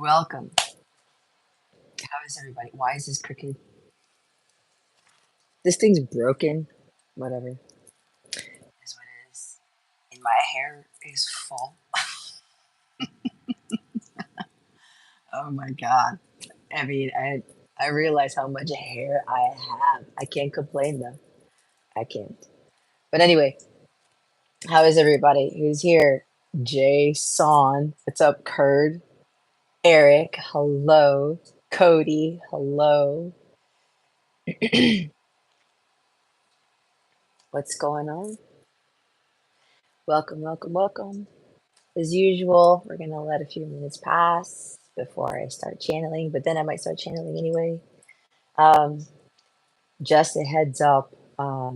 Welcome. How is everybody? Why is this crooked? This thing's broken. Whatever. It is what it is. And my hair is full. Oh my god. I mean, I realize how much hair I have. I can't complain though. I can't. But anyway, how is everybody? Who's here? Jason. What's up, Kurd? Eric. Hello. Cody. Hello. What's going on? Welcome, welcome, welcome. As usual, we're going to let a few minutes pass before I start channeling, but then I might start channeling anyway. Just a heads up, I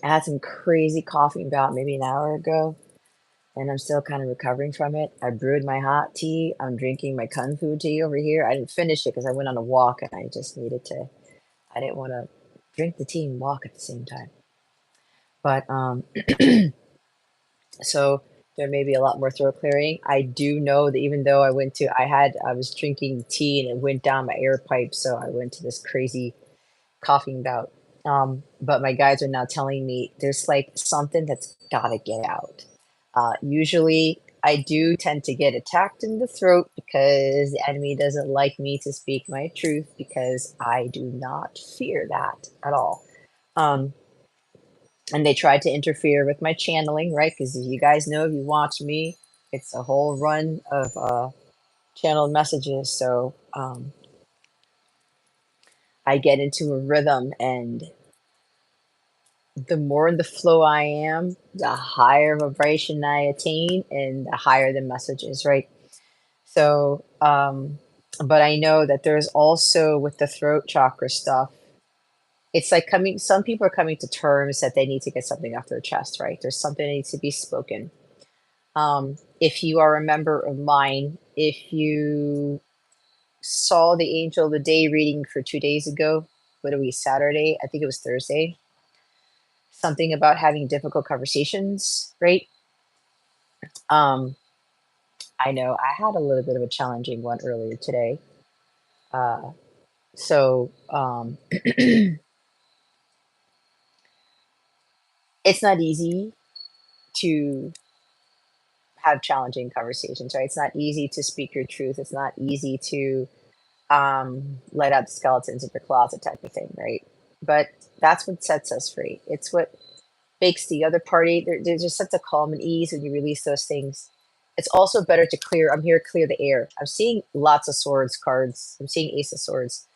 had some crazy coughing bout maybe an hour ago, and I'm still kind of recovering from it. I brewed my hot tea. I'm drinking my kung fu tea over here. I didn't finish it because I went on a walk and I just needed to, I didn't want to drink the tea and walk at the same time. But, so there may be a lot more throat clearing. I do know that even though I was drinking tea and it went down my air pipe, so I went to this crazy coughing bout. But my guides are now telling me there's like something that's gotta get out. Usually I do tend to get attacked in the throat because the enemy doesn't like me to speak my truth because I do not fear that at all. And they tried to interfere with my channeling, right? Because you guys know, if you watch me, it's a whole run of channeled messages. So I get into a rhythm, and the more in the flow I am, the higher vibration I attain, and the higher the message is, right? So, but I know that there's also with the throat chakra stuff, it's like some people are coming to terms that they need to get something off their chest, right? There's something that needs to be spoken. If you are a member of mine, if you saw the Angel of the Day reading for 2 days ago, what are we, Saturday? I think it was Thursday. Something about having difficult conversations, right? I know I had a little bit of a challenging one earlier today. So it's not easy to have challenging conversations, right? It's not easy to speak your truth. It's not easy to let out the skeletons of your closet type of thing, right? But that's what sets us free. It's what makes the other party, there's just such a calm and ease when you release those things. It's also better to clear, I'm here to clear the air. I'm seeing lots of swords cards. I'm seeing Ace of Swords.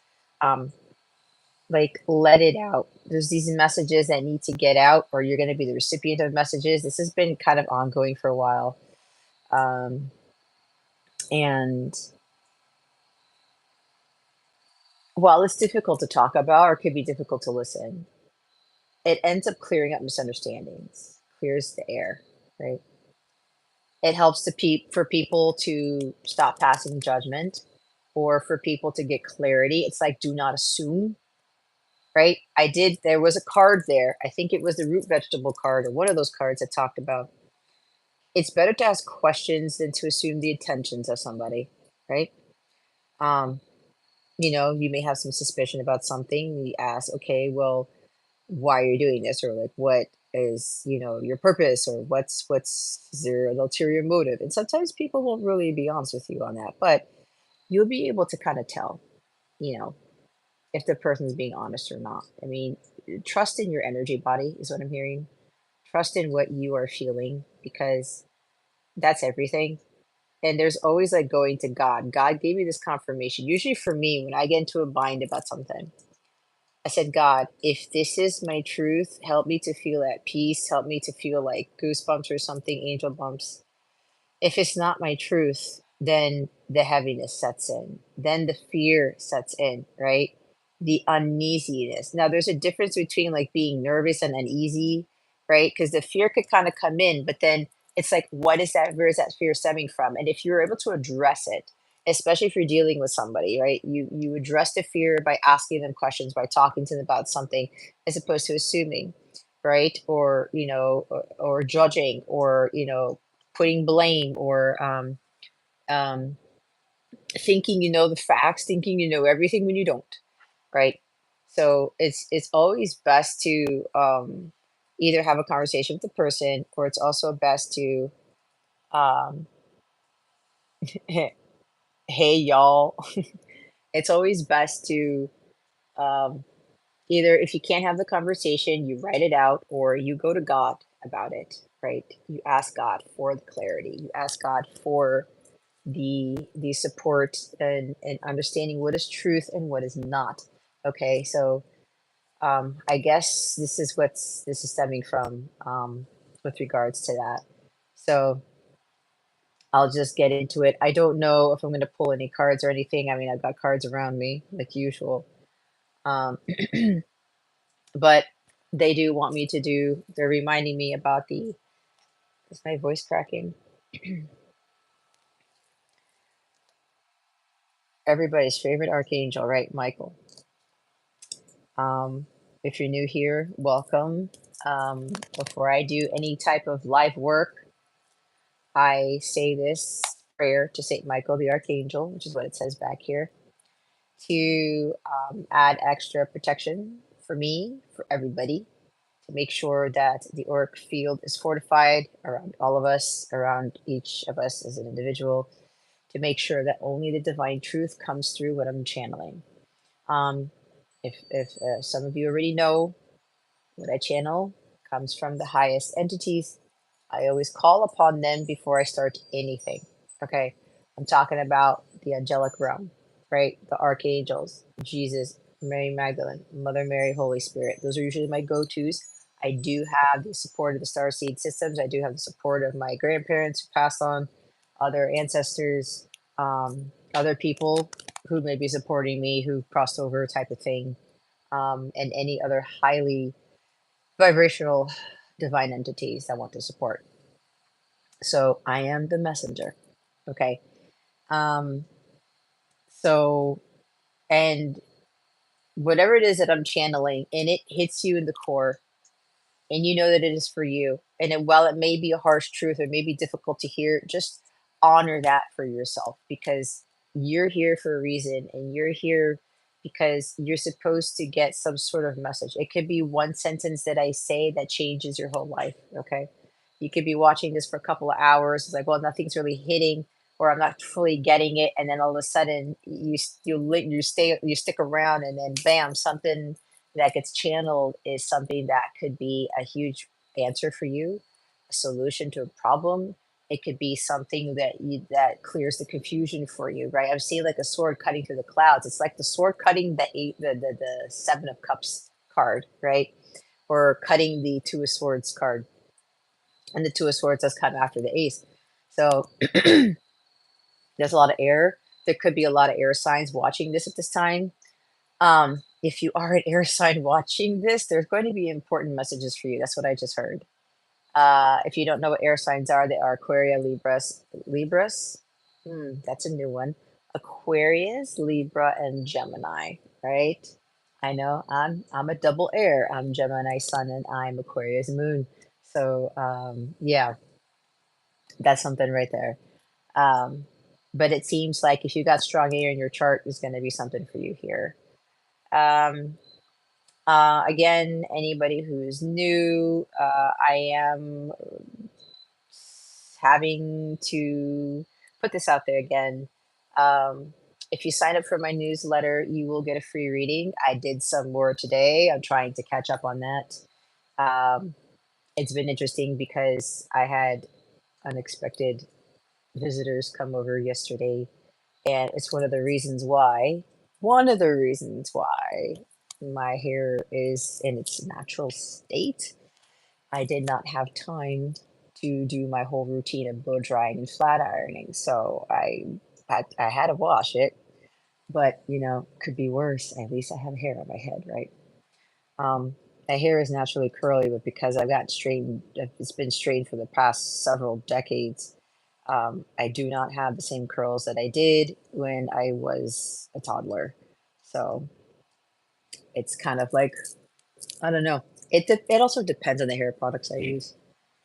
Like, let it out. There's these messages that need to get out, or you're going to be the recipient of messages. This has been kind of ongoing for a while. And while it's difficult to talk about or could be difficult to listen, it ends up clearing up misunderstandings, clears the air, right? It helps for people to stop passing judgment, or for people to get clarity. It's like, do not assume, right? There was a card there. I think it was the root vegetable card, or one of those cards that talked about it's better to ask questions than to assume the intentions of somebody, right? You may have some suspicion about something. You ask, okay, well, why are you doing this? Or like, what is, your purpose? Or what's their ulterior motive? And sometimes people won't really be honest with you on that, but you'll be able to kind of tell, if the person's being honest or not. I mean, trust in your energy body is what I'm hearing. Trust in what you are feeling, because that's everything. And there's always like going to God. God gave me this confirmation. Usually for me, when I get into a bind about something, I said, God, if this is my truth, help me to feel at peace. Help me to feel like goosebumps or something, angel bumps. If it's not my truth, then the heaviness sets in. Then the fear sets in, right? The uneasiness. Now, there's a difference between like being nervous and uneasy, right? Because the fear could kind of come in, but then it's like, what is that? Where is that fear stemming from? And if you're able to address it, especially if you're dealing with somebody, right? You address the fear by asking them questions, by talking to them about something, as opposed to assuming, right? Or, or judging, or, putting blame, or thinking you know the facts, thinking you know everything when you don't, right? So it's always best to either have a conversation with the person, or it's also best to um, hey y'all. It's always best to um, either, if you can't have the conversation, you write it out, or you go to God about it, right? You ask God for the clarity. You ask God for the support and understanding what is truth and what is not. Okay, so I guess this is stemming from with regards to that. So I'll just get into it. I don't know if I'm going to pull any cards or anything. I mean, I've got cards around me like usual. Um, but they do want me to do, they're reminding me about the, is my voice cracking? Everybody's favorite archangel, right? Michael. If you're new here, welcome. Before I do any type of live work, I say this prayer to Saint Michael the Archangel, which is what it says back here, to add extra protection for me, for everybody, to make sure that the auric field is fortified around all of us, around each of us as an individual, to make sure that only the divine truth comes through what I'm channeling. If some of you already know, what I channel comes from the highest entities. I always call upon them before I start anything. Okay, I'm talking about the angelic realm, right? The archangels, Jesus, Mary Magdalene, Mother Mary, Holy Spirit. Those are usually my go-tos. I do have the support of the star seed systems. I do have the support of my grandparents who passed on, other ancestors, other people who may be supporting me who crossed over type of thing, and any other highly vibrational divine entities that want to support. So I am the messenger. Okay. Um, so, and whatever it is that I'm channeling, and it hits you in the core, and you know that it is for you. And while it may be a harsh truth or may be difficult to hear, just honor that for yourself, because you're here for a reason, and you're here because you're supposed to get some sort of message. It could be one sentence that I say that changes your whole life. Okay. You could be watching this for a couple of hours. It's like, well, nothing's really hitting, or I'm not fully getting it. And then all of a sudden you stick around, and then bam, something that gets channeled is something that could be a huge answer for you, a solution to a problem. It could be something that clears the confusion for you, right? I'm seeing like a sword cutting through the clouds. It's like the sword cutting the Seven of Cups card, right? Or cutting the Two of Swords card. And the Two of Swords does come after the Ace. So there's a lot of air. There could be a lot of air signs watching this at this time. If you are an air sign watching this, there's going to be important messages for you. That's what I just heard. If you don't know what air signs are, they are Aquarius, Libras. That's a new one. Aquarius, Libra, and Gemini. Right? I know I'm a double air. I'm Gemini Sun and I'm Aquarius Moon. So yeah, that's something right there. Um, but it seems like if you got strong air in your chart, there's going to be something for you here. Um, again, anybody who's new, I am having to put this out there again. If you sign up for my newsletter, you will get a free reading. I did some more today. I'm trying to catch up on that. It's been interesting because I had unexpected visitors come over yesterday, and it's one of the reasons why my hair is in its natural state. I did not have time to do my whole routine of blow drying and flat ironing, so I had to wash it. But you know, could be worse. At least I have hair on my head, right? My hair is naturally curly, but because I've got straightened, it's been straightened for the past several decades. I do not have the same curls that I did when I was a toddler. So it's kind of like, I don't know. It also depends on the hair products I use.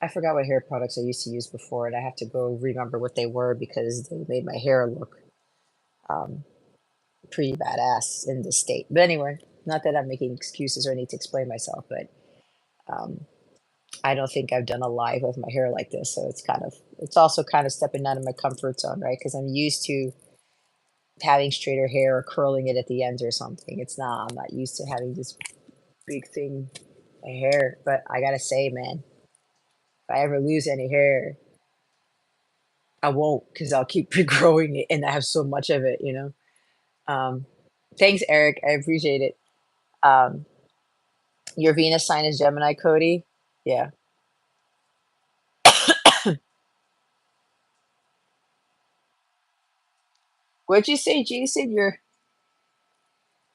I forgot what hair products I used to use before, and I have to go remember what they were because they made my hair look um, pretty badass in this state. But anyway, not that I'm making excuses or I need to explain myself, but um, I don't think I've done a live with my hair like this, so it's also kind of stepping out of my comfort zone, right? Because I'm used to having straighter hair or curling it at the ends or something. I'm not used to having this big thing of hair. But I gotta say, man, if I ever lose any hair, I won't because I'll keep regrowing it and I have so much of it, you know? Thanks, Eric. I appreciate it. Um, your Venus sign is Gemini, Cody. Yeah. What'd you say, Jason?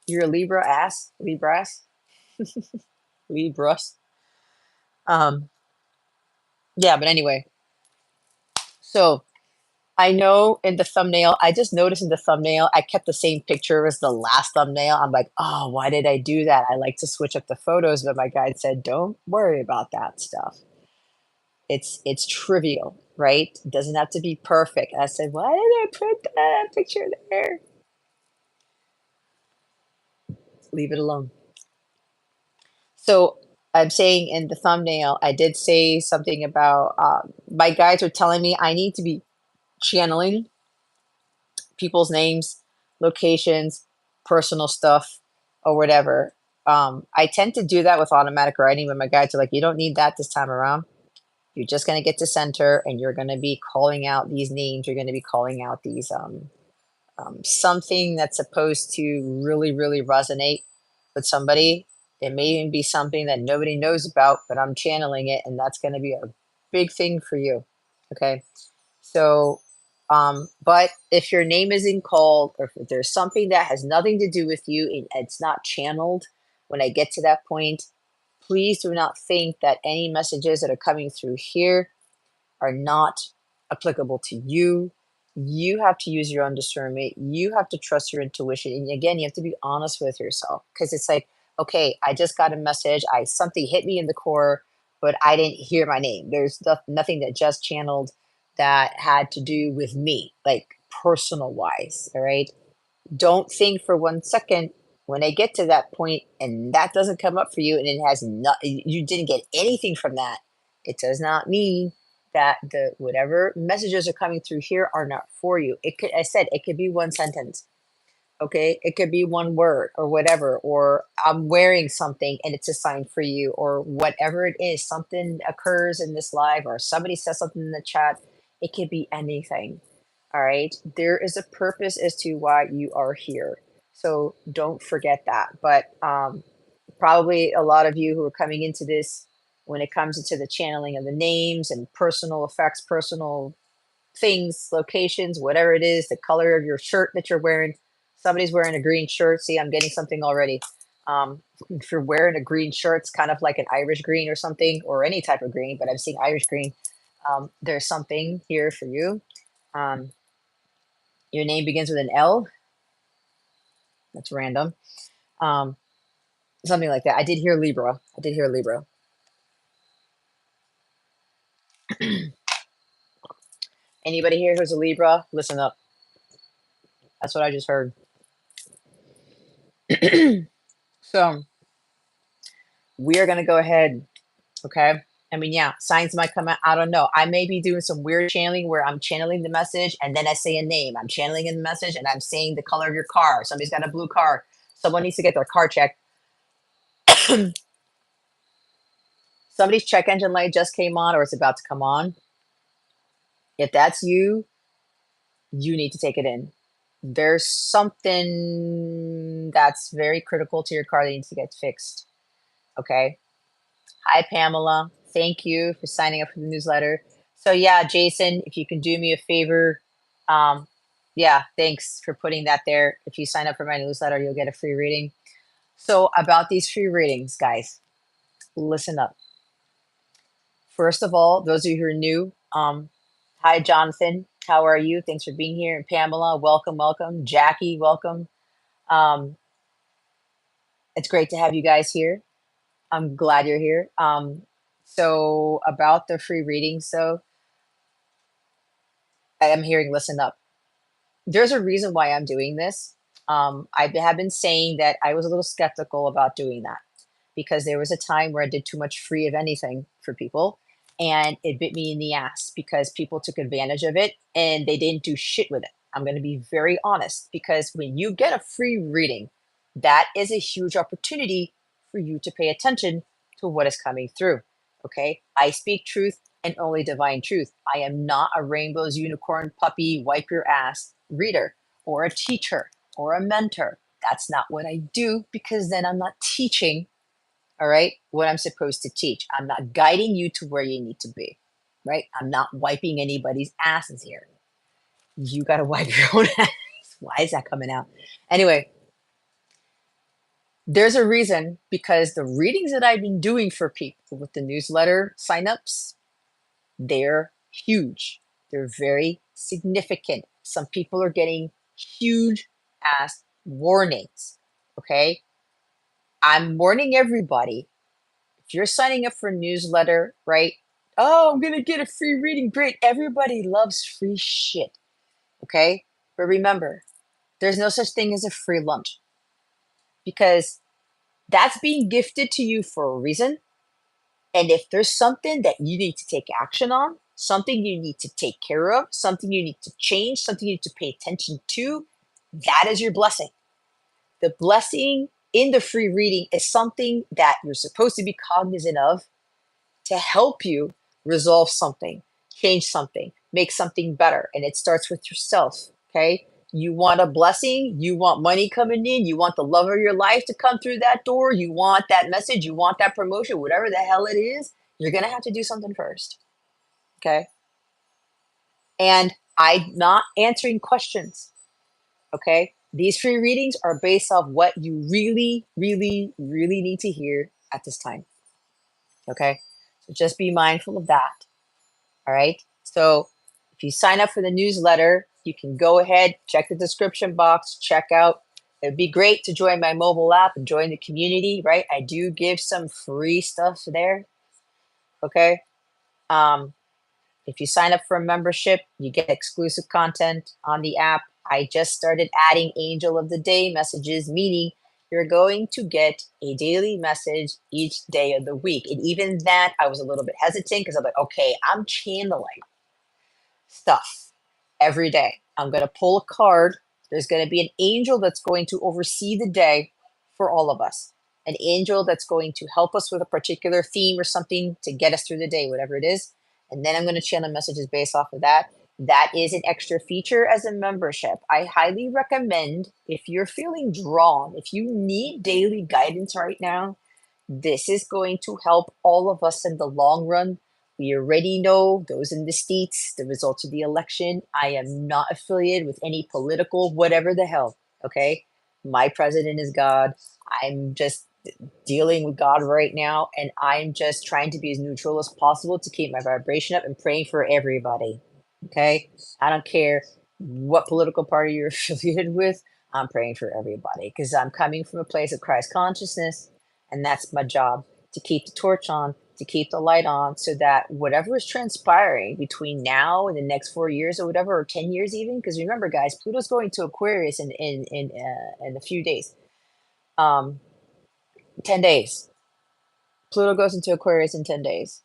You're a Libra ass? Libras? Libras? Um, yeah, but anyway. So I know in the thumbnail, I just noticed in the thumbnail, I kept the same picture as the last thumbnail. I'm like, oh, why did I do that? I like to switch up the photos, but my guide said, don't worry about that stuff. It's trivial, right? It doesn't have to be perfect. I said, why did I put that picture there? Leave it alone. So I'm saying in the thumbnail, I did say something about my guides are telling me I need to be channeling people's names, locations, personal stuff, or whatever. I tend to do that with automatic writing, but my guides are like, you don't need that this time around. You're just going to get to center and you're going to be calling out these names. You're going to be calling out these something that's supposed to really, really resonate with somebody. It may even be something that nobody knows about, but I'm channeling it, and that's going to be a big thing for you. Okay. So, but if your name isn't called, or if there's something that has nothing to do with you and it's not channeled, when I get to that point, please do not think that any messages that are coming through here are not applicable to you. You have to use your own discernment. You have to trust your intuition. And again, you have to be honest with yourself because it's like, okay, I just got a message. Something hit me in the core, but I didn't hear my name. There's nothing that just channeled that had to do with me, like personal wise. All right. Don't think for 1 second when I get to that point and that doesn't come up for you and it has not, you didn't get anything from that. It does not mean that the whatever messages are coming through here are not for you. It could, I said, it could be one sentence. Okay. It could be one word or whatever, or I'm wearing something and it's a sign for you, or whatever it is, something occurs in this live or somebody says something in the chat. It could be anything. All right. There is a purpose as to why you are here. So don't forget that. But probably a lot of you who are coming into this, when it comes into the channeling of the names and personal effects, personal things, locations, whatever it is, the color of your shirt that you're wearing. Somebody's wearing a green shirt. See, I'm getting something already. If you're wearing a green shirt, it's kind of like an Irish green or something, or any type of green, but I'm seeing Irish green. There's something here for you. Your name begins with an L. That's random. Something like that. I did hear Libra. I did hear Libra. Anybody here who's a Libra? Listen up. That's what I just heard. So we are going to go ahead. Okay. I mean, yeah, signs might come out. I don't know. I may be doing some weird channeling where I'm channeling the message and then I say a name. I'm channeling in the message and I'm saying the color of your car. Somebody's got a blue car. Someone needs to get their car checked. Somebody's check engine light just came on or it's about to come on. If that's you, you need to take it in. There's something that's very critical to your car that needs to get fixed. Okay. Hi, Pamela. Thank you for signing up for the newsletter. So yeah, Jason, if you can do me a favor, yeah, thanks for putting that there. If you sign up for my newsletter, you'll get a free reading. So about these free readings, guys, listen up. First of all, those of you who are new, hi, Jonathan. How are you? Thanks for being here. And Pamela, welcome, welcome. Jackie, welcome. It's great to have you guys here. I'm glad you're here. So about the free readings though, I am hearing listen up. There's a reason why I'm doing this. I have been saying that I was a little skeptical about doing that because there was a time where I did too much free of anything for people, and it bit me in the ass because people took advantage of it and they didn't do shit with it. I'm going to be very honest, because when you get a free reading, that is a huge opportunity for you to pay attention to what is coming through. Okay, I speak truth and only divine truth. I am not a rainbows, unicorn, puppy, wipe your ass reader or a teacher or a mentor. That's not what I do, because then I'm not teaching, all right, what I'm supposed to teach. I'm not guiding you to where you need to be, right? I'm not wiping anybody's asses here. You got to wipe your own ass. Why is that coming out? Anyway, there's a reason, because the readings that I've been doing for people with the newsletter signups, they're huge. They're very significant. Some people are getting huge ass warnings. Okay. I'm warning everybody. If you're signing up for a newsletter, right? Oh, I'm going to get a free reading. Great. Everybody loves free shit. Okay. But remember, there's no such thing as a free lunch, because that's being gifted to you for a reason. And if there's something that you need to take action on, something you need to take care of, something you need to change, something you need to pay attention to, that is your blessing. The blessing in the free reading is something that you're supposed to be cognizant of to help you resolve something, change something, make something better. And it starts with yourself. Okay. You want a blessing, you want money coming in, you want the love of your life to come through that door, you want that message, you want that promotion, whatever the hell it is, you're going to have to do something first. Okay. And I'm not answering questions. Okay. These free readings are based off what you really, really, really need to hear at this time. Okay. So just be mindful of that. All right. So if you sign up for the newsletter, you can go ahead, check the description box, check out. It'd be great to join my mobile app and join the community, right? I do give some free stuff there. Okay. If you sign up for a membership, you get exclusive content on the app. I just started adding Angel of the Day messages, meaning you're going to get a daily message each day of the week. And even that, I was a little bit hesitant because I'm like, okay, I'm channeling stuff every day. I'm going to pull a card. There's going to be an angel that's going to oversee the day for all of us. An angel that's going to help us with a particular theme or something to get us through the day, whatever it is. And then I'm going to channel messages based off of that. That is an extra feature as a membership. I highly recommend, if you're feeling drawn, if you need daily guidance right now, this is going to help all of us in the long run. We already know, those in the states, the results of the election. I am not affiliated with any political, whatever the hell, okay? My president is God. I'm just dealing with God right now, and I'm just trying to be as neutral as possible to keep my vibration up and praying for everybody, okay? I don't care what political party you're affiliated with. I'm praying for everybody because I'm coming from a place of Christ consciousness, and that's my job, to keep the torch on, to keep the light on, so that whatever is transpiring between now and the next 4 years or whatever, or 10 years even, because remember, guys, Pluto's going to Aquarius in a few days. 10 days. Pluto goes into Aquarius in 10 days.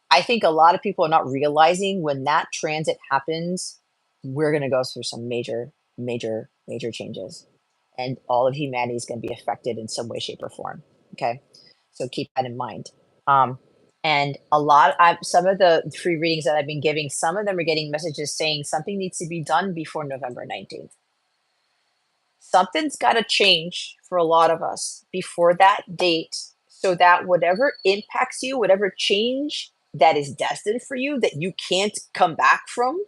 I think a lot of people are not realizing when that transit happens, we're going to go through some major, major, major changes. And all of humanity is going to be affected in some way, shape, or form. Okay. So keep that in mind. And some of the free readings that I've been giving, some of them are getting messages saying something needs to be done before November 19th. Something's got to change for a lot of us before that date, so that whatever impacts you, whatever change that is destined for you that you can't come back from,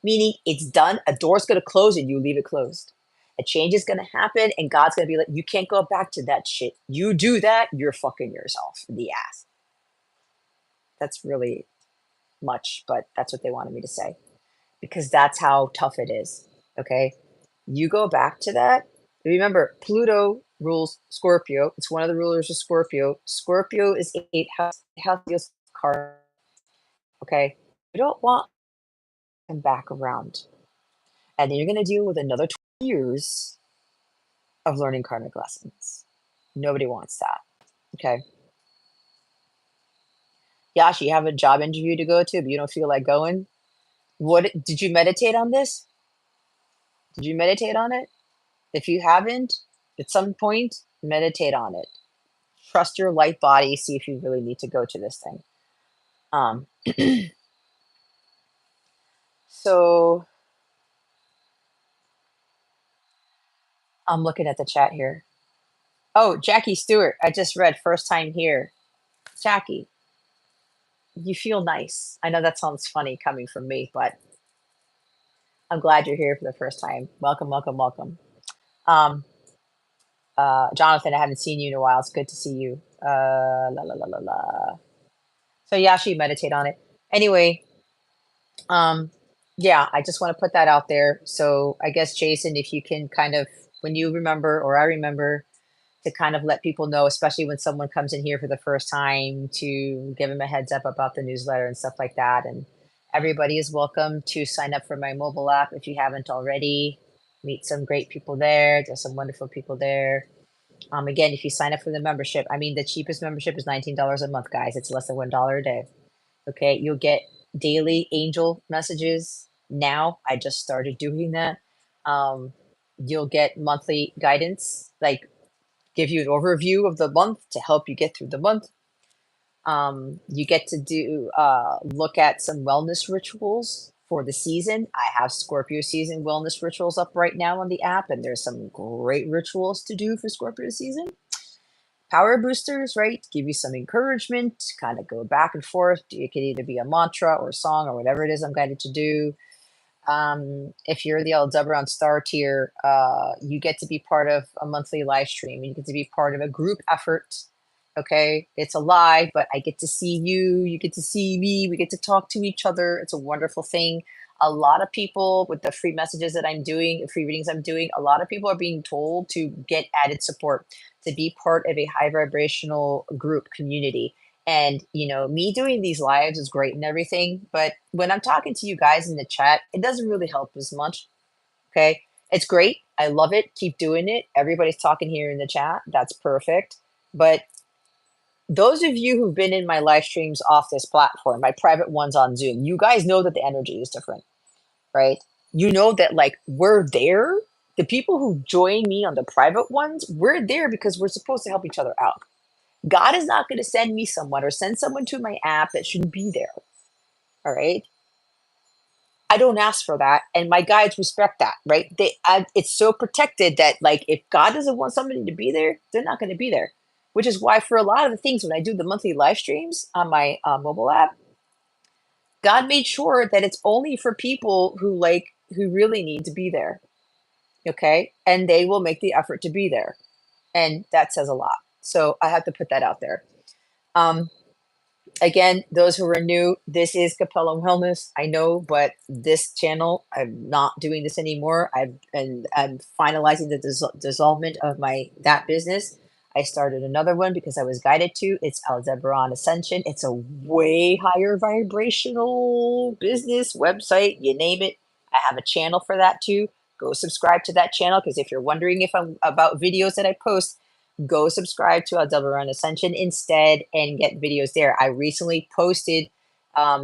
meaning it's done, a door's going to close and you leave it closed. A change is going to happen and God's going to be like, you can't go back to that shit. You do that, you're fucking yourself in the ass. That's really much, but that's what they wanted me to say, because that's how tough it is. Okay. You go back to that, Remember, Pluto rules Scorpio. It's one of the rulers of Scorpio. Scorpio is 8 house card. Okay, you don't want them back around, and then you're going to deal with another 20 years of learning karmic lessons. Nobody wants that. Okay. Yash, you have a job interview to go to, but you don't feel like going. What did you meditate on this? Did you meditate on it? If you haven't, at some point, meditate on it. Trust your light body, see if you really need to go to this thing. So I'm looking at the chat here. Oh, Jackie Stewart, I just read first time here. Jackie, you feel nice. I know that sounds funny coming from me, but I'm glad you're here for the first time. Welcome, welcome, welcome. Jonathan, I haven't seen you in a while. It's good to see you. So yeah, she meditate on it. Anyway, yeah, I just want to put that out there. So I guess, Jason, if you can kind of, when you remember, or I remember, to kind of let people know, especially when someone comes in here for the first time, to give them a heads up about the newsletter and stuff like that. And everybody is welcome to sign up for my mobile app if you haven't already. Meet some great people there. There's some wonderful people there. Again, if you sign up for the membership, I mean, the cheapest membership is $19 a month, guys. It's less than $1 a day. Okay, you'll get daily angel messages. Now, I just started doing that. You'll get monthly guidance, like give you an overview of the month to help you get through the month. You get to do look at some wellness rituals for the season. I have Scorpio season wellness rituals up right now on the app, and there's some great rituals to do for Scorpio season. Power boosters, right? Give you some encouragement, kind of go back and forth. It could either be a mantra or a song or whatever it is I'm guided to do. If you're the Aldebaran Star tier, you get to be part of a monthly live stream. You get to be part of a group effort. Okay, it's a live, but I get to see you, you get to see me, we get to talk to each other. It's a wonderful thing. A lot of people, with the free messages that I'm doing, free readings I'm doing, a lot of people are being told to get added support, to be part of a high vibrational group community. And, you know, me doing these lives is great and everything, but when I'm talking to you guys in the chat, it doesn't really help as much. Okay, it's great. I love it. Keep doing it. Everybody's talking here in the chat. That's perfect. But those of you who've been in my live streams off this platform, my private ones on Zoom, you guys know that the energy is different, right? You know that, like, we're there. The people who join me on the private ones, we're there because we're supposed to help each other out. God is not going to send me someone or send someone to my app that shouldn't be there. All right. I don't ask for that, and my guides respect that, right? It's so protected that, like, if God doesn't want somebody to be there, they're not going to be there. Which is why, for a lot of the things, when I do the monthly live streams on my mobile app, God made sure that it's only for people who really need to be there. Okay, and they will make the effort to be there, and that says a lot. So I have to put that out there. Again, those who are new, this is Capella Wellness. I know, but this channel, I'm not doing this anymore. I'm finalizing the dissolvement of that business. I started another one because I was guided to. It's Aldebaran Ascension. It's a way higher vibrational business website, you name it. I have a channel for that too. Go subscribe to that channel, because if you're wondering if I'm about videos that I post, go subscribe to Aldebaran Ascension instead and get videos there. I recently posted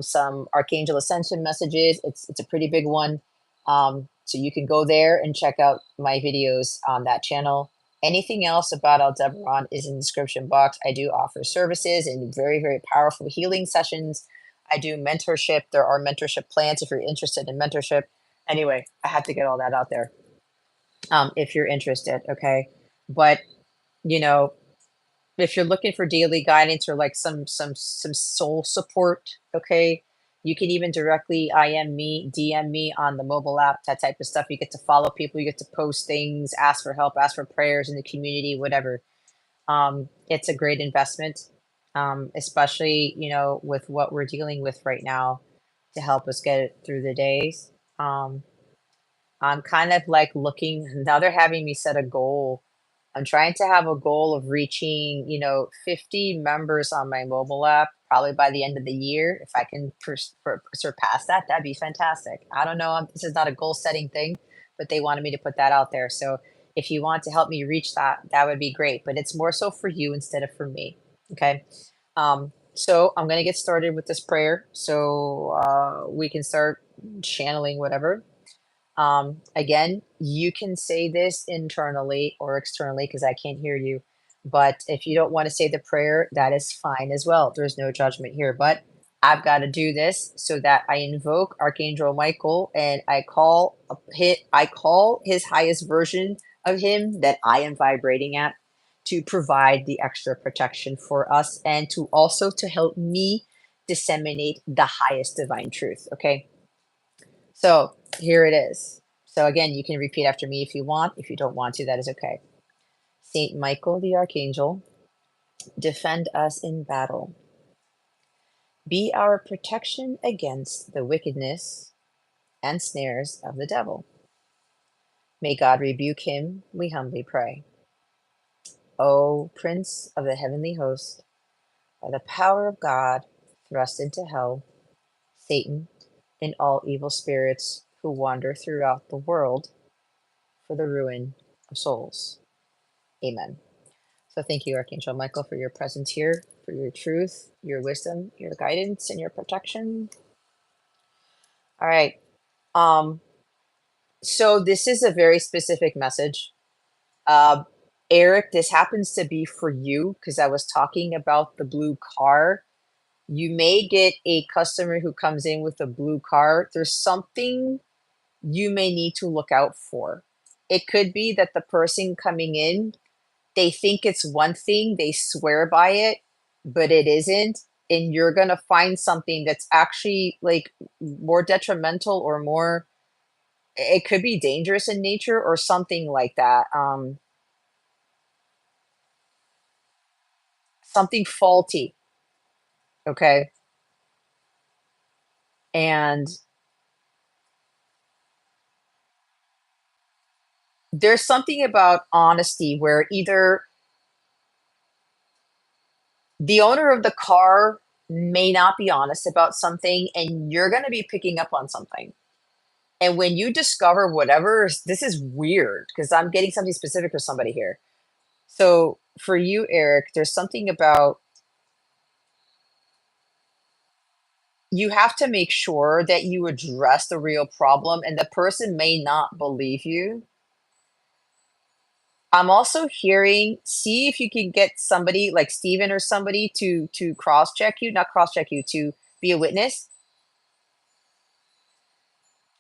some Archangel Ascension messages. It's a pretty big one. So you can go there and check out my videos on that channel. Anything else about Aldebaran is in the description box. I do offer services and very, very powerful healing sessions. I do mentorship. There are mentorship plans if you're interested in mentorship. Anyway, I have to get all that out there if you're interested, okay? But you know, if you're looking for daily guidance or like some soul support, okay, you can even directly IM me, DM me on the mobile app, that type of stuff. You get to follow people, you get to post things, ask for help, ask for prayers in the community, whatever. It's a great investment, especially, you know, with what we're dealing with right now, to help us get through the days. I'm kind of like looking now they're having me set a goal. I'm trying to have a goal of reaching, 50 members on my mobile app probably by the end of the year. If I can surpass that, that'd be fantastic. I don't know. This is not a goal setting thing, but they wanted me to put that out there. So if you want to help me reach that, that would be great. But it's more so for you instead of for me. Okay. So I'm going to get started with this prayer so we can start channeling whatever. Again, you can say this internally or externally because I can't hear you. But if you don't want to say the prayer, that is fine as well. There's no judgment here. But I've got to do this so that I invoke Archangel Michael and I call his highest version of him that I am vibrating at to provide the extra protection for us and to also to help me disseminate the highest divine truth. Okay. So here it is. So again, you can repeat after me if you want. If you don't want to, that is okay. Saint Michael the Archangel, defend us in battle. Be our protection against the wickedness and snares of the devil. May God rebuke him, we humbly pray. O Prince of the heavenly host, by the power of God, thrust into hell Satan and all evil spirits who wander throughout the world for the ruin of souls. Amen. So thank you, Archangel Michael, for your presence here, for your truth, your wisdom, your guidance, and your protection. All right. So this is a very specific message. Eric, this happens to be for you because I was talking about the blue car. You may get a customer who comes in with a blue car. There's something you may need to look out for. It could be that the person coming in, they think it's one thing, they swear by it, but it isn't. And you're going to find something that's actually like more detrimental or more, it could be dangerous in nature or something like that. Something faulty. Okay. And there's something about honesty where either the owner of the car may not be honest about something and you're going to be picking up on something. And when you discover whatever, this is weird because I'm getting something specific for somebody here. So for you, Eric, there's something about you have to make sure that you address the real problem and the person may not believe you. I'm also hearing, see if you can get somebody like Steven or somebody to cross-check you, not cross-check you, to be a witness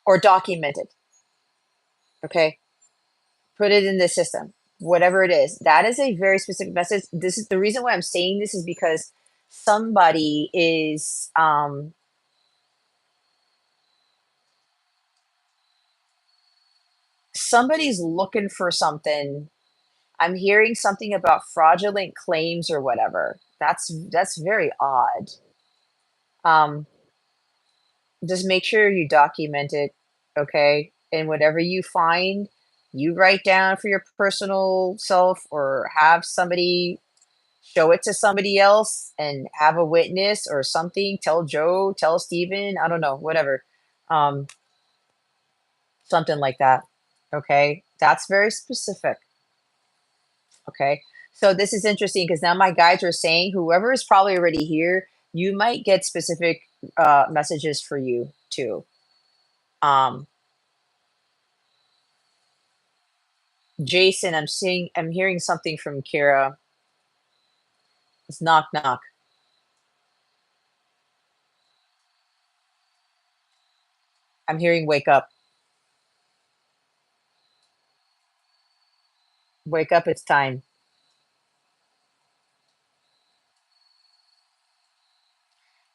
or document it. Okay. Put it in the system, whatever it is. That is a very specific message. This is the reason why I'm saying this is because somebody is, somebody's looking for something. I'm hearing something about fraudulent claims or whatever. That's very odd. Um, just make sure you document it, okay? And whatever you find, you write down for your personal self or have somebody show it to somebody else and have a witness or something. Tell Joe, tell Steven, I don't know, whatever. Um, something like that. Okay. That's very specific. Okay. So this is interesting because now my guides are saying whoever is probably already here, you might get specific messages for you too. Um, Jason, I'm hearing something from Kira. It's knock knock. I'm hearing wake up. Wake up, it's time.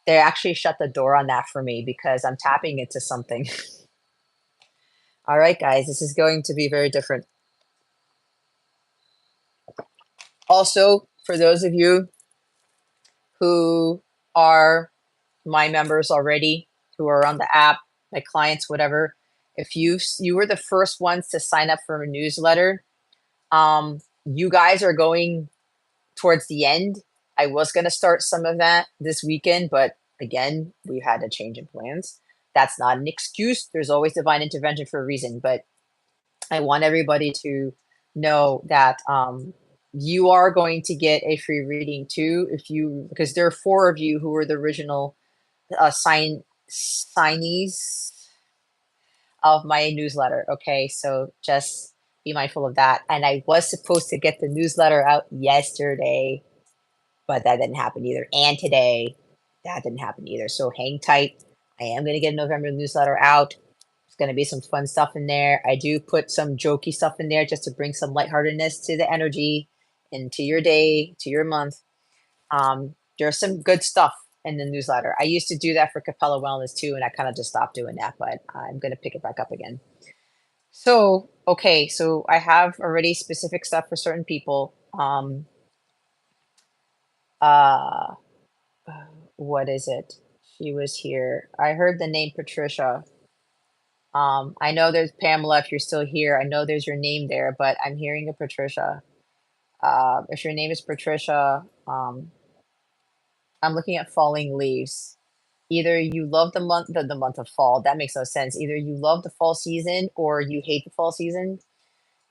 They actually shut the door on that for me because I'm tapping into something. All right, guys, this is going to be very different. Also, for those of you who are my members already, who are on the app, my clients, whatever, If you were the first ones to sign up for a newsletter, you guys are going towards the end. I was going to start some of that this weekend, but again, we had a change in plans. That's not an excuse. There's always divine intervention for a reason, but I want everybody to know that you are going to get a free reading too, because there are 4 of you who were the original signees of my newsletter. Okay, so just be mindful of that. And I was supposed to get the newsletter out yesterday, but that didn't happen either. And today, that didn't happen either. So hang tight. I am going to get a November newsletter out. There's going to be some fun stuff in there. I do put some jokey stuff in there just to bring some lightheartedness to the energy and to your day, to your month. There's some good stuff in the newsletter. I used to do that for 𝗃𝗃𝗀𝗃 Wellness too, and I kind of just stopped doing that, but I'm going to pick it back up again. So, okay, so I have already specific stuff for certain people. What is it? She was here. I heard the name Patricia. I know there's Pamela, if you're still here. I know there's your name there, but I'm hearing a Patricia. If your name is Patricia, I'm looking at falling leaves. Either you love the month of fall. That makes no sense. Either you love the fall season or you hate the fall season.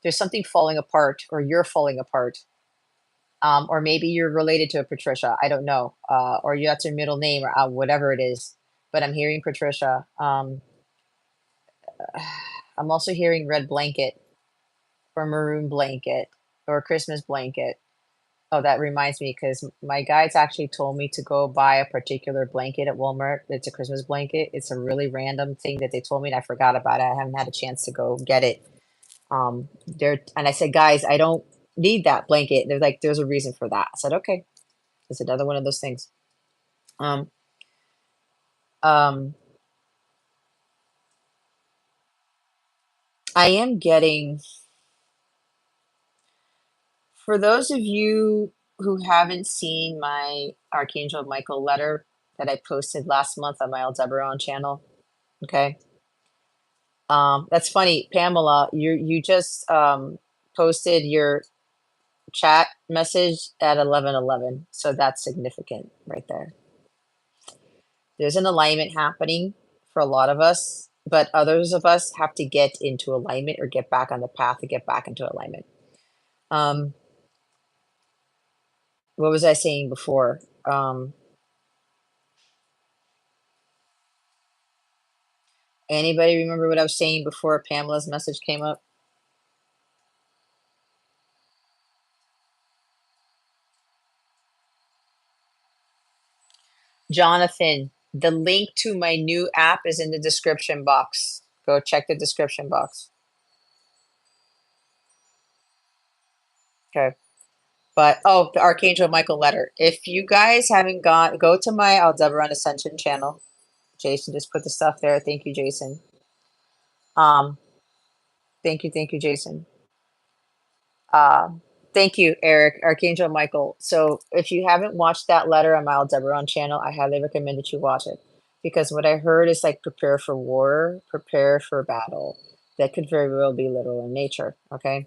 There's something falling apart, or you're falling apart. Or maybe you're related to a Patricia. I don't know. Or that's your middle name, or whatever it is. But I'm hearing Patricia. I'm also hearing red blanket, or maroon blanket, or Christmas blanket. Oh, that reminds me, because my guides actually told me to go buy a particular blanket at Walmart. It's a Christmas blanket. It's a really random thing that they told me, and I forgot about it. I haven't had a chance to go get it. And I said, guys, I don't need that blanket. They're like, there's a reason for that. I said, okay. It's another one of those things. I am getting, for those of you who haven't seen my Archangel Michael letter that I posted last month on my Aldebaran channel, okay? That's funny, Pamela, you just posted your chat message at 11:11, so that's significant right there. There's an alignment happening for a lot of us, but others of us have to get into alignment or get back on the path to get back into alignment. What was I saying before? Anybody remember what I was saying before Pamela's message came up? Jonathan, the link to my new app is in the description box. Go check the description box. Okay. But, oh, the Archangel Michael letter. If you guys haven't go to my Aldebaran Ascension channel. Jason just put the stuff there. Thank you, Jason. Thank you, Jason. Thank you, Eric, Archangel Michael. So if you haven't watched that letter on my Aldebaran channel, I highly recommend that you watch it. Because what I heard is like, prepare for war, prepare for battle. That could very well be literal in nature, okay?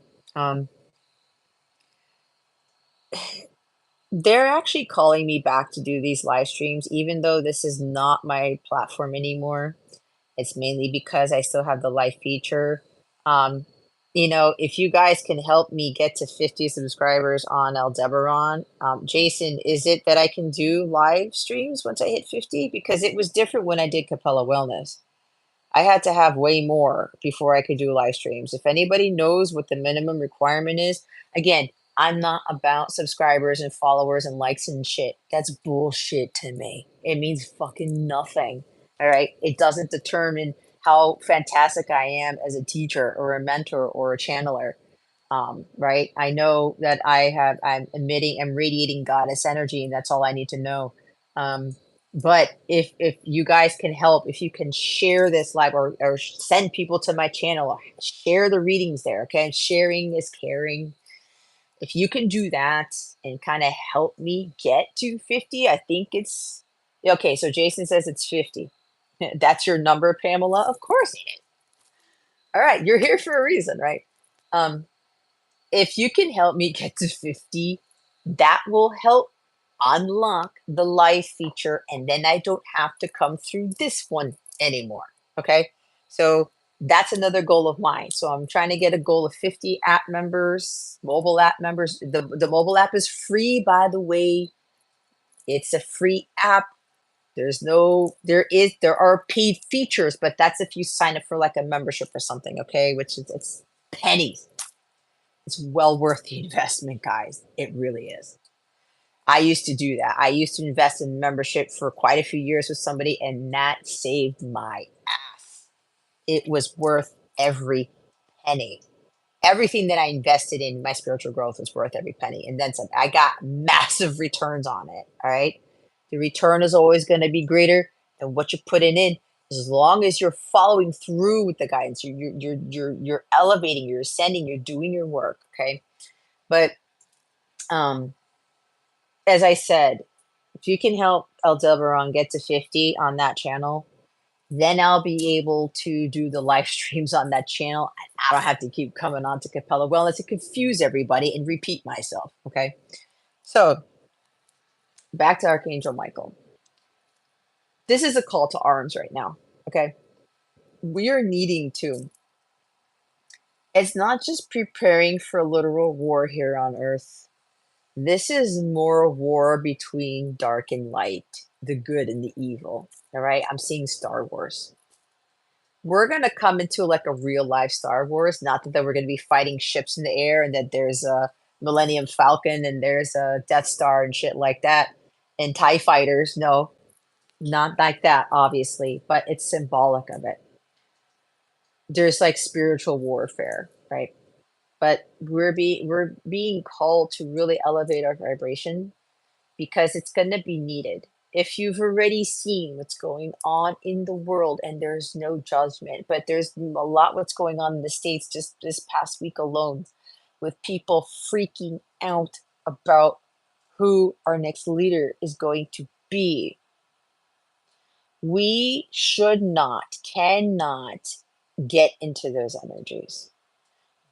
They're actually calling me back to do these live streams, even though this is not my platform anymore. It's mainly because I still have the live feature. You know, if you guys can help me get to 50 subscribers on Aldebaran, Jason, is it that I can do live streams once I hit 50? Because it was different when I did 𝗃𝗃𝗀𝗃 Wellness. I had to have way more before I could do live streams. If anybody knows what the minimum requirement is, again, I'm not about subscribers and followers and likes and shit. That's bullshit to me. It means fucking nothing. All right. It doesn't determine how fantastic I am as a teacher or a mentor or a channeler. Right. I know that I'm radiating goddess energy, and that's all I need to know. But if you guys can help, if you can share this live or send people to my channel, share the readings there. Okay. Sharing is caring. If you can do that and kind of help me get to 50, I think it's okay. So Jason says it's 50. That's your number, Pamela? Of course it is. All right, you're here for a reason, right? If you can help me get to 50, that will help unlock the live feature, and then I don't have to come through this one anymore. Okay, so that's another goal of mine. So I'm trying to get a goal of 50 app members, mobile app members. The mobile app is free, by the way. It's a free app. There are paid features, but that's if you sign up for like a membership or something, okay? Which is it's pennies. It's well worth the investment, guys. It really is. I used to do that. I used to invest in membership for quite a few years with somebody, and that saved my ass. It was worth every penny. Everything that I invested in my spiritual growth was worth every penny. And then some. I got massive returns on it. All right. The return is always going to be greater than what you're putting in. As long as you're following through with the guidance, you're elevating, you're ascending, you're doing your work. Okay. But as I said, if you can help Aldebaran get to 50 on that channel, then I'll be able to do the live streams on that channel. I don't have to keep coming on to Capella Wellness to confuse everybody and repeat myself. Okay. So back to Archangel Michael. This is a call to arms right now. Okay. We are needing to. It's not just preparing for literal war here on Earth. This is more a war between dark and light, the good and the evil. All right. I'm seeing Star Wars. We're going to come into like a real life Star Wars. Not that we're going to be fighting ships in the air and that there's a Millennium Falcon and there's a Death Star and shit like that and TIE fighters. No, not like that, obviously, but it's symbolic of it. There's like spiritual warfare, right? But we're being called to really elevate our vibration because it's going to be needed. If you've already seen what's going on in the world, and there's no judgment, but there's a lot what's going on in the States just this past week alone with people freaking out about who our next leader is going to be. We should not, cannot get into those energies.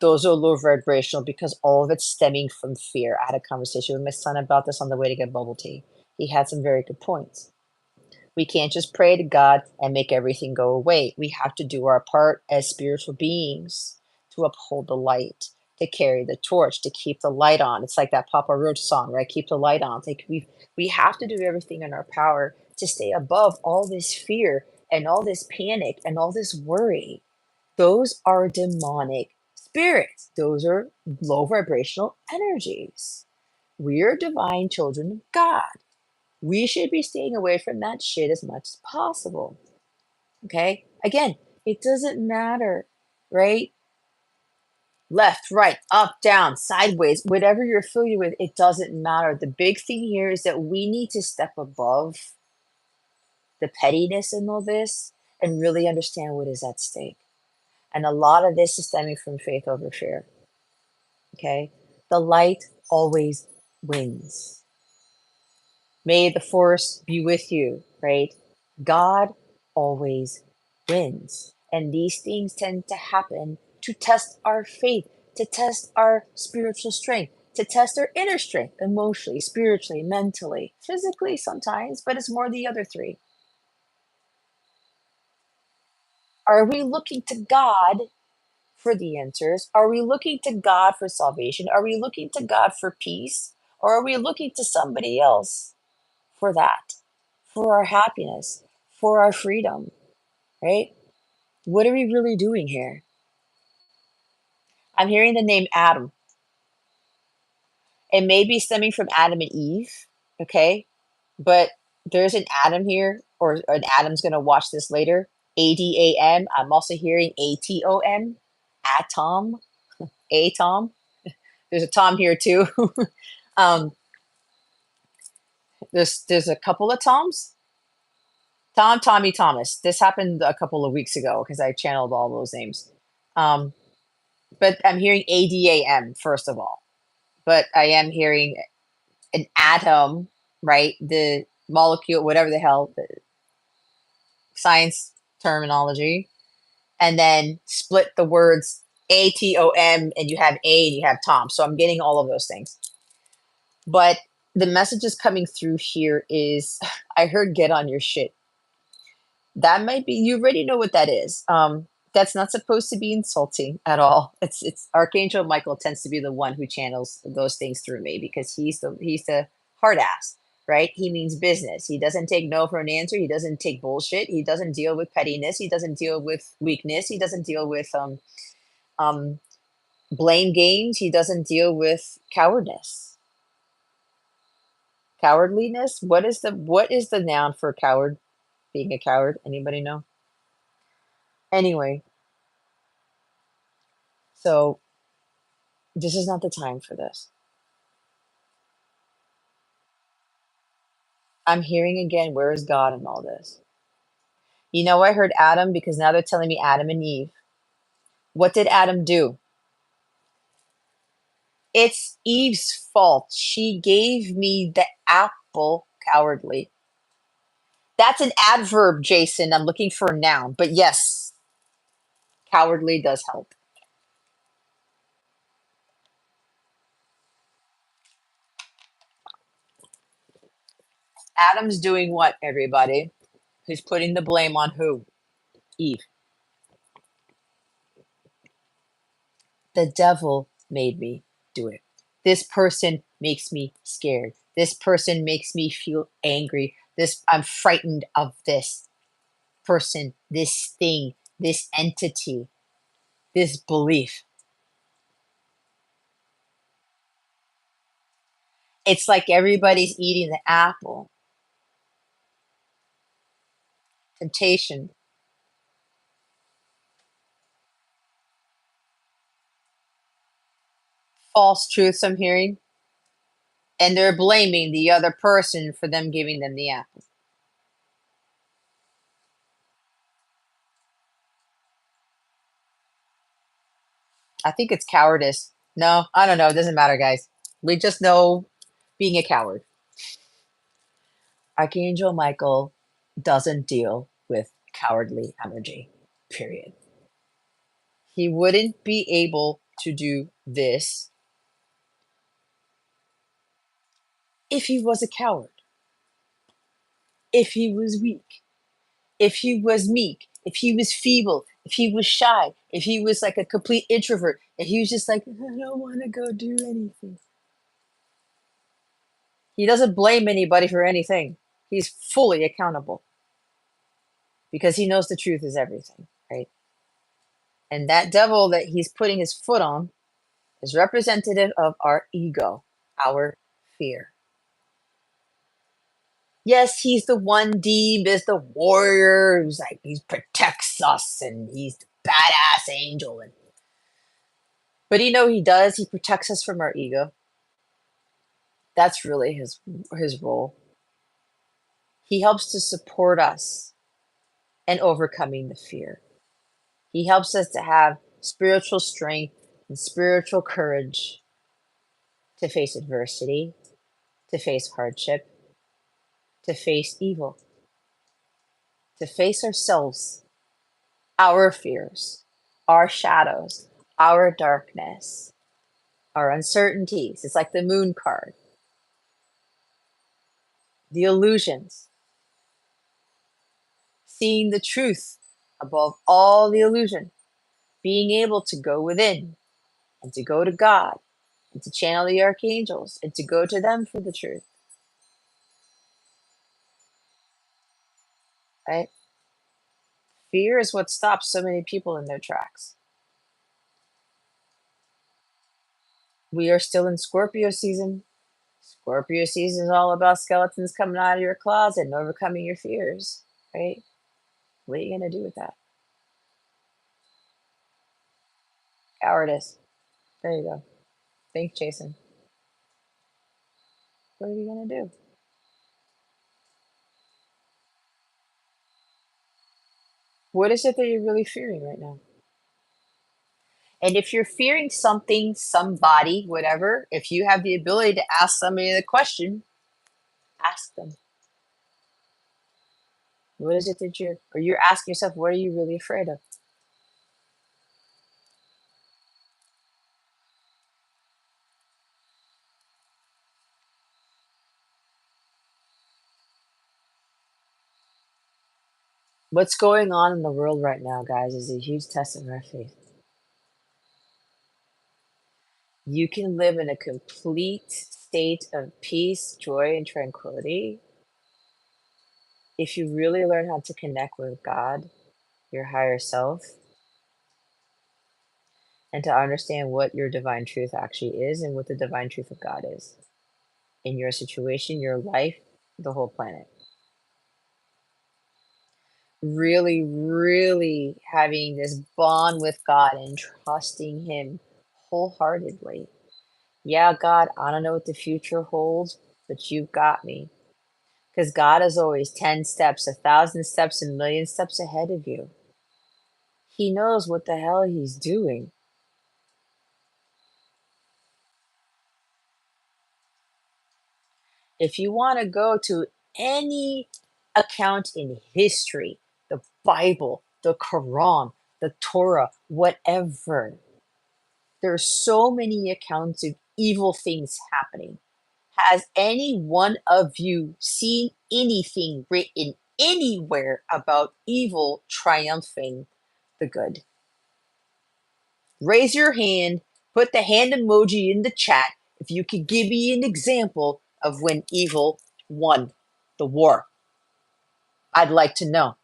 Those are low vibrational because all of it's stemming from fear. I had a conversation with my son about this on the way to get bubble tea. He had some very good points. We can't just pray to God and make everything go away. We have to do our part as spiritual beings to uphold the light, to carry the torch, to keep the light on. It's like that Papa Roach song, right? Keep the light on. It's like we have to do everything in our power to stay above all this fear and all this panic and all this worry. Those are demonic spirits. Those are low vibrational energies. We are divine children of God. We should be staying away from that shit as much as possible. Okay? Again, it doesn't matter, right? Left, right, up, down, sideways, whatever you're affiliated with, it doesn't matter. The big thing here is that we need to step above the pettiness in all this and really understand what is at stake. And a lot of this is stemming from faith over fear. Okay? The light always wins. May the force be with you, right? God always wins. And these things tend to happen to test our faith, to test our spiritual strength, to test our inner strength, emotionally, spiritually, mentally, physically sometimes, but it's more the other three. Are we looking to God for the answers? Are we looking to God for salvation? Are we looking to God for peace? Or are we looking to somebody else for that, for our happiness, for our freedom, right? What are we really doing here? I'm hearing the name Adam. It may be stemming from Adam and Eve, okay? But there's an Adam here, or an Adam's going to watch this later. ADAM. I'm also hearing ATOM. Atom. Atom. There's a Tom here too. There's a couple of Toms. Tom, Tommy, Thomas. This happened a couple of weeks ago because I channeled all those names. But I'm hearing ADAM first of all. But I am hearing an atom, right? The molecule, whatever the hell, the science terminology. and then split the words ATOM, and you have A and you have Tom. So I'm getting all of those things. But the messages coming through here is, I heard get on your shit. That might be, you already know what that is. That's not supposed to be insulting at all. It's Archangel Michael tends to be the one who channels those things through me, because he's the hard ass, right? He means business. He doesn't take no for an answer. He doesn't take bullshit. He doesn't deal with pettiness. He doesn't deal with weakness. He doesn't deal with blame games. He doesn't deal with cowardness. Cowardliness. What is the noun for coward? Being a coward. Anybody know? Anyway, so this is not the time for this. I'm hearing again, where is God in all this? You know, I heard Adam, because now they're telling me Adam and Eve. What did Adam do? It's Eve's fault. She gave me the apple, cowardly. That's an adverb, Jason. I'm looking for a noun. But yes, cowardly does help. Adam's doing what, everybody? He's putting the blame on who? Eve. The devil made me do it. This person makes me scared. This person makes me feel angry. I'm frightened of this person, this thing, this entity, this belief. It's like everybody's eating the apple. Temptation. False truths I'm hearing. And they're blaming the other person for them giving them the apple. I think it's cowardice. No, I don't know. It doesn't matter, guys. We just know being a coward. Archangel Michael doesn't deal with cowardly energy, period. He wouldn't be able to do this if he was a coward, if he was weak, if he was meek, if he was feeble, if he was shy, if he was like a complete introvert, if he was just like, I don't want to go do anything. He doesn't blame anybody for anything. He's fully accountable because he knows the truth is everything, right? And that devil that he's putting his foot on is representative of our ego, our fear. Yes, he's the one deemed as the warrior who's like, he protects us and he's the badass angel. But you know, he protects us from our ego. That's really his role. He helps to support us in overcoming the fear. He helps us to have spiritual strength and spiritual courage to face adversity, to face hardship, to face evil, to face ourselves, our fears, our shadows, our darkness, our uncertainties. It's like the moon card, the illusions, seeing the truth above all the illusion, being able to go within and to go to God and to channel the archangels and to go to them for the truth, right? Fear is what stops so many people in their tracks. We are still in Scorpio season. Scorpio season is all about skeletons coming out of your closet and overcoming your fears, right? What are you going to do with that? Cowardice. There you go. Thanks, Jason. What are you going to do? What is it that you're really fearing right now? And if you're fearing something, somebody, whatever, if you have the ability to ask somebody the question, ask them. What is it that you're asking yourself, what are you really afraid of? What's going on in the world right now, guys, is a huge test of our faith. You can live in a complete state of peace, joy, and tranquility if you really learn how to connect with God, your higher self, and to understand what your divine truth actually is and what the divine truth of God is in your situation, your life, the whole planet. Really, really having this bond with God and trusting Him wholeheartedly. Yeah, God, I don't know what the future holds, but you've got me. Because God is always 10 steps, 1,000 steps, a million steps ahead of you. He knows what the hell He's doing. If you want to go to any account in history, the Bible, the Quran, the Torah, whatever, there are so many accounts of evil things happening. Has any one of you seen anything written anywhere about evil triumphing the good? Raise your hand, put the hand emoji in the chat if you could give me an example of when evil won the war. I'd like to know.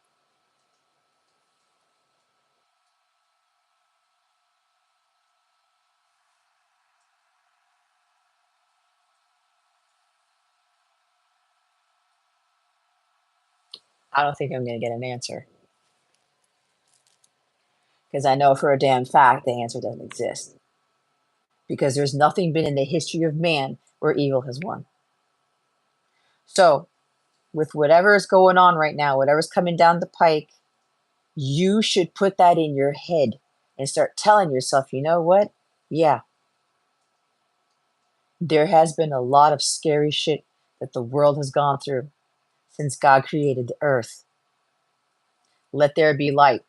I don't think I'm going to get an answer. Because I know for a damn fact the answer doesn't exist. Because there's nothing been in the history of man where evil has won. So, with whatever is going on right now, whatever's coming down the pike, you should put that in your head and start telling yourself, you know what? Yeah, there has been a lot of scary shit that the world has gone through since God created the earth. Let there be light.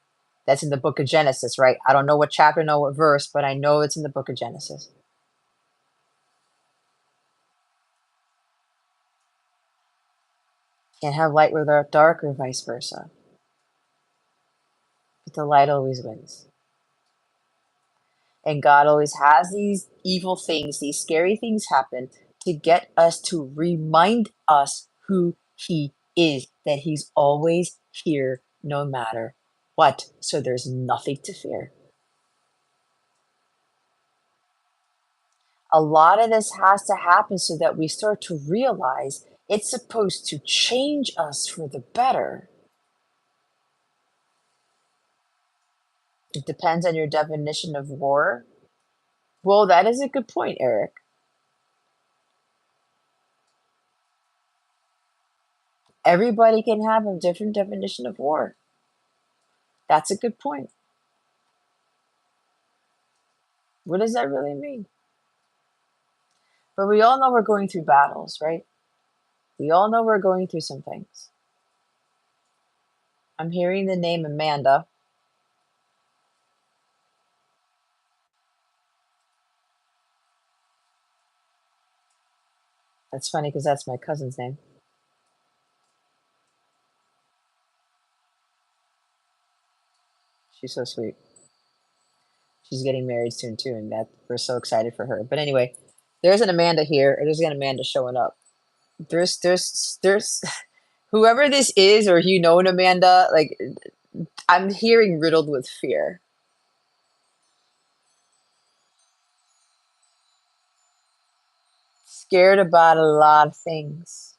That's in the book of Genesis, right? I don't know what chapter, know what verse, but I know it's in the book of Genesis. Can't have light without dark or vice versa. But the light always wins. And God always has these evil things, these scary things happen to get us to remind us who He is, that He's always here no matter what. So there's nothing to fear. A lot of this has to happen so that we start to realize it's supposed to change us for the better. It depends on your definition of war. Well, that is a good point, Eric. Everybody can have a different definition of war. That's a good point. What does that really mean? But we all know we're going through battles, right? We all know we're going through some things. I'm hearing the name Amanda. That's funny because that's my cousin's name. She's so sweet. She's getting married soon too, and that we're so excited for her. But anyway, there's an Amanda here, or there's an Amanda showing up. There's whoever this is, or you know an Amanda, like I'm hearing riddled with fear. Scared about a lot of things.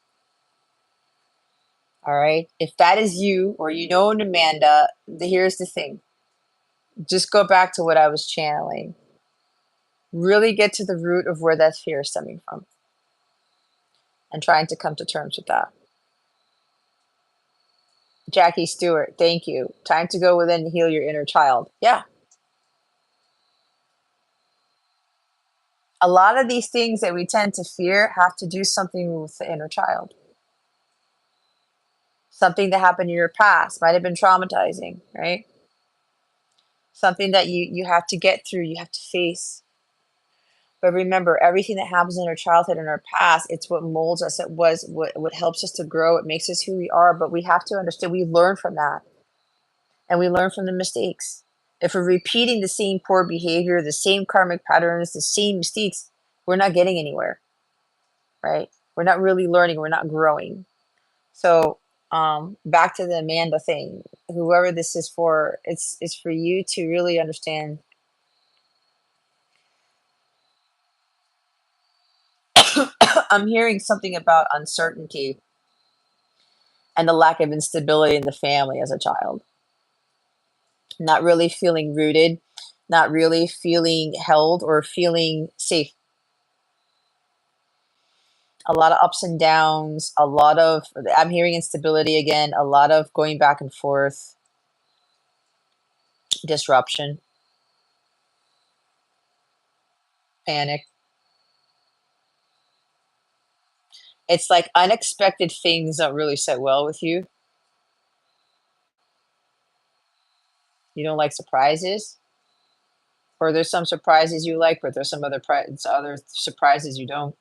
All right. If that is you or you know an Amanda, here's the thing. Just go back to what I was channeling. Really get to the root of where that fear is stemming from and trying to come to terms with that. Jackie Stewart, thank you. Time to go within and heal your inner child. Yeah. A lot of these things that we tend to fear have to do something with the inner child. Something that happened in your past might have been traumatizing, right? Something that you have to get through, you have to face. But remember, everything that happens in our childhood and our past, it's what molds us. It was what helps us to grow. It makes us who we are. But we have to understand, we learn from that. and we learn from the mistakes. If we're repeating the same poor behavior, the same karmic patterns, the same mistakes, we're not getting anywhere, right? We're not really learning. We're not growing. So back to the Amanda thing, whoever this is for, it's for you to really understand. I'm hearing something about uncertainty and the lack of instability in the family as a child. Not really feeling rooted, not really feeling held or feeling safe. A lot of ups and downs, a lot of, I'm hearing instability again, a lot of going back and forth, disruption, panic. It's like unexpected things don't really sit well with you. You don't like surprises, or there's some surprises you like, but there's some other surprises you don't.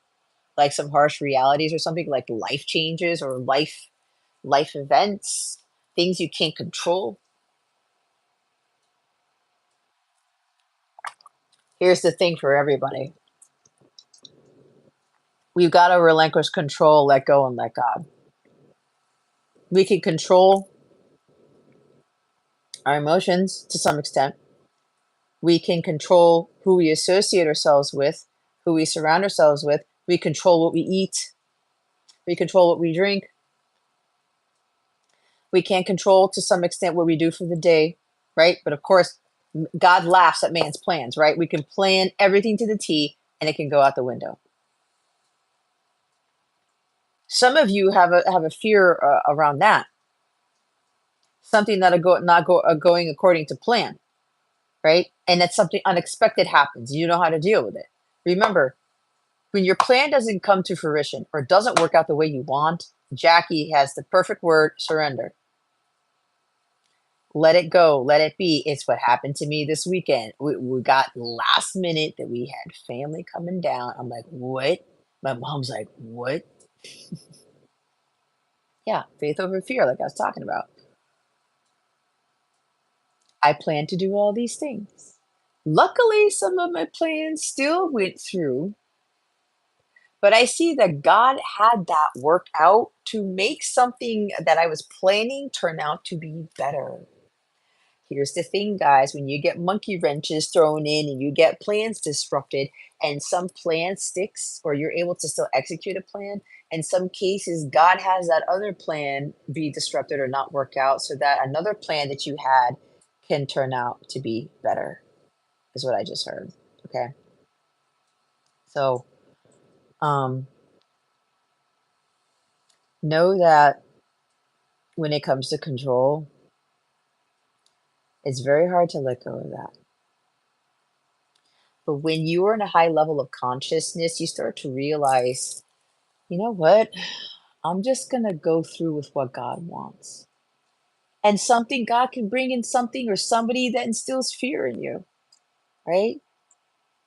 Like some harsh realities or something, like life changes or life events, things you can't control. Here's the thing for everybody. We've got to relinquish control, let go, and let God. We can control our emotions to some extent. We can control who we associate ourselves with, who we surround ourselves with. We control what we eat. We control what we drink. We can control to some extent what we do for the day, right? But of course, God laughs at man's plans, right? We can plan everything to the T and it can go out the window. Some of you have a fear around that. Something that going according to plan, right? And that something unexpected happens. You know how to deal with it. Remember, when your plan doesn't come to fruition or doesn't work out the way you want, Jackie has the perfect word: surrender. Let it go. Let it be. It's what happened to me this weekend. We got last minute that we had family coming down. I'm like, what? My mom's like, what? Yeah, faith over fear, like I was talking about. I plan to do all these things. Luckily, some of my plans still went through, but I see that God had that work out to make something that I was planning turn out to be better. Here's the thing, guys, when you get monkey wrenches thrown in and you get plans disrupted and some plan sticks or you're able to still execute a plan, in some cases, God has that other plan be disrupted or not work out so that another plan that you had can turn out to be better, is what I just heard. Okay. So know that when it comes to control, it's very hard to let go of that. But when you are in a high level of consciousness, you start to realize, you know what? I'm just going to go through with what God wants. And something, God can bring in something or somebody that instills fear in you, right?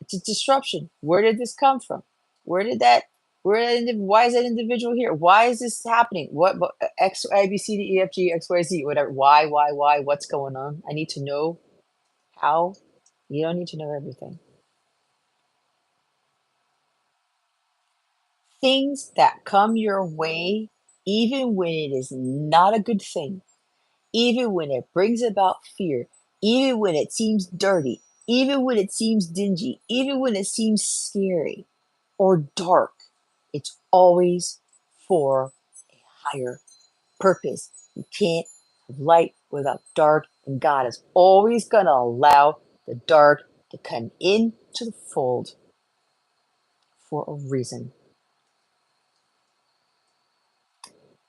It's a disruption. Where did this come from? Why is that individual here? Why is this happening? What X, A, B, C, D, E, F, G, X, Y, Z, whatever. Why, what's going on? I need to know how. You don't need to know everything. Things that come your way, even when it is not a good thing, even when it brings about fear, even when it seems dirty, even when it seems dingy, even when it seems scary or dark, it's always for a higher purpose. You can't have light without dark, and God is always going to allow the dark to come into the fold for a reason.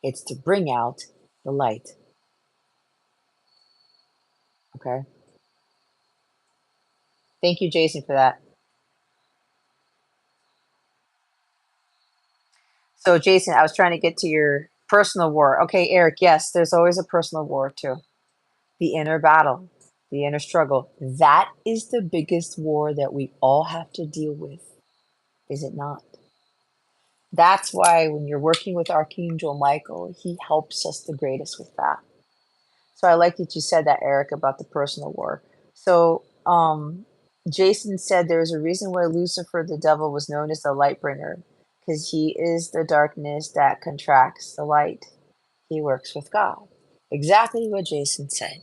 It's to bring out the light. Okay? Thank you, Jason, for that. So, Jason, I was trying to get to your personal war. Okay, Eric, yes, there's always a personal war too. The inner battle, the inner struggle. That is the biggest war that we all have to deal with, is it not? That's why when you're working with Archangel Michael, he helps us the greatest with that. So I like that you said that, Eric, about the personal war. So Jason said there's a reason why Lucifer, the devil, was known as the light bringer, because he is the darkness that contracts the light. He works with God. Exactly what Jason said.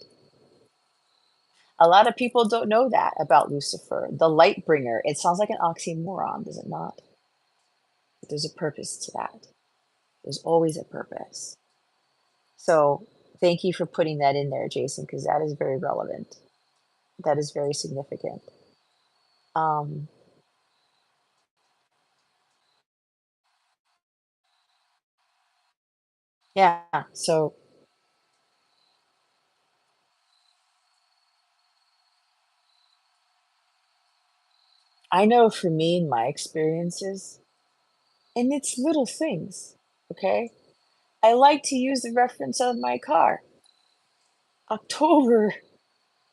A lot of people don't know that about Lucifer, the light bringer. It sounds like an oxymoron, does it not? But there's a purpose to that. There's always a purpose. So thank you for putting that in there, Jason, because that is very relevant. That is very significant. Um, yeah, so I know for me and my experiences, and it's little things, okay? I like to use the reference of my car. October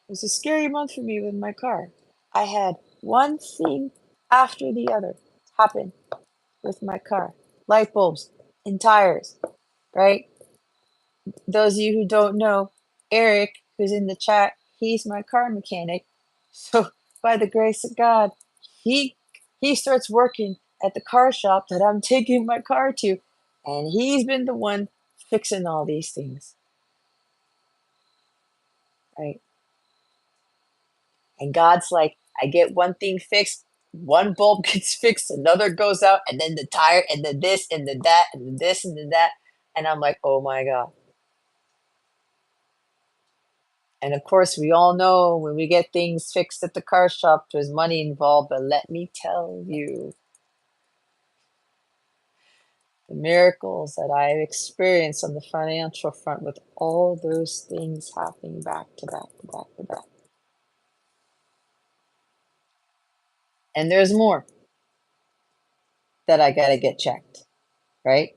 was a scary month for me with my car. I had one thing after the other happen with my car. Light bulbs and tires, right? Those of you who don't know, Eric, who's in the chat, he's my car mechanic. So by the grace of God, he he starts working at the car shop that I'm taking my car to, and he's been the one fixing all these things, right? And God's like, I get one thing fixed, one bulb gets fixed, another goes out, and then the tire, and then this, and then that, and then this, and then that. And I'm like, oh my God. And of course, we all know when we get things fixed at the car shop, there's money involved. But let me tell you, the miracles that I've experienced on the financial front with all those things happening back to back to back to back. And there's more that I got to get checked, right?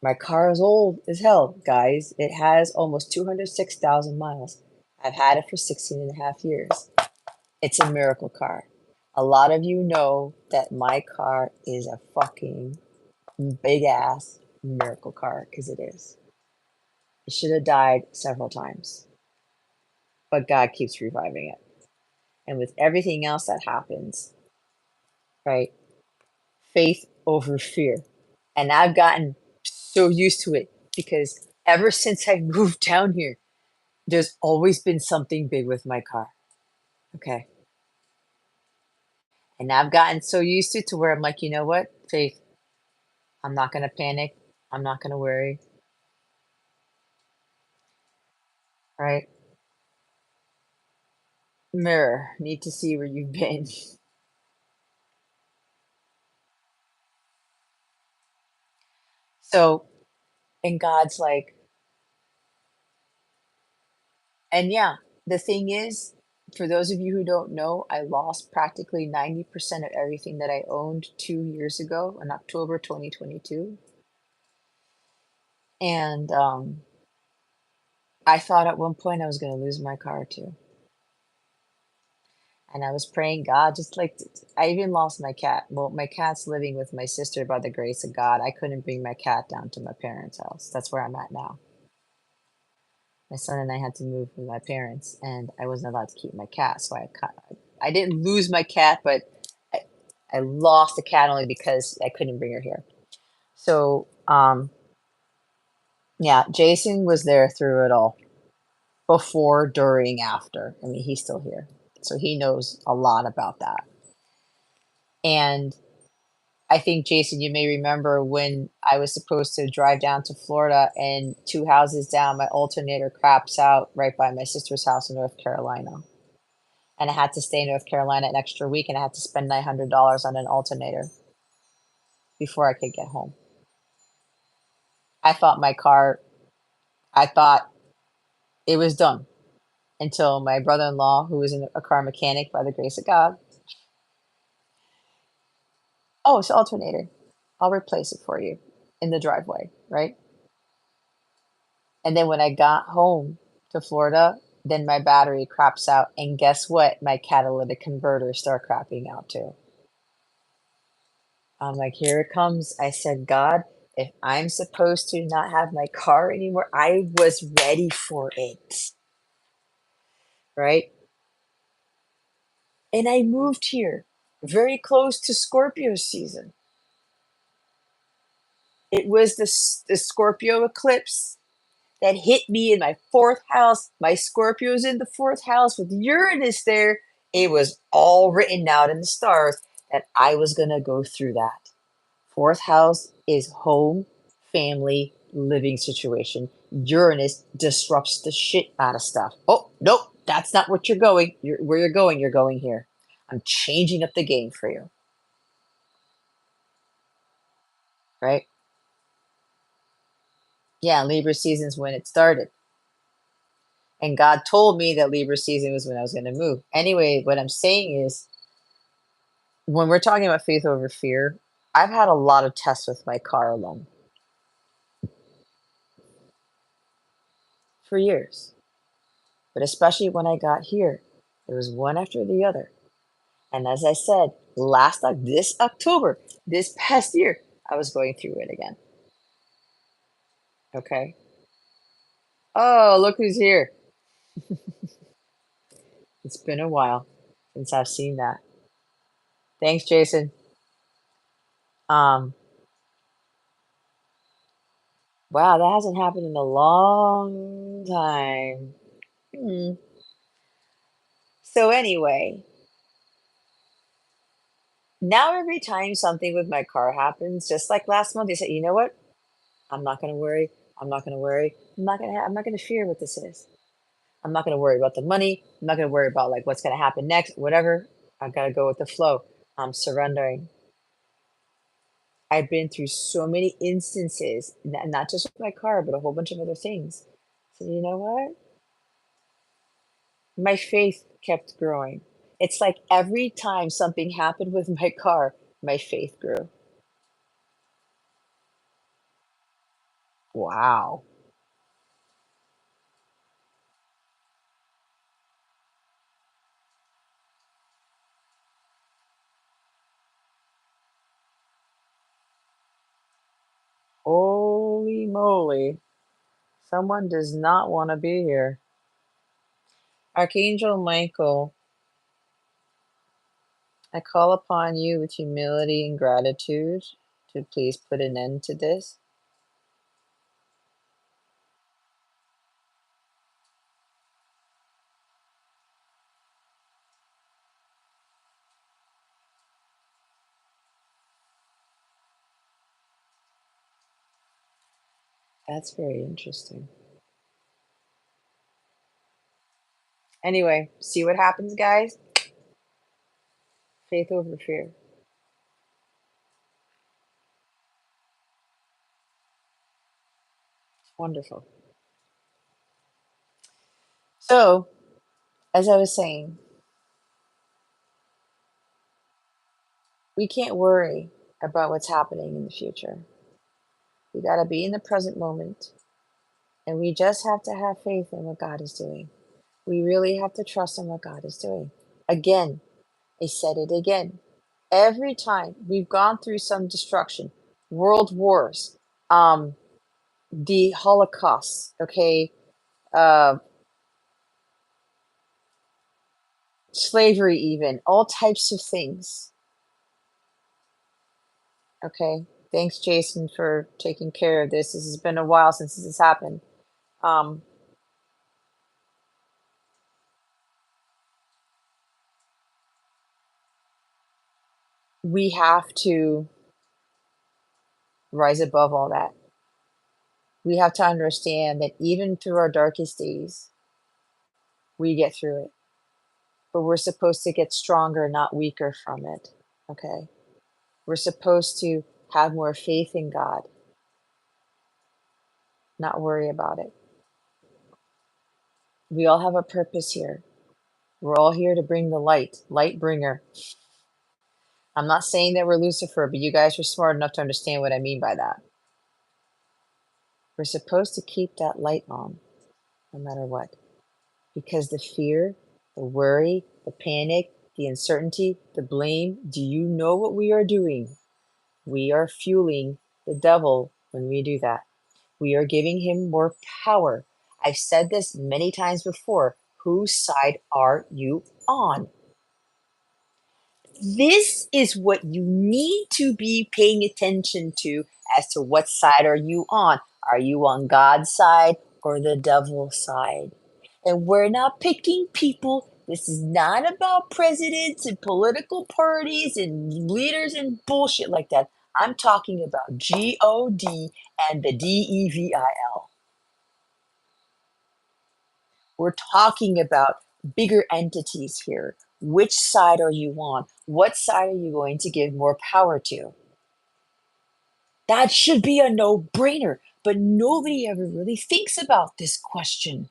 My car is old as hell, guys. It has almost 206,000 miles. I've had it for 16 and a half years. It's a miracle car. A lot of you know that my car is a fucking big ass miracle car, because it is. It should have died several times, but God keeps reviving it. And with everything else that happens, right? Faith over fear. And I've gotten so used to it because ever since I moved down here, there's always been something big with my car. Okay. And I've gotten so used to it to where I'm like, you know what, Faith, I'm not going to panic. I'm not going to worry. Right? Mirror, need to see where you've been. So, and God's like, and yeah, the thing is, for those of you who don't know, I lost practically 90% of everything that I owned 2 years ago in October 2022. And I thought at one point I was going to lose my car too. And I was praying, God, just like, I even lost my cat. Well, my cat's living with my sister by the grace of God. I couldn't bring my cat down to my parents' house. That's where I'm at now. My son and I had to move with my parents, and I wasn't allowed to keep my cat. So I didn't lose my cat, but I, I lost the cat only because I couldn't bring her here. So, yeah, Jason was there through it all, before, during, after. I mean, he's still here. So he knows a lot about that. And I think, Jason, you may remember when I was supposed to drive down to Florida, and 2 houses down, my alternator craps out right by my sister's house in North Carolina. And I had to stay in North Carolina an extra week, and I had to spend $900 on an alternator before I could get home. I thought I thought it was done until my brother-in-law, who was a car mechanic by the grace of God, oh, it's an alternator. I'll replace it for you in the driveway, right? And then when I got home to Florida, then my battery craps out. And guess what? My catalytic converter start crapping out too. I'm like, here it comes. I said, God, if I'm supposed to not have my car anymore, I was ready for it. right? And I moved here very close to Scorpio season. It was the Scorpio eclipse that hit me in my 4th house. My Scorpio's in the 4th house with Uranus there. It was all written out in the stars that I was going to go through that. 4th house is home, family, living situation. Uranus disrupts the shit out of stuff. Oh, nope, that's not what you're going. Where you're going here. I'm changing up the game for you. Right? Yeah, Libra season's when it started. And God told me that Libra season was when I was going to move. Anyway, what I'm saying is, when we're talking about faith over fear, I've had a lot of tests with my car alone for years. But especially when I got here, it was one after the other. And as I said, this October, this past year, I was going through it again. Okay. Oh, look who's here. It's been a while since I've seen that. Thanks, Jason. Wow, that hasn't happened in a long time. So anyway, now every time something with my car happens, just like last month, they said, you know what? I'm not going to worry. I'm not going to worry. I'm not going to fear what this is. I'm not going to worry about the money. I'm not going to worry about like what's going to happen next, whatever. I've got to go with the flow. I'm surrendering. I've been through so many instances, not just with my car, but a whole bunch of other things. So you know what? My faith kept growing. It's like every time something happened with my car, my faith grew. Wow. Holy moly. Someone does not want to be here. Archangel Michael, I call upon you with humility and gratitude to please put an end to this. That's very interesting. Anyway, see what happens, guys? Faith over fear. Wonderful. So, as I was saying, we can't worry about what's happening in the future. We got to be in the present moment, and we just have to have faith in what God is doing. We really have to trust in what God is doing. Again, I said it again. Every time we've gone through some destruction, world wars, the Holocaust, okay, uh, slavery, even all types of things. Okay, thanks, Jason, for taking care of this. This has been a while since this has happened. Um, we have to rise above all that. We have to understand that even through our darkest days, we get through it. But we're supposed to get stronger, not weaker from it. Okay? We're supposed to have more faith in God, not worry about it. We all have a purpose here. We're all here to bring the light bringer. I'm not saying that we're Lucifer, but you guys are smart enough to understand what I mean by that. We're supposed to keep that light on, no matter what. Because the fear, the worry, the panic, the uncertainty, the blame, do you know what we are doing? We are fueling the devil when we do that. We are giving him more power. I've said this many times before. Whose side are you on? This is what you need to be paying attention to as to what side are you on. Are you on God's side or the devil's side? And we're not picking people. This is not about presidents and political parties and leaders and bullshit like that. I'm talking about God and the DEVIL. We're talking about bigger entities here. Which side are you on? What side are you going to give more power to? That should be a no-brainer, but nobody ever really thinks about this question.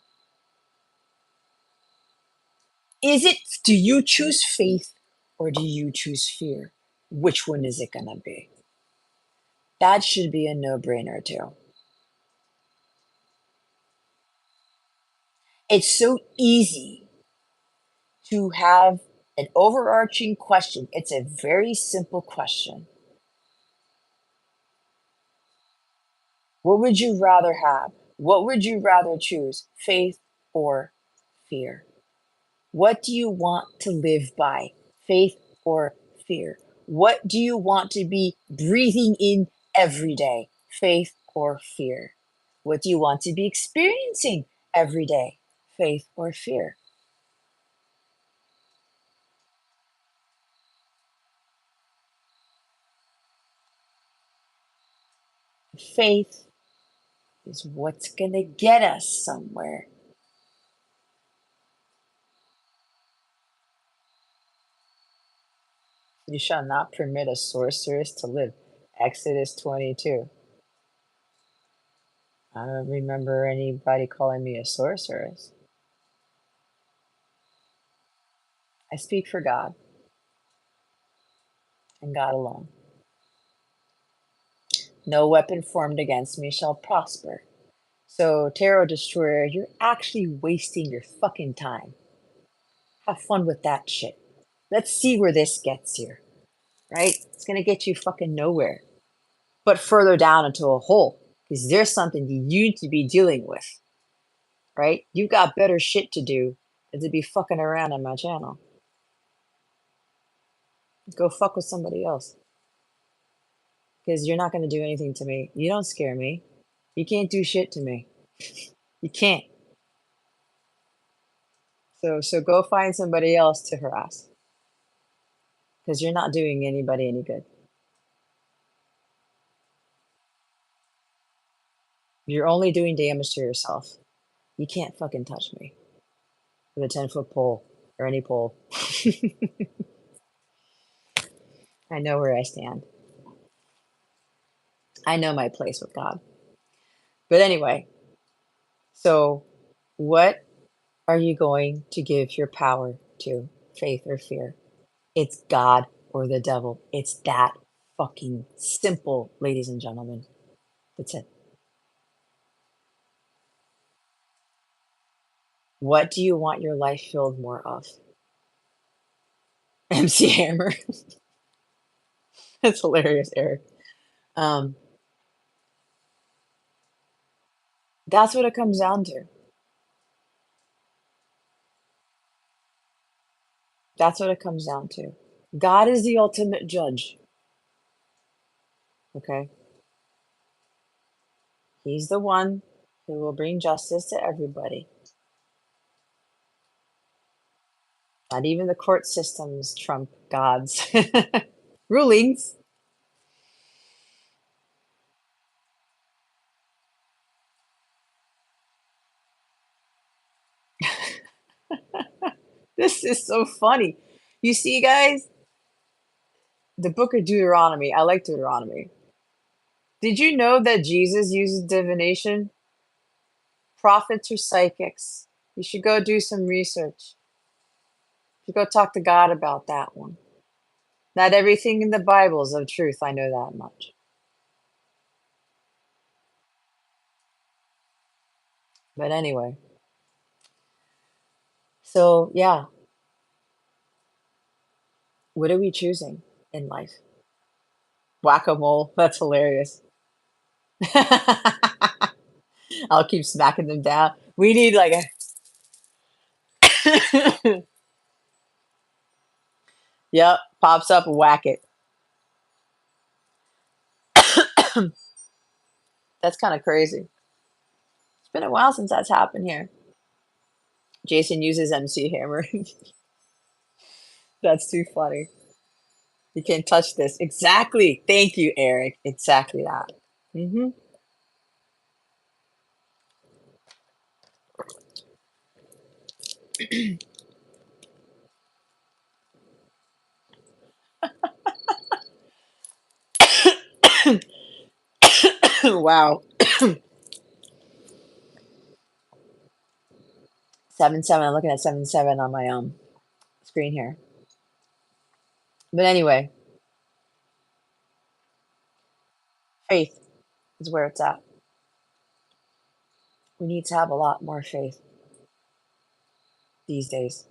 Do you choose faith or do you choose fear? Which one is it gonna be? That should be a no-brainer too. It's so easy to have an overarching question. It's a very simple question. What would you rather have? What would you rather choose? Faith or fear? What do you want to live by? Faith or fear? What do you want to be breathing in every day? Faith or fear? What do you want to be experiencing every day? Faith or fear? Faith is what's going to get us somewhere. You shall not permit a sorceress to live. Exodus 22. I don't remember anybody calling me a sorceress. I speak for God and God alone. No weapon formed against me shall prosper. So, Tarot Destroyer, you're actually wasting your fucking time. Have fun with that shit. Let's see where this gets you, right? It's gonna get you fucking nowhere, but further down into a hole, because there's something you need to be dealing with, right? You've got better shit to do than to be fucking around on my channel. Go fuck with somebody else, because you're not gonna do anything to me. You don't scare me. You can't do shit to me. You can't. So go find somebody else to harass, because you're not doing anybody any good. You're only doing damage to yourself. You can't fucking touch me with a 10-foot pole or any pole. I know where I stand. I know my place with God. But anyway, so what are you going to give your power to? Faith or fear? It's God or the devil. It's that fucking simple, ladies and gentlemen. That's it. What do you want your life filled more of? MC Hammer. That's hilarious, Eric. Um, that's what it comes down to. That's what it comes down to. God is the ultimate judge. Okay? He's the one who will bring justice to everybody. Not even the court systems trump God's rulings. This is so funny. You see, guys, the book of Deuteronomy, I like Deuteronomy. Did you know that Jesus uses divination? Prophets are psychics. You should go do some research. You should go talk to God about that one. Not everything in the Bible is of truth, I know that much. But anyway, so yeah, what are we choosing in life? Whack-a-mole, that's hilarious. I'll keep smacking them down. We need like a Yep, pops up, whack it. That's kind of crazy. It's been a while since that's happened here. Jason uses MC Hammer. That's too funny. You can't touch this. Exactly. Thank you, Eric. Exactly that. Mm-hmm. Wow. 7-7. I'm looking at 7-7 on my screen here. But anyway, faith is where it's at. We need to have a lot more faith these days.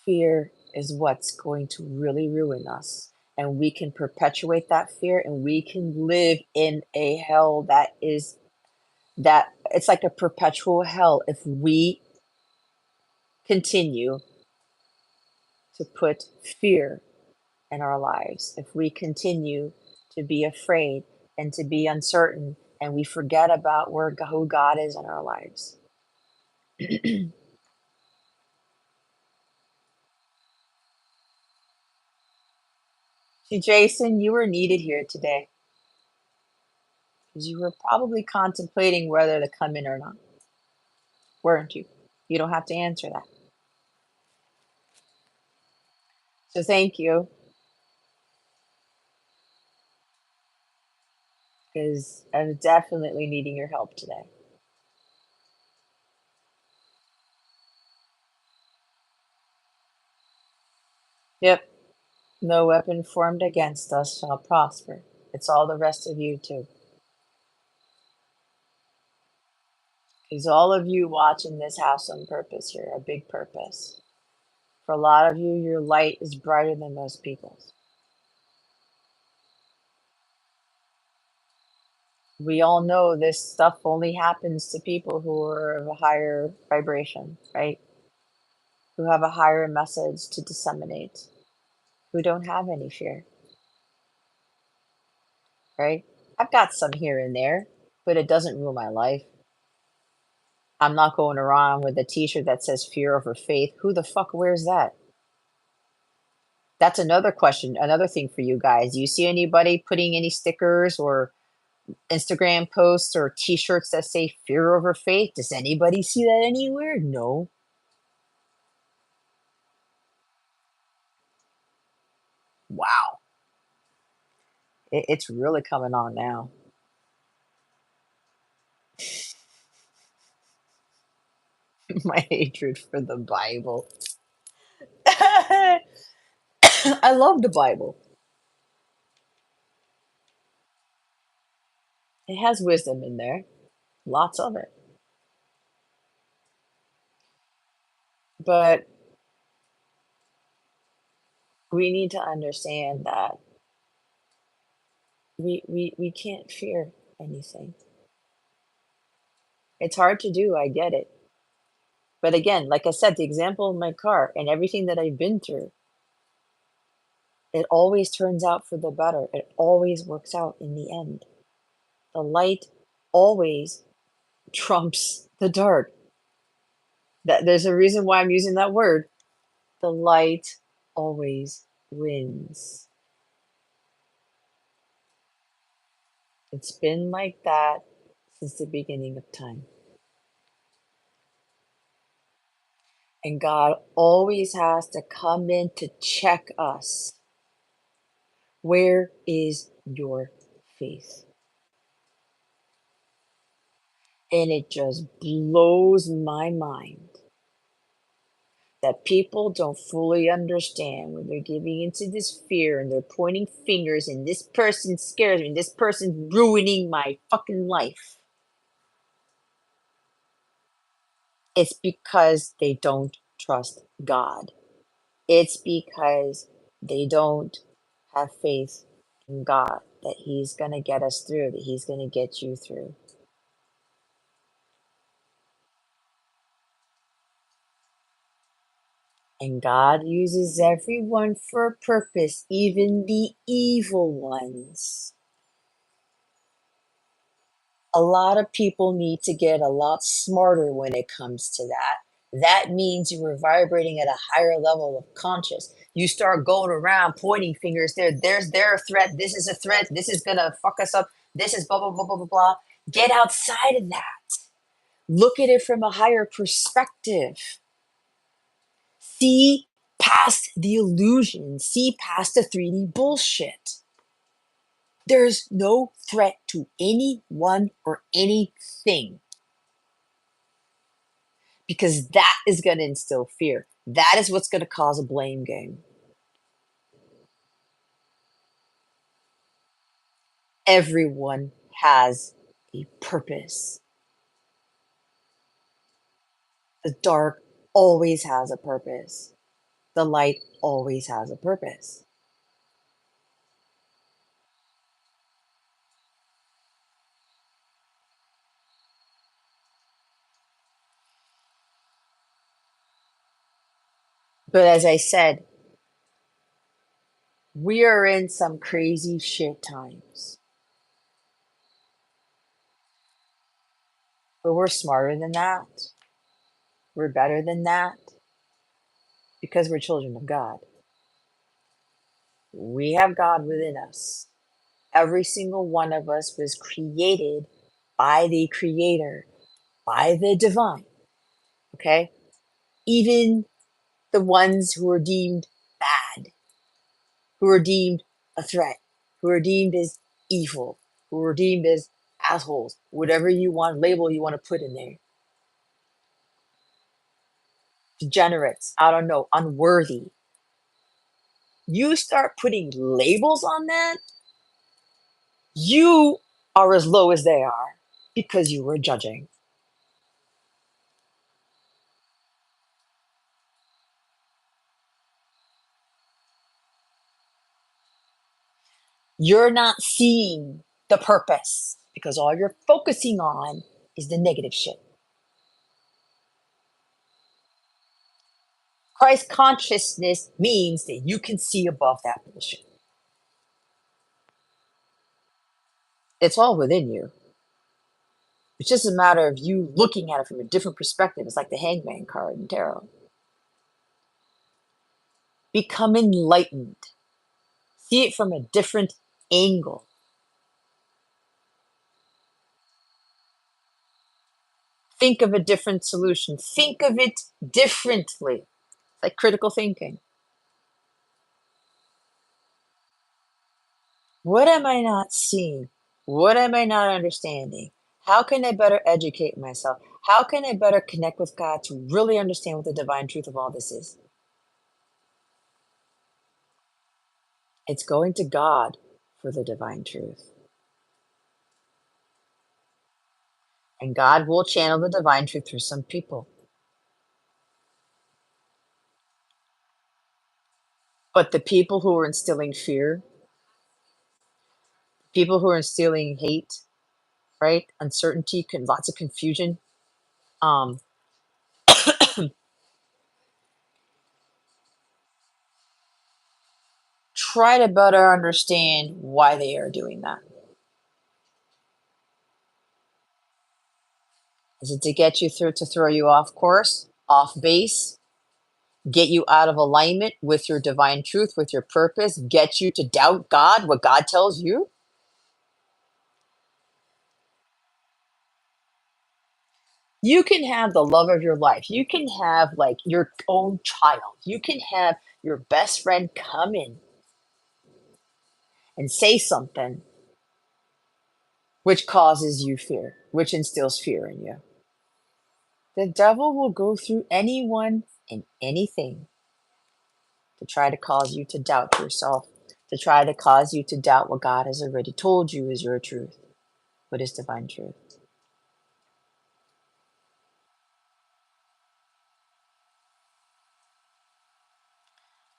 Fear is what's going to really ruin us. And we can perpetuate that fear, and we can live in a hell that it's like a perpetual hell if we continue to put fear in our lives, if we continue to be afraid and to be uncertain, and we forget about who God is in our lives. See, Jason, you were needed here today because you were probably contemplating whether to come in or not, weren't you? You don't have to answer that. So thank you, because I'm definitely needing your help today. Yep. No weapon formed against us shall prosper. It's all the rest of you too. Because all of you watching this have some purpose here, a big purpose. For a lot of you, your light is brighter than most people's. We all know this stuff only happens to people who are of a higher vibration, right? Who have a higher message to disseminate, who don't have any fear, right? I've got some here and there, but it doesn't rule my life. I'm not going around with a t-shirt that says fear over faith. Who the fuck wears that? That's another question, another thing for you guys. Do you see anybody putting any stickers or Instagram posts or t-shirts that say fear over faith? Does anybody see that anywhere? No. Wow. It's really coming on now. My hatred for the Bible. I love the Bible. It has wisdom in there. Lots of it. But we need to understand that we can't fear anything. It's hard to do, I get it. But again, like I said, the example of my car and everything that I've been through, it always turns out for the better. It always works out in the end. The light always trumps the dark. There's a reason why I'm using that word. The light always wins. It's been like that since the beginning of time. And God always has to come in to check us. Where is your faith? And it just blows my mind that people don't fully understand when they're giving into this fear and they're pointing fingers and this person scares me and this person's ruining my fucking life. It's because they don't trust God. It's because they don't have faith in God that He's going to get us through, that He's going to get you through. And God uses everyone for a purpose, even the evil ones. A lot of people need to get a lot smarter when it comes to that. That means you are vibrating at a higher level of conscious. You start going around pointing fingers there's their threat. This is a threat. This is going to fuck us up. This is blah, blah, blah, blah, blah, blah. Get outside of that. Look at it from a higher perspective. See past the illusion. See past the 3D bullshit. There's no threat to anyone or anything. Because that is going to instill fear. That is what's going to cause a blame game. Everyone has a purpose. The dark always has a purpose. The light always has a purpose. But as I said, we are in some crazy shit times. But we're smarter than that. We're better than that. Because we're children of God. We have God within us. Every single one of us was created by the Creator, by the divine. Okay? Even the ones who are deemed bad, who are deemed a threat, who are deemed as evil, who are deemed as assholes, whatever you want, label you want to put in there. Degenerates, I don't know, unworthy. You start putting labels on that, you are as low as they are because you were judging. You're not seeing the purpose because all you're focusing on is the negative shit. Christ consciousness means that you can see above that bullshit. It's all within you. It's just a matter of you looking at it from a different perspective. It's like the hangman card in tarot. Become enlightened. See it from a different angle. Think of a different solution. Think of it differently. It's like critical thinking. What am I not seeing? What am I not understanding? How can I better educate myself? How can I better connect with God to really understand what the divine truth of all this is? It's going to God for the divine truth. And God will channel the divine truth through some people. But the people who are instilling fear, people who are instilling hate, right? Uncertainty, lots of confusion. Try to better understand why they are doing that. Is it to get you through, to throw you off course, off base, get you out of alignment with your divine truth, with your purpose, get you to doubt God, what God tells you? You can have the love of your life. You can have like your own child. You can have your best friend come in and say something which causes you fear, which instills fear in you. The devil will go through anyone and anything to try to cause you to doubt yourself, to try to cause you to doubt what God has already told you is your truth, what is divine truth.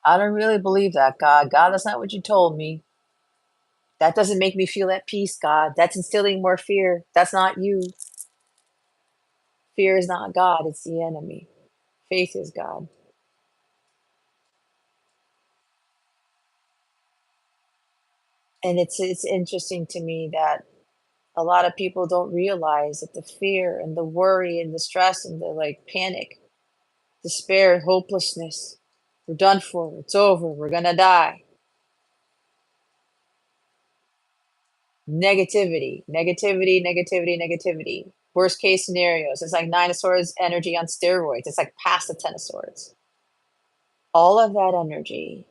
I don't really believe that, God. God, that's not what you told me. That doesn't make me feel at peace, God. That's instilling more fear. That's not you. Fear is not God, it's the enemy. Faith is God. And it's interesting to me that a lot of people don't realize that the fear and the worry and the stress and the like panic, despair, hopelessness, we're done for, it's over, we're gonna die. Negativity, negativity, negativity, negativity. Worst case scenarios. It's like Nine of Swords energy on steroids. It's like past the Ten of Swords. All of that energy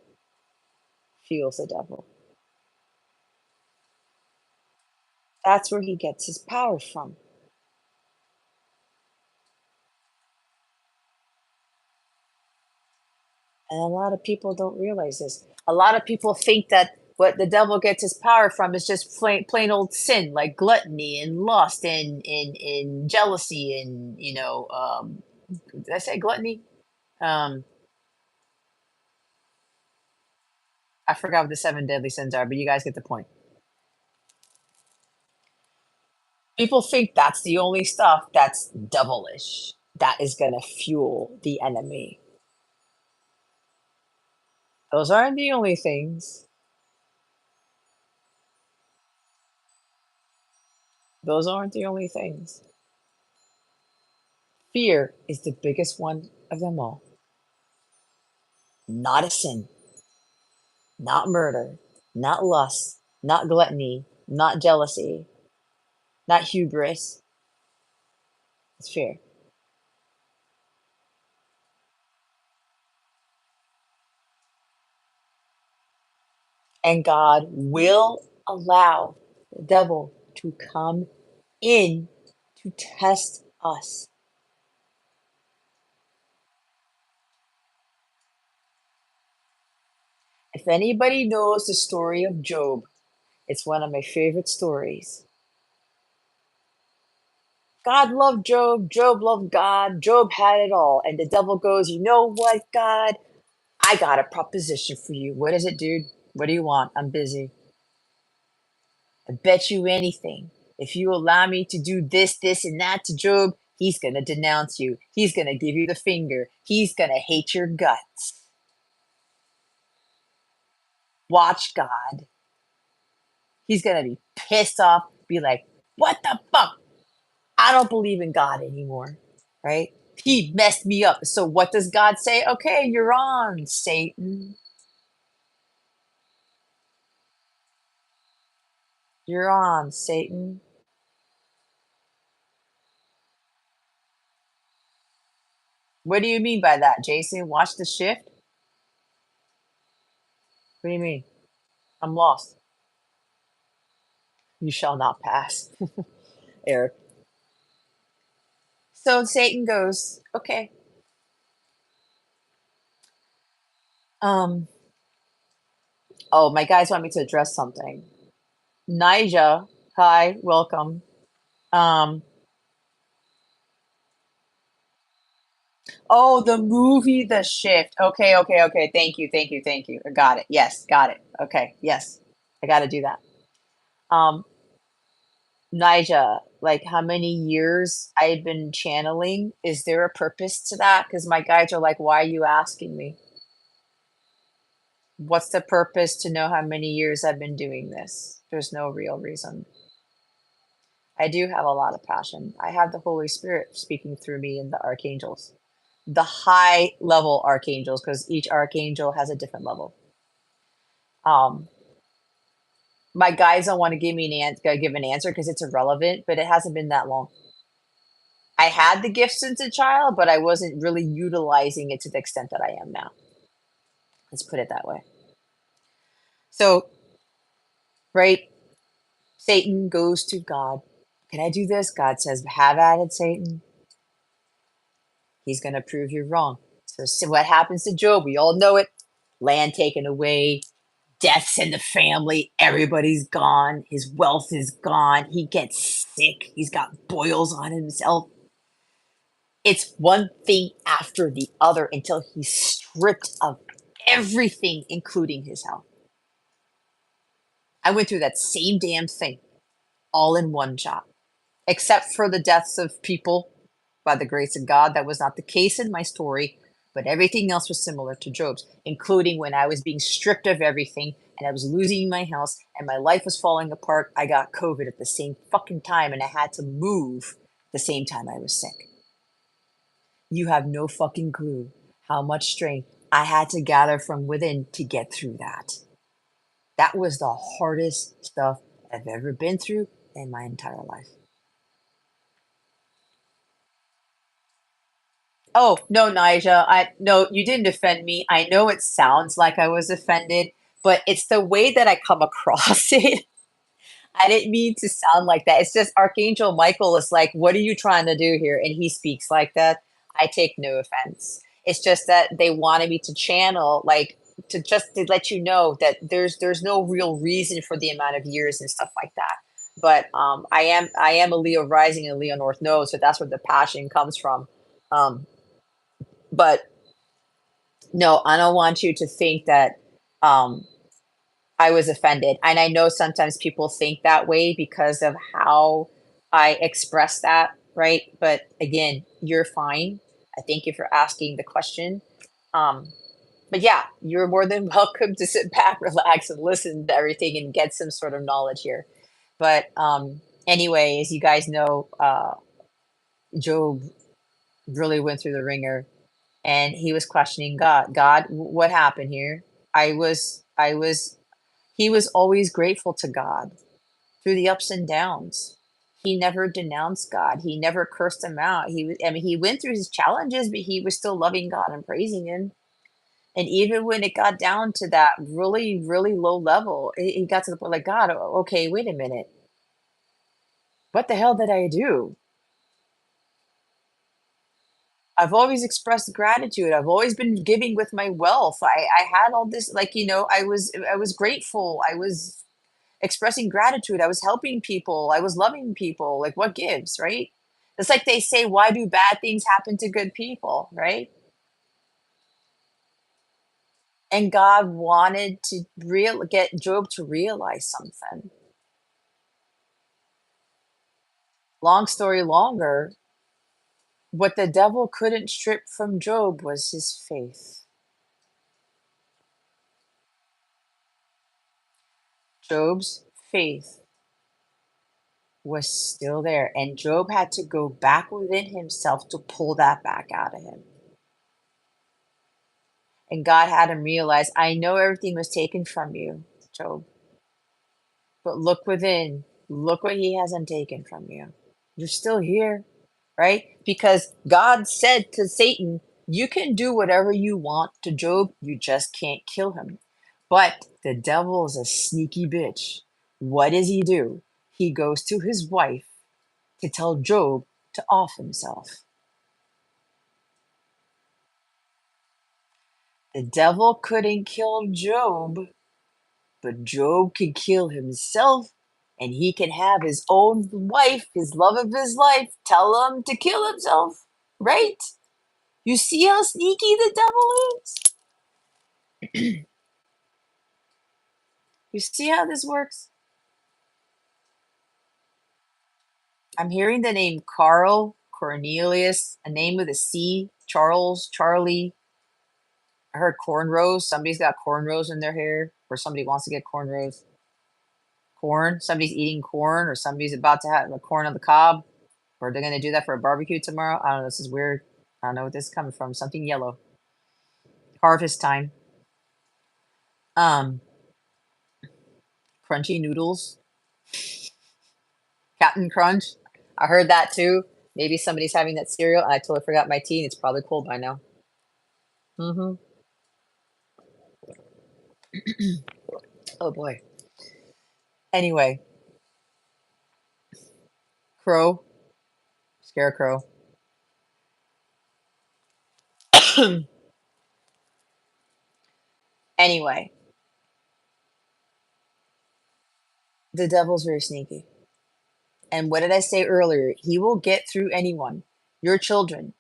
fuels the devil. That's where he gets his power from. And a lot of people don't realize this. A lot of people think that what the devil gets his power from is just plain old sin, like gluttony and lust and jealousy and, did I say gluttony? Um, I forgot what the 7 deadly sins are, but you guys get the point. People think that's the only stuff that's devilish, that is going to fuel the enemy. Those aren't the only things. Those aren't the only things. Fear is the biggest one of them all. Not a sin, not murder, not lust, not gluttony, not jealousy, not hubris. It's fear. And God will allow the devil to come in to test us. If anybody knows the story of Job, it's one of my favorite stories. God loved Job, Job loved God, Job had it all. And the devil goes, you know what, God? I got a proposition for you. What is it, dude? What do you want? I'm busy. I bet you anything. If you allow me to do this, this, and that to Job, he's going to denounce you. He's going to give you the finger. He's going to hate your guts. Watch God. He's going to be pissed off, be like, what the fuck? I don't believe in God anymore, right? He messed me up. So what does God say? Okay, you're on, Satan. You're on, Satan. What do you mean by that, Jason? Watch the shift? What do you mean? I'm lost. You shall not pass, Eric. So Satan goes, okay. Um, oh, my guys want me to address something. Nija, hi, welcome. Um, oh, the movie The Shift. Okay, okay, okay. Thank you, thank you, thank you. I got it. Yes, got it. Okay, yes. I got to do that. Um, Nija, like how many years I had been channeling? Is there a purpose to that? Because my guides are like, why are you asking me? What's the purpose to know how many years I've been doing this? There's no real reason. I do have a lot of passion. I have the Holy Spirit speaking through me and the archangels, the high level archangels, because each archangel has a different level. Um, my guides don't want to give me give an answer because it's irrelevant, but it hasn't been that long. I had the gift since a child, but I wasn't really utilizing it to the extent that I am now. Let's put it that way. So, right, Satan goes to God. Can I do this? God says, have at it, Satan. He's going to prove you wrong. So what happens to Job? We all know it. Land taken away, deaths in the family, everybody's gone, his wealth is gone, he gets sick, he's got boils on himself. It's one thing after the other until he's stripped of everything, including his health. I went through that same damn thing all in one shot, except for the deaths of people by the grace of God. That was not the case in my story, But everything else was similar to Job's, including when I was being stripped of everything and I was losing my house and my life was falling apart. I got COVID at the same fucking time and I had to move the same time I was sick. You have no fucking clue how much strength I had to gather from within to get through that. That was the hardest stuff I've ever been through in my entire life. Oh, no, Nija, no, you didn't offend me. I know it sounds like I was offended, but it's the way that I come across it. I didn't mean to sound like that. It's just Archangel Michael is like, "What are you trying to do here?" And he speaks like that. I take no offense. It's just that they wanted me to channel, like, to just to let you know that there's no real reason for the amount of years and stuff like that. But I am a Leo rising and a Leo North node, so that's where the passion comes from. Um, but no, I don't want you to think that um, I was offended. And I know sometimes people think that way because of how I express that, right? But again, you're fine. I thank you for asking the question. Um, but yeah, you're more than welcome to sit back, relax, and listen to everything and get some sort of knowledge here. But anyway, as you guys know, Job really went through the ringer and he was questioning God. God, what happened here? I was he was always grateful to God through the ups and downs. He never denounced God. He never cursed him out. I mean, he went through his challenges, but he was still loving God and praising him. And even when it got down to that really, really low level, he got to the point like, God, okay, wait a minute. What the hell did I do? I've always expressed gratitude. I've always been giving with my wealth. I had all this, like, I was grateful. I was expressing gratitude. I was helping people. I was loving people. Like, what gives, right? It's like they say, why do bad things happen to good people, right? And God wanted to get Job to realize something. Long story longer, what the devil couldn't strip from Job was his faith. Job's faith was still there, and Job had to go back within himself to pull that back out of him. And God had him realize, I know everything was taken from you, Job, but look within. Look what he hasn't taken from you. You're still here, right? Because God said to Satan, you can do whatever you want to Job, you just can't kill him. But the devil is a sneaky bitch. What does he do? He goes to his wife to tell Job to off himself. The devil couldn't kill Job, but Job can kill himself and he can have his own wife, his love of his life, tell him to kill himself, right? You see how sneaky the devil is? You see how this works? I'm hearing the name Carl, Cornelius, a name with a C, Charles, Charlie. I heard cornrows. Somebody's got cornrows in their hair, or somebody wants to get cornrows. Corn. Somebody's eating corn, or somebody's about to have the corn on the cob, or they're gonna do that for a barbecue tomorrow. I don't know. This is weird. I don't know what this is coming from. Something yellow. Harvest time. Um, crunchy noodles. Captain Crunch. I heard that too. Maybe somebody's having that cereal. I totally forgot my tea, and it's probably cold by now. Mm-hmm. Oh boy. Anyway, crow, scarecrow. Anyway, the devil's very sneaky. And what did I say earlier? He will get through anyone, your children,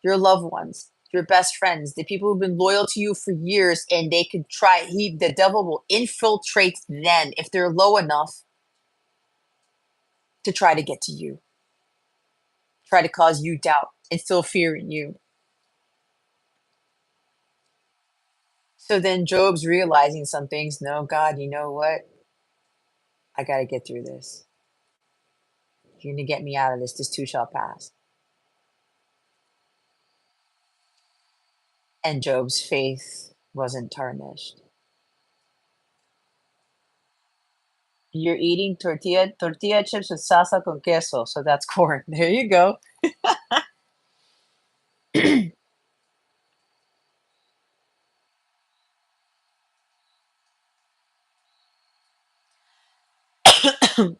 your loved ones, your best friends, the people who've been loyal to you for years, and they could try. The devil will infiltrate them if they're low enough to try to get to you, try to cause you doubt, instill fear in you. So then Job's realizing some things. No, God, you know what? I got to get through this. You're going to get me out of this. This too shall pass. And Job's faith wasn't tarnished. You're eating tortilla chips with salsa con queso. So that's corn. There you go.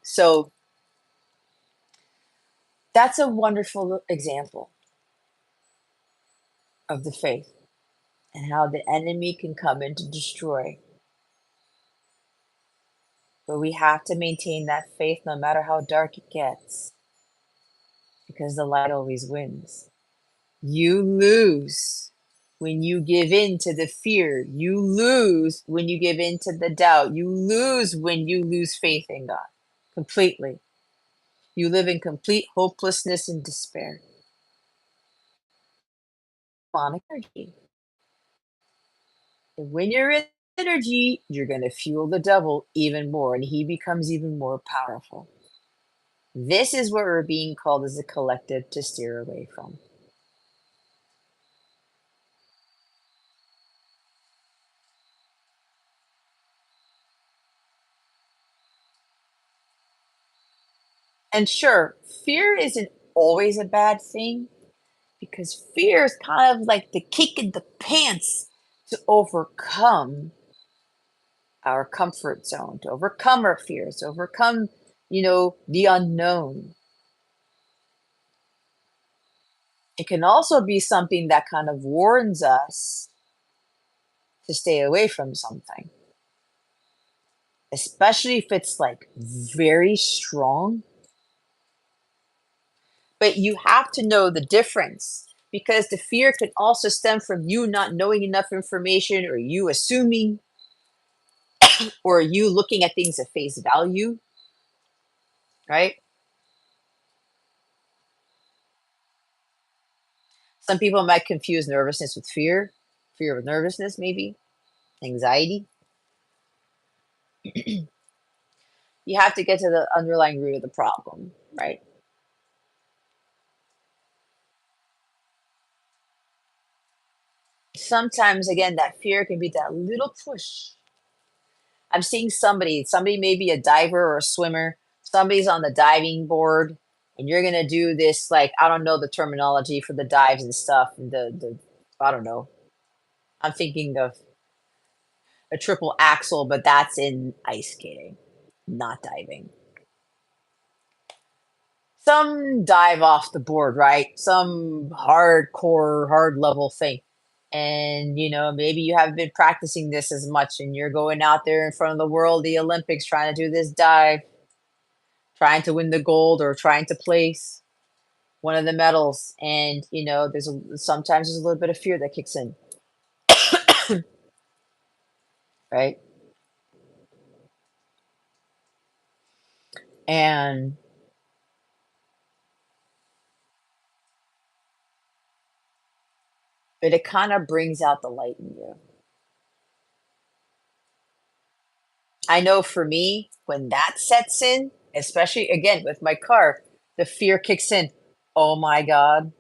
So that's a wonderful example of the faith and how the enemy can come in to destroy. But we have to maintain that faith no matter how dark it gets, because the light always wins. You lose when you give in to the fear. You lose when you give in to the doubt. You lose when you lose faith in God completely. You live in complete hopelessness and despair. Demonic energy. And when you're in energy, you're going to fuel the devil even more, and he becomes even more powerful. This is what we're being called as a collective to steer away from. And sure, fear isn't always a bad thing, because fear is kind of like the kick in the pants to overcome our comfort zone, to overcome our fears, to overcome, the unknown. It can also be something that kind of warns us to stay away from something, especially if it's like very strong. But you have to know the difference, because the fear can also stem from you not knowing enough information, or you assuming, or you looking at things at face value, right? Some people might confuse nervousness with fear with nervousness, maybe anxiety. You have to get to the underlying root of the problem, right? Sometimes, again, that fear can be that little push. I'm seeing somebody may be a diver or a swimmer, somebody's on the diving board, and you're gonna do this, like, I don't know the terminology for the dives and stuff, and the I don't know. I'm thinking of a triple axel, but that's in ice skating, not diving. Some dive off the board, right? Some hardcore, hard level thing. And, maybe you haven't been practicing this as much, and you're going out there in front of the world, the Olympics, trying to do this dive, trying to win the gold or trying to place one of the medals. And, sometimes there's a little bit of fear that kicks in, right? And but it kind of brings out the light in you. I know for me, when that sets in, especially again with my car, the fear kicks in. Oh my God,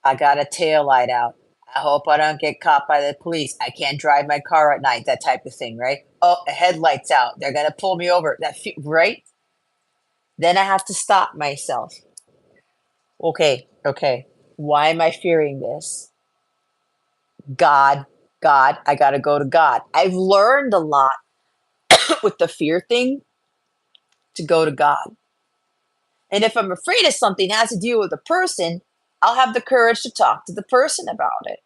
I got a tail light out. I hope I don't get caught by the police. I can't drive my car at night, that type of thing, right? Oh, a headlight's out. They're going to pull me over. Right? Then I have to stop myself. Okay. Why am I fearing this? God, I got to go to God. I've learned a lot with the fear thing to go to God. And if I'm afraid of something that has to deal with a person, I'll have the courage to talk to the person about it.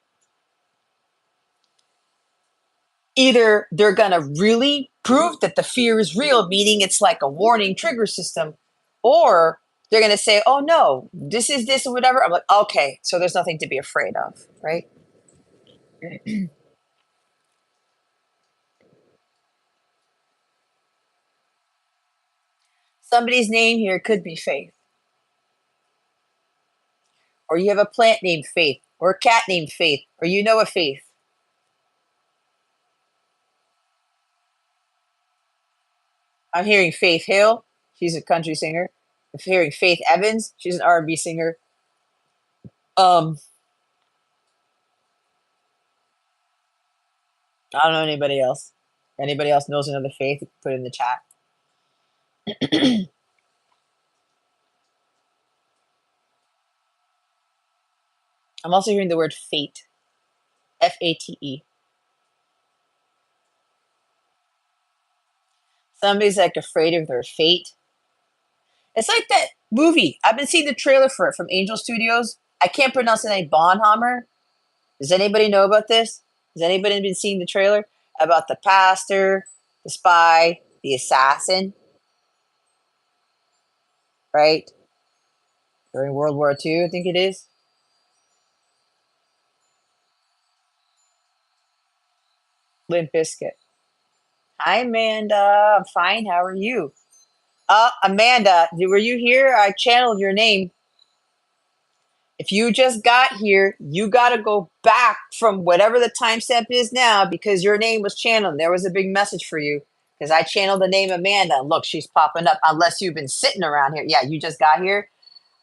Either they're going to really prove that the fear is real, meaning it's like a warning trigger system, or they're going to say, oh no, this is this or whatever. I'm like, okay, so there's nothing to be afraid of, right? Somebody's name here could be Faith. Or you have a plant named Faith, or a cat named Faith, or a Faith. I'm hearing Faith Hill. She's a country singer. I'm hearing Faith Evans. She's an R&B singer. Um, I don't know anybody else. Anybody else knows another Faith? Put it in the chat. I'm also hearing the word fate. F-A-T-E. Somebody's like afraid of their fate. It's like that movie. I've been seeing the trailer for it from Angel Studios. I can't pronounce the name. Bonhammer. Does anybody know about this? Has anybody been seeing the trailer about the pastor, the spy, the assassin? Right? During World War II, I think it is. Limp Bizkit. Hi, Amanda. I'm fine. How are you? Amanda, were you here? I channeled your name. If you just got here, you got to go back from whatever the timestamp is now because your name was channeled. There was a big message for you because I channeled the name Amanda. Look, she's popping up unless you've been sitting around here. Yeah, you just got here.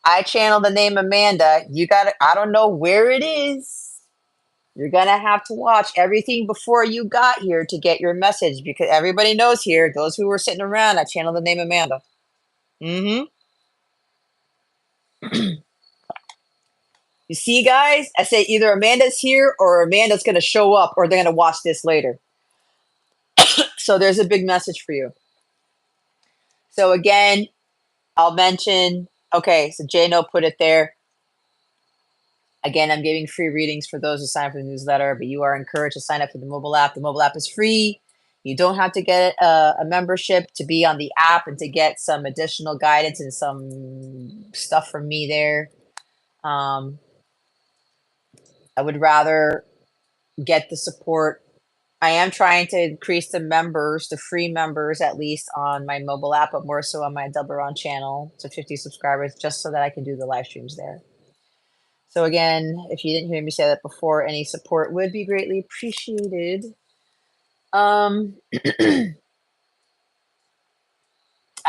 I channeled the name Amanda. You got to, I don't know where it is. You're going to have to watch everything before you got here to get your message because everybody knows here, those who were sitting around, I channeled the name Amanda. Mm-hmm. You see, guys, I say either Amanda's here or Amanda's going to show up or they're going to watch this later. So there's a big message for you. So again, I'll mention, okay, so Jano put it there. Again, I'm giving free readings for those who sign up for the newsletter, but you are encouraged to sign up for the mobile app. The mobile app is free. You don't have to get a membership to be on the app and to get some additional guidance and some stuff from me there. I would rather get the support. I am trying to increase the members, the free members, at least on my mobile app, but more so on my 𝗲𝗏𝗏 channel to 50 subscribers, just so that I can do the live streams there. So again, if you didn't hear me say that before, any support would be greatly appreciated. I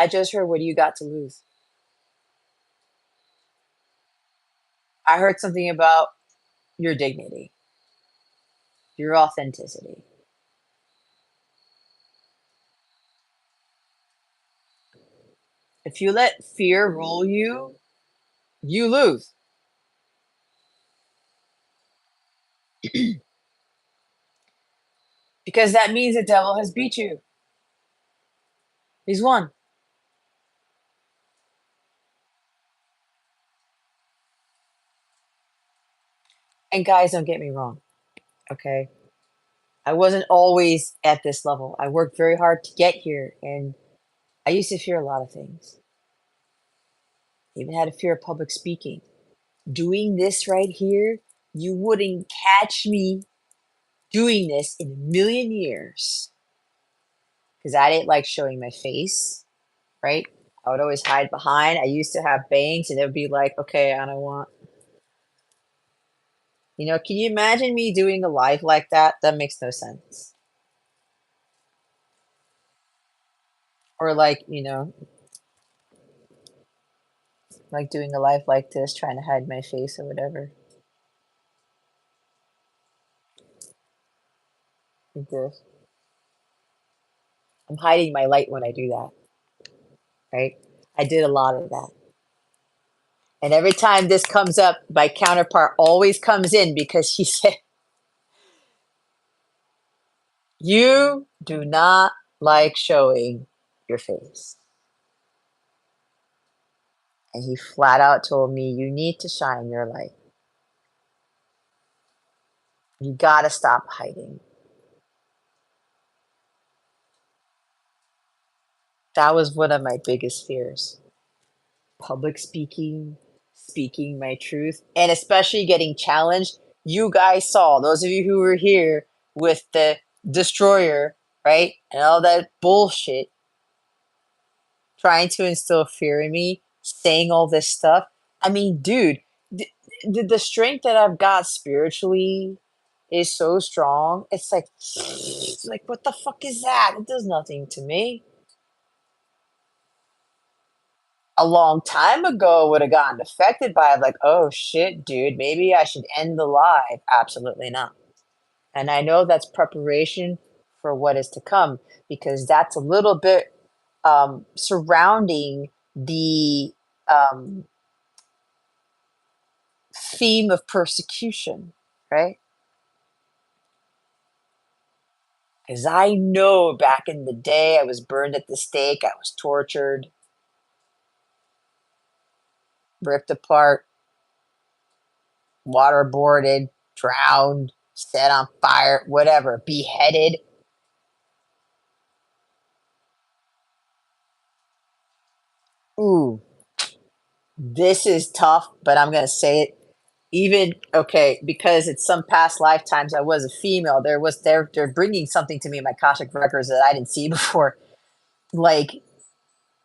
just heard, what do you got to lose? I heard something about your dignity, your authenticity. If you let fear rule you, you lose. Because that means the devil has beat you. He's won. And guys, don't get me wrong, okay? I wasn't always at this level. I worked very hard to get here, and I used to fear a lot of things. Even had a fear of public speaking. Doing this right here, you wouldn't catch me doing this in a million years. Because I didn't like showing my face, right? I would always hide behind. I used to have bangs, and it would be like, okay, I don't want. You know, can you imagine me doing a live like that? That makes no sense. Or like, you know, like doing a live like this, trying to hide my face or whatever. Like this. I'm hiding my light when I do that, right? I did a lot of that. And every time this comes up, my counterpart always comes in because she said, you do not like showing your face. And he flat out told me, you need to shine your light. You got to stop hiding. That was one of my biggest fears. Public speaking, speaking my truth, and especially getting challenged. You guys saw, those of you who were here with the destroyer, right? And all that bullshit, trying to instill fear in me, saying all this stuff. I mean, dude, the strength that I've got spiritually is so strong. It's like, what the fuck is that? It does nothing to me. a long time ago would have gotten affected by it, like, oh shit, dude, maybe I should end the live. Absolutely not. And I know that's preparation for what is to come, because that's a little bit surrounding the um, theme of persecution, right? Because I know back in the day, I was burned at the stake, I was tortured, ripped apart, waterboarded, drowned, set on fire, whatever, beheaded. Ooh, this is tough, but I'm going to say it. Even okay, because it's some past lifetimes I was a female. They're bringing something to me in my Akashic records that I didn't see before. Like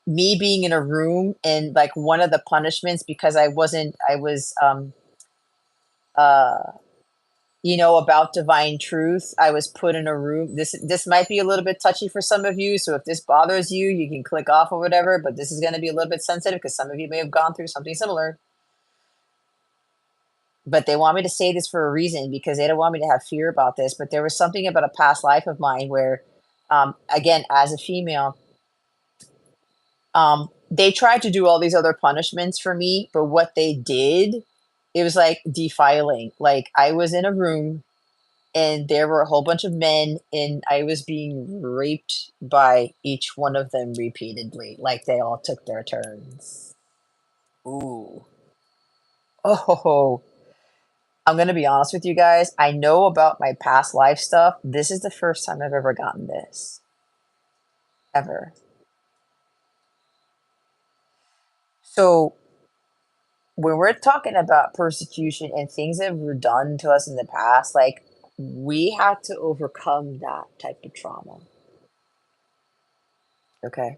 me being in a room, and like one of the punishments, because I was uh about divine truth, I was put in a room. This might be a little bit touchy for some of you, so if this bothers you, you can click off or whatever, but this is going to be a little bit sensitive because some of you may have gone through something similar. But they want me to say this for a reason, because they don't want me to have fear about this. But there was something about a past life of mine where, again, as a female, they tried to do all these other punishments for me, but what they did, it was like defiling. Like I was in a room and there were a whole bunch of men, and I was being raped by each one of them repeatedly. Like they all took their turns. Ooh. Oh, I'm going to be honest with you guys. I know about my past life stuff. This is the first time I've ever gotten this. Ever. So, when we're talking about persecution and things that were done to us in the past, like we had to overcome that type of trauma. Okay.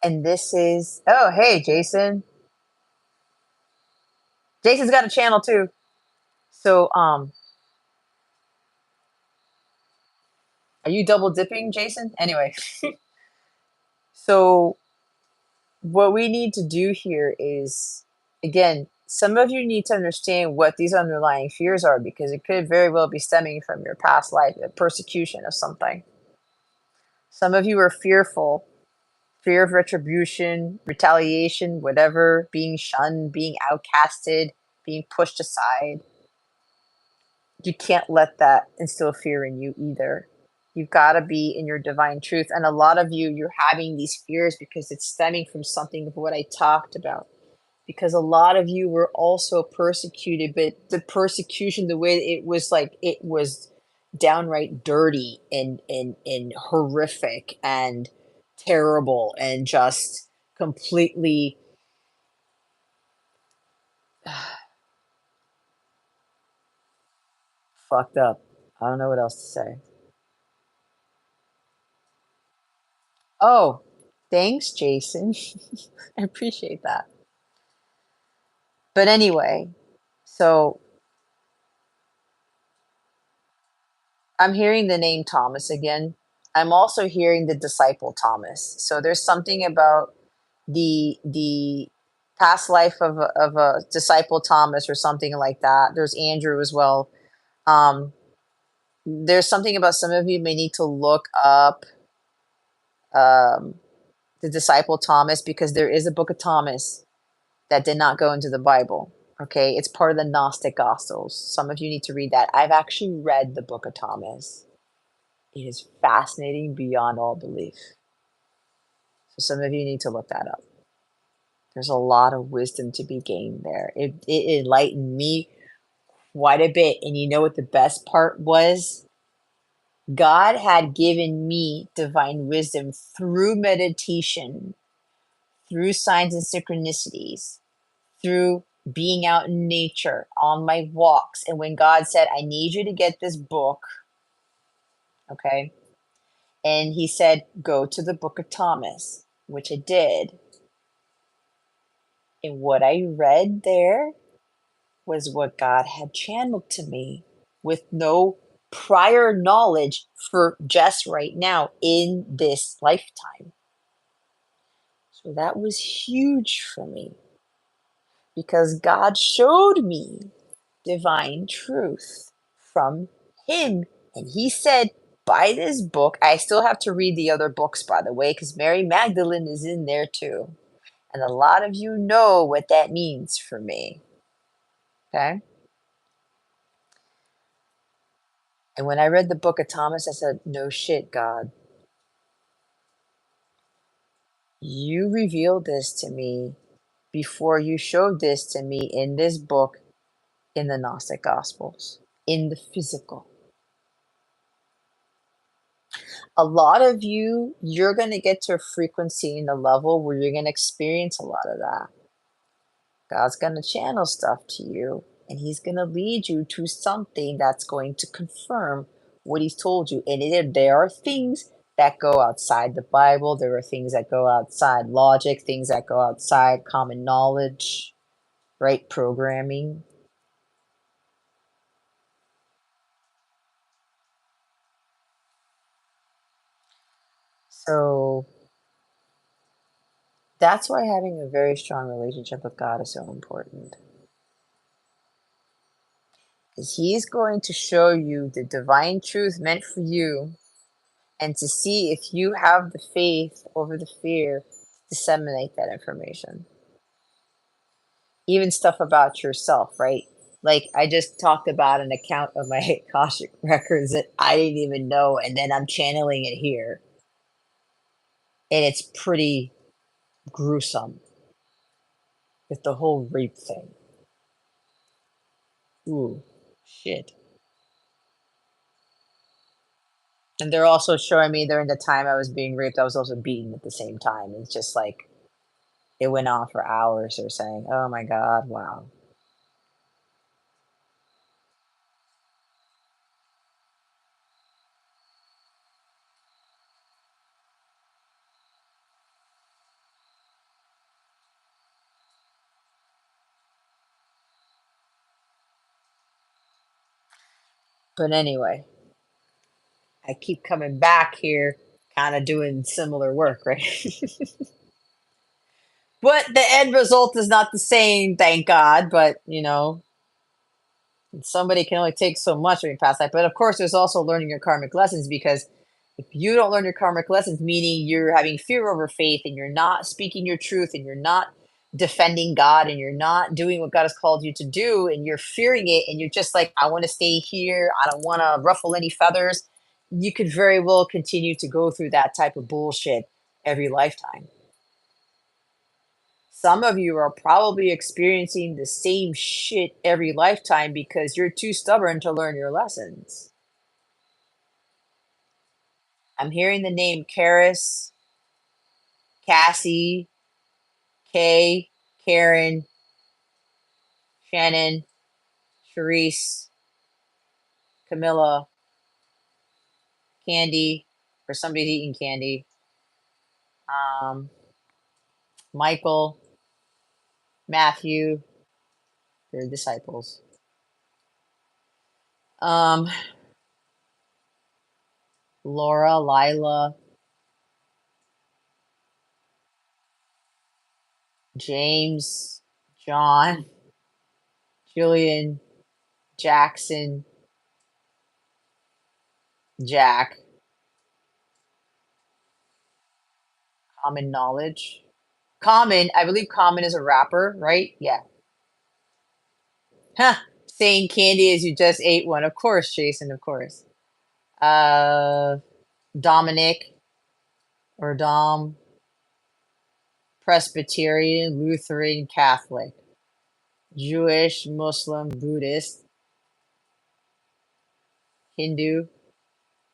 And this is, oh, hey, Jason. Jason's got a channel too. So, are you double dipping, Jason? Anyway, so what we need to do here is, again, some of you need to understand what these underlying fears are, because it could very well be stemming from your past life, a persecution of something. Some of you are fearful, fear of retribution, retaliation, whatever, being shunned, being outcasted, being pushed aside. You can't let that instill fear in you either. You've got to be in your divine truth. And a lot of you, you're having these fears because it's stemming from something of what I talked about. Because a lot of you were also persecuted, but the persecution, the way it was, like it was downright dirty and horrific and terrible and just completely fucked up. I don't know what else to say. Oh, thanks, Jason. I appreciate that. But anyway, so I'm hearing the name Thomas again. I'm also hearing the disciple Thomas. So there's something about the past life of a disciple Thomas or something like that. There's Andrew as well. Um, there's something about, some of you may need to look up um, the disciple Thomas, because there is a book of Thomas that did not go into the Bible. Okay, it's part of the Gnostic Gospels. Some of you need to read that. I've actually read the book of Thomas. It is fascinating beyond all belief. So some of you need to look that up. There's a lot of wisdom to be gained there. It enlightened me quite a bit. And you know what the best part was? God had given me divine wisdom through meditation, through signs and synchronicities, through being out in nature, on my walks. And when God said, I need you to get this book, okay? And he said, go to the book of Thomas, which I did. And what I read there was what God had channeled to me, with no prior knowledge for just right now in this lifetime. So that was huge for me because God showed me divine truth from him. And he said, buy this book. I still have to read the other books, by the way, because Mary Magdalene is in there too. And a lot of you know what that means for me. Okay. And when I read the book of Thomas, I said, no shit, God. You revealed this to me before you showed this to me in this book in the Gnostic Gospels, in the physical. A lot of you, you're going to get to a frequency and a level where you're going to experience a lot of that. God's going to channel stuff to you, and he's going to lead you to something that's going to confirm what he's told you. And there are things that go outside the Bible. There are things that go outside logic, things that go outside common knowledge, right? Programming. So that's why having a very strong relationship with God is so important. Because he's going to show you the divine truth meant for you, and to see if you have the faith over the fear to disseminate that information. Even stuff about yourself, right? Like I just talked about an account of my Akashic records that I didn't even know, and then I'm channeling it here. And it's pretty gruesome with the whole rape thing. Ooh, shit. And they're also showing me during the time I was being raped, I was also beaten at the same time. It's just like, it went on for hours. They're saying, oh my God, wow. But anyway, I keep coming back here, kind of doing similar work, right? But the end result is not the same, thank God. But, you know, somebody can only take so much from your past life. But of course, there's also learning your karmic lessons, because if you don't learn your karmic lessons, meaning you're having fear over faith and you're not speaking your truth and you're not defending God and you're not doing what God has called you to do and you're fearing it and you're just like, I want to stay here, I don't want to ruffle any feathers, you could very well continue to go through that type of bullshit every lifetime. Some of you are probably experiencing the same shit every lifetime because you're too stubborn to learn your lessons. I'm hearing the name Karis, Cassie, Kay, Karen, Shannon, Sharice, Camilla, Candy, or somebody's eating candy, um, Michael, Matthew, they're disciples. Laura, Lila, James, John, Julian, Jackson, Jack, Common Knowledge. Common, I believe Common is a rapper, right? Yeah. Huh. Saying candy as you just ate one. Of course, Jason, of course. Uh, Dominic or Dom, Presbyterian, Lutheran, Catholic, Jewish, Muslim, Buddhist, Hindu,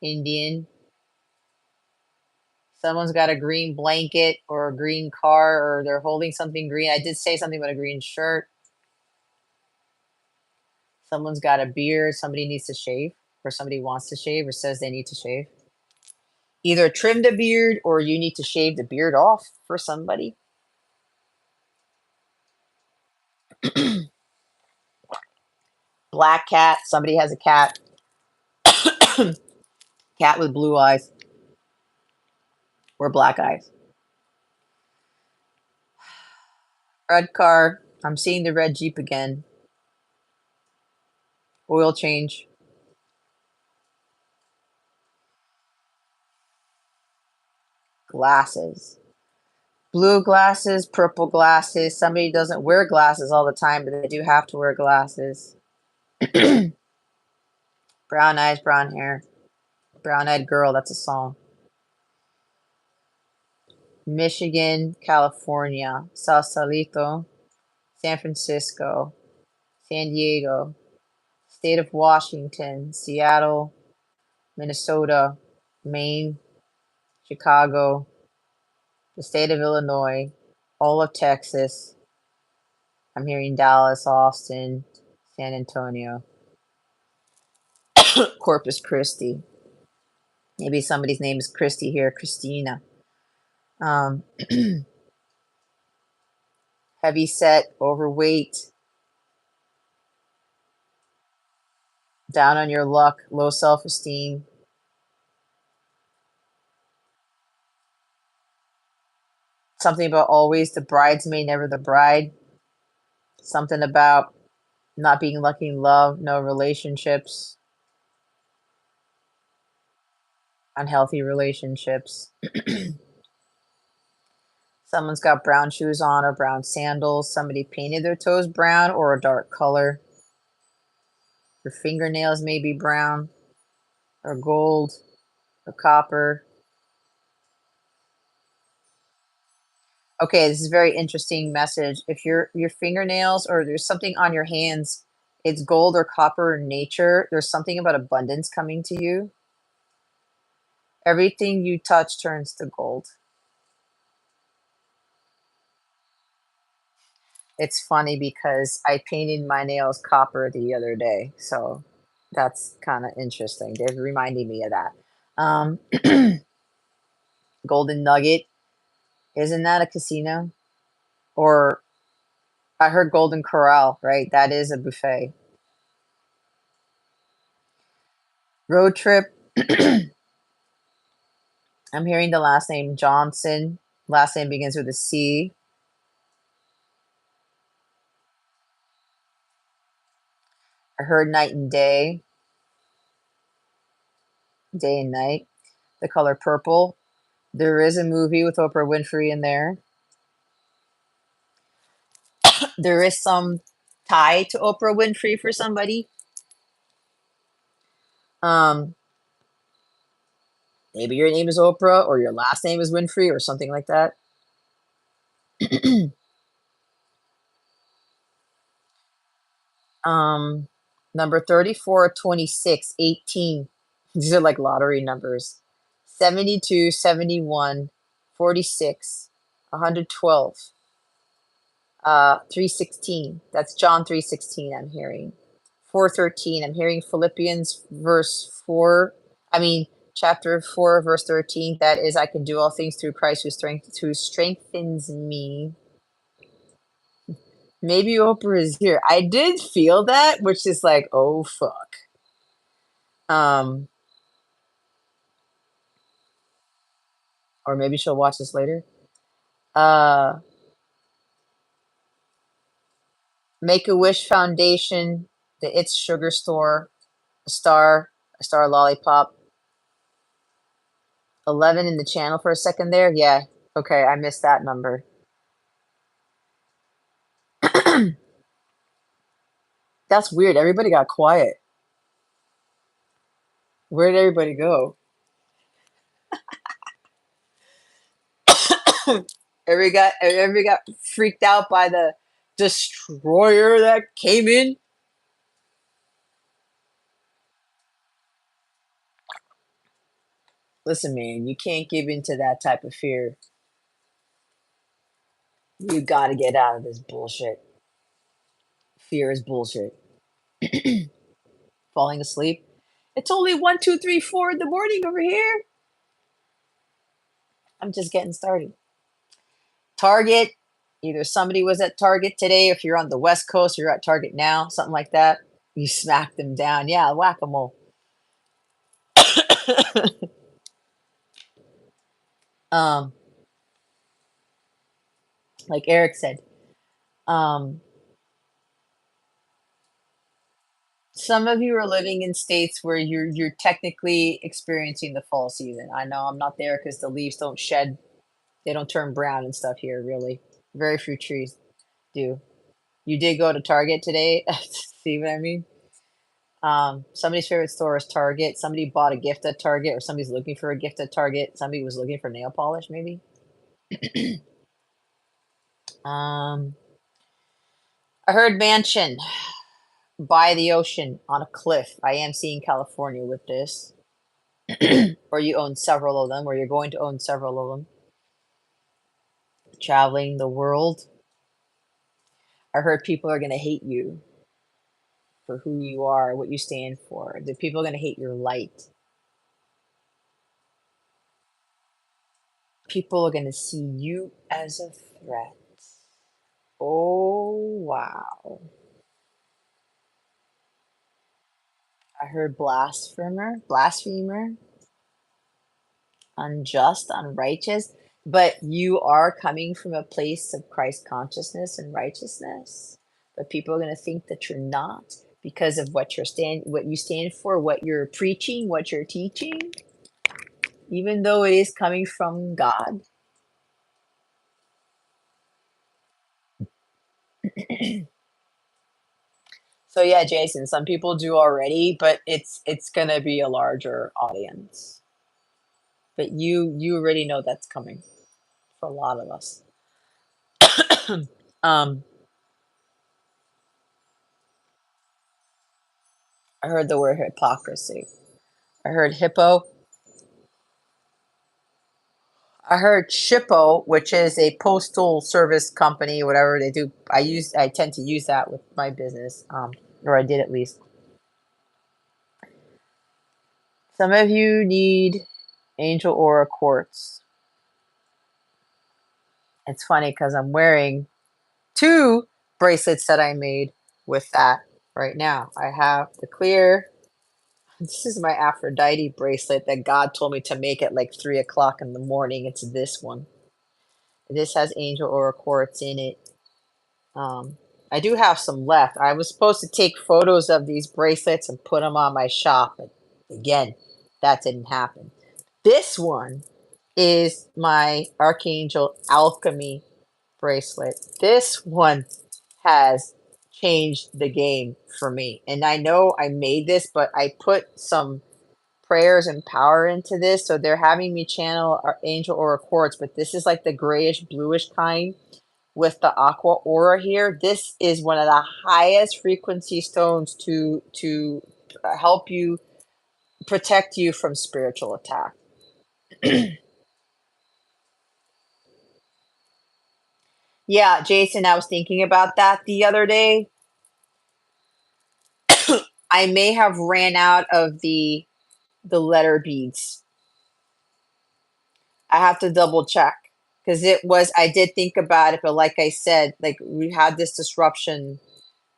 Indian. Someone's got a green blanket or a green car, or they're holding something green. I did say something about a green shirt. Someone's got a beard. Somebody needs to shave, or somebody wants to shave, or says they need to shave. Either trim the beard or you need to shave the beard off for somebody. Black cat. Somebody has a cat. Cat with blue eyes or black eyes. Red car. I'm seeing the red Jeep again. Oil change. Glasses. Blue glasses, purple glasses. Somebody doesn't wear glasses all the time, but they do have to wear glasses. Brown eyes, brown hair. Brown-eyed girl, that's a song. Michigan, California, Sausalito, San Francisco, San Diego, State of Washington, Seattle, Minnesota, Maine, Chicago, the state of Illinois, all of Texas. I'm hearing Dallas, Austin, San Antonio, Corpus Christi. Maybe somebody's name is Christy here, Christina. Heavy set, overweight, down on your luck, low self-esteem. Something about always the bridesmaid, never the bride. Something about not being lucky in love, no relationships, unhealthy relationships. Someone's got brown shoes on or brown sandals. Somebody painted their toes brown or a dark color. Your fingernails may be brown or gold or copper. Okay, this is a very interesting message. If your fingernails or there's something on your hands, it's gold or copper in nature, there's something about abundance coming to you. Everything you touch turns to gold. It's funny because I painted my nails copper the other day, so that's kind of interesting. They're reminding me of that. Golden Nugget, isn't that a casino? Or I heard Golden Corral, right? That is a buffet. Road trip. I'm hearing the last name Johnson. Last name begins with a C. I heard night and day. Day and night. The color purple. There is a movie with Oprah Winfrey in there. There is some tie to Oprah Winfrey for somebody. Maybe your name is Oprah or your last name is Winfrey or something like that. Number 34, 26, 18. These are like lottery numbers. 72, 71, 46, 112, 316. That's John 3:16 I'm hearing. 4:13. I'm hearing Philippians chapter 4, verse 13. That is, I can do all things through Christ who strengthens me. Maybe Oprah is here. I did feel that, which is like, oh fuck. Or maybe she'll watch this later. Make-A-Wish Foundation, the It's Sugar Store, a star lollipop. 11 in the channel for a second there. Yeah. Okay, I missed that number. That's weird. Everybody got quiet. Where did everybody go? Everybody got freaked out by the destroyer that came in. Listen, man, you can't give into that type of fear. You got to get out of this bullshit. Fear is bullshit. Falling asleep. It's only 1, 2, 3, 4 in the morning over here. I'm just getting started. Target. Either somebody was at Target today, if you're on the West Coast, you're at Target now, something like that. You smack them down. Yeah, whack-a-mole. um, like Eric said, um, some of you are living in states where you're technically experiencing the fall season. I know I'm not there because the leaves don't shed, they don't turn brown and stuff here, really. Very few trees do. You did go to Target today. See what I mean? Somebody's favorite store is Target. Somebody bought a gift at Target, or somebody's looking for a gift at Target. Somebody was looking for nail polish, maybe. I heard mansion by the ocean on a cliff. I am seeing California with this. Or you own several of them, or you're going to own several of them. Traveling the world. I heard people are going to hate you for who you are, what you stand for. The people are going to hate your light. People are going to see you as a threat. Oh, wow. I heard blasphemer, unjust, unrighteous, but you are coming from a place of Christ consciousness and righteousness. But people are going to think that you're not because of what you stand for, what you're preaching, what you're teaching, even though it is coming from God. So yeah, Jason, some people do already, but it's gonna be a larger audience. But you already know that's coming for a lot of us. um, I heard the word hypocrisy. I heard hippo. I heard Shippo, which is a postal service company, whatever they do. I tend to use that with my business, or I did at least. Some of you need angel aura quartz. It's funny because I'm wearing 2 bracelets that I made with that right now. I have the clear. This is my Aphrodite bracelet that God told me to make at like 3 o'clock in the morning. It's this one. This has angel aura quartz in it. I do have some left. I was supposed to take photos of these bracelets and put them on my shop, but again, that didn't happen. This one is my Archangel Alchemy bracelet. This one has changed the game for me. And I know I made this, but I put some prayers and power into this. So they're having me channel our angel aura quartz, but this is like the grayish bluish kind with the aqua aura here. This is one of the highest frequency stones to help you protect you from spiritual attack. Yeah, Jason, I was thinking about that the other day. I may have ran out of the letter beads. I have to double check because I did think about it, but like I said, like we had this disruption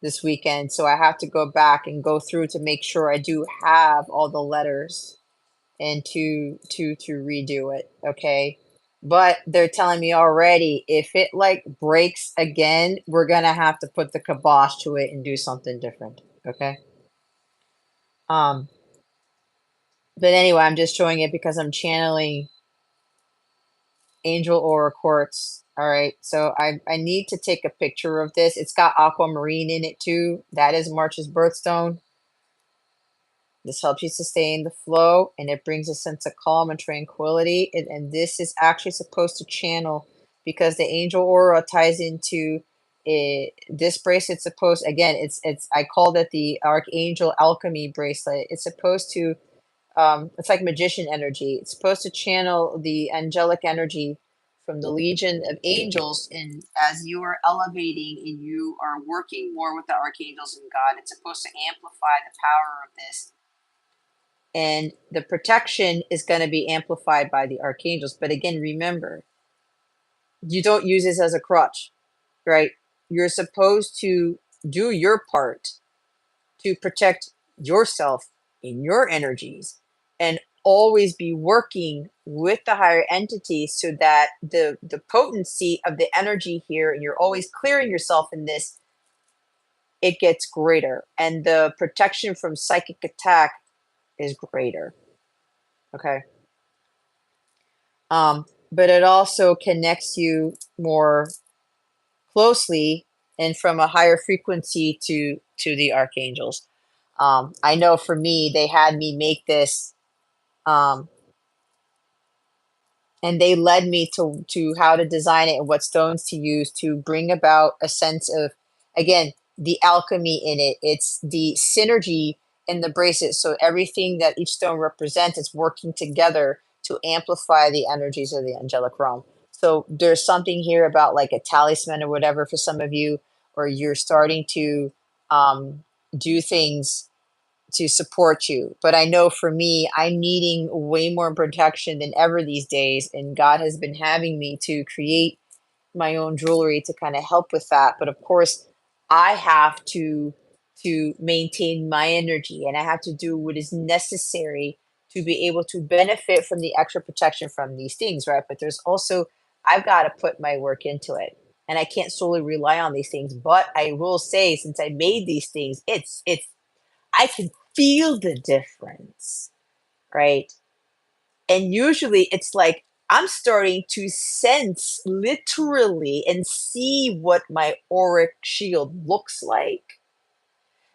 this weekend, so I have to go back and go through to make sure I do have all the letters and to redo it, okay? But they're telling me already if it like breaks again, we're gonna have to put the kibosh to it and do something different, okay? Um, but anyway, I'm just showing it because I'm channeling angel aura quartz. All right, so I need to take a picture of this. It's got aquamarine in it too. That is March's birthstone. This helps you sustain the flow, and it brings a sense of calm and tranquility. And this is actually supposed to channel because the angel aura ties into it. This bracelet's supposed, again, it's I called it the Archangel Alchemy bracelet. It's supposed to it's like magician energy. It's supposed to channel the angelic energy from the legion of angels. And as you are elevating and you are working more with the archangels and God, it's supposed to amplify the power of this. And the protection is going to be amplified by the archangels. But again, remember, you don't use this as a crutch, right? You're supposed to do your part to protect yourself in your energies and always be working with the higher entity so that the potency of the energy here, and you're always clearing yourself in this, it gets greater. And the protection from psychic attack is greater. Okay. But it also connects you more closely and from a higher frequency to the archangels. I know for me, they had me make this, and they led me to how to design it and what stones to use to bring about a sense of, again, the alchemy in it. It's the synergy in the bracelet. So everything that each stone represents is working together to amplify the energies of the angelic realm. So there's something here about like a talisman or whatever for some of you, or you're starting to do things to support you. But I know for me, I'm needing way more protection than ever these days. And God has been having me to create my own jewelry to kind of help with that. But of course, I have to maintain my energy, and I have to do what is necessary to be able to benefit from the extra protection from these things, right? But there's also, I've got to put my work into it. And I can't solely rely on these things. But I will say, since I made these things, it's I can feel the difference, right? And usually it's like I'm starting to sense literally and see what my auric shield looks like.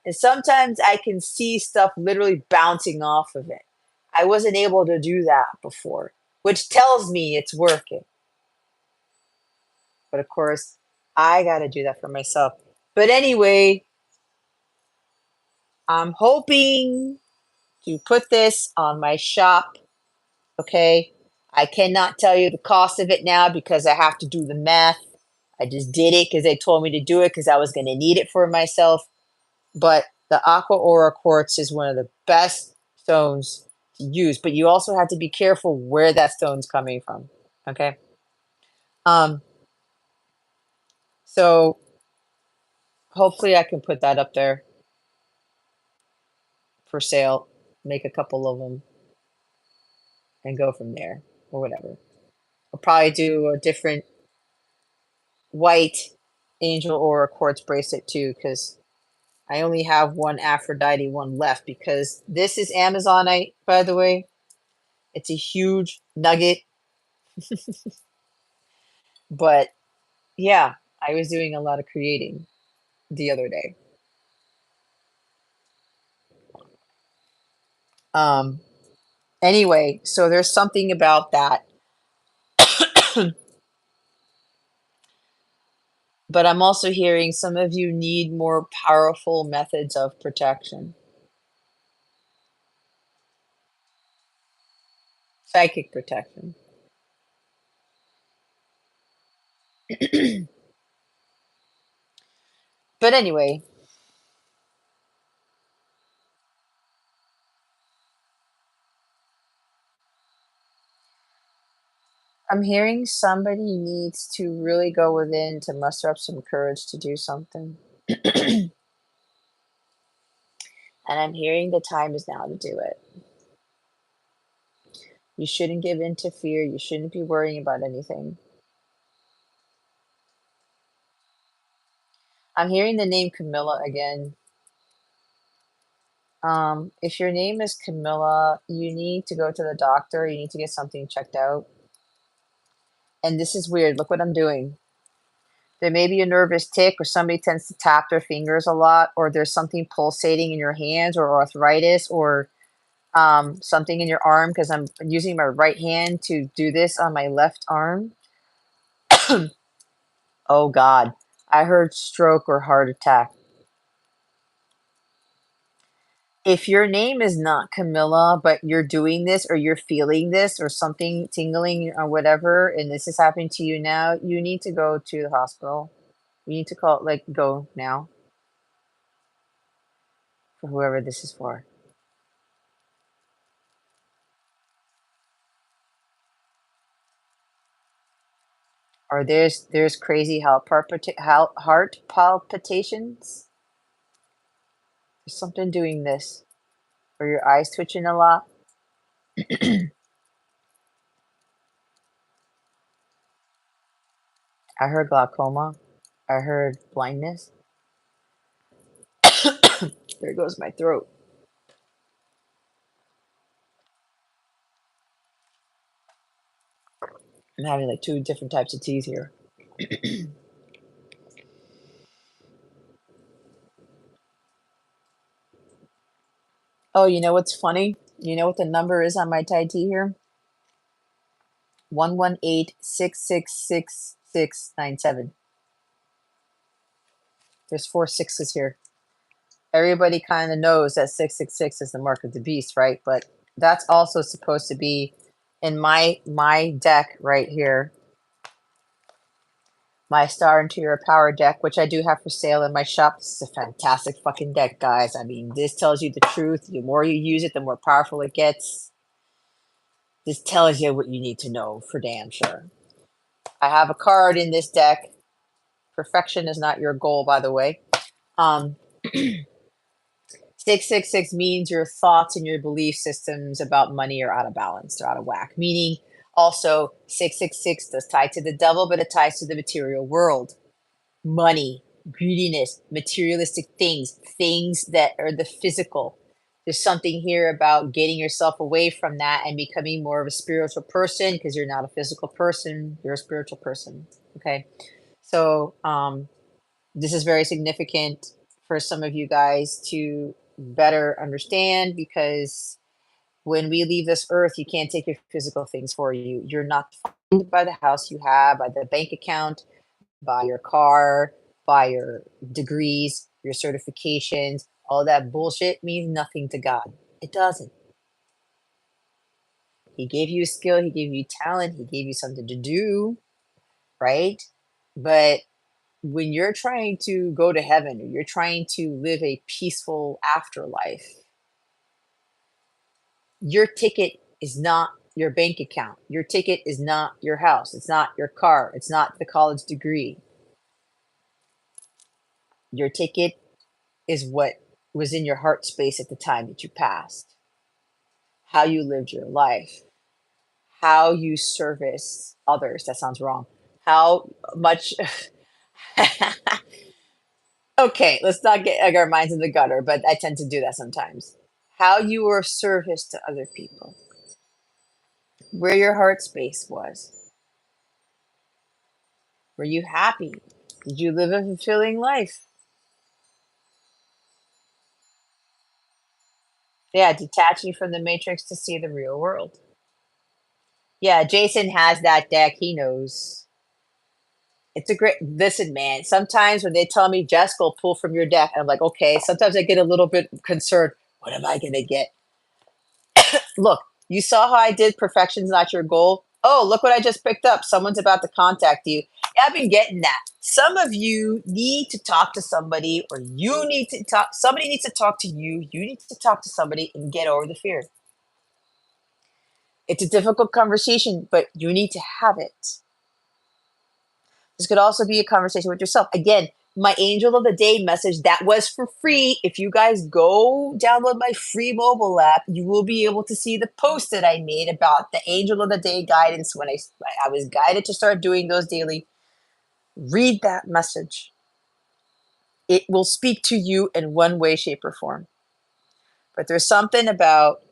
And sometimes I can see stuff literally bouncing off of it. I wasn't able to do that before, which tells me it's working. But of course, I got to do that for myself. But anyway, I'm hoping to put this on my shop. Okay. I cannot tell you the cost of it now because I have to do the math. I just did it because they told me to do it because I was going to need it for myself. But the aqua aura quartz is one of the best stones to use, but you also have to be careful where that stone's coming from. Okay. Um, so hopefully I can put that up there for sale, make a couple of them and go from there or whatever. I'll probably do a different white angel aura quartz bracelet too, because I only have one Aphrodite one left, because this is Amazonite, by the way. It's a huge nugget. But yeah, I was doing a lot of creating the other day. Anyway, so there's something about that. But I'm also hearing some of you need more powerful methods of protection. Psychic protection. But anyway, I'm hearing somebody needs to really go within to muster up some courage to do something. And I'm hearing the time is now to do it. You shouldn't give in to fear. You shouldn't be worrying about anything. I'm hearing the name Camilla again. If your name is Camilla, you need to go to the doctor. You need to get something checked out. And this is weird. Look what I'm doing. There may be a nervous tick, or somebody tends to tap their fingers a lot, or there's something pulsating in your hands, or arthritis, or something in your arm, because I'm using my right hand to do this on my left arm. Oh God, I heard stroke or heart attack. If your name is not Camilla, but you're doing this or you're feeling this or something tingling or whatever, and this is happening to you now, you need to go to the hospital. You need to call, like, go now for whoever this is for. Or there's crazy heart palpitations. There's something doing this. Or your eyes twitching a lot. I heard glaucoma. I heard blindness. There goes my throat. I'm having like 2 different types of teas here. Oh, you know what's funny? You know what the number is on my Thai tea here? 118-666-6697. There's 4 sixes here. Everybody kind of knows that 666 is the mark of the beast, right? But that's also supposed to be in my deck right here. My Star Interior Power deck, which I do have for sale in my shop. This is a fantastic fucking deck, guys. I mean, this tells you the truth. The more you use it, the more powerful it gets. This tells you what you need to know for damn sure. I have a card in this deck. Perfection is not your goal, by the way. 666 means your thoughts and your belief systems about money are out of balance. They're out of whack. Meaning, also, 666 does tie to the devil, but it ties to the material world. Money, greediness, materialistic things, things that are the physical. There's something here about getting yourself away from that and becoming more of a spiritual person, because you're not a physical person, you're a spiritual person. Okay. So this is very significant for some of you guys to better understand, because when we leave this earth, you can't take your physical things for you. You're not defined by the house you have, by the bank account, by your car, by your degrees, your certifications. All that bullshit means nothing to God. It doesn't. He gave you a skill, he gave you talent, he gave you something to do, right? But when you're trying to go to heaven, or you're trying to live a peaceful afterlife, your ticket is not your bank account. Your ticket is not your house. It's not your car. It's not the college degree. Your ticket is what was in your heart space at the time that you passed, how you lived your life, how you service others. That sounds wrong. How much. Okay, let's not get like, our minds in the gutter, but I tend to do that sometimes. How you were of service to other people, where your heart space was. Were you happy? Did you live a fulfilling life? Yeah, detaching from the matrix to see the real world. Yeah, Jason has that deck. He knows. It's a great, listen, man. Sometimes when they tell me, Jess, go pull from your deck, I'm like, okay. Sometimes I get a little bit concerned. What am I going to get? Look, you saw how I did perfection's not your goal. Oh, look what I just picked up. Someone's about to contact you. Yeah, I've been getting that. Some of you need to talk to somebody, or you need to talk. Somebody needs to talk to you. You need to talk to somebody and get over the fear. It's a difficult conversation, but you need to have it. This could also be a conversation with yourself. Again, my Angel of the Day message, that was for free. If you guys go download my free mobile app, you will be able to see the post that I made about the Angel of the Day guidance when I was guided to start doing those daily. Read that message. It will speak to you in one way, shape, or form. But there's something about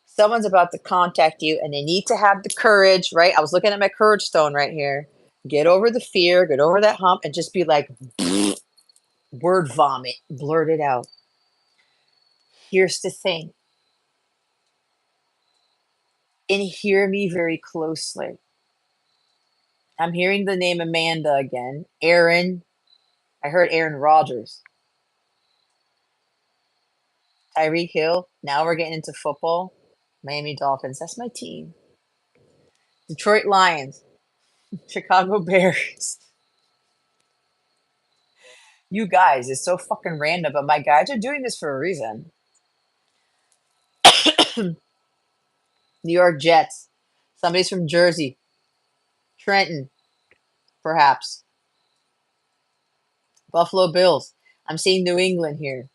someone's about to contact you and they need to have the courage, right? I was looking at my courage stone right here. Get over the fear, get over that hump, and just be like, word vomit, blurt it out. Here's the thing, and hear me very closely. I'm hearing the name Amanda again. Aaron. I heard Aaron Rodgers. Tyreek Hill. Now we're getting into football. Miami Dolphins. That's my team. Detroit Lions. Chicago Bears. You guys, it's so fucking random, but my guys are doing this for a reason. New York Jets. Somebody's from Jersey. Trenton, perhaps. Buffalo Bills. I'm seeing New England here.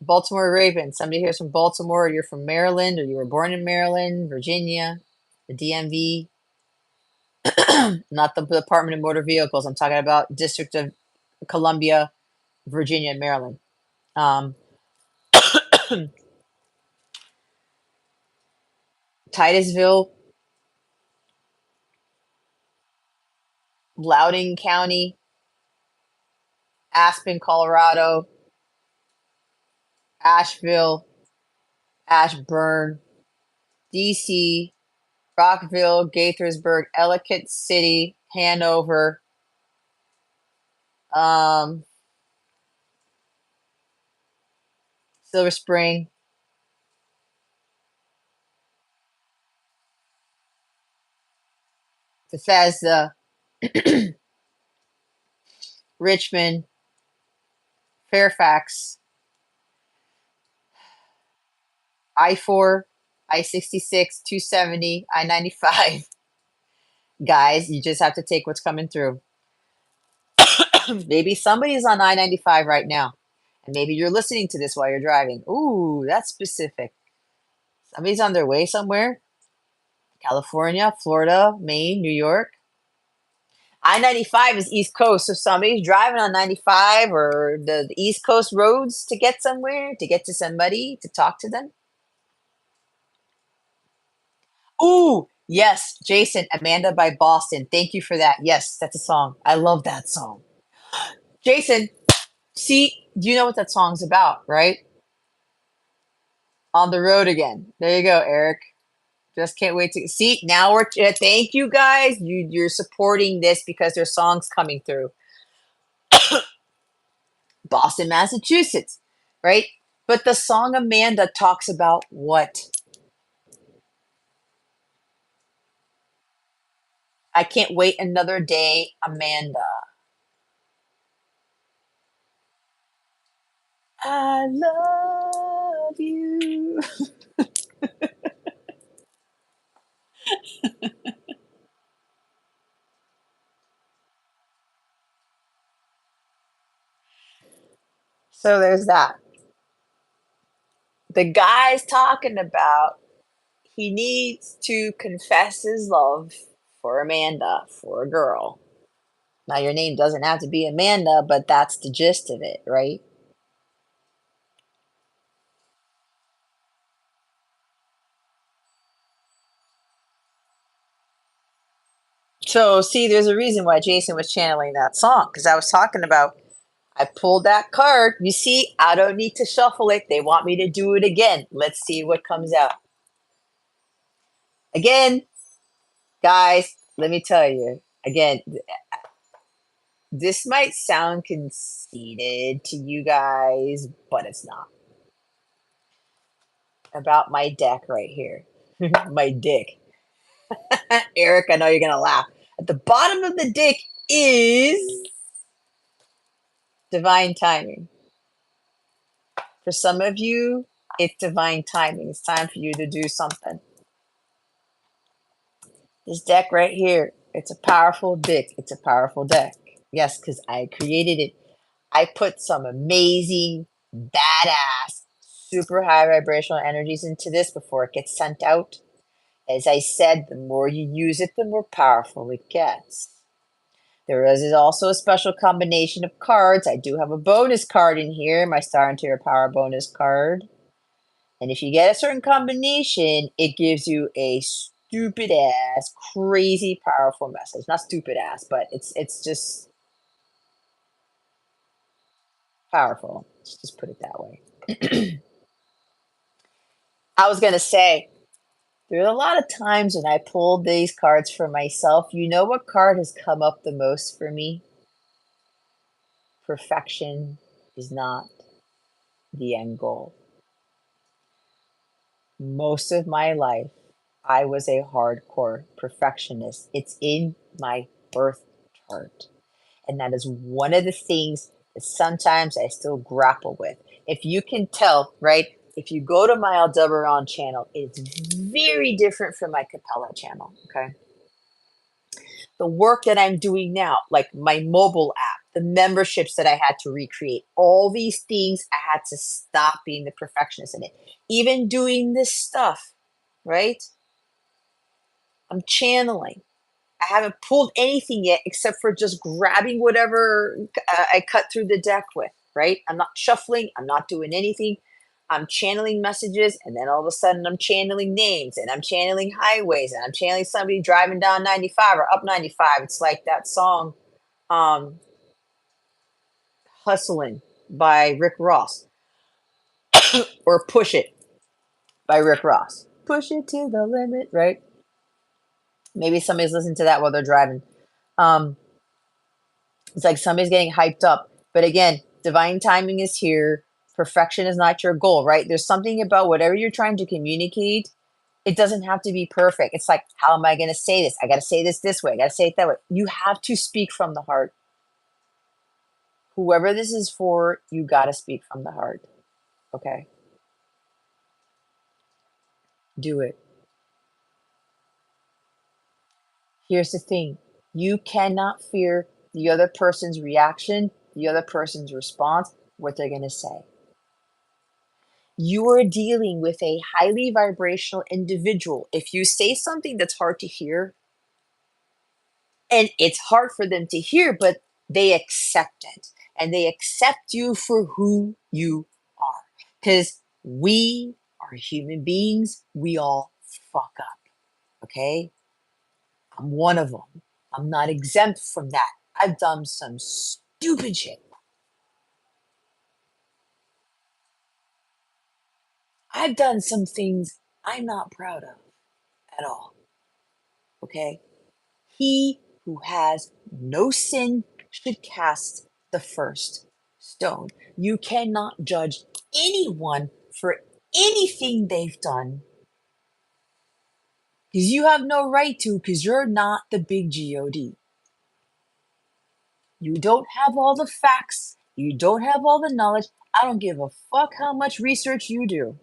Baltimore Ravens. Somebody here's from Baltimore. You're from Maryland, or you were born in Maryland, Virginia, the DMV. Not the Department of Motor Vehicles. I'm talking about District of Columbia, Virginia, and Maryland. Titusville, Loudoun County, Aspen, Colorado, Asheville, Ashburn, DC, Rockville, Gaithersburg, Ellicott City, Hanover, Silver Spring, Bethesda, Richmond, Fairfax, I-4, I-66, 270, I-95. Guys, you just have to take what's coming through. Maybe somebody's on I-95 right now, and maybe you're listening to this while you're driving. Ooh, that's specific. Somebody's on their way somewhere. California, Florida, Maine, New York. I-95 is East Coast, so somebody's driving on 95 or the East Coast roads to get somewhere, to get to somebody, to talk to them. Ooh, yes, Jason, Amanda by Boston. Thank you for that. Yes, that's a song. I love that song. Jason, see, you know what that song's about, right? On the Road Again. There you go, Eric. Just can't wait to see. Now we're thank you guys. You're supporting this because there's songs coming through. Boston, Massachusetts, right? But the song Amanda talks about what? I can't wait another day, Amanda. I love you. So there's that. The guy's talking about he needs to confess his love for Amanda, for a girl. Now, your name doesn't have to be Amanda, but that's the gist of it, right? So, see, there's a reason why Jason was channeling that song, because I was talking about, I pulled that card. You see, I don't need to shuffle it. They want me to do it again. Let's see what comes out. Again, guys, let me tell you, again, this might sound conceited to you guys, but it's not. About my deck right here. My dick. Eric, I know you're going to laugh. At the bottom of the dick is divine timing. For some of you, it's divine timing. It's time for you to do something. This deck right here, it's a powerful deck. It's a powerful deck. Yes, because I created it. I put some amazing, badass, super high vibrational energies into this before it gets sent out. As I said, the more you use it, the more powerful it gets. There is also a special combination of cards. I do have a bonus card in here, my Star Interior Power bonus card. And if you get a certain combination, it gives you a stupid ass, crazy powerful message. Not stupid ass, but it's just powerful. Let's just put it that way. I was going to say, there's a lot of times when I pulled these cards for myself. You know what card has come up the most for me? Perfection is not the end goal. Most of my life, I was a hardcore perfectionist. It's in my birth chart. And that is one of the things that sometimes I still grapple with. If you can tell, right? If you go to my Aldebaran channel, it's very different from my Capella channel, okay? The work that I'm doing now, like my mobile app, the memberships that I had to recreate, all these things, I had to stop being the perfectionist in it. Even doing this stuff, right? I'm channeling. I haven't pulled anything yet except for just grabbing whatever I cut through the deck with, right? I'm not shuffling. I'm not doing anything. I'm channeling messages, and then all of a sudden I'm channeling names, and I'm channeling highways, and I'm channeling somebody driving down 95 or up 95. It's like that song, um, Hustling by Rick Ross, or Push It by Rick Ross. Push it to the limit, right? Maybe somebody's listening to that while they're driving. Um, it's like somebody's getting hyped up. But again, divine timing is here. Perfection is not your goal, right? There's something about whatever you're trying to communicate. It doesn't have to be perfect. It's like, how am I going to say this? I got to say this way. I got to say it that way. You have to speak from the heart. Whoever this is for, you got to speak from the heart. Okay? Do it. Here's the thing. You cannot fear the other person's reaction, the other person's response, what they're going to say. You are dealing with a highly vibrational individual. If you say something that's hard to hear, and it's hard for them to hear, but they accept it. And they accept you for who you are. Because we are human beings. We all fuck up. Okay? I'm one of them. I'm not exempt from that. I've done some stupid shit. I've done some things I'm not proud of at all. Okay? He who has no sin should cast the first stone. You cannot judge anyone for anything they've done because you have no right to, because you're not the big God. You don't have all the facts. You don't have all the knowledge. I don't give a fuck how much research you do.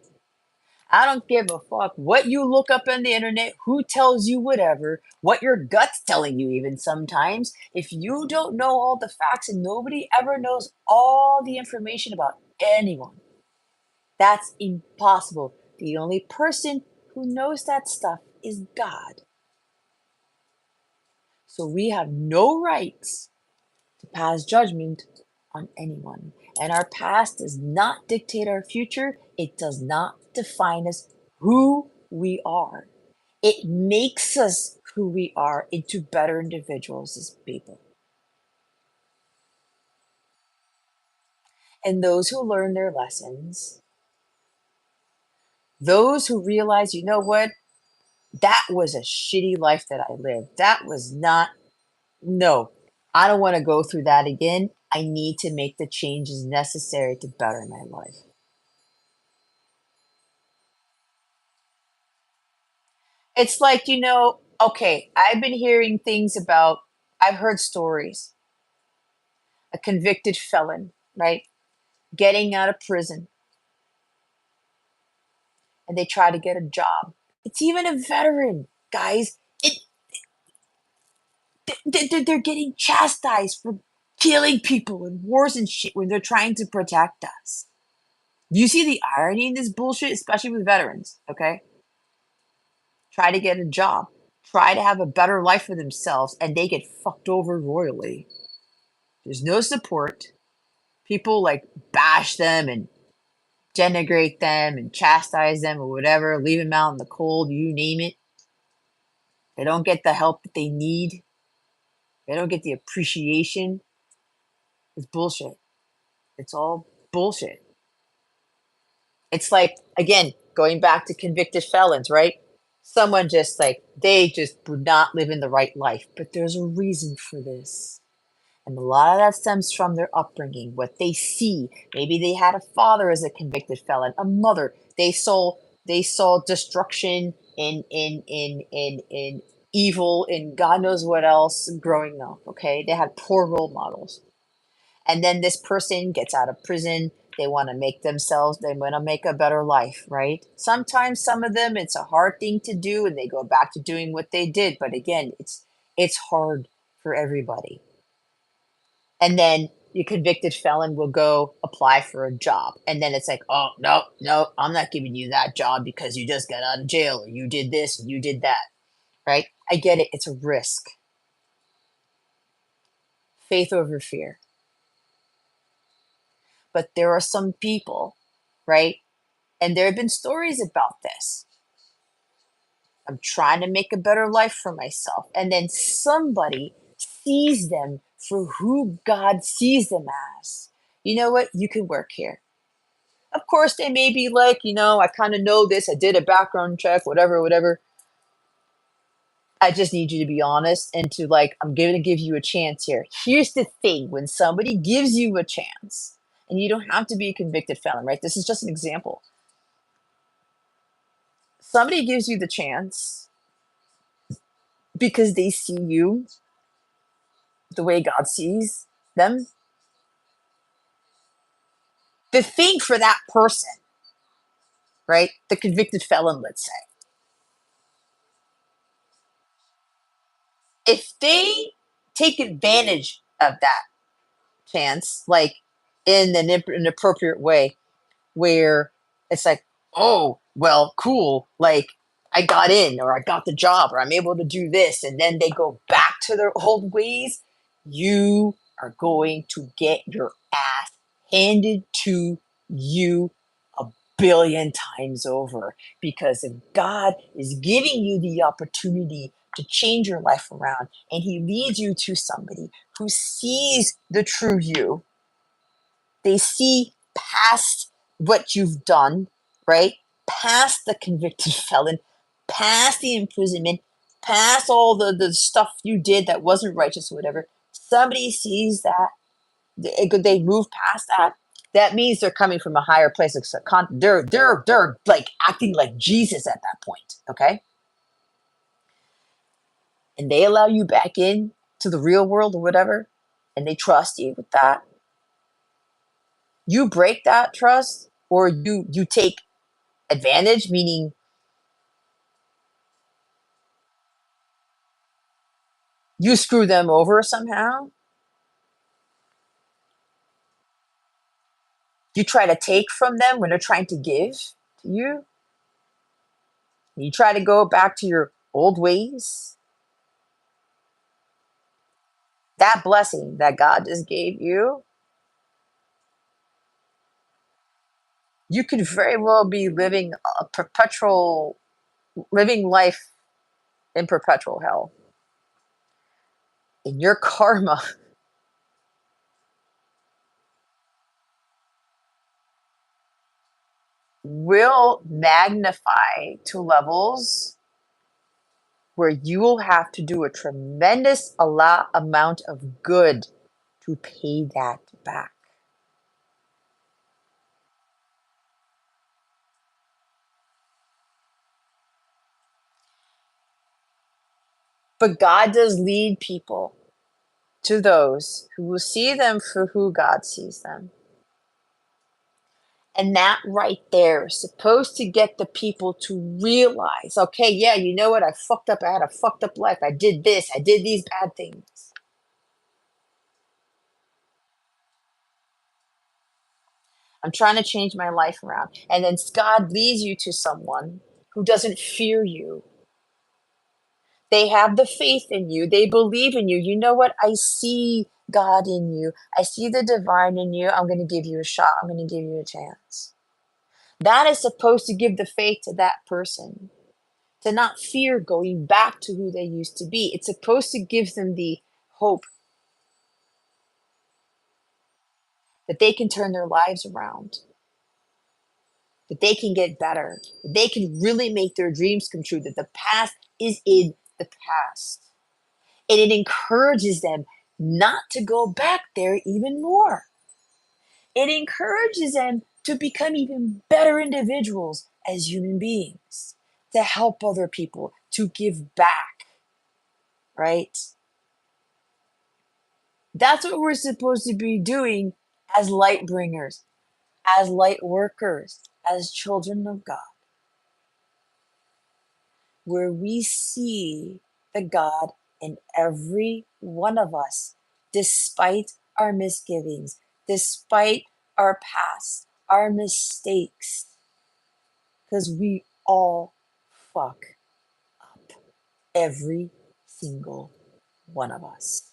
I don't give a fuck what you look up on the internet, who tells you whatever, what your gut's telling you even sometimes. If you don't know all the facts, and nobody ever knows all the information about anyone, that's impossible. The only person who knows that stuff is God. So we have no rights to pass judgment on anyone. And our past does not dictate our future. It does not define us who we are. It makes us who we are into better individuals as people. And those who learn their lessons, those who realize, you know what, that was a shitty life that I lived. That was not, no, I don't want to go through that again. I need to make the changes necessary to better my life. It's like, okay, I've been hearing things about, I've heard stories, a convicted felon, right? Getting out of prison, and they try to get a job. It's even a veteran, guys. They're getting chastised for killing people in wars and shit when they're trying to protect us. You see the irony in this bullshit, especially with veterans, okay? Try to get a job, try to have a better life for themselves, and they get fucked over royally. There's no support. People like bash them and denigrate them and chastise them or whatever, leave them out in the cold, you name it. They don't get the help that they need. They don't get the appreciation. It's bullshit. It's all bullshit. It's like, again, going back to convicted felons, right? Someone just like, they just would not live in the right life. But there's a reason for this. And a lot of that stems from their upbringing, what they see. Maybe they had a father as a convicted felon, a mother. They saw destruction in evil, in God knows what else growing up. Okay, they had poor role models, and then this person gets out of prison. They want to make themselves. They want to make a better life, right? Sometimes some of them, it's a hard thing to do, and they go back to doing what they did. But again, it's hard for everybody. And then the convicted felon will go apply for a job. And then it's like, oh, no, no, I'm not giving you that job because you just got out of jail or you did this and you did that, right? I get it. It's a risk. Faith over fear. But there are some people, right? And there have been stories about this. I'm trying to make a better life for myself. And then somebody sees them for who God sees them as. You know what? You can work here. Of course, they may be like, I kind of know this. I did a background check, whatever, whatever. I just need you to be honest and to like, I'm going to give you a chance here. Here's the thing. When somebody gives you a chance, and you don't have to be a convicted felon, right? This is just an example. Somebody gives you the chance because they see you the way God sees them. The thing for that person, right? The convicted felon, let's say, if they take advantage of that chance, like in an appropriate way, where it's like, oh, well, cool, like I got in or I got the job or I'm able to do this, and then they go back to their old ways, you are going to get your ass handed to you a billion times over. Because if God is giving you the opportunity to change your life around and he leads you to somebody who sees the true you, they see past what you've done, right? Past the convicted felon, past the imprisonment, past all the stuff you did that wasn't righteous or whatever. Somebody sees that, they move past that. That means they're coming from a higher place. They're like acting like Jesus at that point, okay? And they allow you back in to the real world or whatever, and they trust you with that. You break that trust, or you take advantage, meaning you screw them over somehow. You try to take from them when they're trying to give to you. You try to go back to your old ways. That blessing that God just gave you, you could very well be living life in perpetual hell. And your karma will magnify to levels where you will have to do a tremendous amount of good to pay that back. But God does lead people to those who will see them for who God sees them. And that right there is supposed to get the people to realize, okay, yeah, you know what? I fucked up. I had a fucked up life. I did this. I did these bad things. I'm trying to change my life around. And then God leads you to someone who doesn't fear you. They have the faith in you. They believe in you. You know what? I see God in you. I see the divine in you. I'm going to give you a shot. I'm going to give you a chance. That is supposed to give the faith to that person, to not fear going back to who they used to be. It's supposed to give them the hope that they can turn their lives around, that they can get better, that they can really make their dreams come true, that the past is in the past. And it encourages them not to go back there even more. It encourages them to become even better individuals as human beings, to help other people, to give back, right? That's what we're supposed to be doing as light bringers, as light workers, as children of God, where we see the God in every one of us, despite our misgivings, despite our past, our mistakes, because we all fuck up. Every single one of us.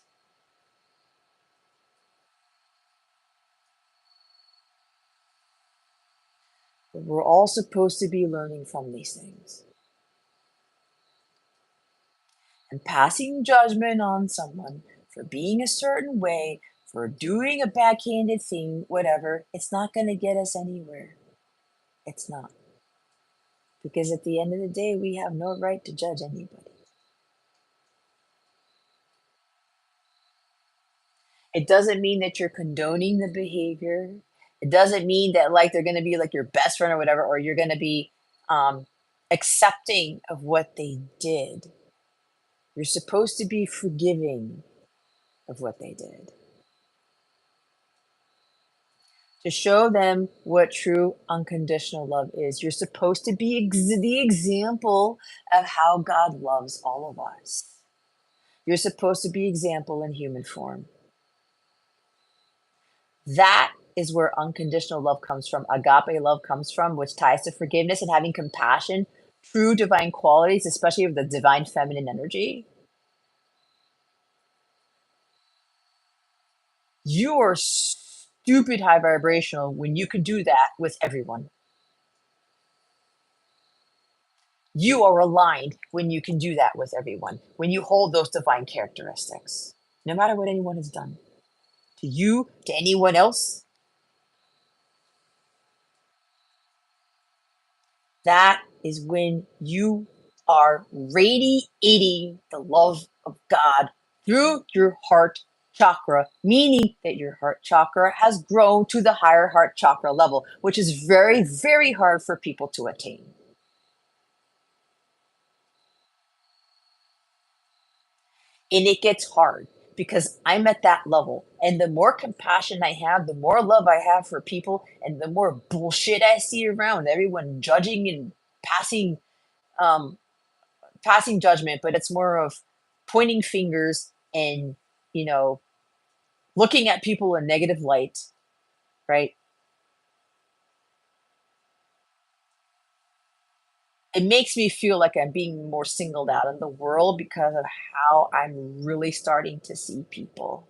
But we're all supposed to be learning from these things. And passing judgment on someone for being a certain way, for doing a backhanded thing, whatever, it's not going to get us anywhere. It's not. Because at the end of the day, we have no right to judge anybody. It doesn't mean that you're condoning the behavior. It doesn't mean that like they're going to be like your best friend or whatever, or you're going to be accepting of what they did. You're supposed to be forgiving of what they did. To show them what true unconditional love is, you're supposed to be the example of how God loves all of us. You're supposed to be example in human form. That is where unconditional love comes from. Agape love comes from, which ties to forgiveness and having compassion, true divine qualities, especially of the divine feminine energy. You are stupid high vibrational when you can do that with everyone. You are aligned when you can do that with everyone, when you hold those divine characteristics, no matter what anyone has done to you, to anyone else. That is when you are radiating the love of God through your heart chakra, meaning that your heart chakra has grown to the higher heart chakra level, which is very, very hard for people to attain. And it gets hard because I'm at that level. And the more compassion I have, the more love I have for people, and the more bullshit I see around, everyone judging and passing um, passing judgment, but it's more of pointing fingers and, you know, looking at people in negative light, right? It makes me feel like I'm being more singled out in the world because of how I'm really starting to see people.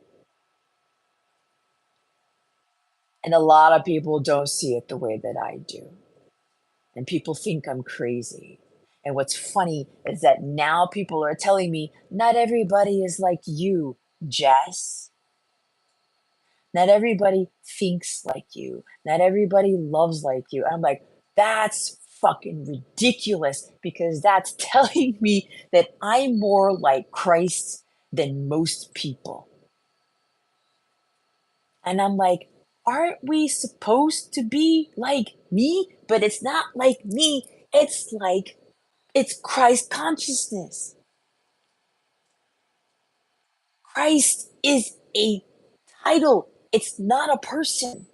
And a lot of people don't see it the way that I do. And people think I'm crazy. And what's funny is that now people are telling me, not everybody is like you, Jess. Not everybody thinks like you. Not everybody loves like you. I'm like, that's fucking ridiculous because that's telling me that I'm more like Christ than most people. And I'm like, aren't we supposed to be like me? But it's not like me. It's like, it's Christ consciousness. Christ is a title. It's not a person.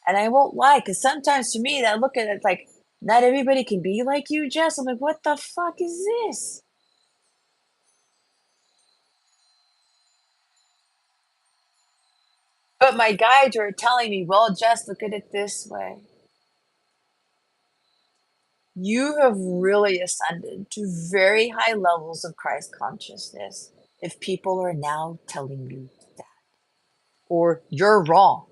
And I won't lie, because sometimes to me, I look at it like, not everybody can be like you, Jess. I'm like, what the fuck is this? But my guides are telling me, well, Jess, look at it this way. You have really ascended to very high levels of Christ consciousness if people are now telling you that. Or you're wrong,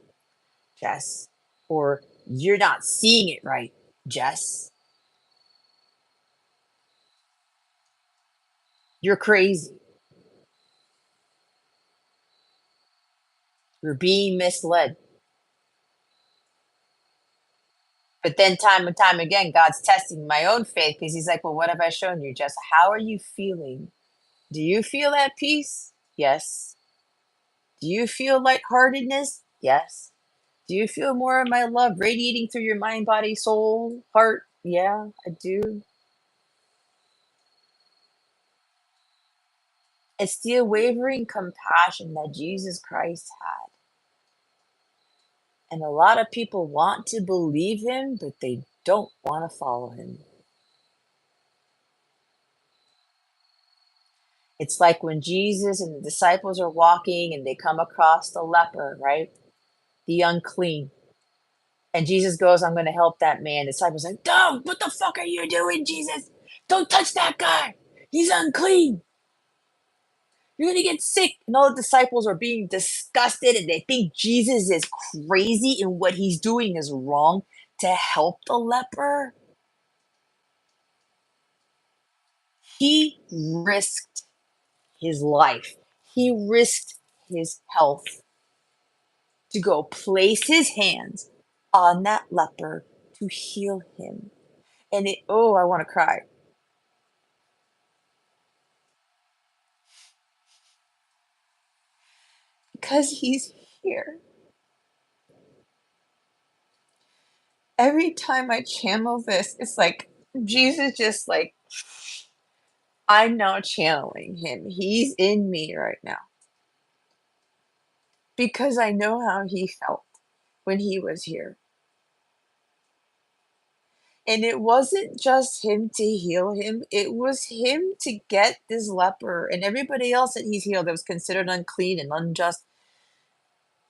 Jess. Or you're not seeing it right, Jess. You're crazy. You're being misled. But then time and time again, God's testing my own faith because he's like, well, what have I shown you, Jess? How are you feeling? Do you feel at peace? Yes. Do you feel lightheartedness? Yes. Do you feel more of my love radiating through your mind, body, soul, heart? Yeah, I do. It's the unwavering compassion that Jesus Christ had. And a lot of people want to believe him, but they don't want to follow him. It's like when Jesus and the disciples are walking and they come across the leper, right? The unclean. And Jesus goes, I'm going to help that man. The disciples are like, no, what the fuck are you doing, Jesus? Don't touch that guy. He's unclean. You're going to get sick. And all the disciples are being disgusted and they think Jesus is crazy and what he's doing is wrong to help the leper. He risked his life. He risked his health to go place his hands on that leper to heal him. And I want to cry. Because he's here. Every time I channel this, it's like Jesus just like, I'm now channeling him. He's in me right now. Because I know how he felt when he was here. And it wasn't just him to heal him, it was him to get this leper and everybody else that he's healed that was considered unclean and unjust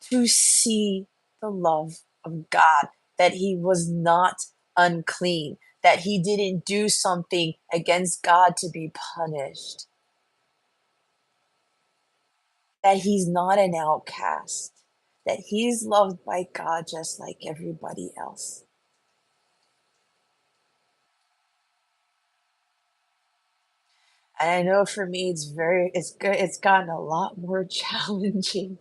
to see the love of God, that he was not unclean, that he didn't do something against God to be punished, that he's not an outcast, that he's loved by God just like everybody else. And I know for me, it's gotten a lot more challenging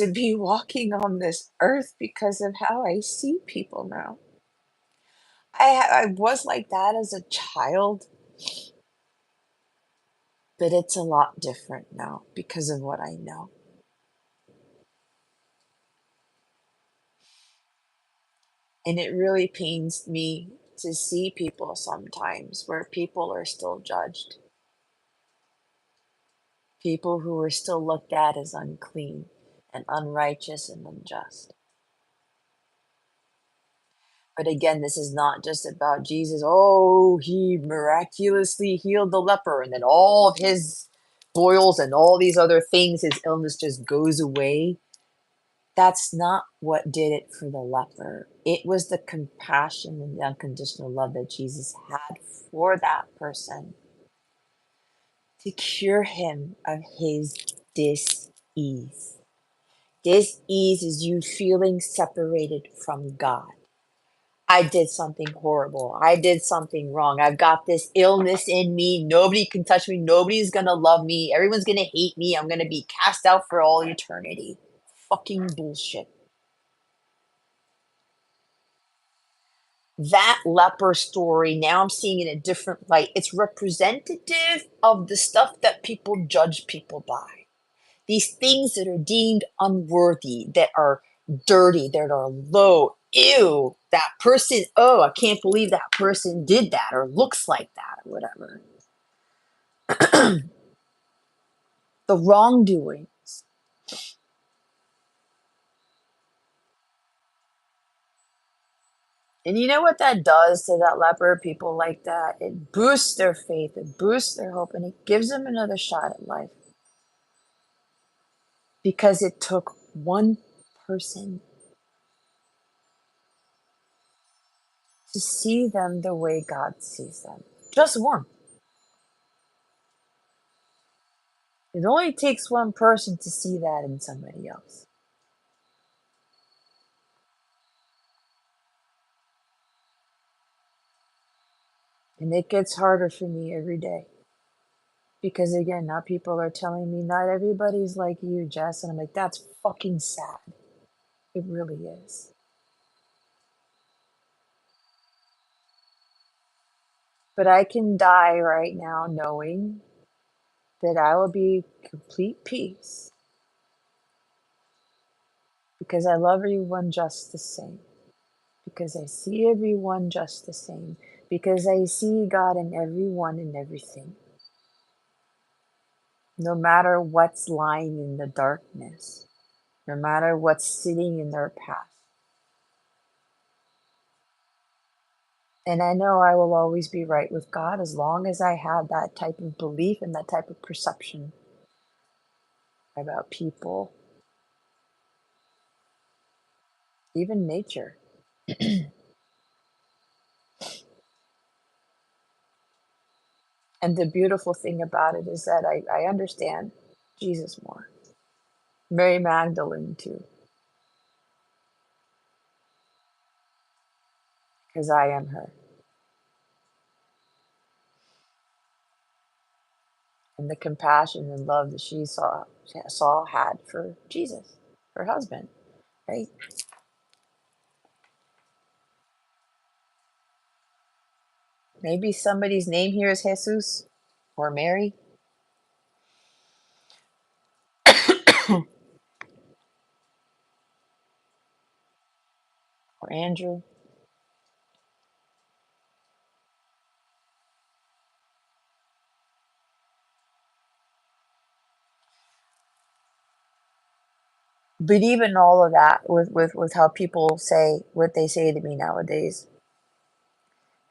to be walking on this earth because of how I see people now. I was like that as a child, but it's a lot different now because of what I know. And it really pains me to see people sometimes where people are still judged. People who are still looked at as unclean and unrighteous and unjust. But again, this is not just about Jesus. Oh, he miraculously healed the leper, and then all of his boils and all these other things, his illness just goes away. That's not what did it for the leper. It was the compassion and the unconditional love that Jesus had for that person to cure him of his dis-ease. Dis-ease is you feeling separated from God. I did something horrible. I did something wrong. I've got this illness in me. Nobody can touch me. Nobody's going to love me. Everyone's going to hate me. I'm going to be cast out for all eternity. Fucking bullshit. That leper story, now I'm seeing it in a different light. It's representative of the stuff that people judge people by. These things that are deemed unworthy, that are dirty, that are low. Ew, that person, oh, I can't believe that person did that or looks like that or whatever. The wrongdoings. And you know what that does to that leper, people like that? It boosts their faith, it boosts their hope, and it gives them another shot at life. Because it took one person to see them the way God sees them. Just one. It only takes one person to see that in somebody else. And it gets harder for me every day. Because again, now people are telling me not everybody's like you, Jess. And I'm like, that's fucking sad. It really is. But I can die right now knowing that I will be complete peace because I love everyone just the same. Because I see everyone just the same. Because I see God in everyone and everything. No matter what's lying in the darkness, no matter what's sitting in their path. And I know I will always be right with God as long as I have that type of belief and that type of perception about people, even nature. And the beautiful thing about it is that I understand Jesus more. Mary Magdalene too, because I am her. And the compassion and love that she had for Jesus, her husband, right? Maybe somebody's name here is Jesus or Mary. Or Andrew. But even all of that with how people say what they say to me nowadays,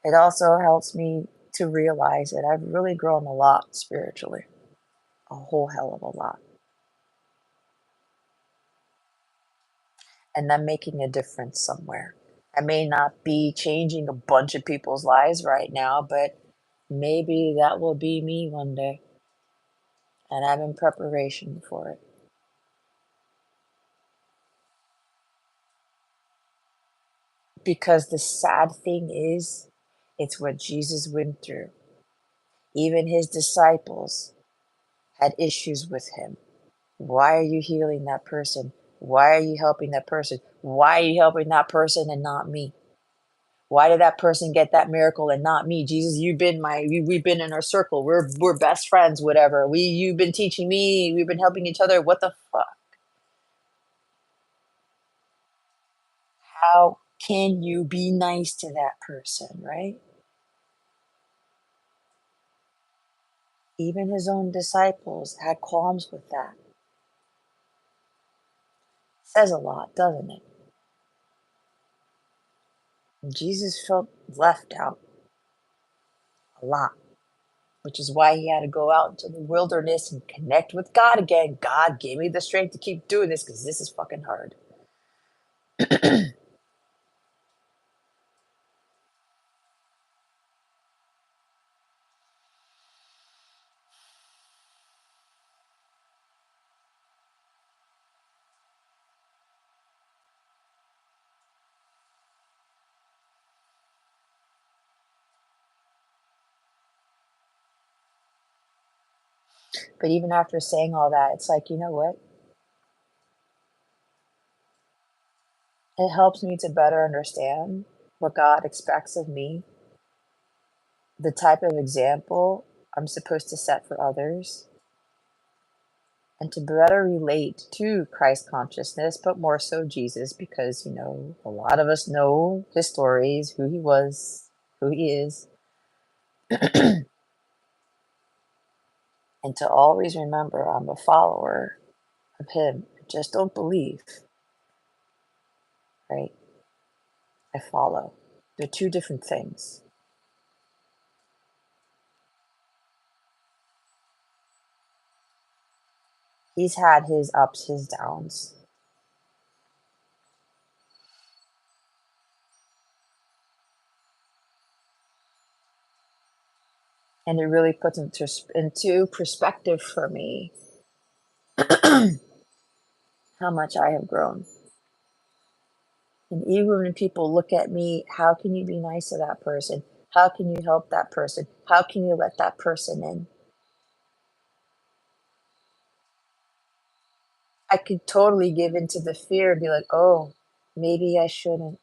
it also helps me to realize that I've really grown a lot spiritually, a whole hell of a lot. And I'm making a difference somewhere. I may not be changing a bunch of people's lives right now, but maybe that will be me one day. And I'm in preparation for it. Because the sad thing is, it's what Jesus went through. Even his disciples had issues with him. Why are you healing that person? Why are you helping that person? Why are you helping that person and not me? Why did that person get that miracle and not me? Jesus, we've been in our circle. We're best friends, whatever. You've been teaching me. We've been helping each other. What the fuck? How can you be nice to that person, right? Even his own disciples had qualms with that. Says a lot, doesn't it? Jesus felt left out a lot, which is why he had to go out into the wilderness and connect with God again. God gave me the strength to keep doing this because this is fucking hard. But even after saying all that, it's like, you know what? It helps me to better understand what God expects of me, the type of example I'm supposed to set for others, and to better relate to Christ consciousness, but more so Jesus, because, a lot of us know his stories, who he was, who he is. And to always remember I'm a follower of him. I just don't believe, right? I follow. They're two different things. He's had his ups, his downs. And it really puts into perspective for me how much I have grown. And even when people look at me, how can you be nice to that person? How can you help that person? How can you let that person in? I could totally give into the fear and be like, oh, maybe I shouldn't.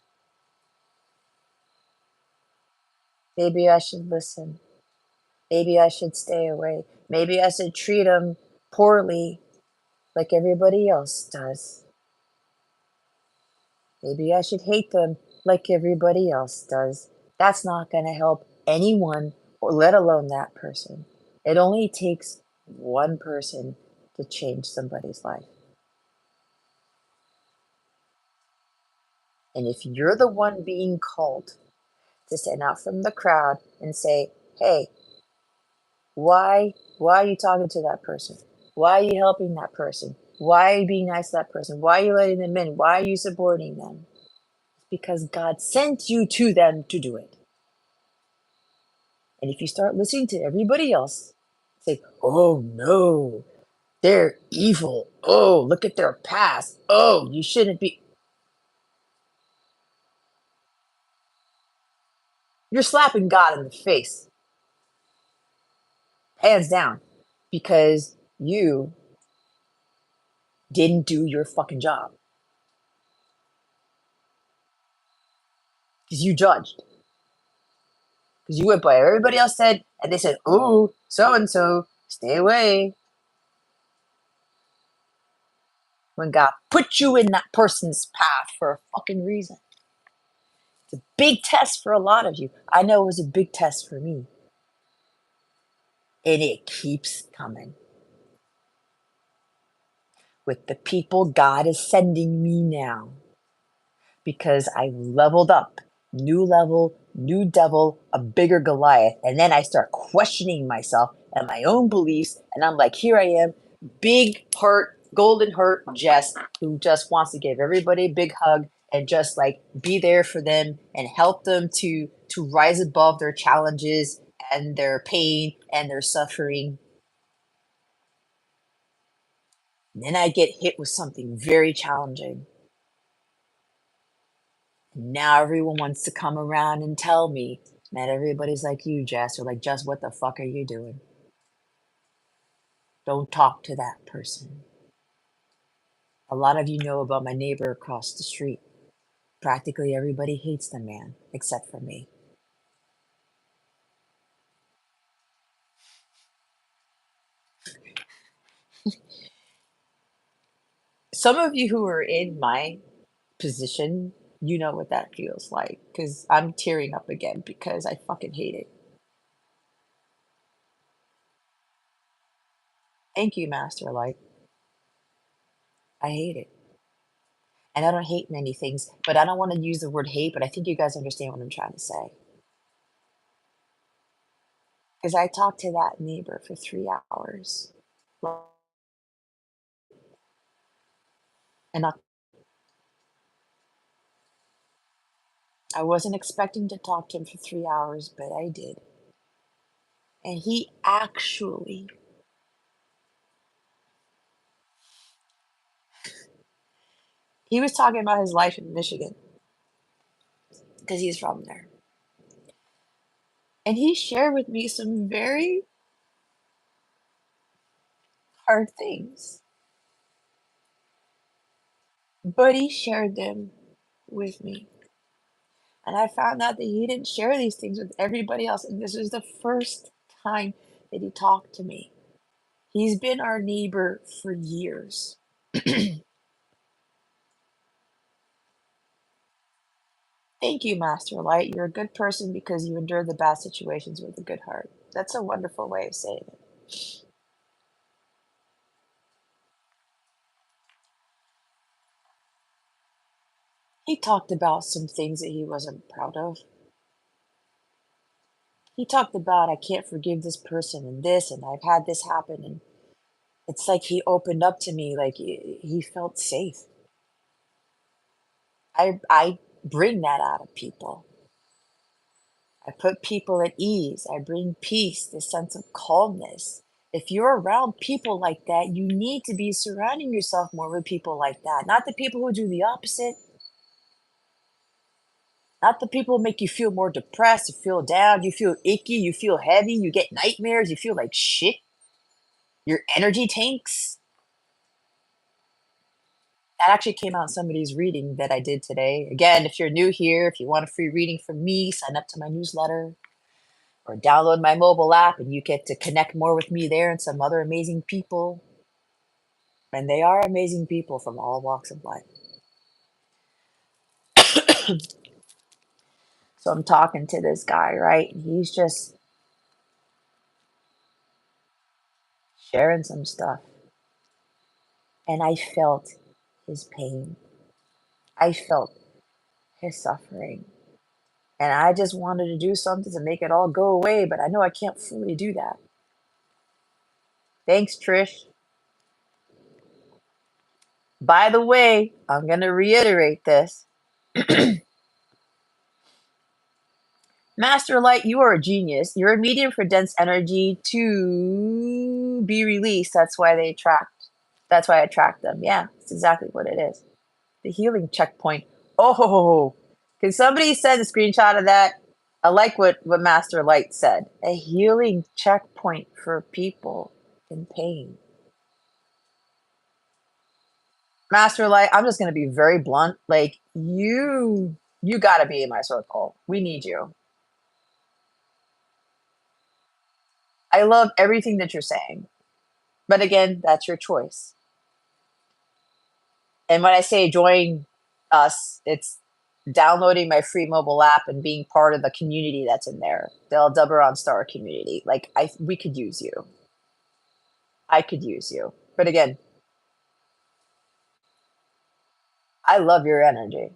Maybe I should listen. Maybe I should stay away. Maybe I should treat them poorly like everybody else does. Maybe I should hate them like everybody else does. That's not going to help anyone, or let alone that person. It only takes one person to change somebody's life. And if you're the one being called to stand out from the crowd and say, hey, why are you talking to that person? Why are you helping that person? Why are you being nice to that person? Why are you letting them in? Why are you supporting them? Because God sent you to them to do it. And if you start listening to everybody else, say, oh no, they're evil. Oh, look at their past. Oh, you shouldn't be. You're slapping God in the face. Hands down. Because you didn't do your fucking job. Because you judged. Because you went by everybody else said, and they said, oh, so-and-so, stay away. When God put you in that person's path for a fucking reason. It's a big test for a lot of you. I know it was a big test for me. And it keeps coming. With the people God is sending me now. Because I leveled up. New level, new devil, a bigger Goliath. And then I start questioning myself and my own beliefs. And I'm like, here I am, big heart, golden heart Jess, who just wants to give everybody a big hug and just like be there for them and help them to rise above their challenges and their pain and their suffering. And then I get hit with something very challenging. Now everyone wants to come around and tell me that everybody's like you, Jess, or like, Jess, what the fuck are you doing? Don't talk to that person. A lot of you know about my neighbor across the street. Practically everybody hates the man, except for me. Some of you who are in my position, you know what that feels like, because I'm tearing up again because I fucking hate it. Thank you, Master Light. I hate it. And I don't hate many things, but I don't want to use the word hate, but I think you guys understand what I'm trying to say. Because I talked to that neighbor for 3 hours. And I wasn't expecting to talk to him for 3 hours, but I did. And he was talking about his life in Michigan. Because he's from there. And he shared with me some very hard things. But he shared them with me. And I found out that he didn't share these things with everybody else. And this was the first time that he talked to me. He's been our neighbor for years. Thank you, Master Light. You're a good person because you endured the bad situations with a good heart. That's a wonderful way of saying it. He talked about some things that he wasn't proud of. He talked about, I can't forgive this person and this, and I've had this happen. And it's like he opened up to me, like he felt safe. I bring that out of people. I put people at ease. I bring peace, this sense of calmness. If you're around people like that, you need to be surrounding yourself more with people like that. Not the people who do the opposite. Not the people who make you feel more depressed, you feel down, you feel icky, you feel heavy, you get nightmares, you feel like shit. Your energy tanks. That actually came out in somebody's reading that I did today. Again, if you're new here, if you want a free reading from me, sign up to my newsletter or download my mobile app and you get to connect more with me there and some other amazing people. And they are amazing people from all walks of life. So I'm talking to this guy, right? And he's just sharing some stuff. And I felt his pain. I felt his suffering. And I just wanted to do something to make it all go away, but I know I can't fully do that. Thanks, Trish. By the way, I'm going to reiterate this. Master Light, you are a genius. You're a medium for dense energy to be released. That's why they attract. That's why I attract them. Yeah, that's exactly what it is. The healing checkpoint. Oh, can somebody send a screenshot of that? I like what Master Light said. A healing checkpoint for people in pain. Master Light, I'm just going to be very blunt. Like, you got to be in my circle. We need you. I love everything that you're saying. But again, that's your choice. And when I say join us, it's downloading my free mobile app and being part of the community that's in there, the 𝗟𝗻𝗘 community. Like, we could use you. I could use you. But again, I love your energy.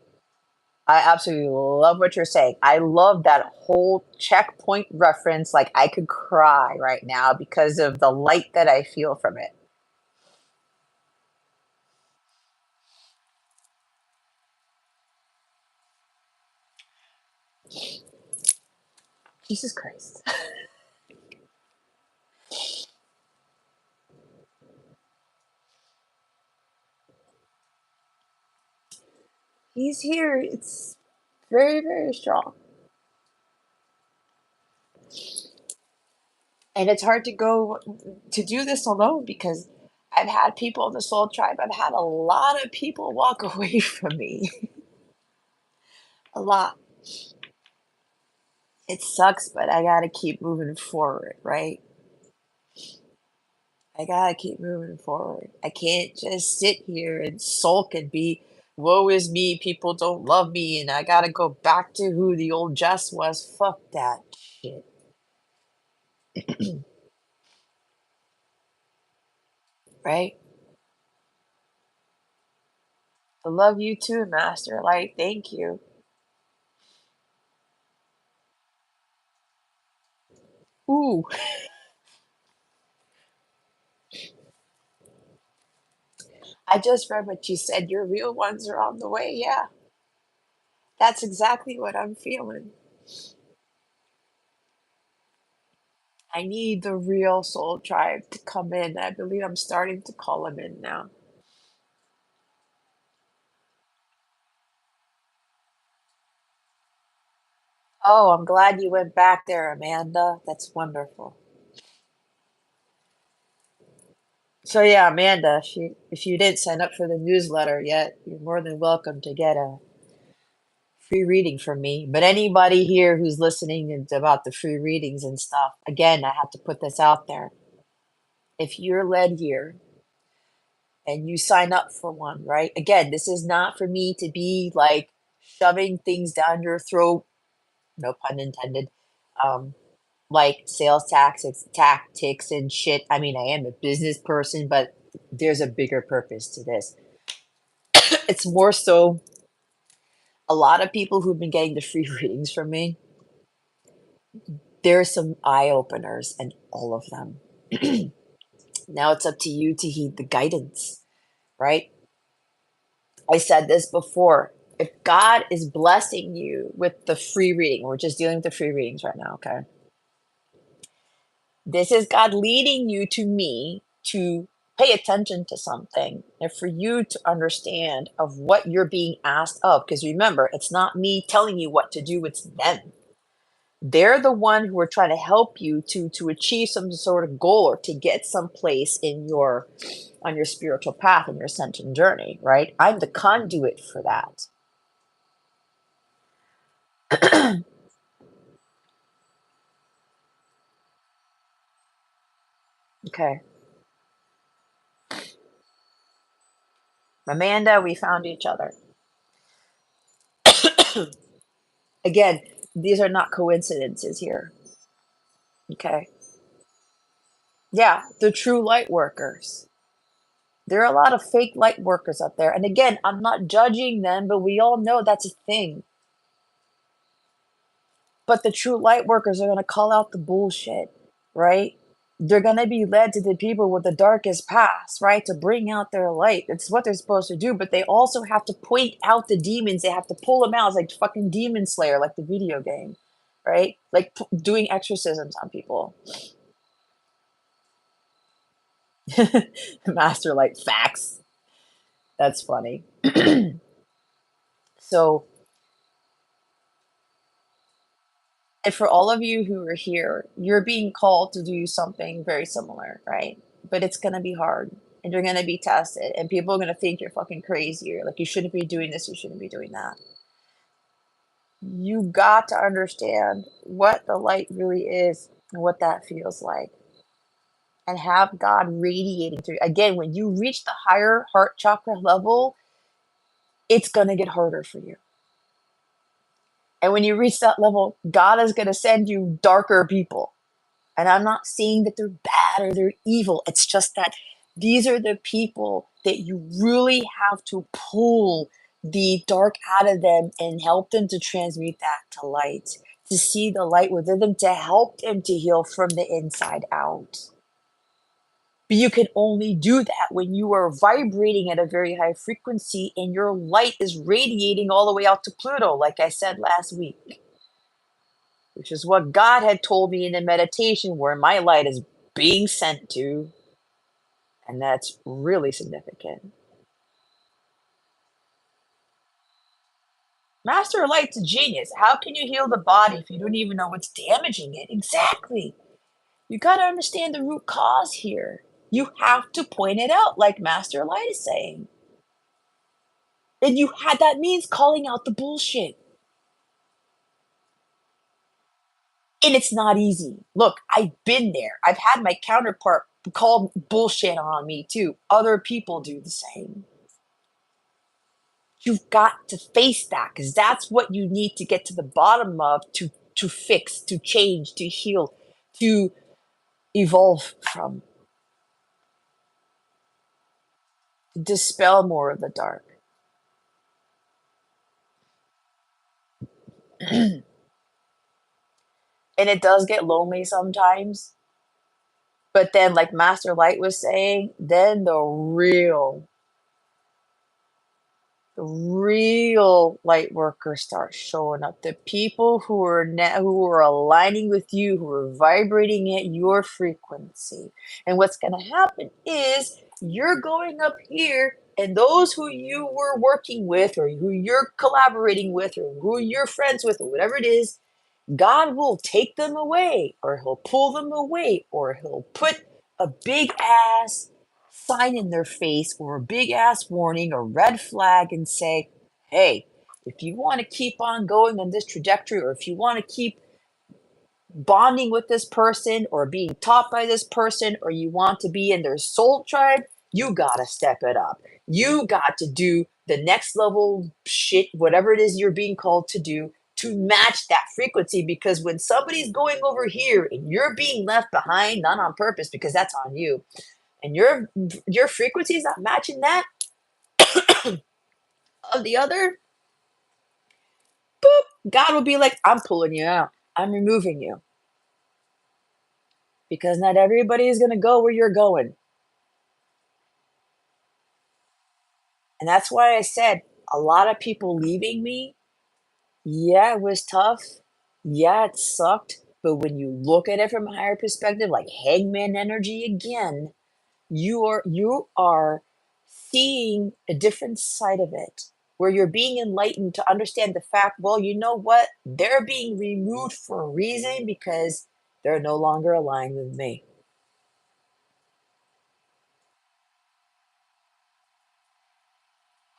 I absolutely love what you're saying. I love that whole checkpoint reference. Like, I could cry right now because of the light that I feel from it. Jesus Christ. He's here. It's very, very strong. And it's hard to go to do this alone because I've had people in the soul tribe. I've had a lot of people walk away from me. A lot. It sucks, but I gotta keep moving forward, right? I gotta keep moving forward. I can't just sit here and sulk and be, woe is me, people don't love me, and I gotta go back to who the old Jess was. Fuck that shit. Right? I love you too, Master Light. Thank you. Ooh. I just read what you said. Your real ones are on the way. Yeah. That's exactly what I'm feeling. I need the real soul tribe to come in. I believe I'm starting to call them in now. Oh, I'm glad you went back there, Amanda. That's wonderful. So yeah, Amanda, if you didn't sign up for the newsletter yet, you're more than welcome to get a free reading from me. But anybody here who's listening about the free readings and stuff, again, I have to put this out there. If you're led here and you sign up for one, right? Again, this is not for me to be like shoving things down your throat, no pun intended, like sales tactics and shit. I mean, I am a business person, but there's a bigger purpose to this. It's more so a lot of people who've been getting the free readings from me, there's some eye openers in all of them. Now it's up to you to heed the guidance, right? I said this before. If God is blessing you with the free reading, we're just dealing with the free readings right now, okay? This is God leading you to me to pay attention to something and for you to understand of what you're being asked of. Because remember, it's not me telling you what to do, it's them. They're the one who are trying to help you to achieve some sort of goal or to get someplace in your on your spiritual path and your ascension journey, right? I'm the conduit for that. Okay. Amanda, we found each other. Again, these are not coincidences here. Okay. Yeah, the true light workers. There are a lot of fake light workers out there. And again, I'm not judging them, but we all know that's a thing. But the true light workers are going to call out the bullshit, right? They're going to be led to the people with the darkest past, right? To bring out their light. It's what they're supposed to do. But they also have to point out the demons. They have to pull them out. It's like fucking Demon Slayer, like the video game, right? Like doing exorcisms on people. Master Light facts. That's funny. So, and for all of you who are here, you're being called to do something very similar, right? But it's going to be hard and you're going to be tested and people are going to think you're fucking crazy or like you shouldn't be doing this, you shouldn't be doing that. You got to understand what the light really is and what that feels like and have God radiating through. Again, when you reach the higher heart chakra level, it's going to get harder for you. And when you reach that level, God is going to send you darker people. And I'm not saying that they're bad or they're evil. It's just that these are the people that you really have to pull the dark out of them and help them to transmute that to light, to see the light within them, to help them to heal from the inside out. But you can only do that when you are vibrating at a very high frequency and your light is radiating all the way out to Pluto, like I said last week. Which is what God had told me in the meditation where my light is being sent to. And that's really significant. Master Light's a genius. How can you heal the body if you don't even know what's damaging it? Exactly. You got to understand the root cause here. You have to point it out, like Master Light is saying. And that means calling out the bullshit. And it's not easy. Look, I've been there. I've had my counterpart call bullshit on me too. Other people do the same. You've got to face that because that's what you need to get to the bottom of to fix, to change, to heal, to evolve from. Dispel more of the dark. And it does get lonely sometimes. But then, like Master Light was saying, then the real light workers start showing up. The people who are aligning with you, who are vibrating at your frequency. And what's going to happen is you're going up here, and those who you were working with, or who you're collaborating with, or who you're friends with, or whatever it is, God will take them away, or he'll pull them away, or he'll put a big ass sign in their face or a big ass warning or red flag and say, hey, if you want to keep on going on this trajectory, or if you want to keep bonding with this person or being taught by this person, or you want to be in their soul tribe, you got to step it up. You got to do the next level shit, whatever it is you're being called to do, to match that frequency. Because when somebody's going over here and you're being left behind, not on purpose, because that's on you, and your frequency is not matching that of the other, boop, God will be like, I'm pulling you out. I'm removing you. Because not everybody is going to go where you're going. And that's why I said a lot of people leaving me, yeah, it was tough. Yeah, it sucked. But when you look at it from a higher perspective, like Hangman energy again, you are seeing a different side of it, where you're being enlightened to understand the fact, well, you know what? They're being removed for a reason, because they're no longer aligned with me.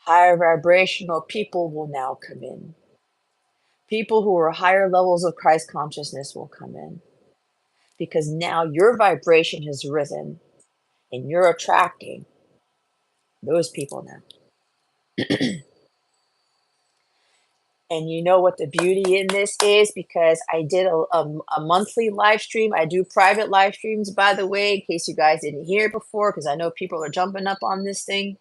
Higher vibrational people will now come in. People who are higher levels of Christ consciousness will come in, because now your vibration has risen and you're attracting those people now. And you know what the beauty in this is, because I did a monthly live stream. I do private live streams, by the way, in case you guys didn't hear it before, because I know people are jumping up on this thing.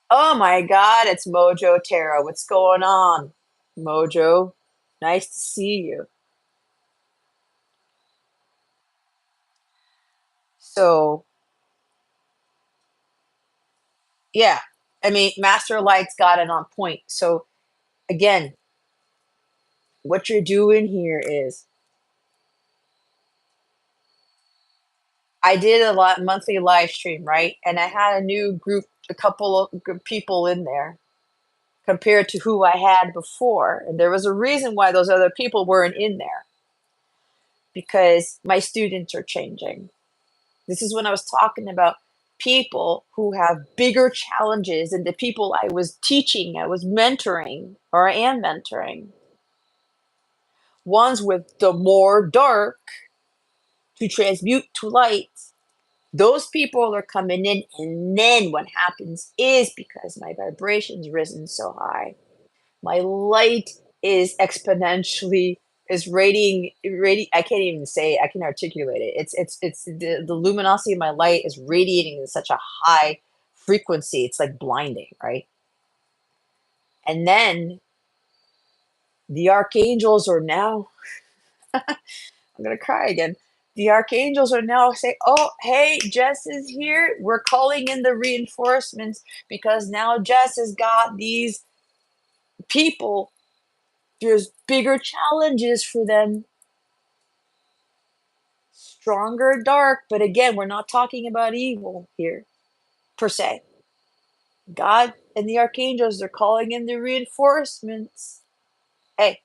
Oh my God, it's Mojo Tara. What's going on? Mojo, nice to see you. So, yeah, I mean, Master Light's got it on point. So, again, what you're doing here is I did a lot monthly live stream, right? And I had a new group, a couple of people in there compared to who I had before. And there was a reason why those other people weren't in there because my students are changing. This is when I was talking about people who have bigger challenges than the people I was teaching, I was mentoring, or I am mentoring. Ones with the more dark to transmute to light. Those people are coming in, and then what happens is because my vibration's risen so high, my light is exponentially is I can't even say it, I can articulate it. It's the luminosity of my light is radiating in such a high frequency. It's like blinding, right? And then the archangels are now I'm gonna cry again. The archangels are now saying, "Oh, hey, Jess is here. We're calling in the reinforcements because now Jess has got these people. There's bigger challenges for them. Stronger, dark. But again, we're not talking about evil here, per se. God and the archangels, they're calling in the reinforcements. Hey,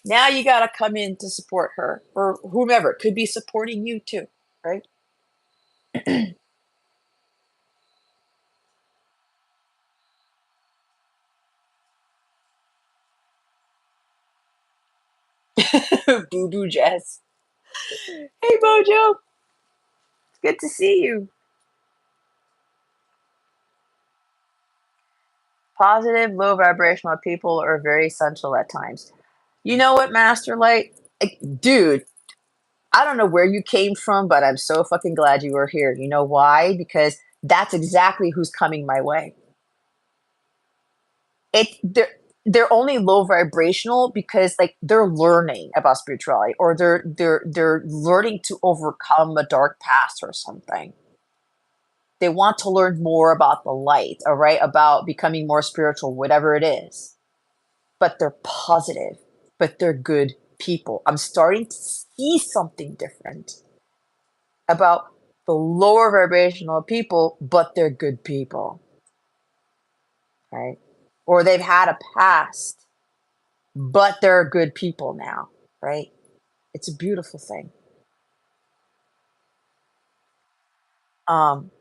now you got to come in to support her or whomever. It could be supporting you too, right?" Boo boo Jess. Hey, Mojo. It's good to see you. Positive, low vibrational people are very essential at times. You know what, Master Light? Like, dude, I don't know where you came from, but I'm so fucking glad you were here. You know why? Because that's exactly who's coming my way. They're only low vibrational because like they're learning about spirituality or they're learning to overcome a dark past or something. They want to learn more about the light, all right, about becoming more spiritual, whatever it is. But they're positive, but they're good people. I'm starting to see something different about the lower vibrational people, but they're good people, right? Or they've had a past, but they're good people now, right? It's a beautiful thing. Um,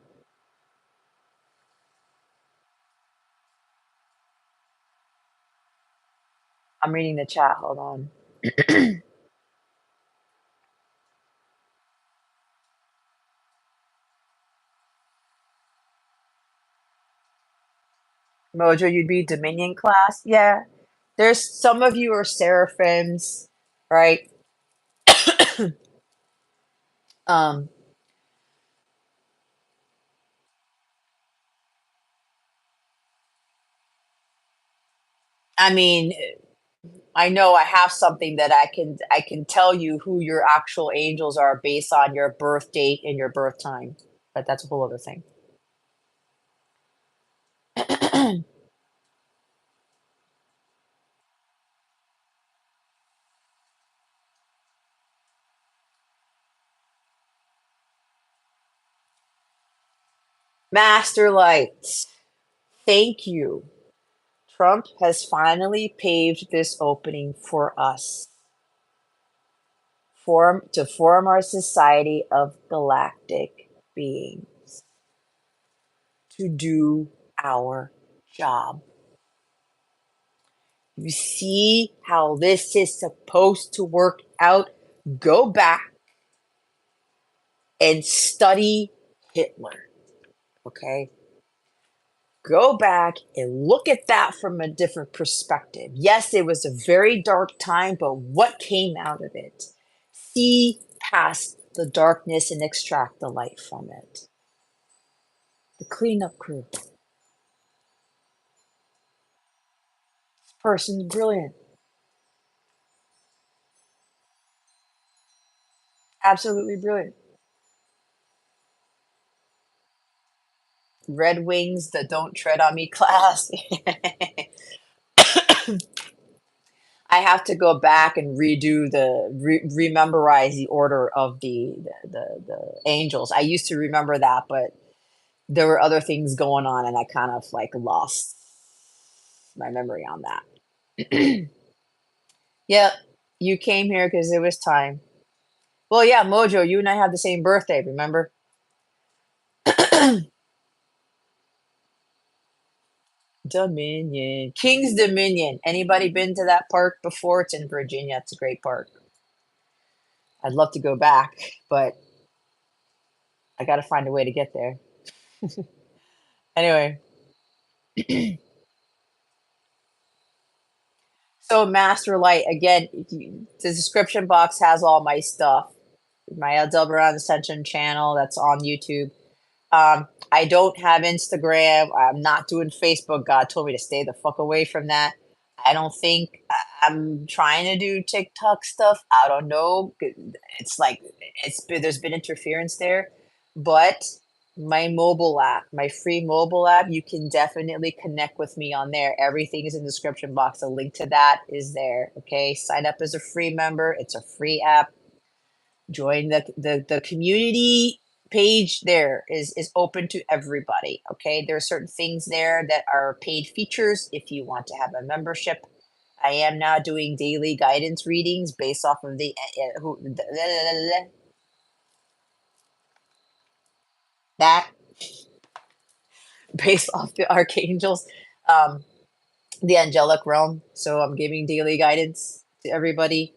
I'm reading the chat. Hold on. Mojo, you'd be Dominion class. Yeah. There's some of you are seraphims, right? um, I mean, I know I have something that I can tell you who your actual angels are based on your birth date and your birth time, but that's a whole other thing. Master Light, thank you. Trump has finally paved this opening for us to form our society of galactic beings to do our job. You see how this is supposed to work out? Go back and study Hitler, okay? Go back and look at that from a different perspective. Yes, it was a very dark time, but what came out of it? See past the darkness and extract the light from it. The cleanup crew. person's brilliant. Absolutely brilliant. Red wings that don't tread on me class. I have to go back and redo rememberize the order of the angels. I used to remember that, but there were other things going on, and I kind of, like, lost my memory on that. Yep, you came here because it was time. Well, yeah, Mojo, you and I have the same birthday, remember? Dominion. King's Dominion. Anybody been to that park before? It's in Virginia. It's a great park. I'd love to go back, but I gotta find a way to get there. Anyway. So Master Light, again, the description box has all my stuff. My 𝗷𝗃𝗓𝗃 channel that's on YouTube. I don't have Instagram. I'm not doing Facebook. God told me to stay the fuck away from that. I don't think I'm trying to do TikTok stuff. I don't know. It's like there's been interference there, but my mobile app, my free mobile app, you can definitely connect with me on there. Everything is in the description box. A link to that is there. Okay, sign up as a free member. It's a free app. Join the community page there is open to everybody. Okay, there are certain things there that are paid features if you want to have a membership. I am now doing daily guidance readings based off of that based off the archangels, the angelic realm. So I'm giving daily guidance to everybody.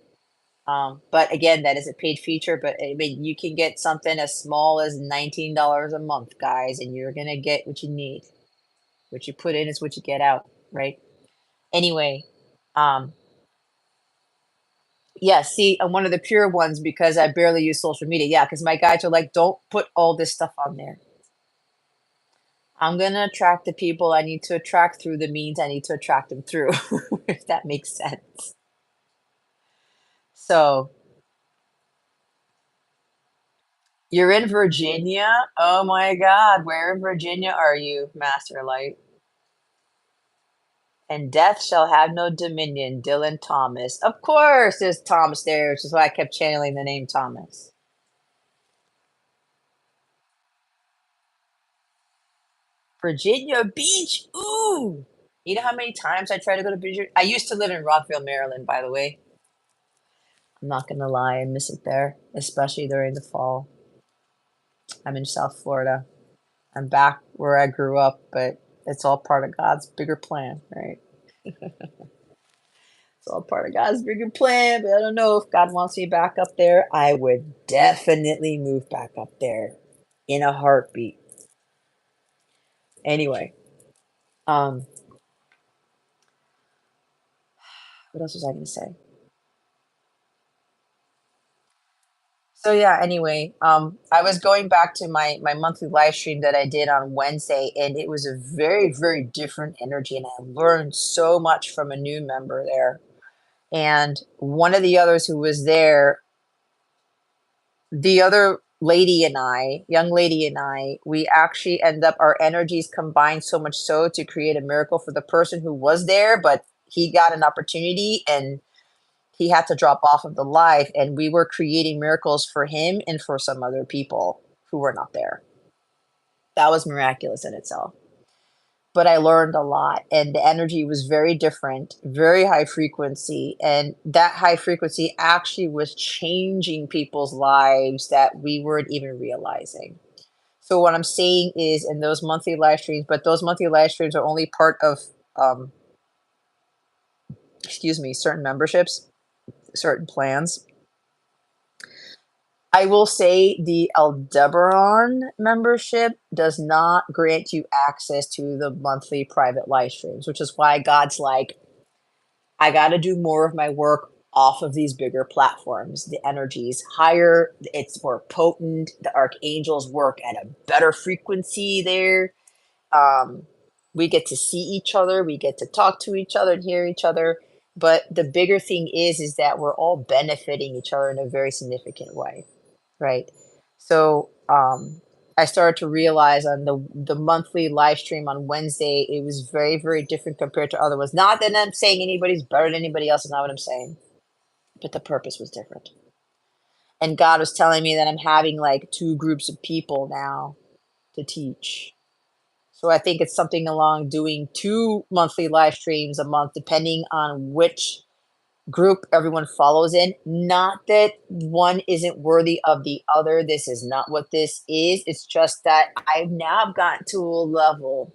But again, that is a paid feature, but I mean, you can get something as small as $19 a month, guys, and you're going to get what you need. What you put in is what you get out, right? Anyway, yeah, see, I'm one of the pure ones because I barely use social media. Yeah, because my guys are like, don't put all this stuff on there. I'm going to attract the people I need to attract through the means I need to attract them through, if that makes sense. So, you're in Virginia? Oh my God, where in Virginia are you, Master Light? And death shall have no dominion, Dylan Thomas. Of course, there's Thomas there, which is why I kept channeling the name Thomas. Virginia Beach? Ooh! You know how many times I tried to go to Virginia? I used to live in Rockville, Maryland, by the way. I'm not gonna lie, I miss it there, especially during the fall. I'm in South Florida. I'm back where I grew up, but it's all part of God's bigger plan, right? It's all part of God's bigger plan, but I don't know if God wants me back up there. I would definitely move back up there in a heartbeat. Anyway, what else was I going to say? So yeah, anyway, I was going back to my monthly live stream that I did on Wednesday, and it was a very, very different energy, and I learned so much from a new member there. And one of the others who was there, the other lady and I, young lady and I, we actually end up, our energies combined so much so to create a miracle for the person who was there, but he got an opportunity and he had to drop off of the live, and we were creating miracles for him and for some other people who were not there. That was miraculous in itself. But I learned a lot, and the energy was very different, very high frequency, and that high frequency actually was changing people's lives that we weren't even realizing. So what I'm saying is, in those monthly live streams, but those monthly live streams are only part of, certain memberships, certain plans. I will say the Aldebaran membership does not grant you access to the monthly private live streams, which is why God's like, I got to do more of my work off of these bigger platforms. The energy's higher, it's more potent, the archangels work at a better frequency there. We get to see each other, we get to talk to each other and hear each other. But the bigger thing is that we're all benefiting each other in a very significant way, right? So I started to realize on the monthly live stream on Wednesday, it was very, very different compared to other ones. Not that I'm saying anybody's better than anybody else, is not what I'm saying, but the purpose was different. And God was telling me that I'm having like 2 groups of people now to teach. So I think it's something along doing 2 monthly live streams a month, depending on which group everyone follows in. Not that one isn't worthy of the other. This is not what this is. It's just that I've now gotten to a level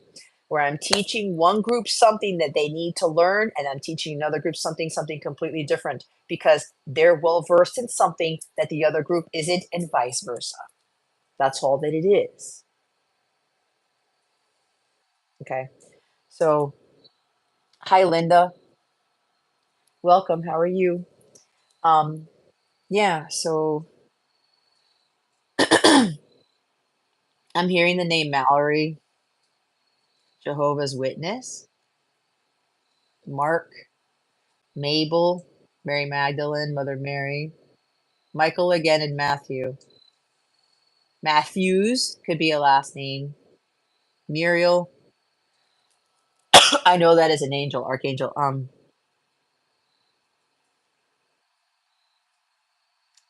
where I'm teaching one group something that they need to learn, and I'm teaching another group something completely different, because they're well versed in something that the other group isn't, and vice versa. That's all that it is. Okay. So, hi, Linda. Welcome. How are you? Yeah, so I'm hearing the name Mallory, Jehovah's Witness, Mark, Mabel, Mary Magdalene, Mother Mary, Michael again, and Matthew. Matthews could be a last name. Muriel, I know that is an angel, archangel.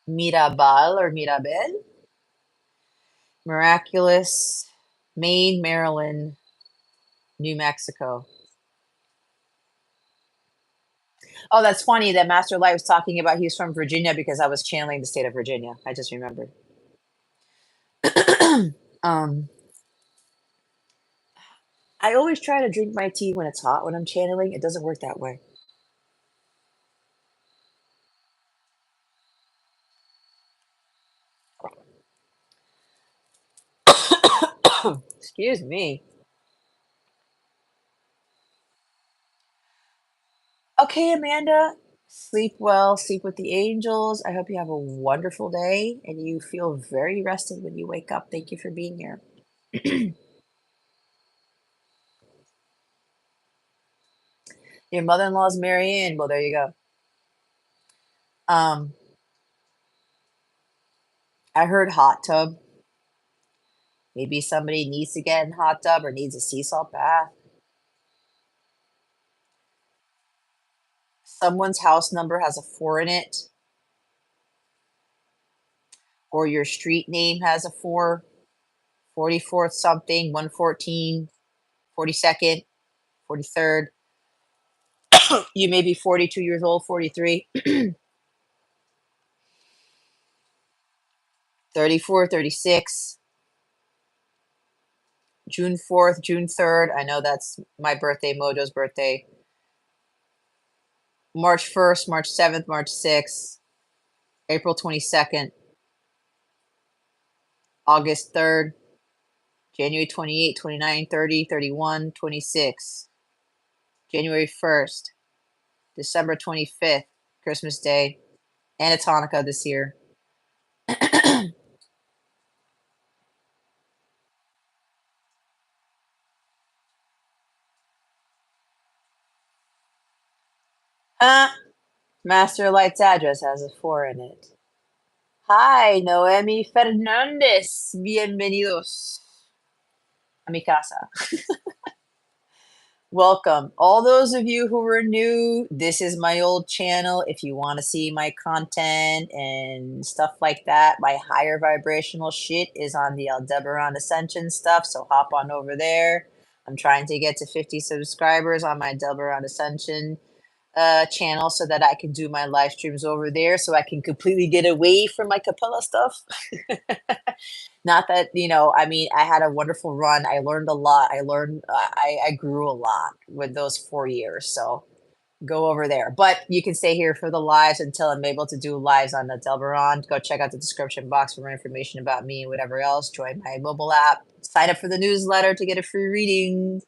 Mirabal or Mirabel, Miraculous, Maine, Maryland, New Mexico. Oh, that's funny that Master Light was talking about he's from Virginia, because I was channeling the state of Virginia. I just remembered. um, I always try to drink my tea when it's hot when I'm channeling. It doesn't work that way. Excuse me. Okay, Amanda, sleep well, sleep with the angels. I hope you have a wonderful day and you feel very rested when you wake up. Thank you for being here. Your mother-in-law is Marianne. Well, there you go. Um, I heard hot tub. Maybe somebody needs to get in hot tub or needs a sea salt bath. Someone's house number has a 4 in it, or your street name has a 4, 44th something, 114, 42nd, 43rd. You may be 42 years old, 43, 34, 36, June 4th, June 3rd. I know that's my birthday, Mojo's birthday. March 1st, March 7th, March 6th, April 22nd, August 3rd, January 28, 29, 30, 31, 26, January 1st, December 25th, Christmas Day, and it's Hanukkah this year. Master Light's address has a 4 in it. Hi, Noemi Fernandez. Bienvenidos a mi casa. Welcome. All those of you who are new, this is my old channel. If you want to see my content and stuff like that, my higher vibrational shit is on the Aldebaran Ascension stuff, so hop on over there. I'm trying to get to 50 subscribers on my Aldebaran Ascension channel so that I can do my live streams over there, so I can completely get away from my Capella stuff. Not that, I mean, I had a wonderful run. I learned a lot. I grew a lot with those 4 years. So go over there. But you can stay here for the lives until I'm able to do lives on the Delveron. Go check out the description box for more information about me and whatever else. Join my mobile app. Sign up for the newsletter to get a free reading.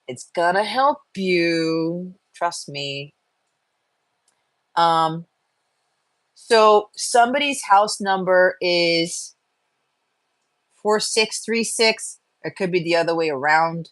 It's gonna help you. Trust me. So somebody's house number is 4636. It could be the other way around.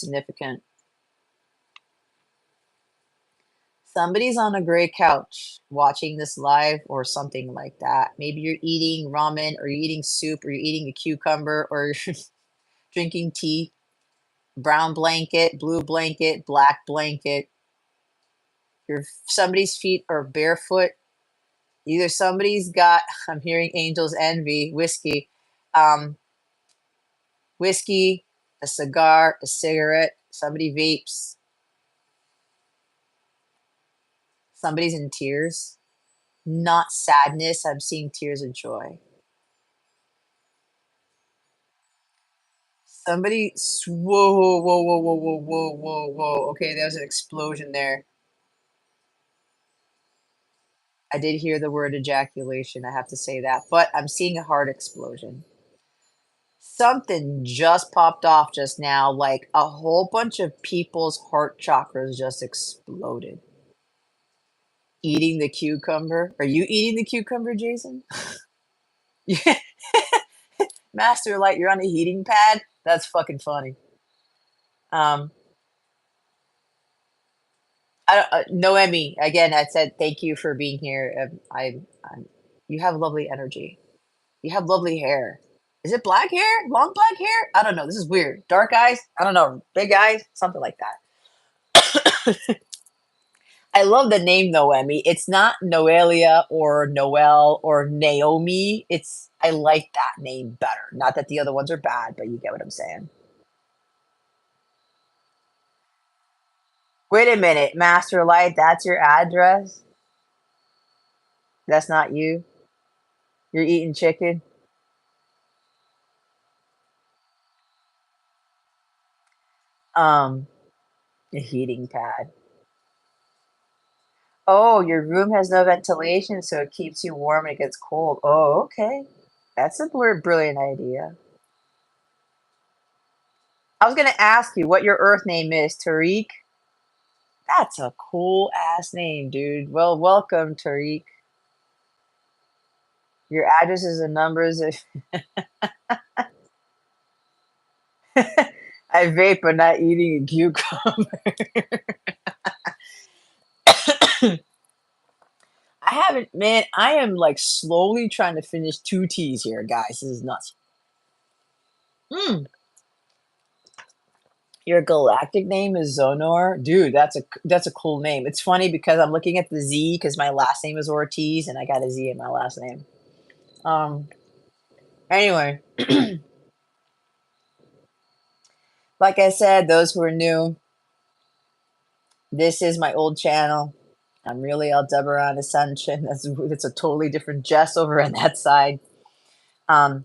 significant. Somebody's on a gray couch watching this live or something like that. Maybe you're eating ramen, or you're eating soup, or you're eating a cucumber, or you're drinking tea. Brown blanket, blue blanket, black blanket. Somebody's feet are barefoot. Either somebody's got, I'm hearing angels envy, whiskey, whiskey, a cigar, a cigarette, somebody vapes. Somebody's in tears. Not sadness, I'm seeing tears of joy. Somebody, whoa, whoa, whoa, whoa, whoa, whoa, whoa, whoa, whoa. Okay, there was an explosion there. I did hear the word ejaculation, I have to say that, but I'm seeing a heart explosion. Something just popped off just now, like a whole bunch of people's heart chakras just exploded. Eating the cucumber? Are you eating the cucumber, Jason? Master Light, you're on a heating pad? That's fucking funny. Noemi, again, I said thank you for being here. You have lovely energy. You have lovely hair. Is it black hair? Long black hair? I don't know. This is weird. Dark eyes? I don't know. Big eyes? Something like that. I love the name Noemi. It's not Noelia or Noel or Naomi. I like that name better. Not that the other ones are bad, but you get what I'm saying. Wait a minute, Master Light, that's your address? That's not you? You're eating chicken? A heating pad. Oh, your room has no ventilation, so it keeps you warm and it gets cold. Oh, okay. That's a brilliant idea. I was going to ask you what your Earth name is, Tariq. That's a cool ass name, dude. Well, welcome, Tariq. Your addresses and numbers. I vape, but not eating a cucumber. I haven't, man. I am like slowly trying to finish 2 teas here, guys. This is nuts. Your galactic name is Zonor, dude. That's a cool name. It's funny because I'm looking at the Z because my last name is Ortiz and I got a Z in my last name. Anyway, like I said, those who are new, this is my old channel. I'm really aldebaranascension. That's a totally different Jess over on that side. I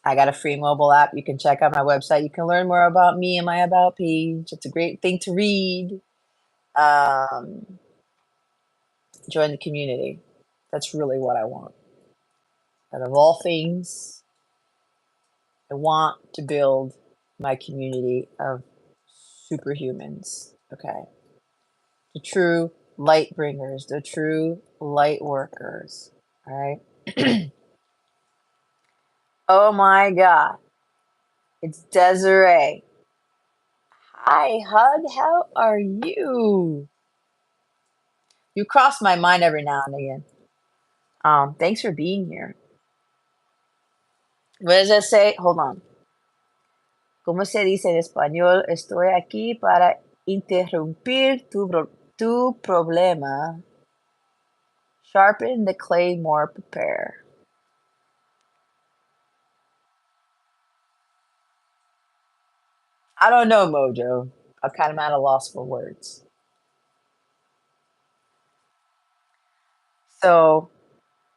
got a free mobile app. You can check out my website. You can learn more about me and my about page. It's a great thing to read. Join the community. That's really what I want. Out of all things, I want to build my community of superhumans. Okay. The true light bringers, the true light workers. All right. Oh my God. It's Desiree. Hi, Hud. How are you? You cross my mind every now and again. Thanks for being here. What does that say? Hold on. ¿Cómo se dice en español? Estoy aquí para interrumpir tu problema. Sharpen the clay more, prepare. I don't know, Mojo. I'm kind of at a loss for words. So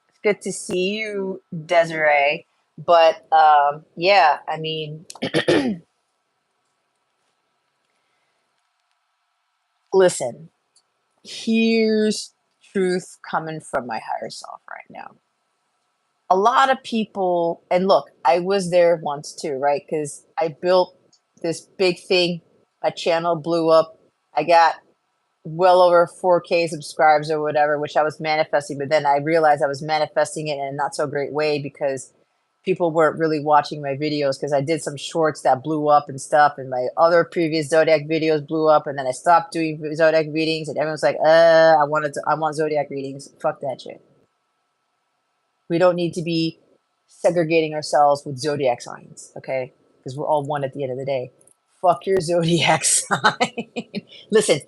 it's good to see you, Desiree. But yeah, I mean, listen, here's truth coming from my higher self right now. A lot of people, and look, I was there once too, right? Because I built this big thing, my channel blew up. I got well over 4K subscribers or whatever, which I was manifesting, but then I realized I was manifesting it in a not so great way because people weren't really watching my videos because I did some shorts that blew up and stuff, and my other previous Zodiac videos blew up, and then I stopped doing Zodiac readings, and everyone's like, I want Zodiac readings. Fuck that shit. We don't need to be segregating ourselves with Zodiac signs, okay? Because we're all one at the end of the day. Fuck your Zodiac sign. Listen,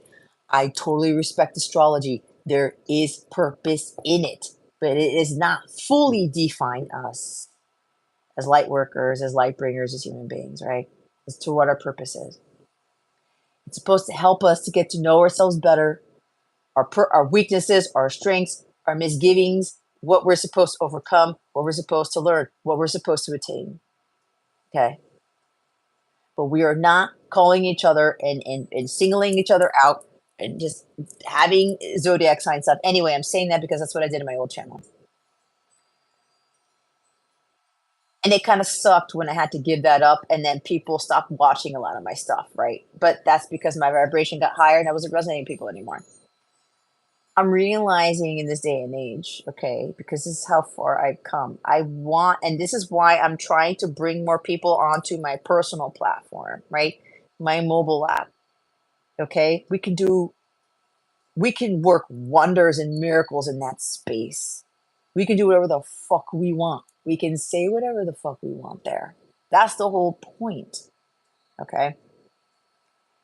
I totally respect astrology. There is purpose in it, but it is not fully define us as light workers, as light bringers, as human beings, right? As to what our purpose is. It's supposed to help us to get to know ourselves better, our weaknesses, our strengths, our misgivings, what we're supposed to overcome, what we're supposed to learn, what we're supposed to attain. Okay? But we are not calling each other and singling each other out and just having Zodiac sign stuff. Anyway, I'm saying that because that's what I did in my old channel. And it kind of sucked when I had to give that up, and then people stopped watching a lot of my stuff, right? But that's because my vibration got higher and I wasn't resonating with people anymore. I'm realizing in this day and age, okay, because this is how far I've come. And this is why I'm trying to bring more people onto my personal platform, right? My mobile app, okay? We can work wonders and miracles in that space. We can do whatever the fuck we want. We can say whatever the fuck we want there. That's the whole point, okay?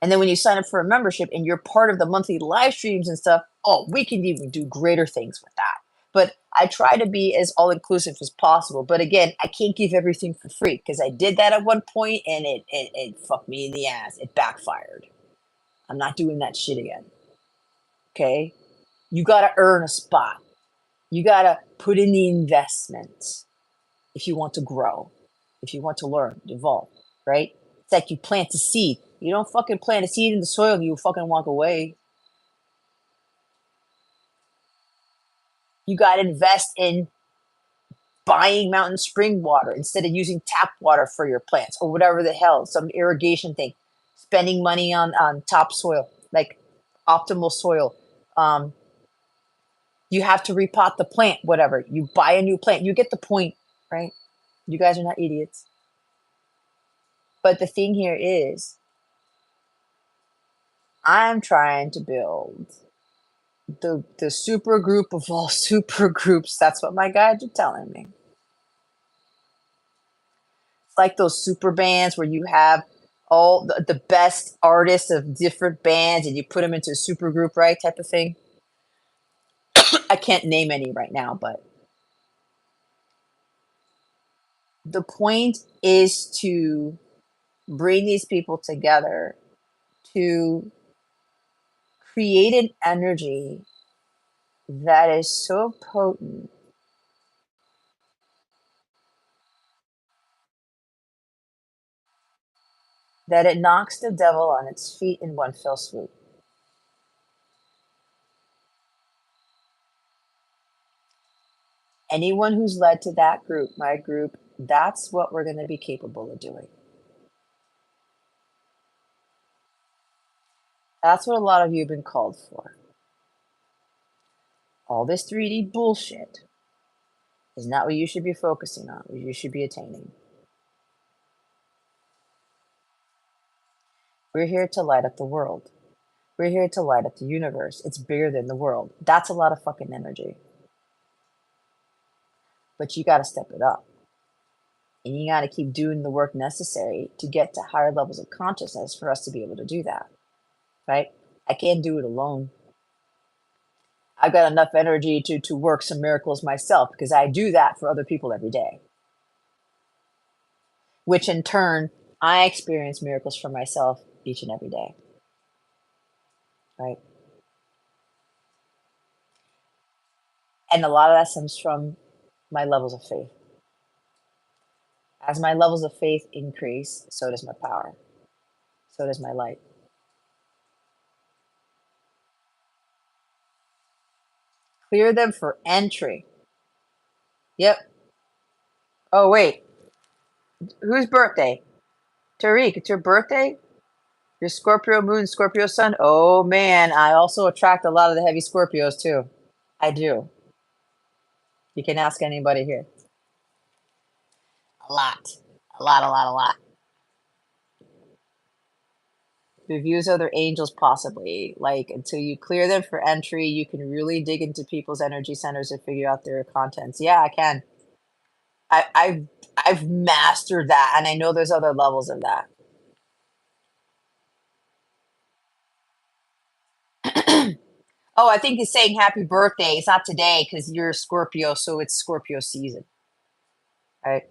And then when you sign up for a membership and you're part of the monthly live streams and stuff, oh, we can even do greater things with that. But I try to be as all-inclusive as possible. But again, I can't give everything for free because I did that at one point and it fucked me in the ass. It backfired. I'm not doing that shit again. Okay? You got to earn a spot. You got to put in the investment if you want to grow, if you want to learn, evolve, right? It's like you plant a seed. You don't fucking plant a seed in the soil and you fucking walk away. You got to invest in buying mountain spring water instead of using tap water for your plants or whatever the hell, some irrigation thing. Spending money on topsoil, like optimal soil. You have to repot the plant, whatever. You buy a new plant. You get the point, right? You guys are not idiots. But the thing here is, I'm trying to build the super group of all super groups. That's what my guides are telling me. It's like those super bands where you have all the best artists of different bands and you put them into a super group, right? Type of thing. I can't name any right now, but the point is to bring these people together to create an energy that is so potent that it knocks the devil on its feet in one fell swoop. Anyone who's led to that group, my group, that's what we're going to be capable of doing. That's what a lot of you have been called for. All this 3D bullshit is not what you should be focusing on, what you should be attaining. We're here to light up the world. We're here to light up the universe. It's bigger than the world. That's a lot of fucking energy. But you got to step it up. And you got to keep doing the work necessary to get to higher levels of consciousness for us to be able to do that, right? I can't do it alone. I've got enough energy to work some miracles myself because I do that for other people every day. Which in turn, I experience miracles for myself each and every day, right? And a lot of that stems from my levels of faith. As my levels of faith increase, so does my power. So does my light. Clear them for entry. Yep. Oh, wait. Whose birthday? Tariq, it's your birthday? Your Scorpio moon, Scorpio sun. Oh man, I also attract a lot of the heavy Scorpios too. I do. You can ask anybody here. A lot. A lot, a lot, a lot. Reviews other angels possibly. Like until you clear them for entry, you can really dig into people's energy centers and figure out their contents. Yeah, I can. I've mastered that, and I know there's other levels of that. Oh, I think he's saying happy birthday. It's not today because you're a Scorpio, so it's Scorpio season, right?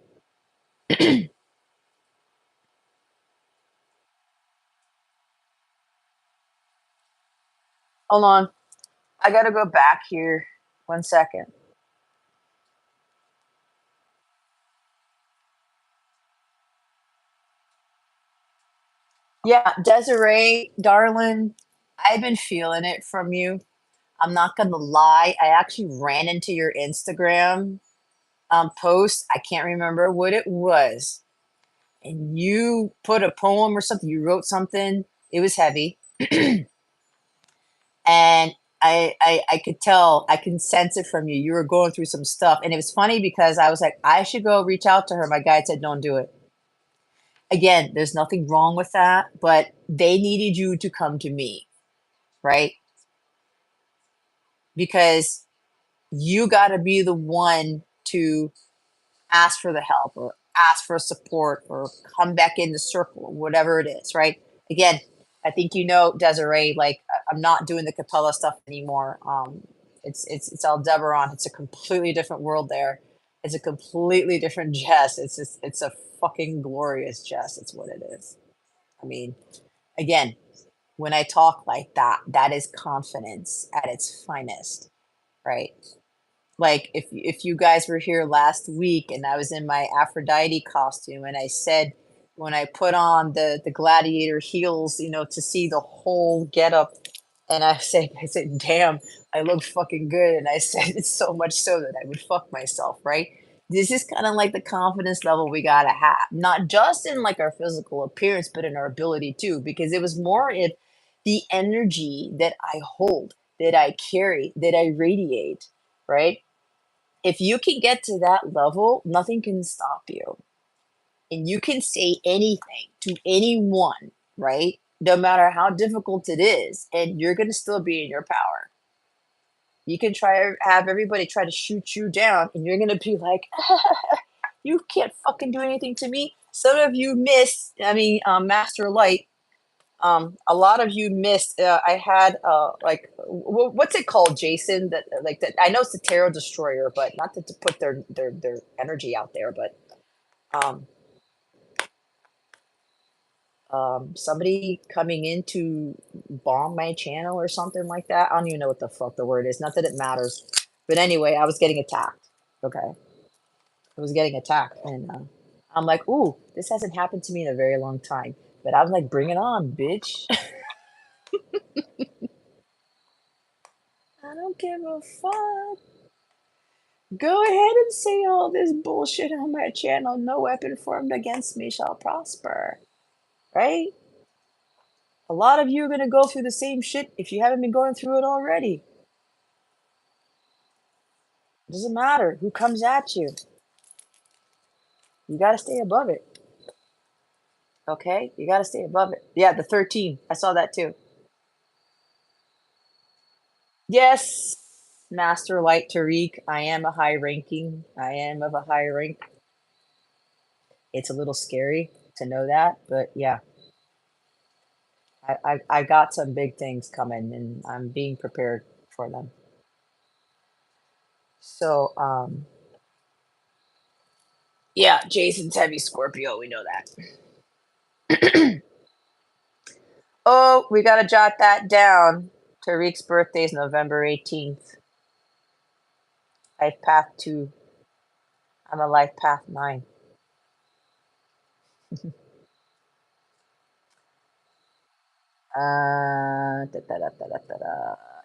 Hold on. I gotta go back here. 1 second. Yeah, Desiree, darling, I've been feeling it from you. I'm not gonna lie. I actually ran into your Instagram post. I can't remember what it was. And you put a poem or something. You wrote something. It was heavy. And I could tell, I can sense it from you. You were going through some stuff. And it was funny because I was like, I should go reach out to her. My guide said, don't do it. Again, there's nothing wrong with that, but they needed you to come to me, right? Because you got to be the one to ask for the help or ask for support or come back in the circle or whatever it is, right? Again, I think you know, Desiree, like I'm not doing the Capella stuff anymore. It's Aldebaran. It's a completely different world there. It's a completely different Jess. It's a fucking glorious Jess. It's what it is. I mean, again, when I talk like that, that is confidence at its finest, right? Like if you guys were here last week and I was in my Aphrodite costume and I said when I put on the gladiator heels, you know, to see the whole getup, and I said, damn, I look fucking good, and I said it's so much so that I would fuck myself, right? This is kind of like the confidence level we gotta have, not just in like our physical appearance, but in our ability too, because it was more in the energy that I hold, that I carry, that I radiate, right? If you can get to that level, nothing can stop you. And you can say anything to anyone, right? No matter how difficult it is, and you're going to still be in your power. You can try have everybody try to shoot you down, and you're going to be like, you can't fucking do anything to me. Some of you missed, Master Light. A lot of you missed. I had like what's it called, Jason? That like that. I know it's the Tarot Destroyer, but not to put their energy out there. But um, somebody coming in to bomb my channel or something like that. I don't even know what the fuck the word is. Not that it matters. But anyway, I was getting attacked. Okay, I was getting attacked, and I'm like, ooh, this hasn't happened to me in a very long time. But I was like, bring it on, bitch. I don't give a fuck. Go ahead and say all this bullshit on my channel. No weapon formed against me shall prosper. Right? A lot of you are going to go through the same shit if you haven't been going through it already. It doesn't matter who comes at you. You got to stay above it. Okay? You got to stay above it. Yeah, the 13. I saw that too. Yes, Master Light Tariq. I am a high ranking. I am of a high rank. It's a little scary to know that, but yeah. I got some big things coming, and I'm being prepared for them. So, yeah, Jason's heavy Scorpio. We know that. Oh, we got to jot that down. Tariq's birthday is November 18th. Life path 2. I'm a life path 9.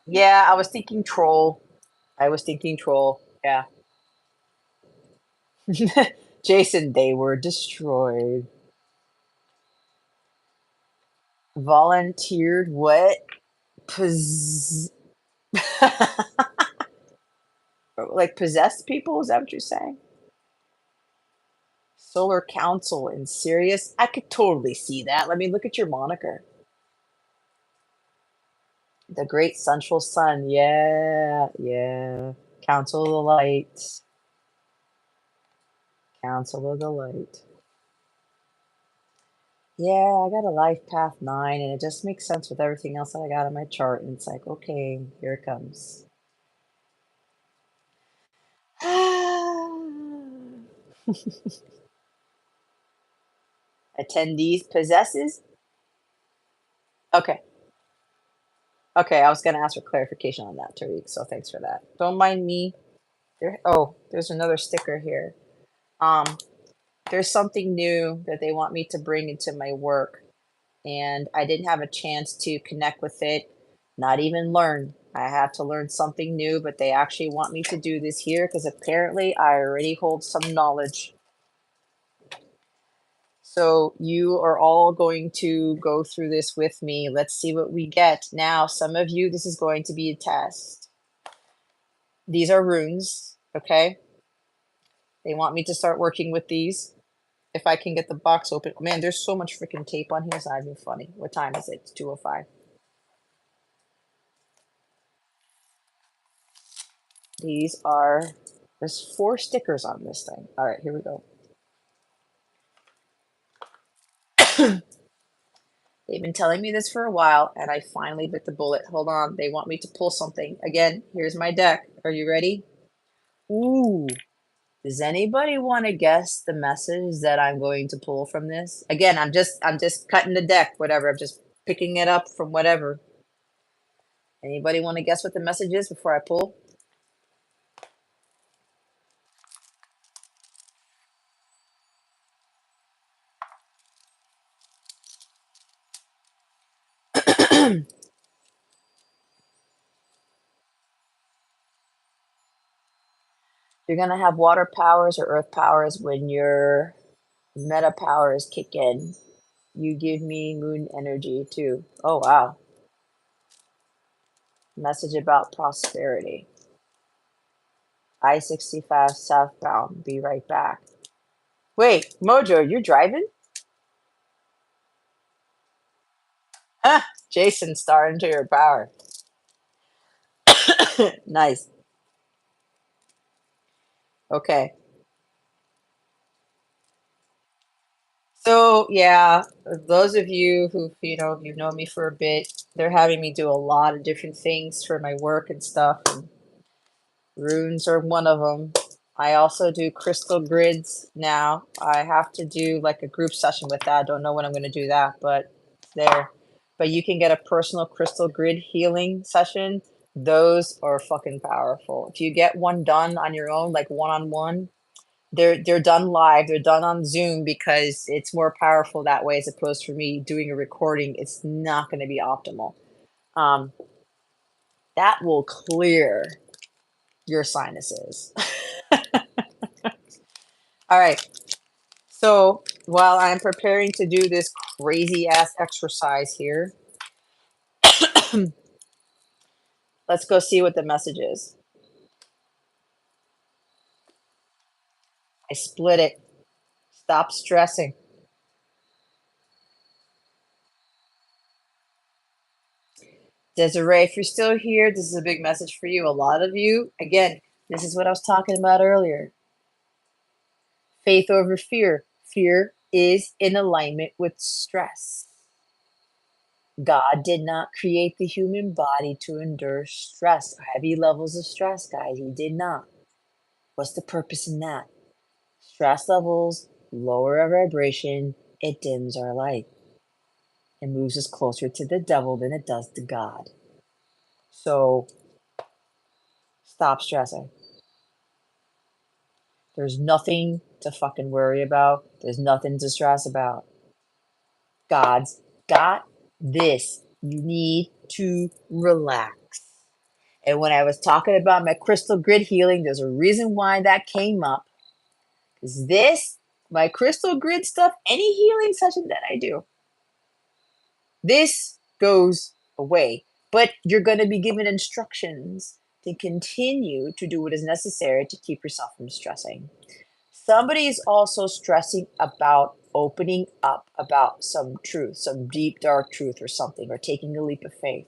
Yeah, I was thinking troll. Yeah. Jason, they were destroyed. Volunteered what? Like possessed people? Is that what you're saying? Solar Council in Sirius? I could totally see that. Let me look at your moniker. The Great Central Sun. Yeah, yeah. Council of the Light. Council of the Light. Yeah, I got a life path 9, and it just makes sense with everything else that I got on my chart. And it's like, okay, here it comes. Attendees possesses? Okay. Okay, I was going to ask for clarification on that, Tariq, so thanks for that. Don't mind me. There's another sticker here. There's something new that they want me to bring into my work, and I didn't have a chance to connect with it, not even learn. I have to learn something new, but they actually want me to do this here because apparently I already hold some knowledge. So you are all going to go through this with me. Let's see what we get. Now, some of you, this is going to be a test. These are runes, okay? They want me to start working with these. If I can get the box open. Man, there's so much freaking tape on here. It's not even funny. What time is it? It's 2:05. There's 4 stickers on this thing. All right, here we go. They've been telling me this for a while, and I finally bit the bullet. Hold on. They want me to pull something. Again, here's my deck. Are you ready? Ooh. Does anybody want to guess the message that I'm going to pull from this? Again, I'm just cutting the deck, whatever. I'm just picking it up from whatever. Anybody want to guess what the message is before I pull? You're going to have water powers or earth powers when your meta powers kick in. You give me moon energy too. Oh, wow. Message about prosperity. I-65 southbound. Be right back. Wait, Mojo, you're driving? Huh, Jason, star into your power. Nice. Okay. So yeah, those of you who you've known me for a bit, they're having me do a lot of different things for my work and stuff. And runes are one of them. I also do crystal grids now. I have to do like a group session with that. I don't know when I'm going to do that, but it's there. But you can get a personal crystal grid healing session. Those are fucking powerful. If you get one done on your own, like one-on-one, they're done live. They're done on Zoom because it's more powerful that way as opposed to me doing a recording. It's not going to be optimal. That will clear your sinuses. All right. So while I'm preparing to do this crazy ass exercise here, let's go see what the message is. I split it. Stop stressing. Desiree, if you're still here, this is a big message for you. A lot of you, again, this is what I was talking about earlier. Faith over fear. Fear is in alignment with stress. God did not create the human body to endure stress, heavy levels of stress, guys. He did not. What's the purpose in that? Stress levels lower our vibration. It dims our light. It moves us closer to the devil than it does to God. So stop stressing. There's nothing to fucking worry about. There's nothing to stress about. God's got this. You need to relax. And when I was talking about my crystal grid healing, there's a reason why that came up. Because my crystal grid stuff, any healing session that I do, This goes away, but you're going to be given instructions to continue to do what is necessary to keep yourself from stressing. Somebody is also stressing about opening up about some truth, some deep, dark truth or something, or taking a leap of faith.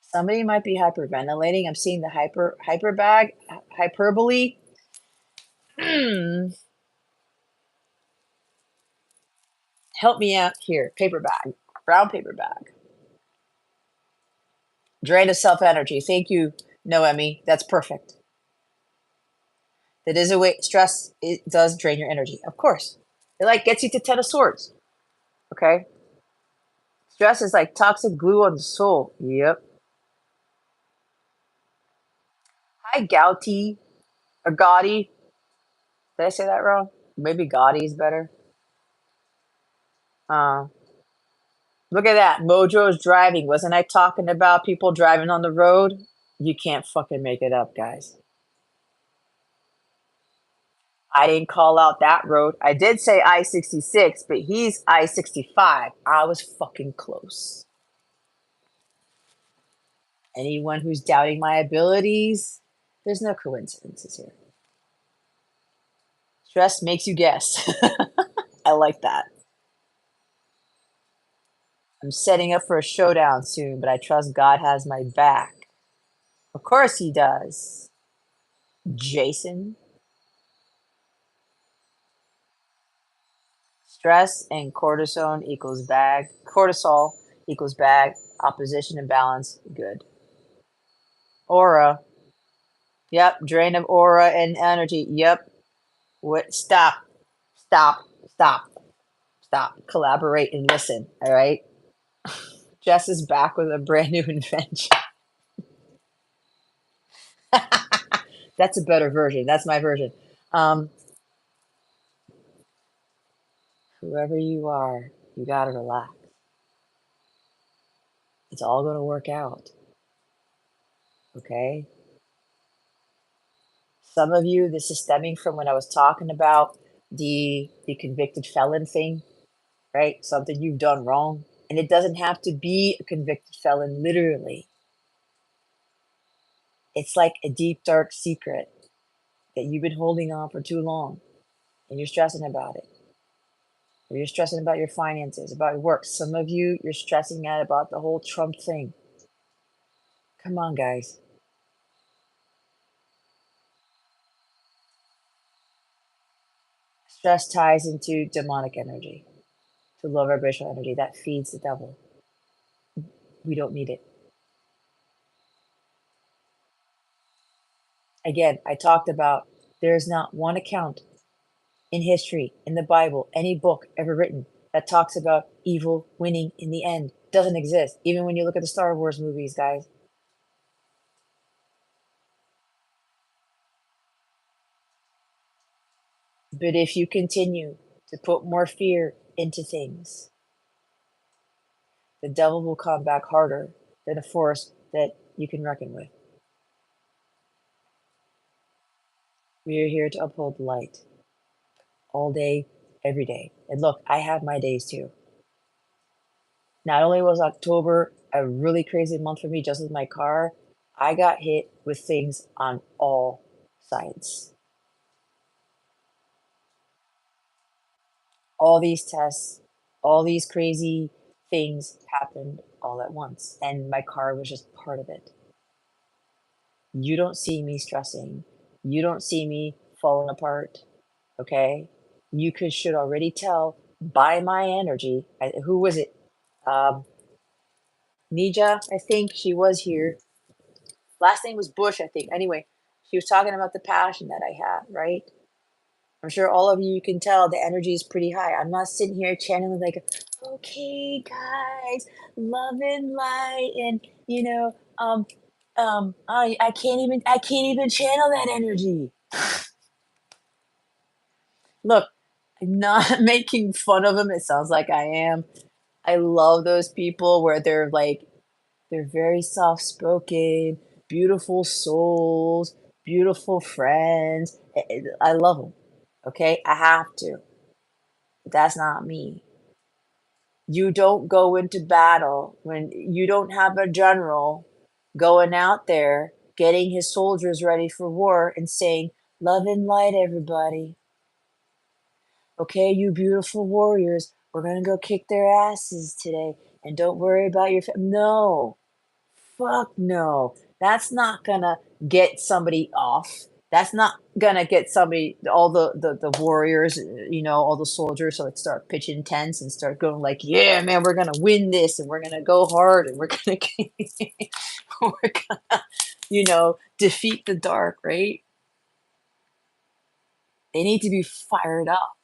Somebody might be hyperventilating. I'm seeing the hyperbole. Help me out here. Paper bag, brown paper bag. Drain of self-energy. Thank you, Noemi. That's perfect. That is a way. Stress, it does drain your energy. Of course. It like gets you to 10 of swords. Okay? Stress is like toxic glue on the soul. Yep. Hi, 𝗏𝗊𝗃 or 𝗏𝗊𝗃. Did I say that wrong? Maybe 𝗏𝗊𝗃 is better. Look at that. Mojo's driving. Wasn't I talking about people driving on the road? You can't fucking make it up, guys. I didn't call out that road. I did say I-66, but he's I-65. I was fucking close. Anyone who's doubting my abilities, there's no coincidences here. Stress makes you guess. I like that. I'm setting up for a showdown soon, but I trust God has my back. Of course he does. Jason. Stress and cortisol equals bag. Cortisol equals bag. Opposition and balance, good. Aura. Yep. Drain of aura and energy. Yep. What? Stop. Stop. Stop. Stop. Collaborate and listen. All right. Jess is back with a brand new invention. That's a better version. That's my version. Whoever you are, you gotta relax. It's all gonna work out. Okay? Some of you, this is stemming from when I was talking about the convicted felon thing, right? Something you've done wrong. And it doesn't have to be a convicted felon, literally. It's like a deep, dark secret that you've been holding on for too long and you're stressing about it. Or you're stressing about your finances, about your work. Some of you, you're stressing out about the whole Trump thing. Come on, guys. Stress ties into demonic energy, to low vibrational energy that feeds the devil. We don't need it. Again, I talked about there's not one account in history, in the Bible, any book ever written that talks about evil winning in the end. Doesn't exist. Even when you look at the Star Wars movies, guys. But if you continue to put more fear into things, the devil will come back harder than a force that you can reckon with. We are here to uphold the light all day, every day. And look, I have my days too. Not only was October a really crazy month for me, just with my car, I got hit with things on all sides. All these tests, all these crazy things happened all at once, and my car was just part of it. You don't see me stressing. You don't see me falling apart, okay? You should already tell by my energy. Who was it? Nija, I think she was here. Last name was Bush, I think. Anyway, she was talking about the passion that I had, right? I'm sure all of you can tell the energy is pretty high. I'm not sitting here channeling like, okay, guys, love and light, and I can't even channel that energy. Look, I'm not making fun of them. It sounds like I am. I love those people where they're very soft spoken, beautiful souls, beautiful friends. I love them. Okay, I have to. That's not me. You don't go into battle when you don't have a general going out there, getting his soldiers ready for war and saying, love and light, everybody. Okay, you beautiful warriors, we're going to go kick their asses today. And don't worry about your... No. Fuck no. That's not going to get somebody off. That's not gonna get somebody, all the warriors, all the soldiers, so like start pitching tents and start going like, yeah, man, we're gonna win this, and we're gonna go hard, and we're gonna, we're gonna, defeat the dark, right? They need to be fired up.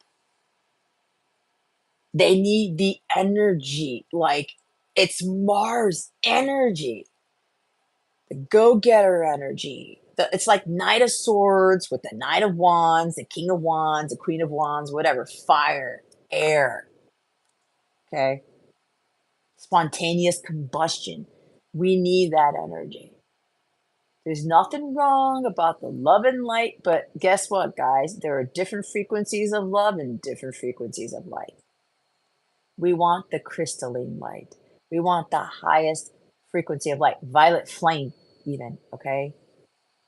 They need the energy, like it's Mars energy, the go-getter energy. It's like Knight of Swords with the Knight of Wands, the King of Wands, the Queen of Wands, whatever. Fire, air, okay? Spontaneous combustion. We need that energy. There's nothing wrong about the love and light, but guess what, guys? There are different frequencies of love and different frequencies of light. We want the crystalline light. We want the highest frequency of light. Violet flame, even, okay?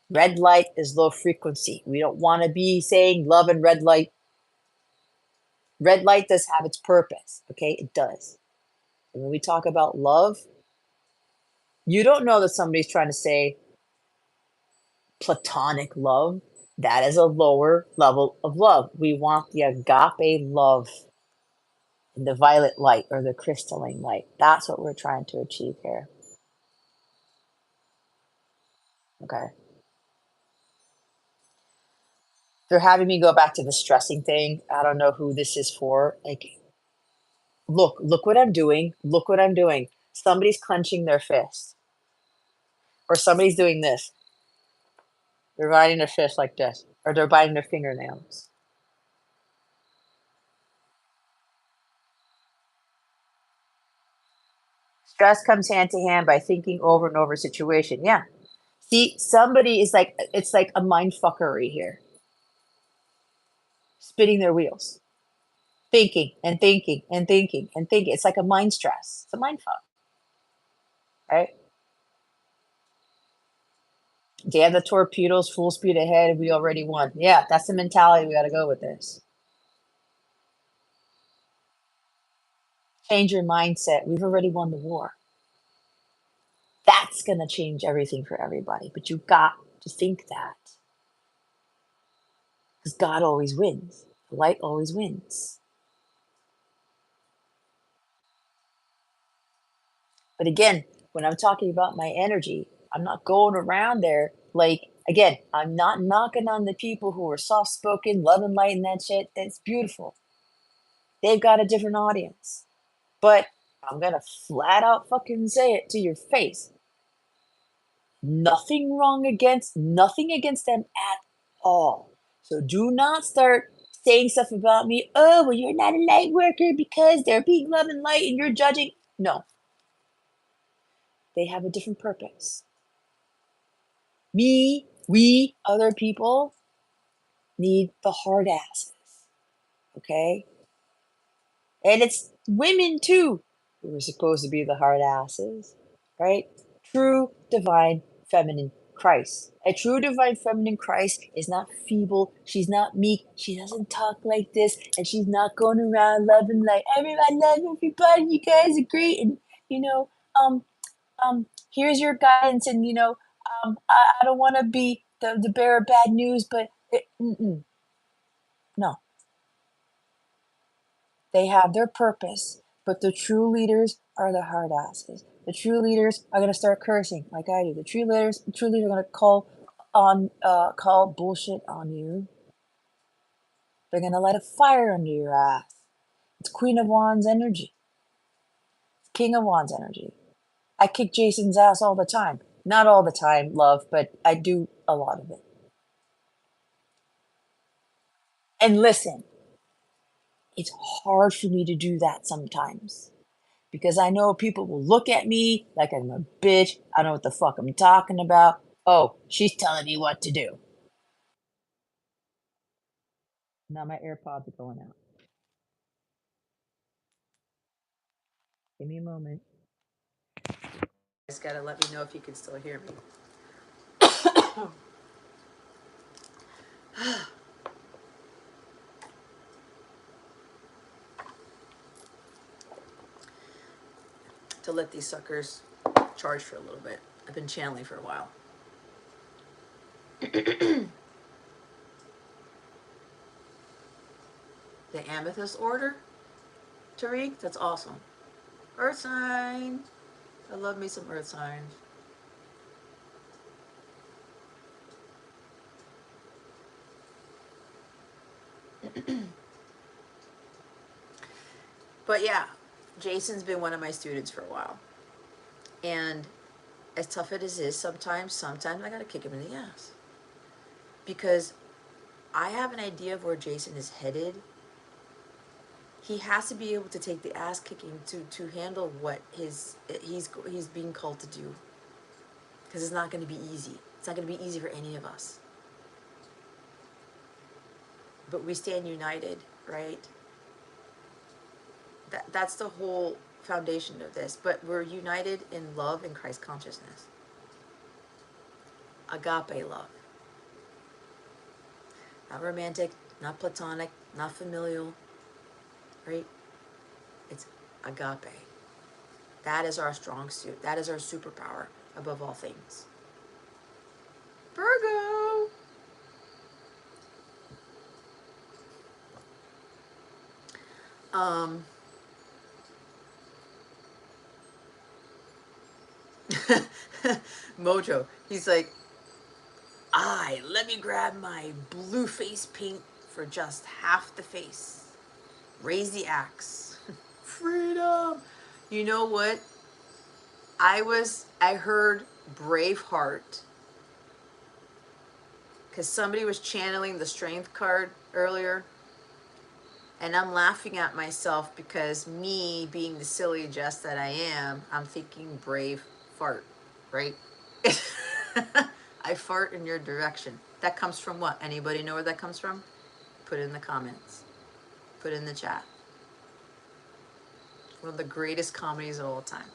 Red light is low frequency. We don't want to be saying love and red light. Red light does have its purpose, okay? It does. And when we talk about love, you don't know that somebody's trying to say platonic love. That is a lower level of love. We want the agape love, the violet light or the crystalline light. That's what we're trying to achieve here. Okay. They're having me go back to the stressing thing. I don't know who this is for. Like, look what I'm doing. Look what I'm doing. Somebody's clenching their fist. Or somebody's doing this. They're biting their fist like this. Or they're biting their fingernails. Stress comes hand to hand by thinking over and over a situation. Yeah. See, somebody is like, it's like a mind fuckery here. Spinning their wheels. Thinking and thinking and thinking and thinking. It's like a mind stress. It's a mind fuck. Right? Damn the torpedoes, full speed ahead. We already won. Yeah, that's the mentality we got to go with this. Change your mindset. We've already won the war. That's going to change everything for everybody. But you got to think that. Because God always wins. The light always wins. But again, when I'm talking about my energy, I'm not going around there like, again, I'm not knocking on the people who are soft-spoken, love and light and that shit. That's beautiful. They've got a different audience. But I'm going to flat out fucking say it to your face. Nothing against them at all. So do not start saying stuff about me. Oh, well, you're not a light worker because they're being love and light and you're judging. No. They have a different purpose. We, other people, need the hard asses. Okay? And it's women too who are supposed to be the hard asses. Right? True divine feminine Christ. A true divine feminine Christ is not feeble. She's not meek. She doesn't talk like this. And she's not going around loving like, everybody loves everybody. You guys are great. And, here's your guidance. And, I don't want to be the bearer of bad news, but no. They have their purpose. But the true leaders are the hard asses. The true leaders are going to start cursing like I do. The true leaders are going to call bullshit on you. They're going to light a fire under your ass. It's Queen of Wands energy. It's King of Wands energy. I kick Jason's ass all the time. Not all the time, love, but I do a lot of it. And listen, it's hard for me to do that sometimes. Because I know people will look at me like I'm a bitch. I don't know what the fuck I'm talking about. Oh, she's telling me what to do. Now my AirPods are going out. Give me a moment. Just gotta let me know if you can still hear me. To let these suckers charge for a little bit. I've been channeling for a while. The amethyst order, Tariq, that's awesome. Earth sign. I love me some earth signs. But yeah, Jason's been one of my students for a while. And as tough as it is, sometimes I gotta kick him in the ass. Because I have an idea of where Jason is headed. He has to be able to take the ass kicking to handle what he's being called to do. Because it's not going to be easy. It's not going to be easy for any of us. But we stand united, right? That's the whole foundation of this. But we're united in love and Christ consciousness. Agape love. Not romantic, not platonic, not familial, right? It's agape. That is our strong suit. That is our superpower above all things. Virgo! Mojo, he's like, let me grab my blue face paint for just half the face. Raise the axe. Freedom. You know what? I heard Braveheart because somebody was channeling the strength card earlier, and I'm laughing at myself because me being the silly jest that I am, I'm thinking brave fart, right? I fart in your direction. That comes from what? Anybody know where that comes from? Put it in the comments. Put it in the chat. One of the greatest comedies of all time.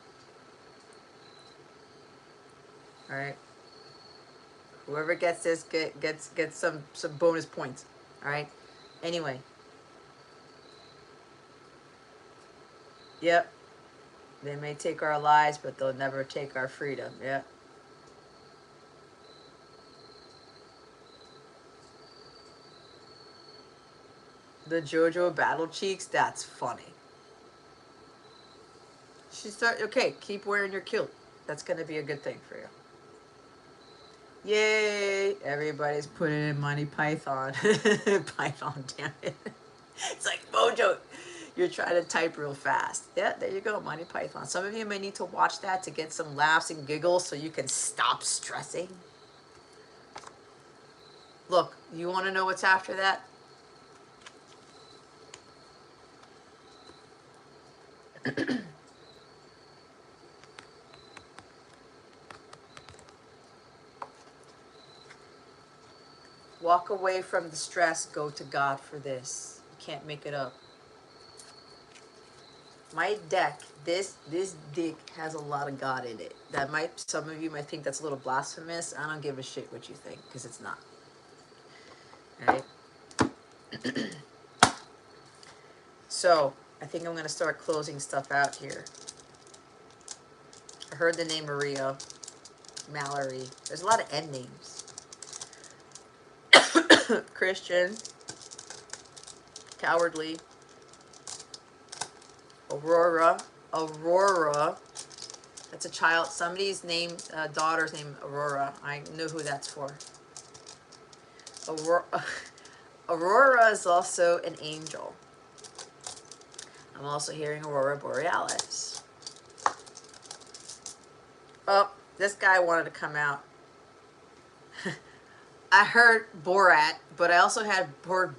All right. Whoever gets this gets some bonus points. All right. Anyway. Yep. They may take our lives, but they'll never take our freedom. Yep. The JoJo battle cheeks, that's funny. Okay, keep wearing your kilt. That's going to be a good thing for you. Yay! Everybody's putting in Monty Python. Python, damn it. It's like, Mojo, you're trying to type real fast. Yeah, there you go, Monty Python. Some of you may need to watch that to get some laughs and giggles so you can stop stressing. Look, you want to know what's after that? Walk away from the stress, go to God for this. You can't make it up. My deck, this dick has a lot of God in it. Some of you might think that's a little blasphemous. I don't give a shit what you think, because it's not. All right? So, I think I'm going to start closing stuff out here. I heard the name Maria, Mallory. There's a lot of N names. Christian, Cowardly, Aurora. That's a child. Somebody's name, daughter's name Aurora. I know who that's for. Aurora is also an angel. I'm also hearing Aurora Borealis. Oh, this guy wanted to come out. I heard Borat, but I also heard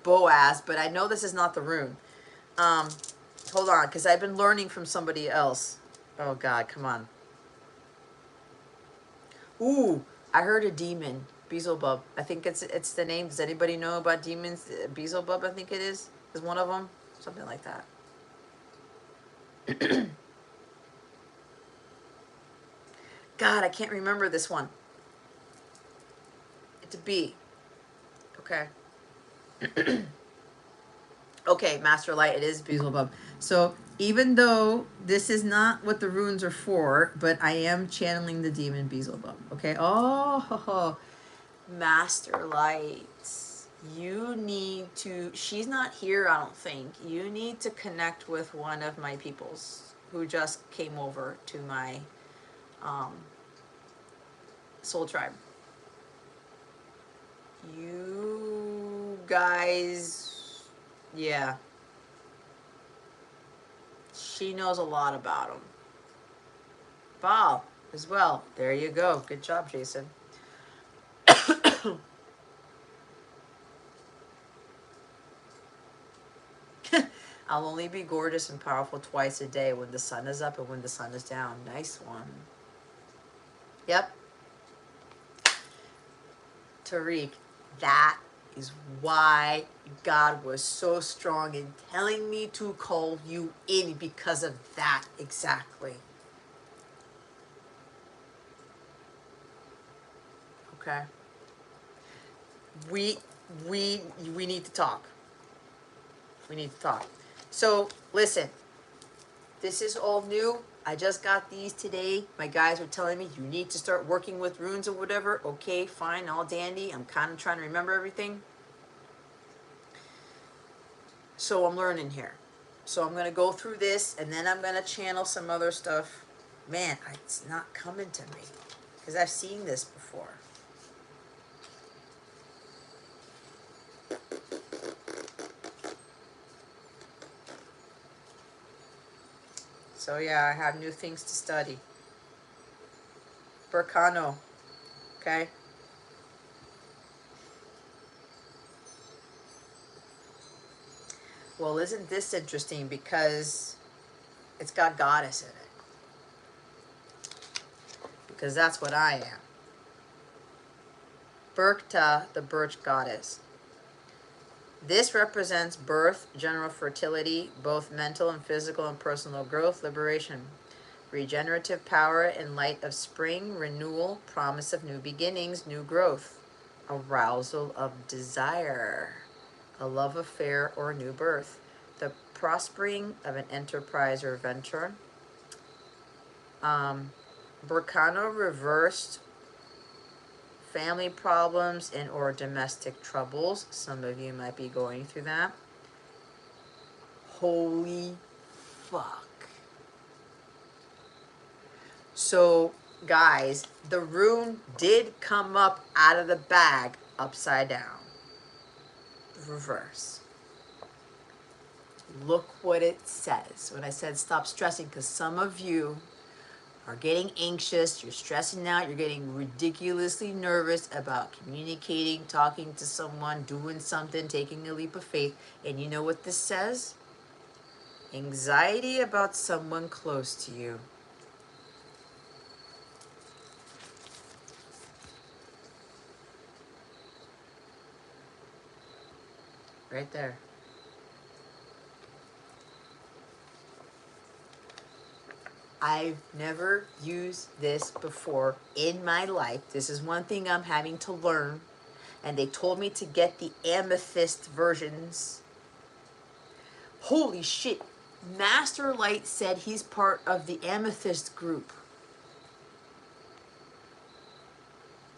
Boaz, but I know this is not the rune. Hold on, because I've been learning from somebody else. Oh, God, come on. Ooh, I heard a demon, Beelzebub. I think it's the name. Does anybody know about demons? Beelzebub, I think it is one of them. Something like that. God, I can't remember this one. It's a B. Okay. Okay, Master Light, it is 𝗵𝗁𝗂. So even though this is not what the runes are for, but I am channeling the demon 𝗵𝗁𝗂. Okay. Oh, Master Light. You need to, she's not here, I don't think. You need to connect with one of my peoples who just came over to my soul tribe. You guys, yeah. She knows a lot about him. Val as well. There you go. Good job, Jason. I'll only be gorgeous and powerful twice a day, when the sun is up and when the sun is down. Nice one. Yep. Tariq, that is why God was so strong in telling me to call you in, because of that exactly. Okay. We need to talk. We need to talk. So listen, this is all new. I just got these today. My guys were telling me you need to start working with runes or whatever. Okay, fine, all dandy. I'm kind of trying to remember everything. So I'm learning here. So I'm going to go through this, and then I'm going to channel some other stuff. Man, it's not coming to me because I've seen this before. So yeah, I have new things to study. Berkano, okay? Well, isn't this interesting, because it's got goddess in it. Because that's what I am. 𝗵𝗁𝗃, the birch goddess. This represents birth, general fertility, both mental and physical and personal growth, liberation, regenerative power in light of spring, renewal, promise of new beginnings, new growth, arousal of desire, a love affair or new birth, the prospering of an enterprise or venture. Berkano reversed, family problems and or domestic troubles. Some of you might be going through that. Holy fuck. So guys, the rune did come up out of the bag upside down. Reverse. Look what it says. When I said stop stressing, because some of you are getting anxious, you're stressing out, you're getting ridiculously nervous about communicating, talking to someone, doing something, taking a leap of faith. And you know what this says? Anxiety about someone close to you. Right there. I've never used this before in my life. This is one thing I'm having to learn. And they told me to get the amethyst versions. Holy shit. Master Light said he's part of the amethyst group.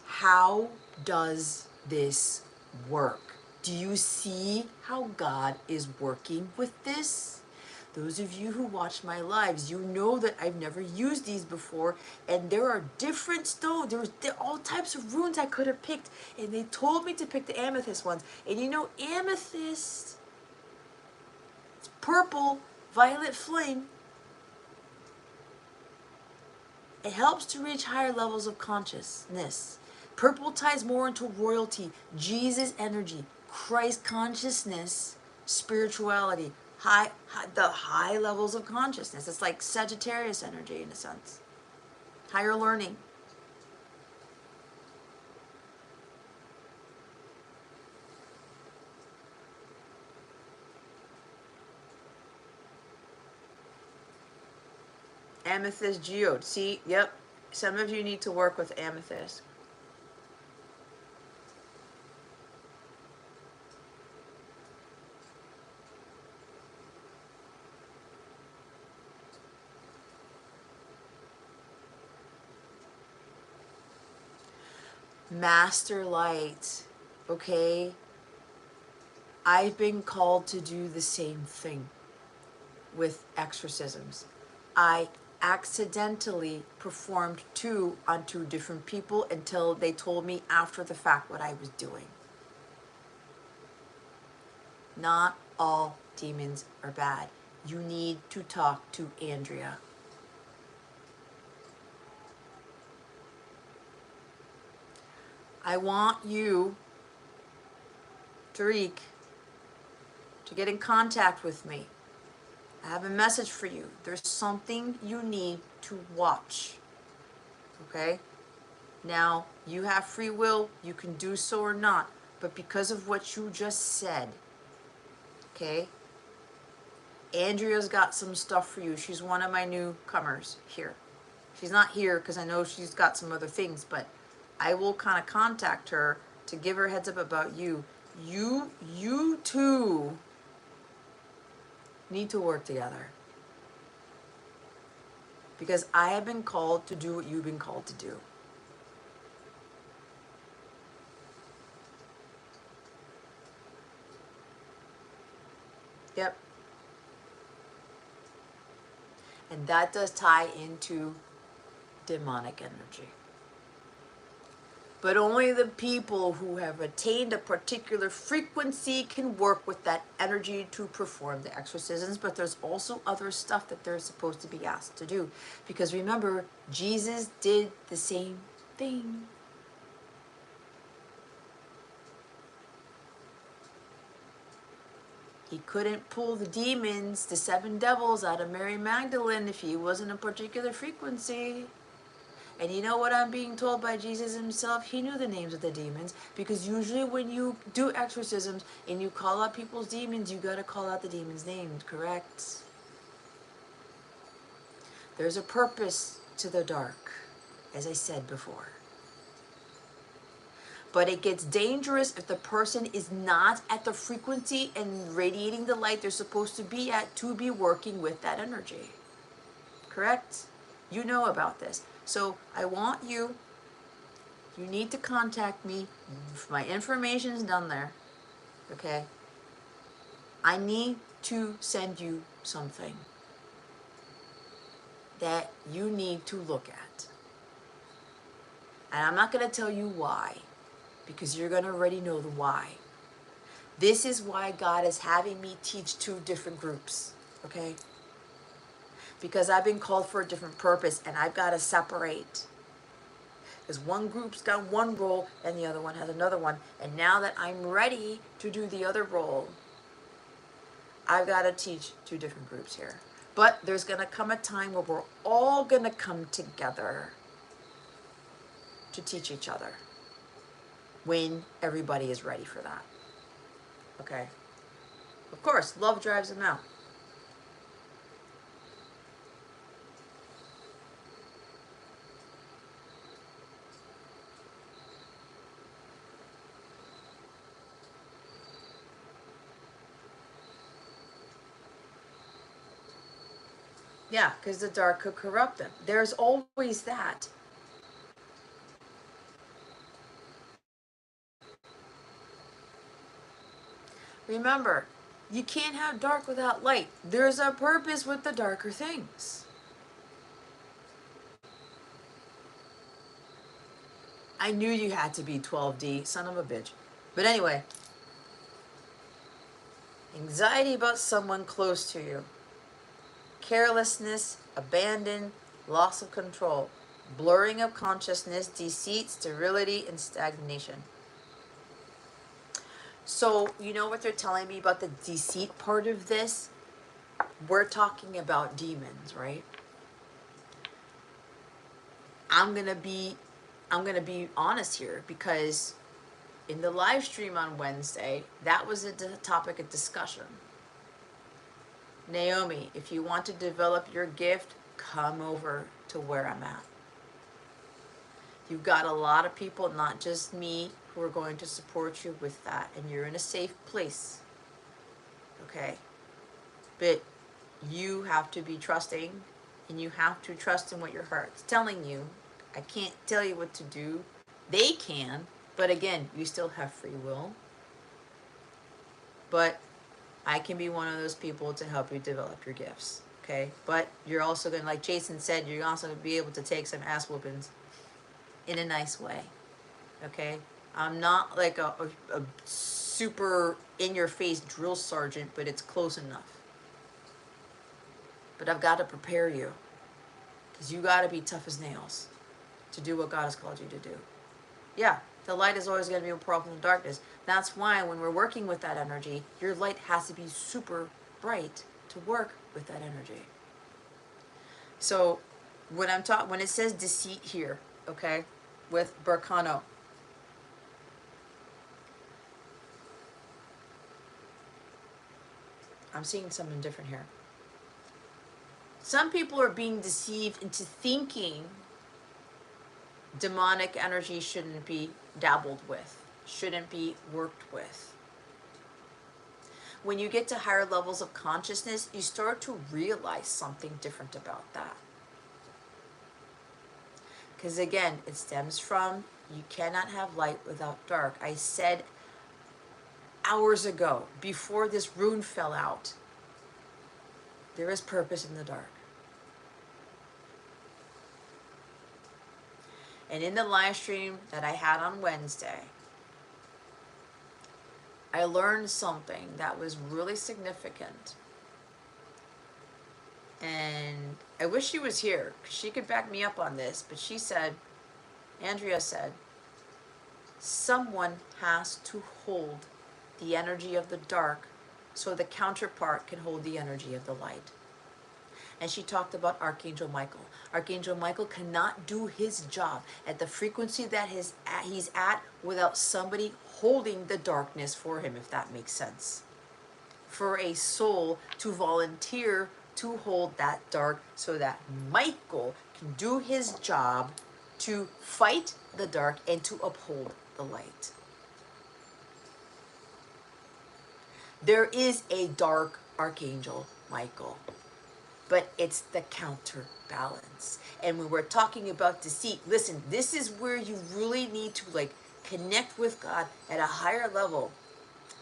How does this work? Do you see how God is working with this? Those of you who watch my lives, you know that I've never used these before, and there are different stones. There are all types of runes I could have picked, and they told me to pick the amethyst ones. And you know, amethyst, it's purple, violet flame. It helps to reach higher levels of consciousness. Purple ties more into royalty, Jesus energy, Christ consciousness, spirituality, the high levels of consciousness. It's like Sagittarius energy in a sense. Higher learning. Amethyst geode. See, yep. Some of you need to work with amethyst. Master light, okay? I've been called to do the same thing with exorcisms. I accidentally performed 2 on 2 different people until they told me after the fact what I was doing. Not all demons are bad. You need to talk to Andrea. I want you, Tariq, to get in contact with me. I have a message for you. There's something you need to watch. Okay? Now, you have free will. You can do so or not. But because of what you just said, okay? Andrea's got some stuff for you. She's one of my newcomers here. She's not here because I know she's got some other things, but I will kind of contact her to give her a heads up about you. You two need to work together. Because I have been called to do what you've been called to do. Yep. And that does tie into demonic energy. But only the people who have attained a particular frequency can work with that energy to perform the exorcisms. But there's also other stuff that they're supposed to be asked to do. Because remember, Jesus did the same thing. He couldn't pull the demons, the 7 devils, out of Mary Magdalene if he wasn't a particular frequency. And you know what I'm being told by Jesus himself? He knew the names of the demons, because usually when you do exorcisms and you call out people's demons, you got to call out the demon's name, correct? There's a purpose to the dark, as I said before. But it gets dangerous if the person is not at the frequency and radiating the light they're supposed to be at to be working with that energy. Correct? You know about this. So I want you need to contact me. My information's down there. Okay? I need to send you something that you need to look at. And I'm not going to tell you why, because you're going to already know the why. This is why God is having me teach 2 different groups, okay? Because I've been called for a different purpose, and I've got to separate. Because one group's got one role, and the other one has another one. And now that I'm ready to do the other role, I've got to teach 2 different groups here. But there's going to come a time where we're all going to come together to teach each other, when everybody is ready for that. Okay? Of course, love drives them out. Yeah, because the dark could corrupt them. There's always that. Remember, you can't have dark without light. There's a purpose with the darker things. I knew you had to be 12D, son of a bitch. But anyway, anxiety about someone close to you. Carelessness, abandon, loss of control, blurring of consciousness, deceit, sterility, and stagnation. So, you know what they're telling me about the deceit part of this? We're talking about demons, right? I'm gonna be honest here, because in the live stream on Wednesday, that was a topic of discussion. Naomi, if you want to develop your gift, come over to where I'm at. You've got a lot of people, not just me, who are going to support you with that. And you're in a safe place. Okay? But you have to be trusting, and you have to trust in what your heart's telling you. I can't tell you what to do. They can, but again, you still have free will. But I can be one of those people to help you develop your gifts. Okay? But you're also going to, like Jason said, you're also going to be able to take some ass whoopings in a nice way. Okay? I'm not like a super in-your-face drill sergeant, but it's close enough. But I've got to prepare you, because you got to be tough as nails to do what God has called you to do. Yeah, the light is always going to be more powerful than darkness. That's why when we're working with that energy, your light has to be super bright to work with that energy. So when it says deceit here, okay, with Berkano, I'm seeing something different here. Some people are being deceived into thinking demonic energy shouldn't be dabbled with, shouldn't be worked with. When you get to higher levels of consciousness, you start to realize something different about that. Because again, it stems from, you cannot have light without dark. I said hours ago, before this rune fell out, there is purpose in the dark. And in the live stream that I had on Wednesday, I learned something that was really significant. And I wish she was here, because she could back me up on this, but she said, Andrea said, someone has to hold the energy of the dark so the counterpart can hold the energy of the light. And she talked about Archangel Michael. Archangel Michael cannot do his job at the frequency that he's at without somebody holding the darkness for him, if that makes sense. For a soul to volunteer to hold that dark so that Michael can do his job to fight the dark and to uphold the light. There is a dark Archangel Michael, but it's the counterbalance. And when we're talking about deceit, listen, this is where you really need to connect with God at a higher level,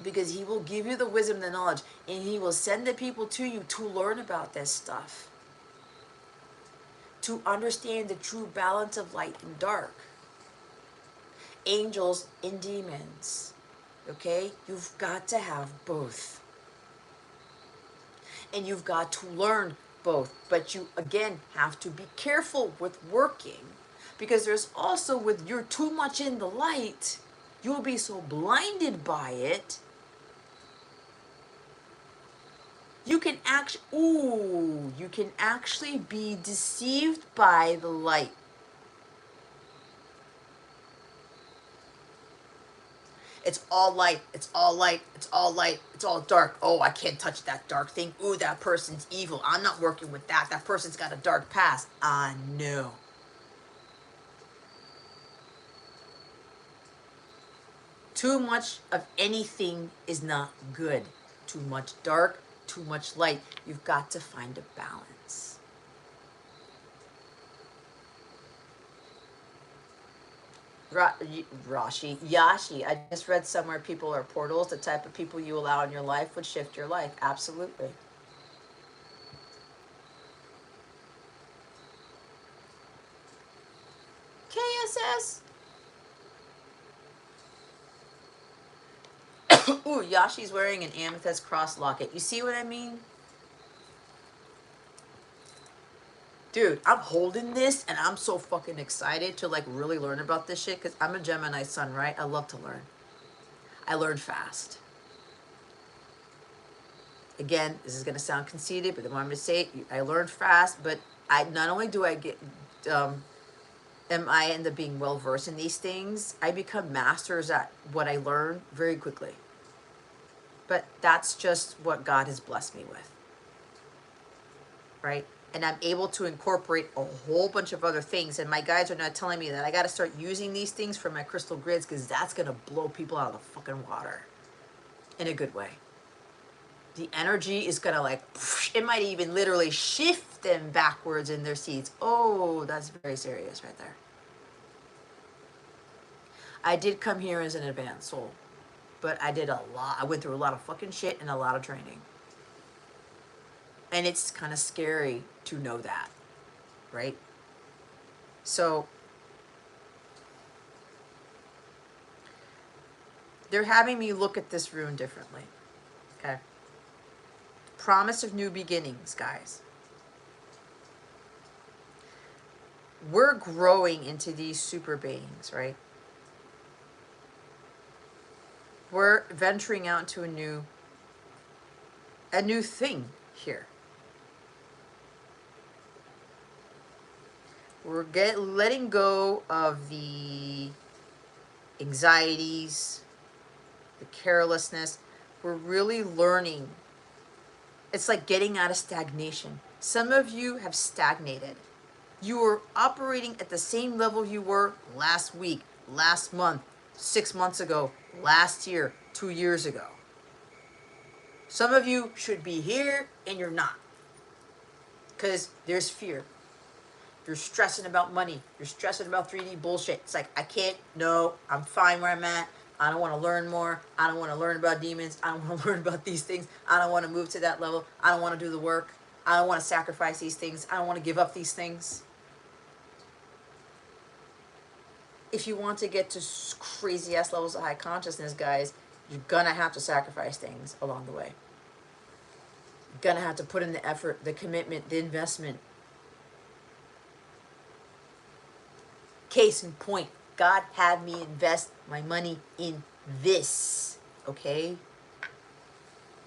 because he will give you the wisdom, the knowledge, and he will send the people to you to learn about this stuff, to understand the true balance of light and dark, angels and demons. Okay, you've got to have both, and you've got to learn both. But you again have to be careful with working, because there's also, with you're too much in the light, you'll be so blinded by it, you can actually be deceived by the light. It's all light, it's all light, it's all light, it's all dark. Oh, I can't touch that dark thing. Ooh, that person's evil. I'm not working with that. That person's got a dark past. No. Too much of anything is not good. Too much dark, too much light. You've got to find a balance. 𝗵𝗂, I just read somewhere people are portals. The type of people you allow in your life would shift your life. Absolutely. KSS. Ooh, Yashi's wearing an amethyst cross locket. You see what I mean? Dude, I'm holding this and I'm so fucking excited to really learn about this shit, because I'm a Gemini sun, right? I love to learn. I learn fast. Again, this is going to sound conceited, but the moment I say it, I learn fast, but not only do I get, am I end up being well versed in these things, I become masters at what I learn very quickly. But that's just what God has blessed me with. Right? and I'm able to incorporate a whole bunch of other things. And my guides are now telling me that I got to start using these things for my crystal grids, because that's going to blow people out of the fucking water in a good way. The energy is going to like, it might even literally shift them backwards in their seats. Oh, that's very serious right there. I did come here as an advanced soul, but I did a lot. I went through a lot of fucking shit and a lot of training. And it's kind of scary to know that, right? So they're having me look at this rune differently, okay? Promise of new beginnings, guys. We're growing into these super beings, right? We're venturing out to a new thing here. We're letting go of the anxieties, the carelessness. We're really learning. It's like getting out of stagnation. Some of you have stagnated. You were operating at the same level you were last week, last month, 6 months ago, last year, 2 years ago. Some of you should be here and you're not, because there's fear. You're stressing about money. You're stressing about 3D bullshit. It's like, I can't, no, I'm fine where I'm at. I don't want to learn more. I don't want to learn about demons. I don't want to learn about these things. I don't want to move to that level. I don't want to do the work. I don't want to sacrifice these things. I don't want to give up these things. If you want to get to crazy ass levels of high consciousness, guys, you're gonna have to sacrifice things along the way. You're gonna have to put in the effort, the commitment, the investment. Case in point, God had me invest my money in this, okay?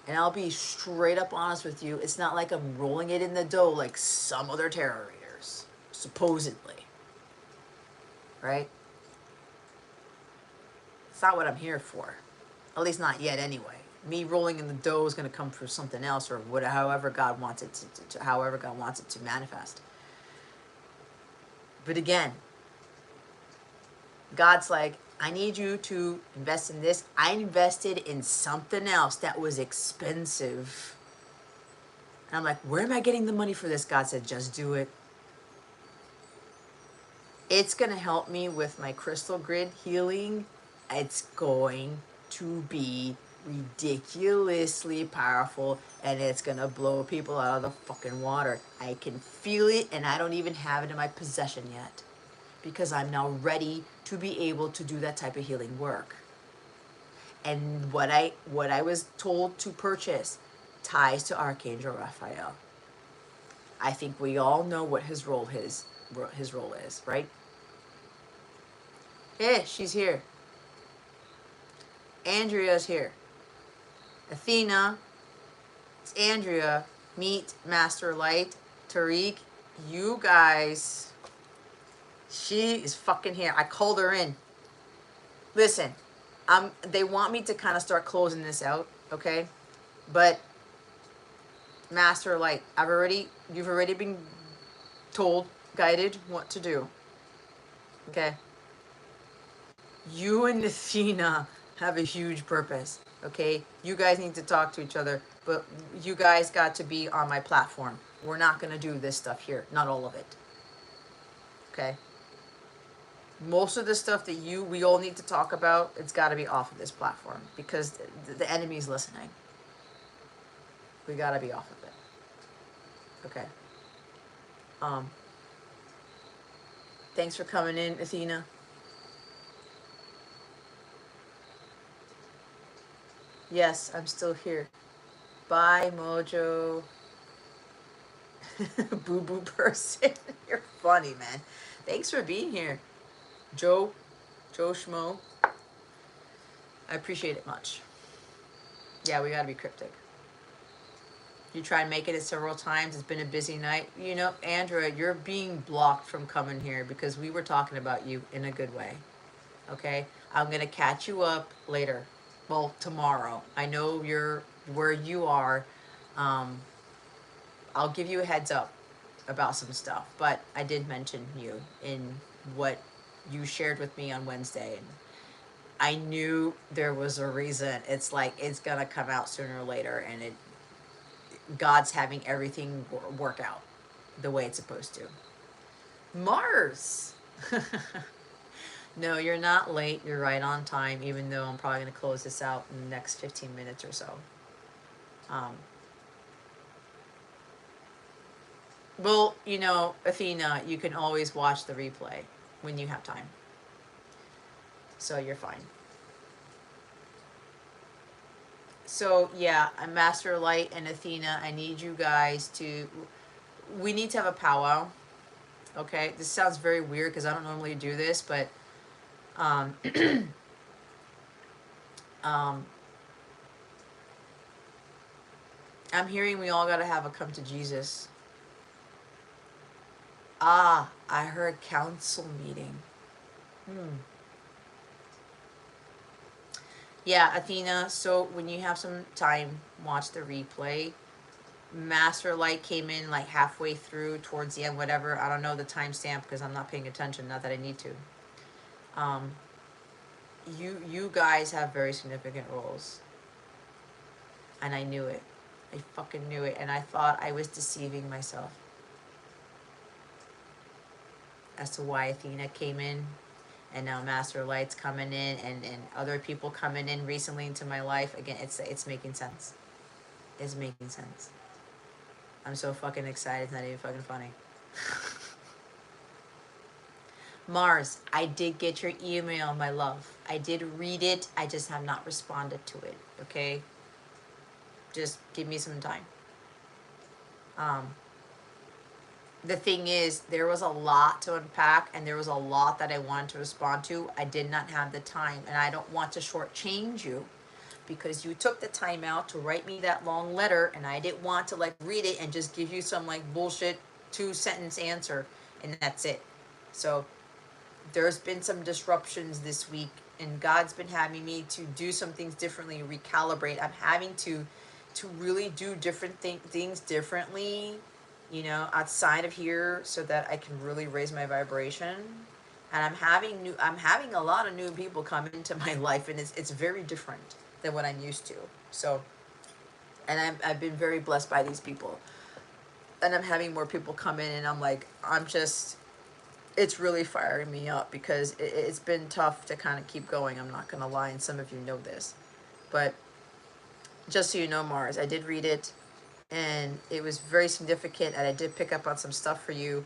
And I'll be straight up honest with you, it's not like I'm rolling it in the dough like some other tarot readers, supposedly, right? It's not what I'm here for. At least not yet anyway. Me rolling in the dough is going to come for something else, or whatever, however God wants it however God wants it to manifest. But again, God's like, I need you to invest in this. I invested in something else that was expensive. And I'm like, where am I getting the money for this? God said, just do it. It's going to help me with my crystal grid healing. It's going to be ridiculously powerful, and it's going to blow people out of the fucking water. I can feel it, and I don't even have it in my possession yet, because I'm now ready to be able to do that type of healing work. And what I was told to purchase ties to Archangel Raphael. I think we all know what his role is, right? Yeah, she's here. Andrea's here. Athena, it's Andrea. Meet Master Light, Tariq. You guys, she is fucking here. I called her in. Listen, they want me to kind of start closing this out, okay? But Master Light, you've already been told, guided what to do. Okay? You and Athena have a huge purpose, okay? You guys need to talk to each other, but you guys got to be on my platform. We're not going to do this stuff here. Not all of it. Okay? Most of the stuff that we all need to talk about, it's got to be off of this platform, because the enemy's listening. We got to be off of it. Okay? Thanks for coming in, Athena. Yes, I'm still here. Bye, Mojo. Boo-boo person. You're funny, man. Thanks for being here. Joe Schmo. I appreciate it much. Yeah, we gotta be cryptic. You tried making it several times. It's been a busy night. You know, Andrea, you're being blocked from coming here because we were talking about you in a good way. Okay? I'm gonna catch you up later. Well, tomorrow. I know you're where you are. I'll give you a heads up. about some stuff, but I did mention you in what you shared with me on Wednesday, and I knew there was a reason. It's like it's gonna come out sooner or later, and God's having everything work out the way it's supposed to. Mars. No, you're not late. You're right on time, even though I'm probably going to close this out in the next 15 minutes or so. Well, you know, Athena, you can always watch the replay when you have time. So you're fine. So, yeah, I'm Master Light and Athena. I need you guys to... We need to have a powwow. Okay? This sounds very weird because I don't normally do this, but... I'm hearing we all got to have a come to Jesus. Ah, I heard council meeting. Yeah, Athena, so when you have some time, watch the replay. Master Light came in like halfway through, towards the end, whatever. I don't know the timestamp because I'm not paying attention, not that I need to. You guys have very significant roles. And I knew it. I fucking knew it. And I thought I was deceiving myself as to why Athena came in. And now Master Light's coming in, and other people coming in recently into my life. Again, it's making sense. It's making sense. I'm so fucking excited. It's not even fucking funny. Mars, I did get your email, my love. I did read it. I just have not responded to it. Okay? Just give me some time. The thing is, there was a lot to unpack, and there was a lot that I wanted to respond to. I did not have the time, and I don't want to shortchange you because you took the time out to write me that long letter, and I didn't want to like read it and just give you some like bullshit 2-sentence answer, and that's it. So there's been some disruptions this week, and God's been having me to do some things differently, recalibrate. I'm having to really do different things differently, you know, outside of here, so that I can really raise my vibration. And I'm having a lot of new people come into my life, and it's very different than what I'm used to. So, and I've been very blessed by these people, and I'm having more people come in, and I'm like, it's really firing me up because it's been tough to kind of keep going. I'm not gonna lie, and some of you know this, but just so you know, Mars, I did read it, and it was very significant, and I did pick up on some stuff for you.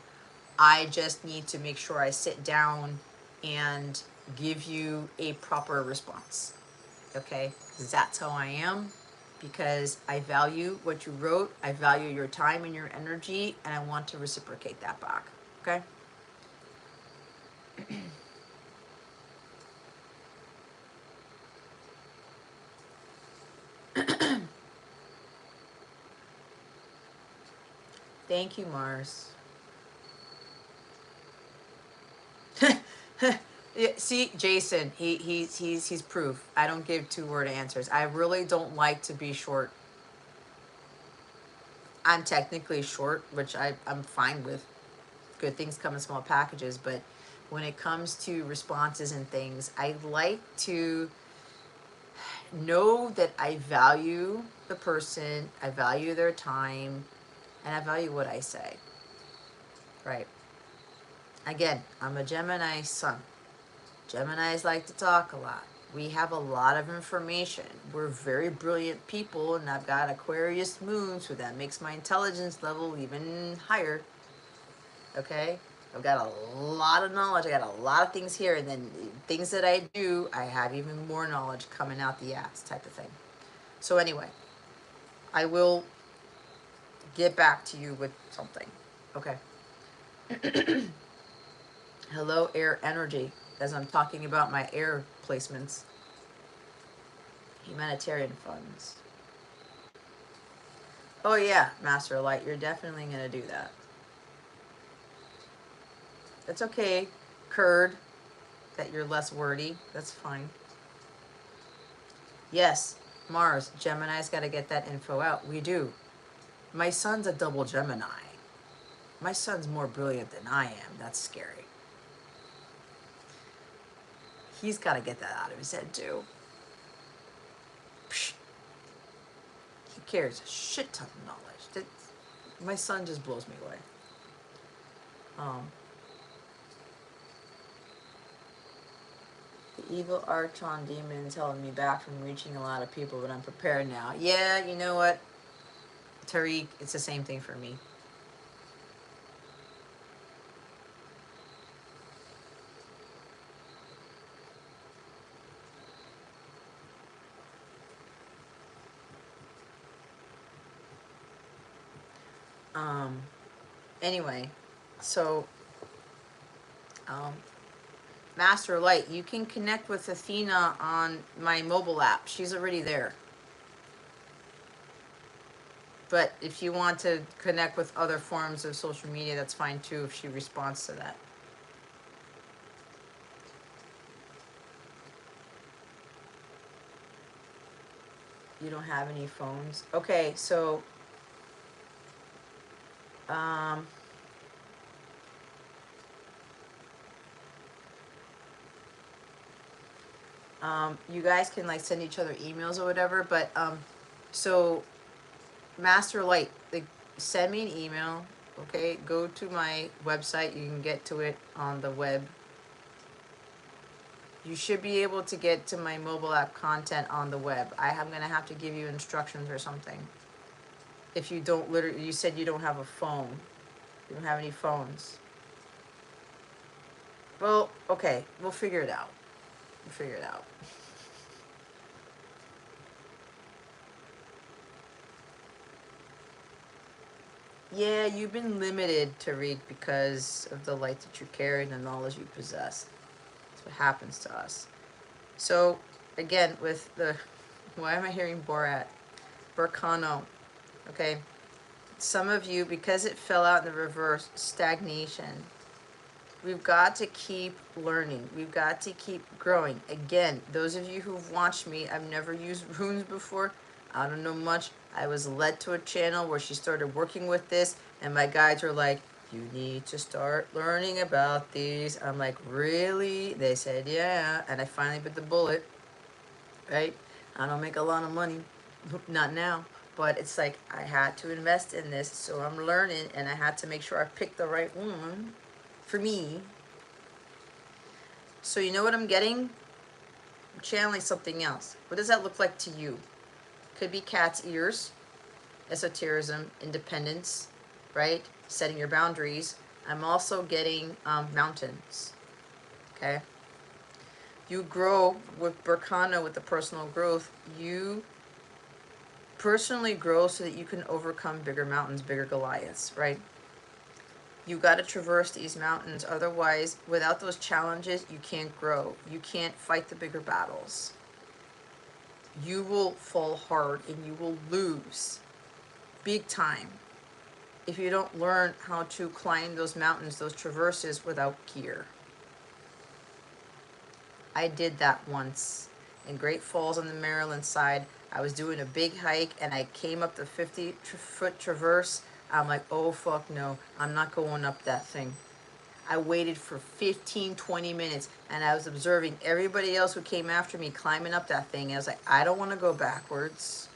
I just need to make sure I sit down and give you a proper response, okay? Because that's how I am, because I value what you wrote, I value your time and your energy, and I want to reciprocate that back, okay? Thank you, Mars. Yeah, see, Jason, he's proof. I don't give 2-word answers. I really don't like to be short. I'm technically short, which I'm fine with. Good things come in small packages, but when it comes to responses and things, I like to know that I value the person, I value their time, and I value what I say. Right. Again, I'm a Gemini sun. Geminis like to talk a lot. We have a lot of information. We're very brilliant people, and I've got Aquarius moon, so that makes my intelligence level even higher. Okay? I've got a lot of knowledge. I got a lot of things here, and then things that I do, I have even more knowledge coming out the ass type of thing. So anyway, I will get back to you with something. Okay. Hello, air energy, as I'm talking about my air placements. Humanitarian funds. Oh yeah, Master Light, you're definitely going to do that. It's okay, Curd, that you're less wordy. That's fine. Yes, Mars, Gemini's got to get that info out. We do. My son's a double Gemini. My son's more brilliant than I am. That's scary. He's got to get that out of his head too. Psh. He carries a shit ton of knowledge. My son just blows me away. The evil Archon demon is holding me back from reaching a lot of people, but I'm prepared now. Yeah, you know what, Tariq, it's the same thing for me. Anyway, so Master Light, you can connect with Athena on my mobile app. She's already there. But if you want to connect with other forms of social media, that's fine too if she responds to that. You don't have any phones? Okay, so you guys can like send each other emails or whatever, but so Master Light, like, send me an email, okay? Go to my website. You can get to it on the web. You should be able to get to my mobile app content on the web. I'm gonna have to give you instructions or something. If you don't literally, you said you don't have a phone. You don't have any phones. Well, okay, we'll figure it out. We'll figure it out. Yeah, you've been limited to read because of the light that you carry and the knowledge you possess. That's what happens to us. So, again, with the, why am I hearing Borat? Burkano, okay? Some of you, because it fell out in the reverse, stagnation. We've got to keep learning. We've got to keep growing. Again, those of you who've watched me, I've never used runes before. I don't know much. I was led to a channel where she started working with this, and my guides were like, you need to start learning about these. I'm like, really? They said, yeah. And I finally bit the bullet, right? I don't make a lot of money. Not now. But it's like, I had to invest in this, so I'm learning, and I had to make sure I picked the right one for me. So you know what I'm getting? I'm channeling something else. What does that look like to you? Could be cat's ears, esotericism, independence, right? Setting your boundaries. I'm also getting mountains, okay? You grow with Burkana, with the personal growth. You personally grow so that you can overcome bigger mountains, bigger Goliaths, right? You got to traverse these mountains. Otherwise, without those challenges, you can't grow. You can't fight the bigger battles. You will fall hard and you will lose big time if you don't learn how to climb those mountains, those traverses, without gear. I did that once in Great Falls on the Maryland side. I was doing a big hike and I came up the 50-foot traverse. I'm like, oh fuck no, I'm not going up that thing. I waited for 15-20 minutes and I was observing everybody else who came after me climbing up that thing. And I was like, I don't want to go backwards.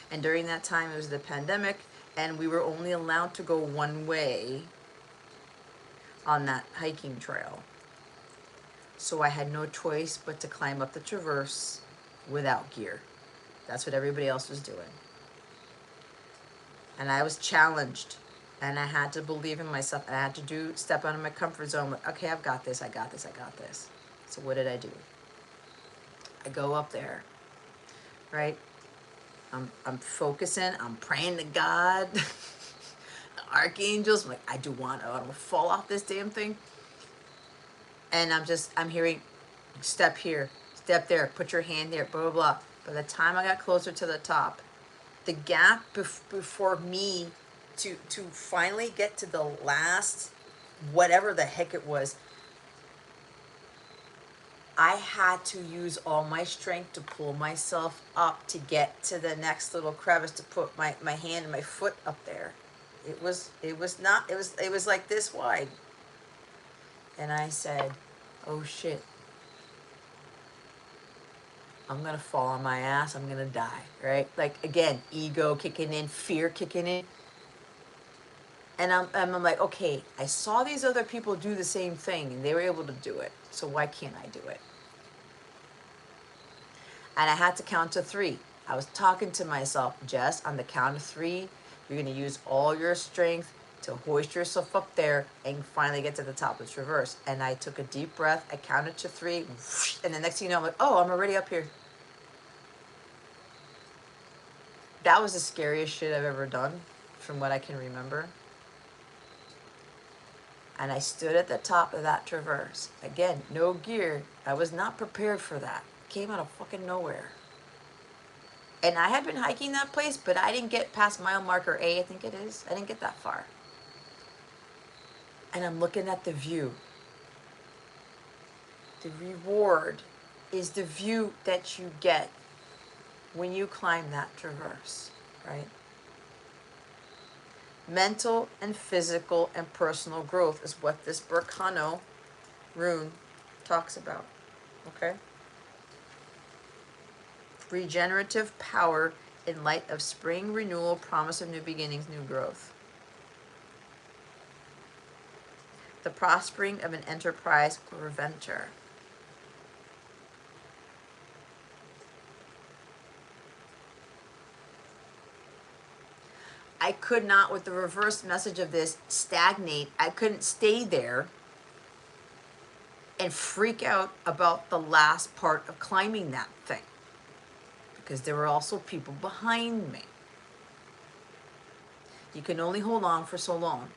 And during that time, it was the pandemic, and we were only allowed to go one way on that hiking trail. So I had no choice but to climb up the traverse without gear. That's what everybody else was doing. And I was challenged, and I had to believe in myself. I had to step out of my comfort zone. Like, okay, I've got this, I got this, I got this. So what did I do? I go up there, right? I'm focusing, I'm praying to God, the archangels. I'm like, I don't want to fall off this damn thing. And I'm hearing, step here, step there, put your hand there, blah, blah, blah. By the time I got closer to the top, the gap before me to finally get to the last, whatever the heck it was, I had to use all my strength to pull myself up to get to the next little crevice to put my hand and my foot up there. It was not, it was like this wide. And I said, oh shit, I'm gonna fall on my ass, I'm gonna die, right? Like, again, ego kicking in, fear kicking in. And I'm like, okay, I saw these other people do the same thing and they were able to do it, so why can't I do it? And I had to count to 3. I was talking to myself, Jess, on the count of 3, you're gonna use all your strength to hoist yourself up there and finally get to the top of the traverse. And I took a deep breath, I counted to 3, whoosh, and the next thing you know, I'm like, oh, I'm already up here. That was the scariest shit I've ever done, from what I can remember. And I stood at the top of that traverse. Again, no gear. I was not prepared for that. Came out of fucking nowhere. And I had been hiking that place, but I didn't get past mile marker A, I think it is. I didn't get that far. And I'm looking at the view. The reward is the view that you get when you climb that traverse, right? Mental and physical and personal growth is what this 𝗏𝗏 rune talks about, okay? Regenerative power in light of spring renewal, promise of new beginnings, new growth. The prospering of an enterprise or venture. I could not, with the reverse message of this, stagnate. I couldn't stay there and freak out about the last part of climbing that thing, because there were also people behind me. You can only hold on for so long,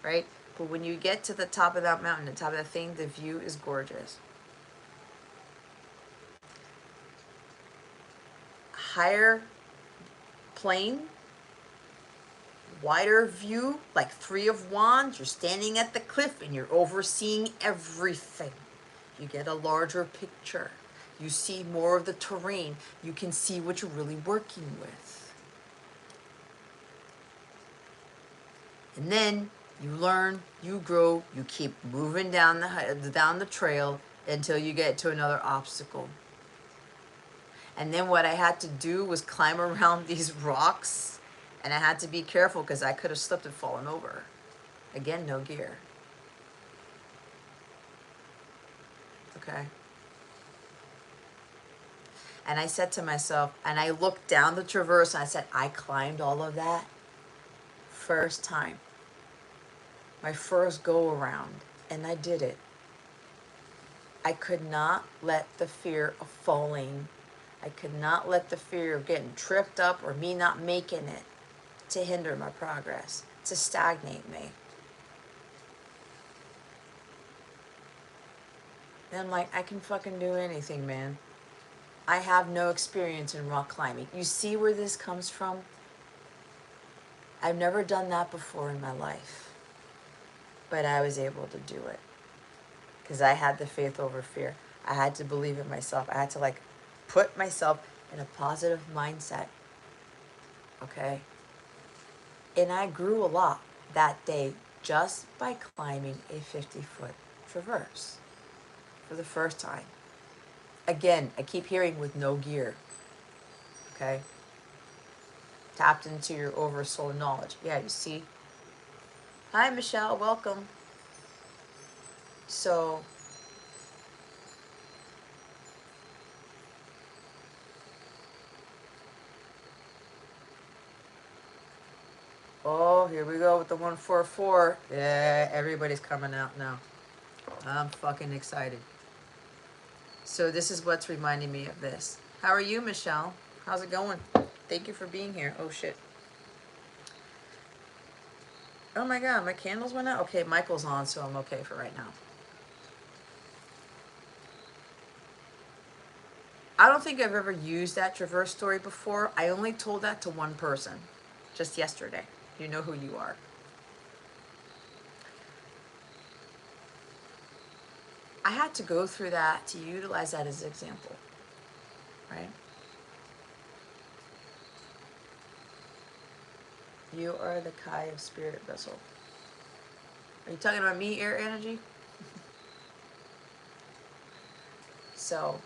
right? But when you get to the top of that mountain, the top of that thing, the view is gorgeous. Higher plane, wider view, like 3 of Wands. You're standing at the cliff and you're overseeing everything. You get a larger picture. You see more of the terrain. You can see what you're really working with. And then you learn, you grow, you keep moving down the trail until you get to another obstacle. And then what I had to do was climb around these rocks, and I had to be careful because I could have slipped and fallen over. Again, no gear. Okay. And I said to myself, and I looked down the traverse, and I said, I climbed all of that first time. My first go around, and I did it. I could not let the fear of falling, I could not let the fear of getting tripped up or me not making it to hinder my progress, to stagnate me. And I'm like, I can fucking do anything, man. I have no experience in rock climbing. You see where this comes from? I've never done that before in my life, but I was able to do it because I had the faith over fear. I had to believe in myself. I had to like put myself in a positive mindset, okay? And I grew a lot that day just by climbing a 50-foot traverse for the first time. Again, I keep hearing with no gear, okay? Tapped into your oversoul knowledge. Yeah, you see? Hi, Michelle, welcome. So, oh, here we go with the 144. Yeah, everybody's coming out now. I'm fucking excited. So this is what's reminding me of this. How are you, Michelle? How's it going? Thank you for being here. Oh, shit. Oh, my God. My candles went out? Okay, Michael's on, so I'm okay for right now. I don't think I've ever used that traverse story before. I only told that to one person just yesterday. You know who you are. I had to go through that to utilize that as an example, right? You are the Kai of spirit vessel. Are you talking about me, air energy? So,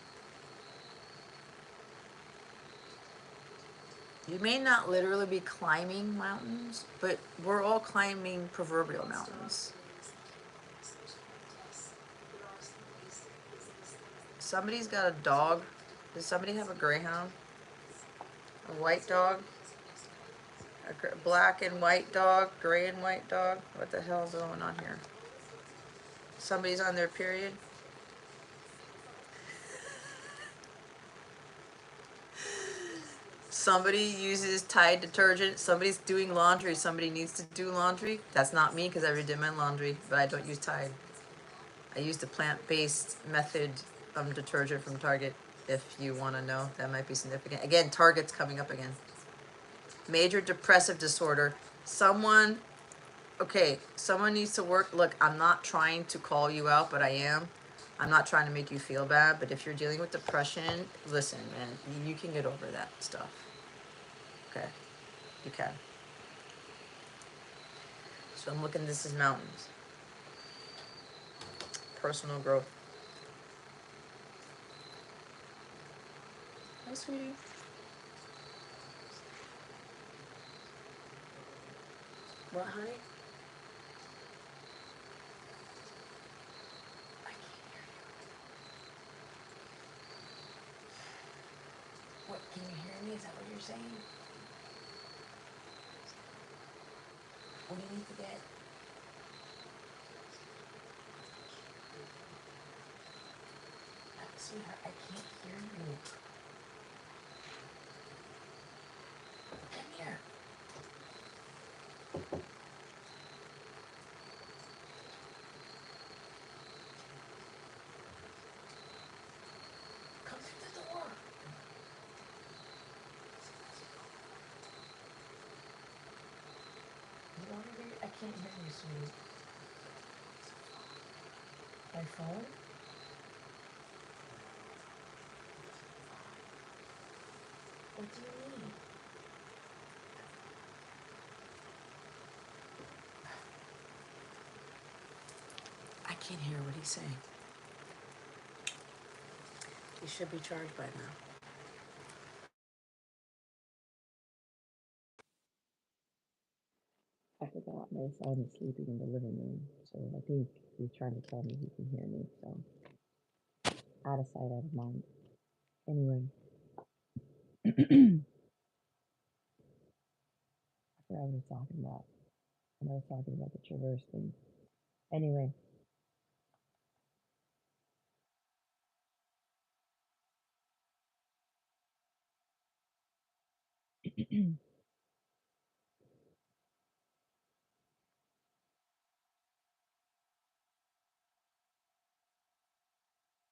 you may not literally be climbing mountains, but we're all climbing proverbial mountains. Somebody's got a dog. Does somebody have a greyhound? A white dog? A black and white dog? Gray and white dog? What the hell is going on here? Somebody's on their period? Somebody uses Tide detergent. Somebody's doing laundry. Somebody needs to do laundry. That's not me because I already did my laundry, but I don't use Tide. I use the plant-based method detergent from Target. If you want to know, that might be significant. Again, Target's coming up again. Major depressive disorder. Someone needs to work. Look, I'm not trying to call you out, but I am. I'm not trying to make you feel bad, but if you're dealing with depression, listen, man, you can get over that stuff. Okay, you can. So I'm looking, this is mountains. Personal growth. Hi, sweetie. What, honey? I can't hear you. What, can you hear me? Is that what you're saying? What do you need to get? Sweetheart, I can't hear you. Come here. Come through the door. You want to hear? I can't hear you, sweetie. My phone? What do you mean? I can't hear what he's saying. He should be charged by now. I forgot my son is sleeping in the living room, so I think he's trying to tell me he can hear me, so out of sight, out of mind. Anyway, I forgot what I was talking about. And I was talking about the traverse thing. Anyway,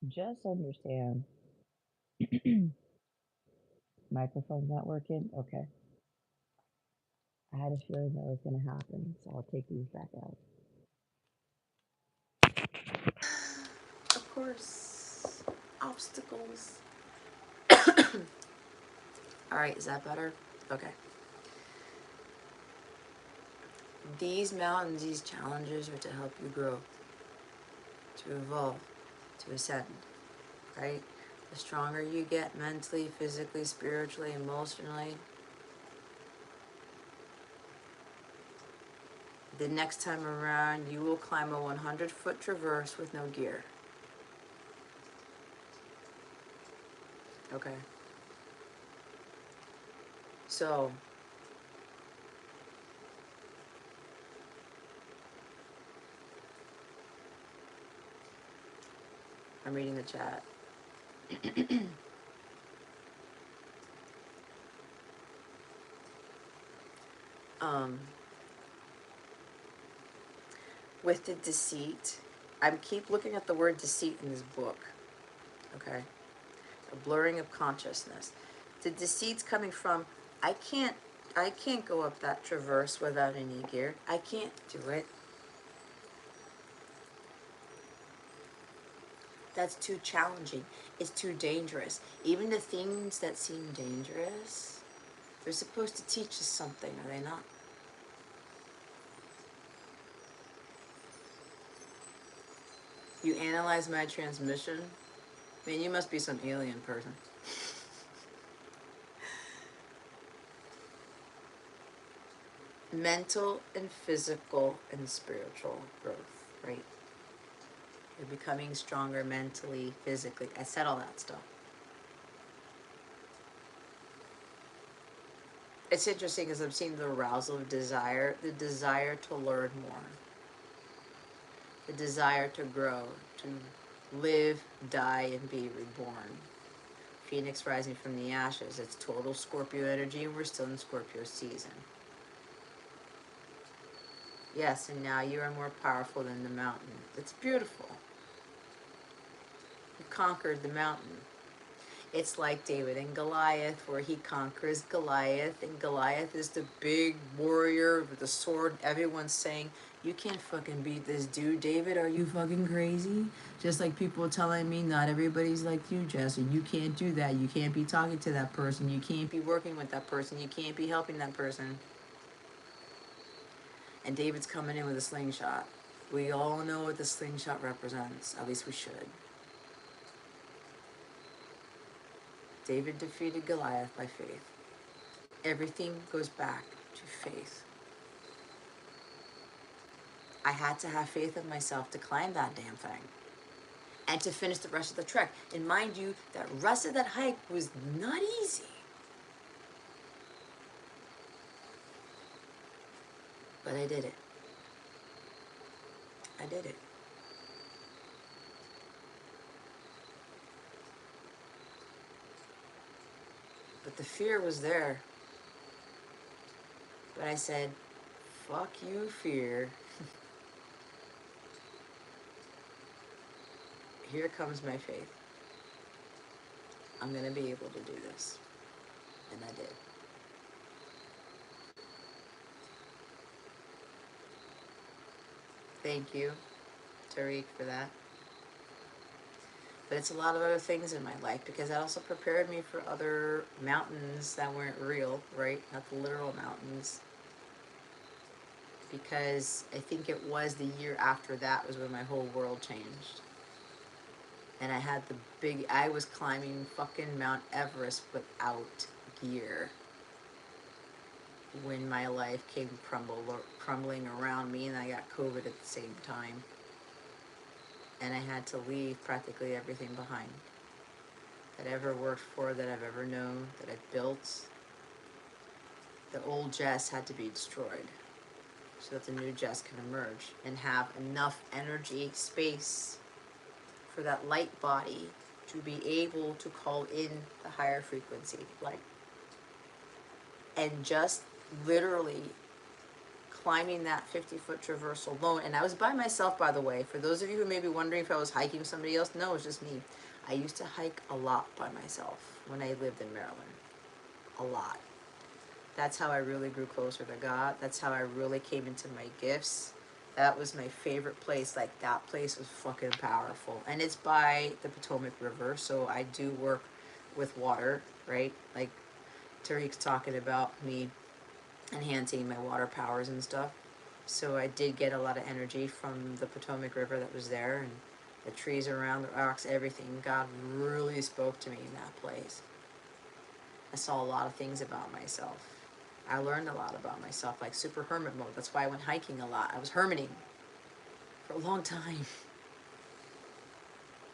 just understand microphone's not working. Okay. I had a feeling that was going to happen, so I'll take these back out. Of course. Obstacles. All right, is that better? Okay. These mountains, these challenges are to help you grow, to evolve, to ascend, right? The stronger you get mentally, physically, spiritually, emotionally, the next time around you will climb a 100-foot traverse with no gear. Okay. So, I'm reading the chat. With the deceit, I keep looking at the word deceit in this book. Okay. A blurring of consciousness. The deceit's coming from, I can't go up that traverse without any gear. I can't do it. That's too challenging. It's too dangerous. Even the things that seem dangerous, they're supposed to teach us something, are they not? You analyze my transmission? Man, you must be some alien person. Mental and physical and spiritual growth, right? You're becoming stronger mentally, physically. I said all that stuff. It's interesting because I'm seeing the arousal of desire, the desire to learn more, the desire to grow, to live, die, and be reborn. Phoenix rising from the ashes. It's total Scorpio energy, and we're still in Scorpio season. Yes, and now you are more powerful than the mountain. It's beautiful. You conquered the mountain. It's like David and Goliath, where he conquers Goliath, and Goliath is the big warrior with the sword. Everyone's saying, you can't fucking beat this dude. David, are you fucking crazy? Just like people telling me, not everybody's like you, Jesse. You can't do that. You can't be talking to that person. You can't be working with that person. You can't be helping that person. And David's coming in with a slingshot. We all know what the slingshot represents. At least we should. David defeated Goliath by faith. Everything goes back to faith. I had to have faith in myself to climb that damn thing and to finish the rest of the trek. And mind you, that rest of that hike was not easy. But I did it. I did it. But the fear was there. But I said, fuck you, fear. Here comes my faith. I'm going to be able to do this. And I did. Thank you, Tariq, for that. But it's a lot of other things in my life, because that also prepared me for other mountains that weren't real, right? Not the literal mountains. Because I think it was the year after that was when my whole world changed. And I had the big, I was climbing fucking Mount Everest without gear when my life came crumbling around me, and I got COVID at the same time. And I had to leave practically everything behind that I ever worked for, that I've ever known, that I've built. The old Jess had to be destroyed so that the new Jess can emerge and have enough energy, space for that light body to be able to call in the higher frequency light. And just literally climbing that 50-foot traverse alone. And I was by myself, by the way. For those of you who may be wondering if I was hiking with somebody else, no, it's just me. I used to hike a lot by myself when I lived in Maryland. A lot. That's how I really grew closer to God. That's how I really came into my gifts. That was my favorite place. Like, that place was fucking powerful. And it's by the Potomac River, so I do work with water, right? Like, Tariq's talking about me enhancing my water powers and stuff. So I did get a lot of energy from the Potomac River that was there, and the trees around, the rocks, everything. God really spoke to me in that place. I saw a lot of things about myself. I learned a lot about myself, like super hermit mode. That's why I went hiking a lot. I was hermiting for a long time.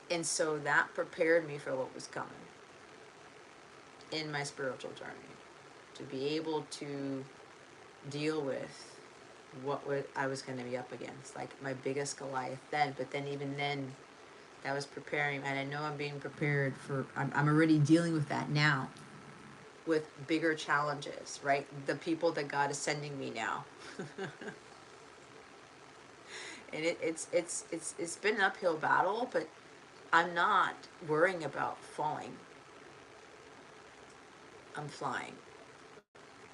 And so that prepared me for what was coming in my spiritual journey, to be able to deal with what I was going to be up against, like my biggest Goliath then. But then even then, that was preparing, and I know I'm being prepared for, I'm already dealing with that now, with bigger challenges, right? The people that God is sending me now. And it's been an uphill battle, but I'm not worrying about falling. I'm flying,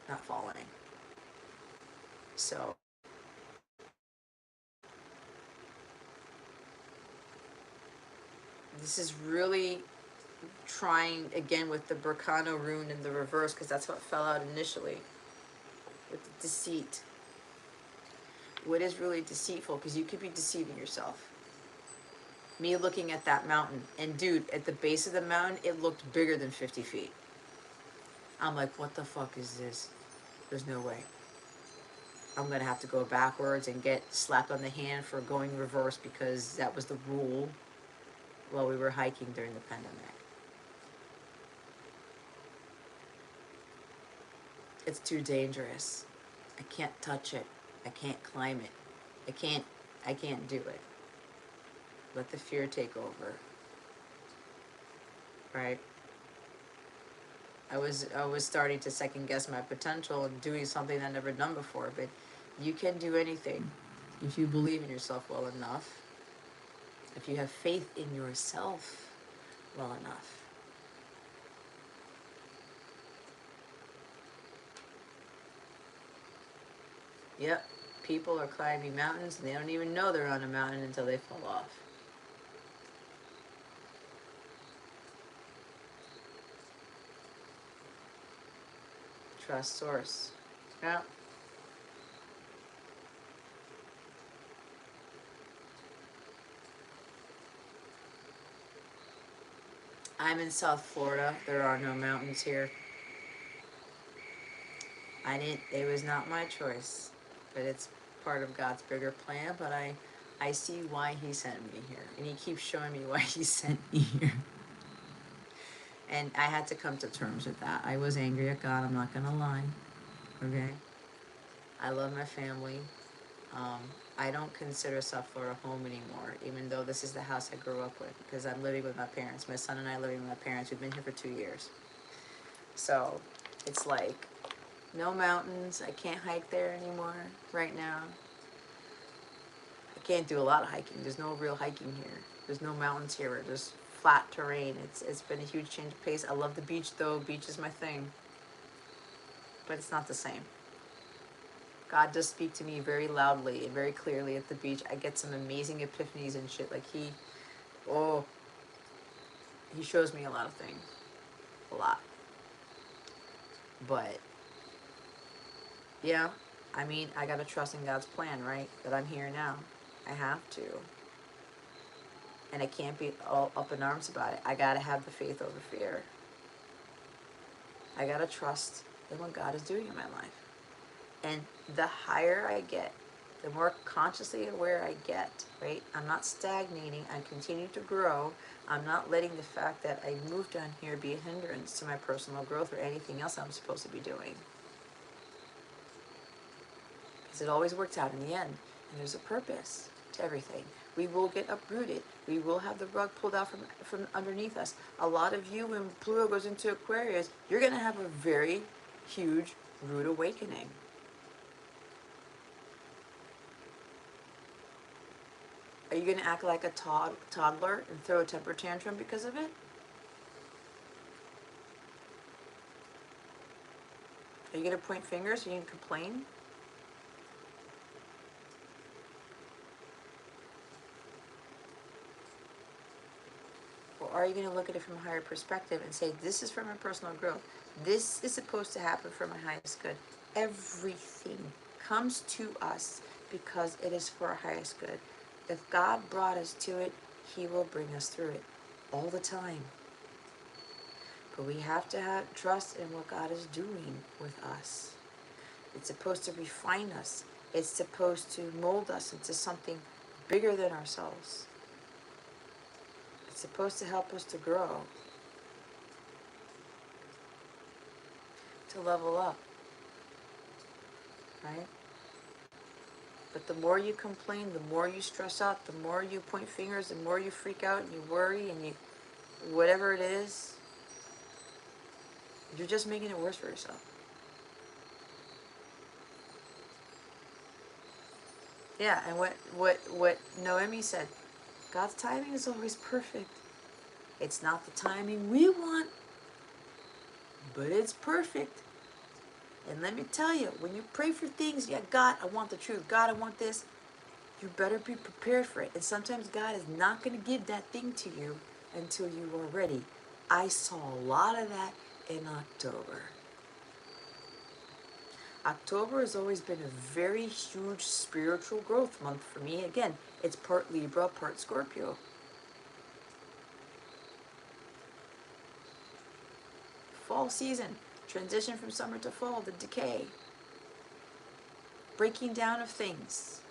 not falling. So this is really trying again with the Berkano rune in the reverse, because that's what fell out initially with the deceit. What is really deceitful, because you could be deceiving yourself. Me looking at that mountain, and dude, at the base of the mountain, it looked bigger than 50 feet. I'm like, what the fuck is this? There's no way. I'm gonna have to go backwards and get slapped on the hand for going reverse because that was the rule while we were hiking during the pandemic. It's too dangerous. I can't touch it. I can't climb it. I can't do it. Let the fear take over. Right? I was starting to second guess my potential and doing something I'd never done before, but you can do anything if you believe in yourself well enough, if you have faith in yourself well enough. Yep, people are climbing mountains and they don't even know they're on a mountain until they fall off. Trust source. Yeah. I'm in South Florida. There are no mountains here. It was not my choice, but it's part of God's bigger plan, but I see why he sent me here, and he keeps showing me why he sent me here. And I had to come to terms with that. I was angry at God, I'm not gonna lie, okay? I love my family. I don't consider South Florida home anymore, even though this is the house I grew up with, because I'm living with my parents. My son and I are living with my parents. We've been here for 2 years. So it's like, no mountains. I can't hike there anymore right now. I can't do a lot of hiking. There's no real hiking here. There's no mountains here. There's flat terrain. It's been a huge change of pace. I love the beach though. Beach is my thing. But it's not the same. God does speak to me very loudly and very clearly at the beach. I get some amazing epiphanies and shit. Like he shows me a lot of things. A lot. But yeah, I mean, I gotta trust in God's plan, right? That I'm here now. I have to. And I can't be all up in arms about it. I gotta have the faith over fear. I gotta trust in what God is doing in my life. And the higher I get, the more consciously aware I get, right? I'm not stagnating. I'm continuing to grow. I'm not letting the fact that I moved down here be a hindrance to my personal growth or anything else I'm supposed to be doing. Because it always works out in the end. And there's a purpose to everything. We will get uprooted. We will have the rug pulled out from underneath us. A lot of you, when Pluto goes into Aquarius, you're going to have a very huge rude awakening. Are you going to act like a toddler and throw a temper tantrum because of it? Are you going to point fingers? Are you going to complain? Or are you going to look at it from a higher perspective and say, this is for my personal growth. This is supposed to happen for my highest good. Everything comes to us because it is for our highest good. If God brought us to it, he will bring us through it all the time. But we have to have trust in what God is doing with us. It's supposed to refine us. It's supposed to mold us into something bigger than ourselves. It's supposed to help us to grow, to level up, right? But the more you complain, the more you stress out, the more you point fingers, the more you freak out and you worry and you, whatever it is, you're just making it worse for yourself. Yeah, and what 𝗻𝗵 said, God's timing is always perfect. It's not the timing we want, but it's perfect. And let me tell you, when you pray for things, yeah, God, I want the truth. God, I want this. You better be prepared for it. And sometimes God is not going to give that thing to you until you are ready. I saw a lot of that in October. October has always been a very huge spiritual growth month for me. Again, it's part Libra, part Scorpio. fall season, transition from summer to fall, the decay, breaking down of things.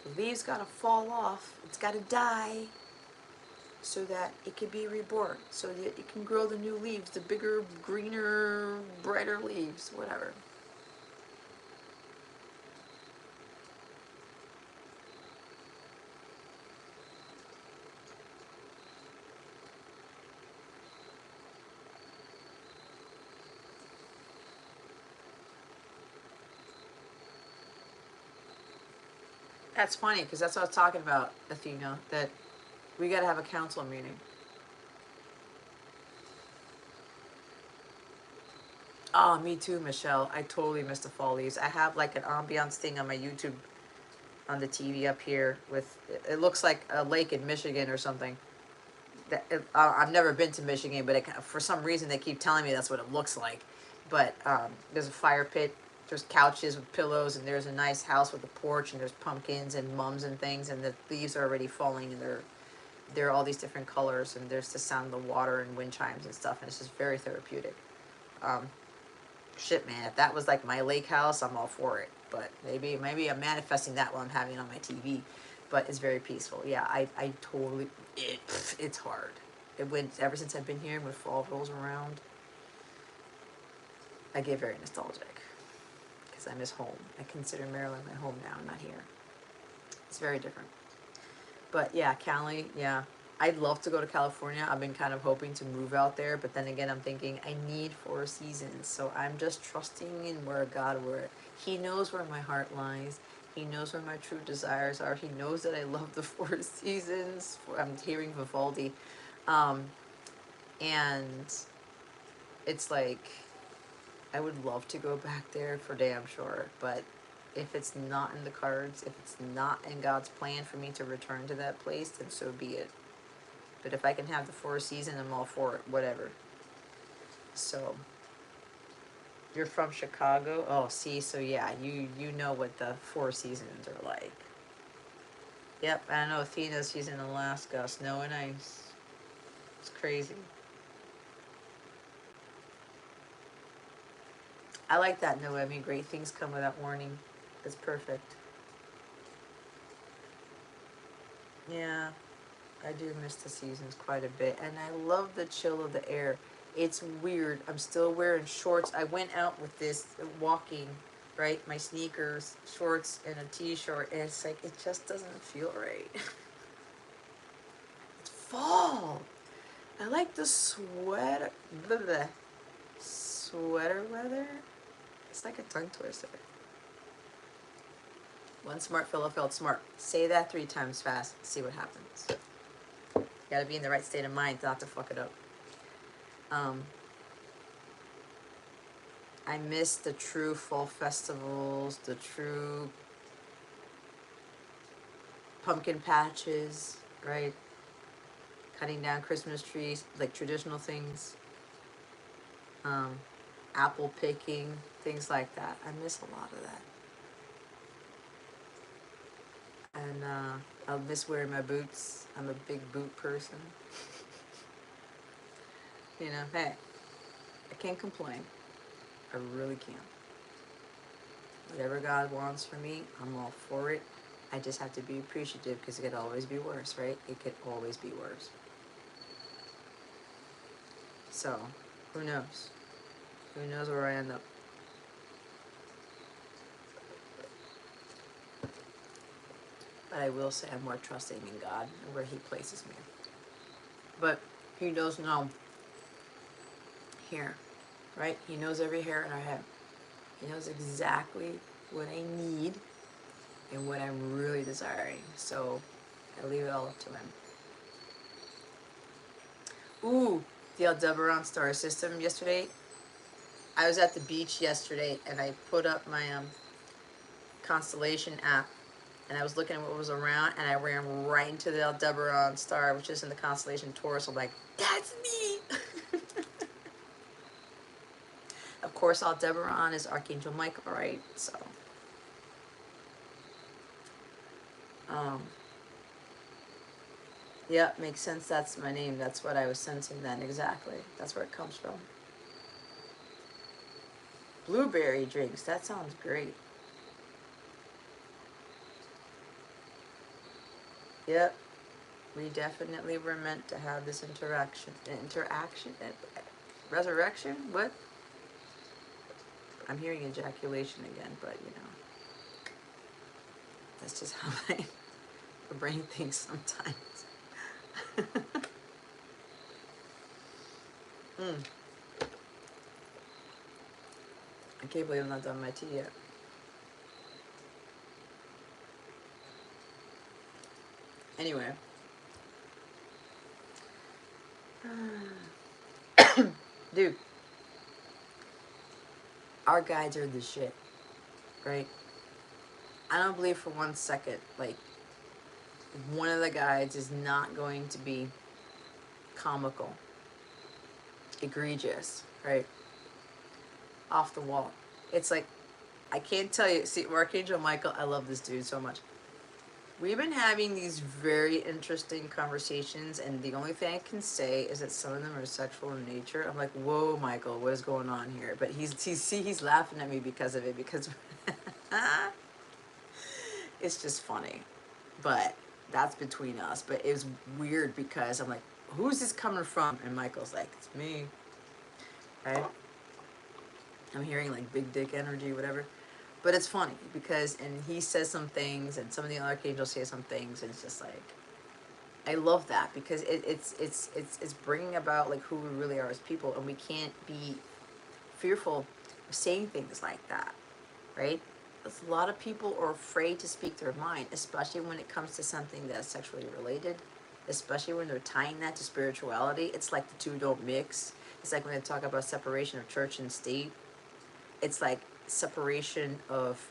The leaves got to fall off, it's got to die so that it can be reborn, so that it can grow the new leaves, the bigger, greener, brighter leaves, whatever. That's funny, because that's what I was talking about, Athena, that we got to have a council meeting. Oh, me too, Michelle. I totally missed the fall leaves. I have like an ambiance thing on my YouTube, on the TV up here with, it looks like a lake in Michigan or something. I've never been to Michigan, but for some reason they keep telling me that's what it looks like. But there's a fire pit, there's couches with pillows, and there's a nice house with a porch, and there's pumpkins and mums and things, and the leaves are already falling, and they're all these different colors, and there's the sound of the water and wind chimes and stuff, and it's just very therapeutic. Shit, man, if that was like my lake house, I'm all for it. But maybe I'm manifesting that while I'm having it on my TV. But it's very peaceful. Yeah, I totally, it's hard. It went, ever since I've been here, when fall rolls around, I get very nostalgic. Because I miss home. I consider Maryland my home now, I'm not here. It's very different. But yeah, Cali, yeah. I'd love to go to California. I've been kind of hoping to move out there, but then again, I'm thinking I need 4 seasons. So I'm just trusting in where He knows where my heart lies. He knows where my true desires are. He knows that I love the 4 seasons. I'm hearing Vivaldi. And it's like, I would love to go back there for damn sure, but if it's not in the cards, if it's not in God's plan for me to return to that place, then so be it. But if I can have the 4 seasons, I'm all for it, whatever. So, you're from Chicago? Oh, see, so yeah, you know what the 4 seasons are like. Yep, I know Athena, she's in Alaska, snow and ice. It's crazy. I like that, Noemi. Great things come without warning. It's perfect. Yeah. I do miss the seasons quite a bit, and I love the chill of the air. It's weird. I'm still wearing shorts. I went out with this walking, right? My sneakers, shorts, and a t-shirt, and it's like, it just doesn't feel right. It's fall. I like the sweater, sweater weather. It's like a tongue twister. One smart fellow felt smart. Say that 3 times fast. See what happens. You gotta be in the right state of mind not to fuck it up. I miss the true fall festivals, the true pumpkin patches, right? Cutting down Christmas trees, like traditional things. Apple picking, things like that. I miss a lot of that. And I'll miss wearing my boots. I'm a big boot person. You know, hey, I can't complain. I really can't. Whatever God wants for me, I'm all for it. I just have to be appreciative, because it could always be worse, right? It could always be worse. So, who knows? Who knows where I end up? But I will say I'm more trusting in God and where He places me. But He does know here, right? He knows every hair in our head. He knows exactly what I need and what I'm really desiring. So I leave it all up to Him. Ooh, the Aldebaran star system yesterday. I was at the beach yesterday, and I put up my constellation app, and I was looking at what was around, and I ran right into the Aldebaran star, which is in the constellation Taurus. I'm like, that's me! Of course, Aldebaran is Archangel Michael, right? So, Yeah, makes sense. That's my name. That's what I was sensing then. Exactly. That's where it comes from. Blueberry drinks. That sounds great. Yep. We definitely were meant to have this resurrection? What? I'm hearing ejaculation again, but you know, that's just how my brain thinks sometimes. I can't believe I'm not done my tea yet. Anyway. Dude, our guides are the shit, right? I don't believe for 1 second, like, one of the guides is not going to be comical, egregious, right? Off the wall. It's like, I can't tell you. See, Archangel Michael, I love this dude so much. We've been having these very interesting conversations, and the only thing I can say is that some of them are sexual in nature. I'm like, whoa, Michael, what is going on here? But he's laughing at me because of it, because it's just funny. But that's between us. But it was weird because I'm like, who's this coming from? And Michael's like, it's me. Right? I'm hearing like big dick energy, whatever. But it's funny because, and he says some things, and some of the archangels say some things, and it's just like, I love that because it's bringing about like who we really are as people, and we can't be fearful of saying things like that, right? A lot of people are afraid to speak their mind, especially when it comes to something that's sexually related, especially when they're tying that to spirituality. It's like the two don't mix. It's like when they talk about separation of church and state. It's like separation of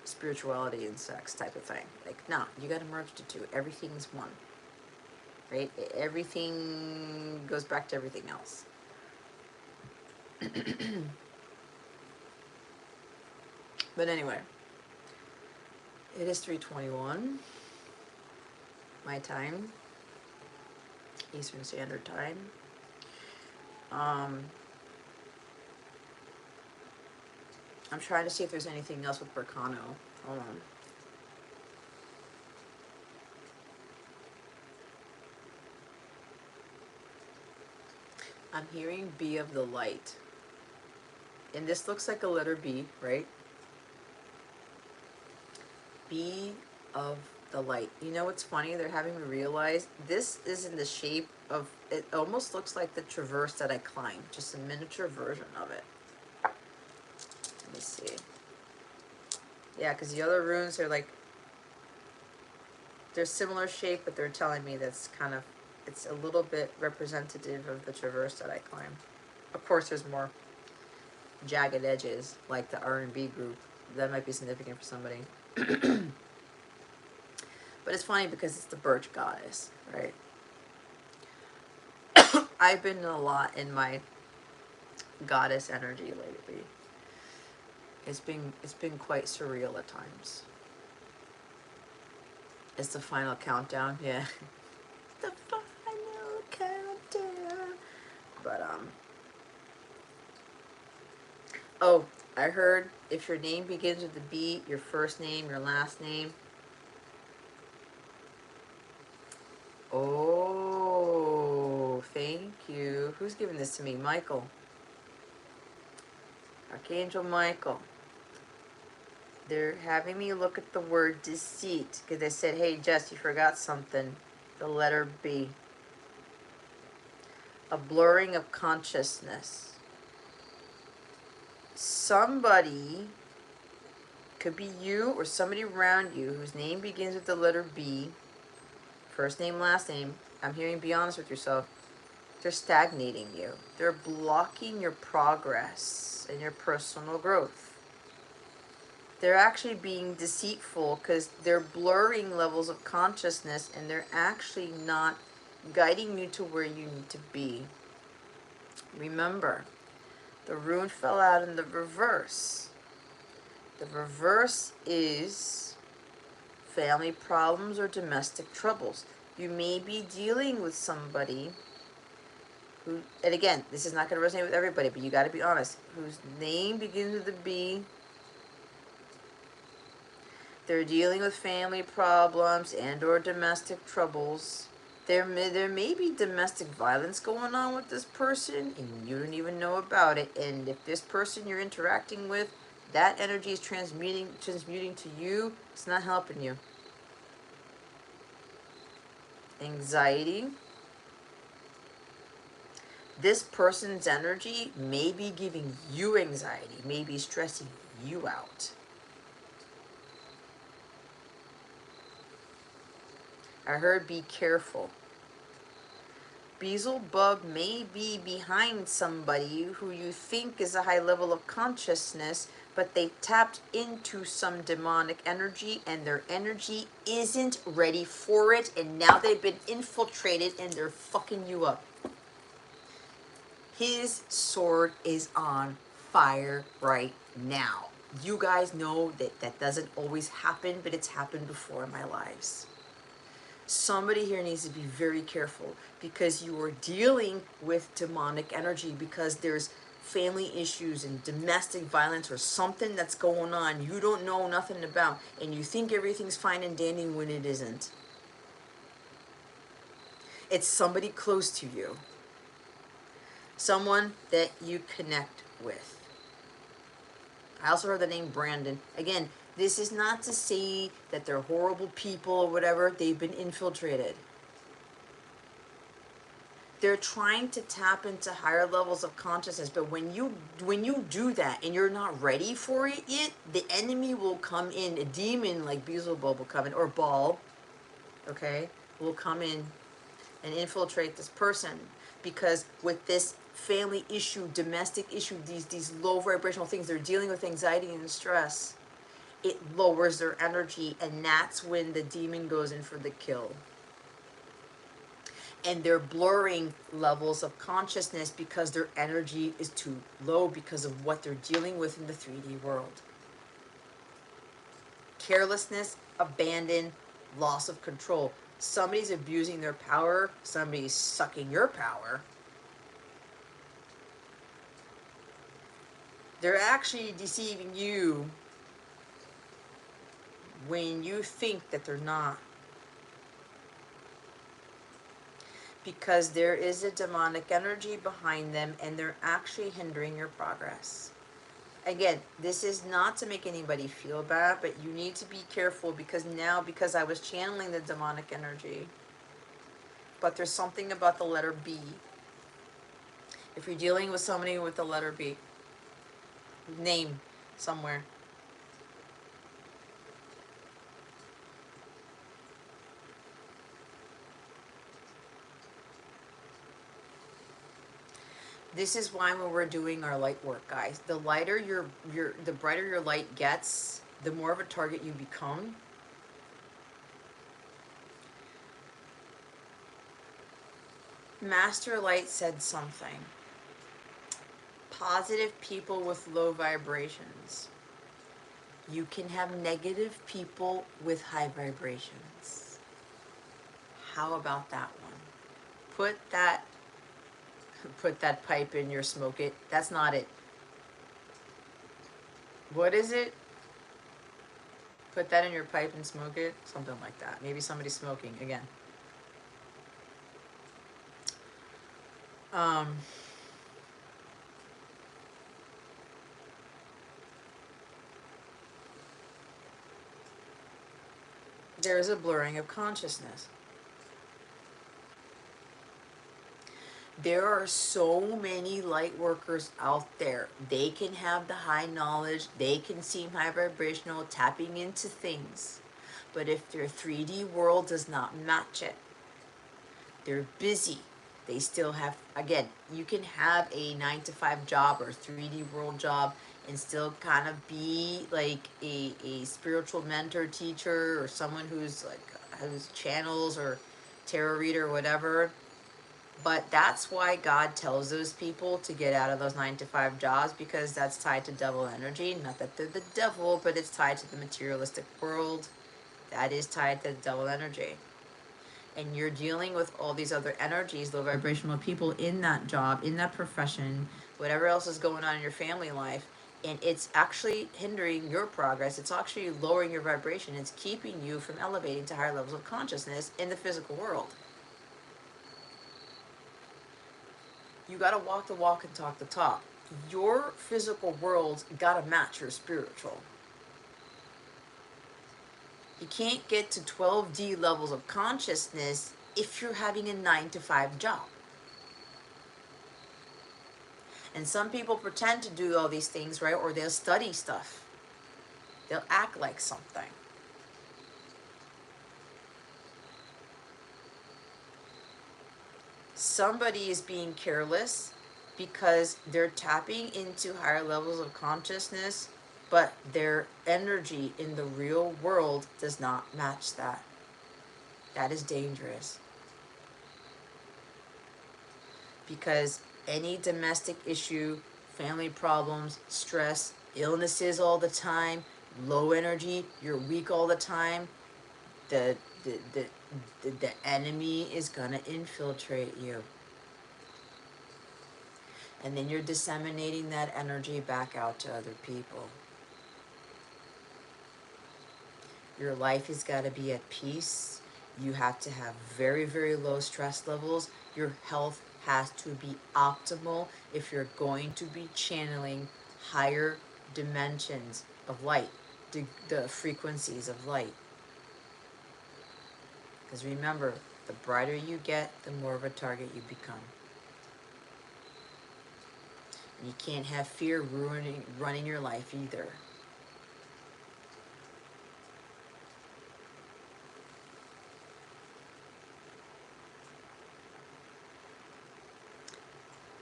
spirituality and sex type of thing. Like, no, you got to merge the two. Everything's one, right? Everything goes back to everything else. But anyway, it is 3:21 my time, Eastern Standard Time. I'm trying to see if there's anything else with Berkano. Hold on. I'm hearing B of the light. And this looks like a letter B, right? B of the light. You know what's funny? They're having me realize this is in the shape of, it almost looks like the traverse that I climbed, just a miniature version of it. Let me see. Yeah, because the other runes are like, they're similar shape, but they're telling me that's kind of, it's a little bit representative of the traverse that I climbed. Of course, there's more jagged edges, like the R&B group. That might be significant for somebody. But it's funny because it's the birch goddess, right? I've been a lot in my goddess energy lately. It's been quite surreal at times. It's the final countdown, yeah. The final countdown. But oh, I heard if your name begins with a B, your first name, your last name. Oh, thank you. Who's giving this to me? Michael. Archangel Michael. They're having me look at the word deceit because they said, hey, Jess, you forgot something. The letter B. A blurring of consciousness. Somebody, could be you or somebody around you whose name begins with the letter B, first name, last name. I'm hearing be honest with yourself. They're stagnating you. They're blocking your progress and your personal growth. They're actually being deceitful because they're blurring levels of consciousness and they're actually not guiding you to where you need to be. Remember, the rune fell out in the reverse. The reverse is family problems or domestic troubles. You may be dealing with somebody who, and again, this is not going to resonate with everybody, but you got to be honest, whose name begins with a B. They're dealing with family problems and or domestic troubles. There may be domestic violence going on with this person, and you don't even know about it. And if this person you're interacting with, that energy is transmuting to you, it's not helping you. Anxiety. This person's energy may be giving you anxiety, may be stressing you out. I heard be careful. Beelzebub may be behind somebody who you think is a high level of consciousness, but they tapped into some demonic energy and their energy isn't ready for it, and now they've been infiltrated and they're fucking you up. His sword is on fire right now. You guys know that that doesn't always happen, but it's happened before in my lives. Somebody here needs to be very careful because you are dealing with demonic energy, because there's family issues and domestic violence or something that's going on you don't know nothing about, and you think everything's fine and dandy when it isn't. It's somebody close to you. Someone that you connect with. I also heard the name Brandon. Again, this is not to say that they're horrible people or whatever. They've been infiltrated. They're trying to tap into higher levels of consciousness, but when you do that and you're not ready for it yet, the enemy will come in. A demon like Beelzebub will come in, or Baal, okay, will come in and infiltrate this person, because with this family issue, domestic issue, these low vibrational things, they're dealing with anxiety and stress. It lowers their energy, and that's when the demon goes in for the kill. And they're blurring levels of consciousness because their energy is too low because of what they're dealing with in the 3D world. Carelessness, abandon, loss of control. Somebody's abusing their power. Somebody's sucking your power. They're actually deceiving you when you think that they're not. Because there is a demonic energy behind them, and they're actually hindering your progress. Again, this is not to make anybody feel bad, but you need to be careful, because now, because I was channeling the demonic energy, but there's something about the letter B. If you're dealing with somebody with the letter B, name somewhere. This is why when we're doing our light work, guys, the lighter the brighter your light gets, the more of a target you become. Master Light said something. Positive people with low vibrations. You can have negative people with high vibrations. How about that one? Put that pipe in your smoke it. That's not it. What is it? Put that in your pipe and smoke it? Something like that. Maybe somebody's smoking again. There's a blurring of consciousness. There are so many light workers out there. They can have the high knowledge, they can seem high vibrational, tapping into things. But if their 3D world does not match it, they're busy. They still have, again, you can have a 9-to-5 job or 3D world job and still kind of be like a spiritual mentor, teacher, or someone who's channels or tarot reader or whatever. But that's why God tells those people to get out of those 9-to-5 jobs, because that's tied to devil energy. Not that they're the devil, but it's tied to the materialistic world. That is tied to the devil energy. and you're dealing with all these other energies, low vibrational people in that job, in that profession, whatever else is going on in your family life, and it's actually hindering your progress, it's actually lowering your vibration, it's keeping you from elevating to higher levels of consciousness in the physical world. You got to walk the walk and talk the talk. Your physical world's got to match your spiritual. You can't get to 12D levels of consciousness if you're having a 9-to-5 job. And some people pretend to do all these things, right? Or they'll study stuff. They'll act like something. Somebody is being careless because they're tapping into higher levels of consciousness, but their energy in the real world does not match that. That is dangerous. Because any domestic issue, family problems, stress, illnesses all the time, low energy, you're weak all the time, the enemy is going to infiltrate you. And then you're disseminating that energy back out to other people. Your life has got to be at peace. You have to have very, very low stress levels. Your health has to be optimal if you're going to be channeling higher dimensions of light, the frequencies of light. Because remember, the brighter you get, the more of a target you become. You can't have fear running your life either.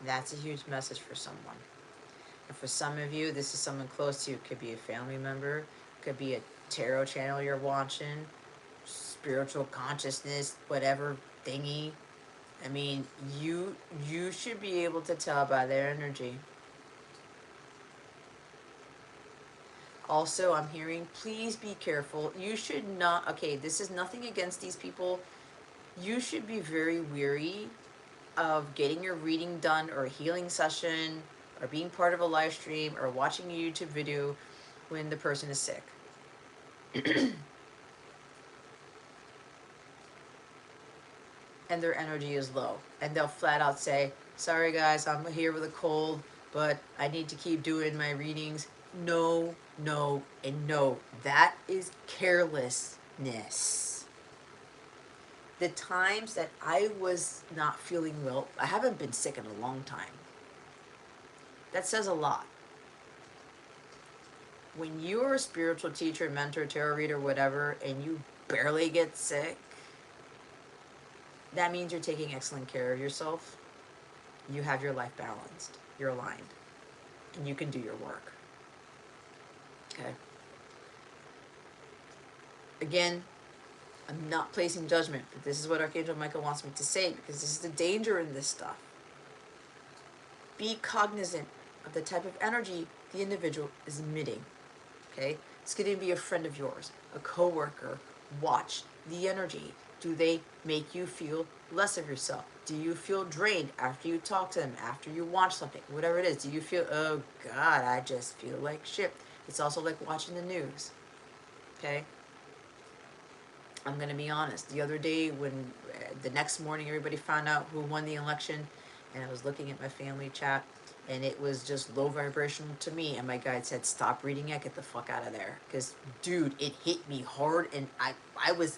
That's a huge message for someone. And for some of you, this is someone close to you. It could be a family member, it could be a tarot channel you're watching, spiritual consciousness, whatever thingy. I mean, you should be able to tell by their energy. Also, I'm hearing, please be careful. You should not, okay, this is nothing against these people. You should be very weary of getting your reading done or a healing session or being part of a live stream or watching a YouTube video when the person is sick. And their energy is low. And they'll flat out say, sorry guys, I'm here with a cold, but I need to keep doing my readings. No, no, and no. That is carelessness. The times that I was not feeling well, I haven't been sick in a long time. That says a lot. When you're a spiritual teacher, mentor, tarot reader, whatever, and you barely get sick, that means you're taking excellent care of yourself. You have your life balanced. You're aligned. And you can do your work. Okay? Again, I'm not placing judgment, but this is what Archangel Michael wants me to say, because this is the danger in this stuff. Be cognizant of the type of energy the individual is emitting. Okay? It's going to be a friend of yours, a coworker. Watch the energy. Do they make you feel less of yourself? Do you feel drained after you talk to them, after you watch something, whatever it is? Do you feel, oh God, I just feel like shit? It's also like watching the news. Okay? I'm going to be honest. The other day when the next morning everybody found out who won the election, and I was looking at my family chat, and it was just low vibrational to me, and my guide said, stop reading it, get the fuck out of there. Because, dude, it hit me hard, and I was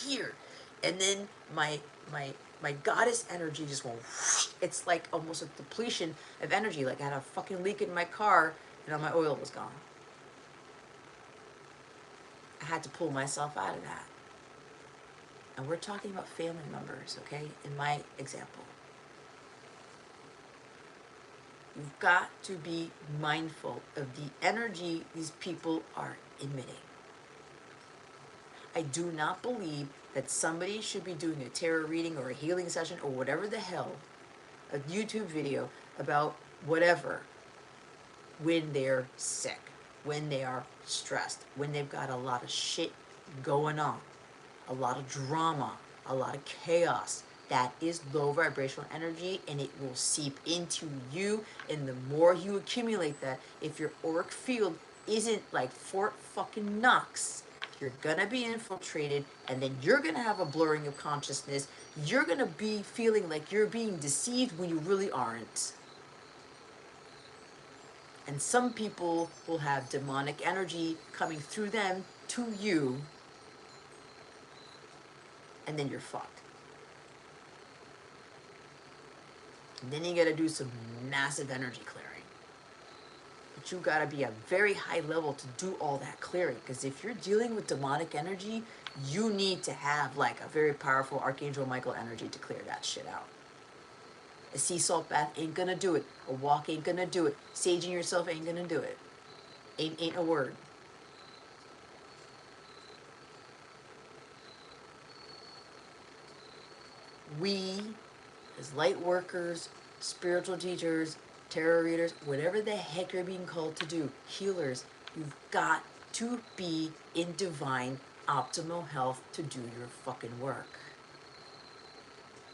here. And then my goddess energy just went whoosh. It's like almost a depletion of energy. Like I had a fucking leak in my car, and all my oil was gone. I had to pull myself out of that. And we're talking about family members, okay, in my example. You've got to be mindful of the energy these people are emitting. I do not believe that somebody should be doing a tarot reading or a healing session or whatever the hell, a YouTube video about whatever, when they're sick, when they are stressed, when they've got a lot of shit going on, a lot of drama, a lot of chaos. That is low vibrational energy, and it will seep into you. And the more you accumulate that, if your auric field isn't like Fort fucking Knox, you're gonna be infiltrated, and then you're gonna have a blurring of consciousness. You're gonna be feeling like you're being deceived when you really aren't. And some people will have demonic energy coming through them to you, and then you're fucked. And then you gotta do some massive energy clearing. But you gotta be at very high level to do all that clearing. Because if you're dealing with demonic energy, you need to have like a very powerful Archangel Michael energy to clear that shit out. A sea salt bath ain't gonna do it. A walk ain't gonna do it. Saging yourself ain't gonna do it. Ain't a word. We, as light workers, spiritual teachers, tarot readers, whatever the heck you're being called to do, healers, you've got to be in divine optimal health to do your fucking work.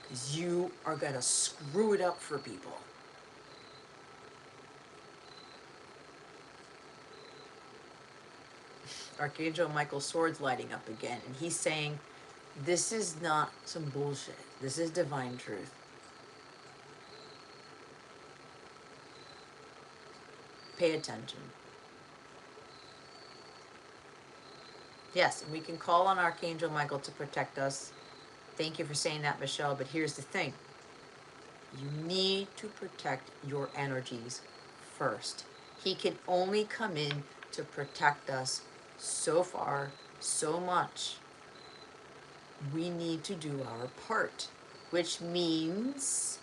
Because you are gonna screw it up for people. Archangel Michael's sword's lighting up again, and he's saying, this is not some bullshit. This is divine truth. Pay attention. Yes, and we can call on Archangel Michael to protect us. Thank you for saying that, Michelle, but here's the thing. You need to protect your energies first. He can only come in to protect us so far, so much. We need to do our part, which means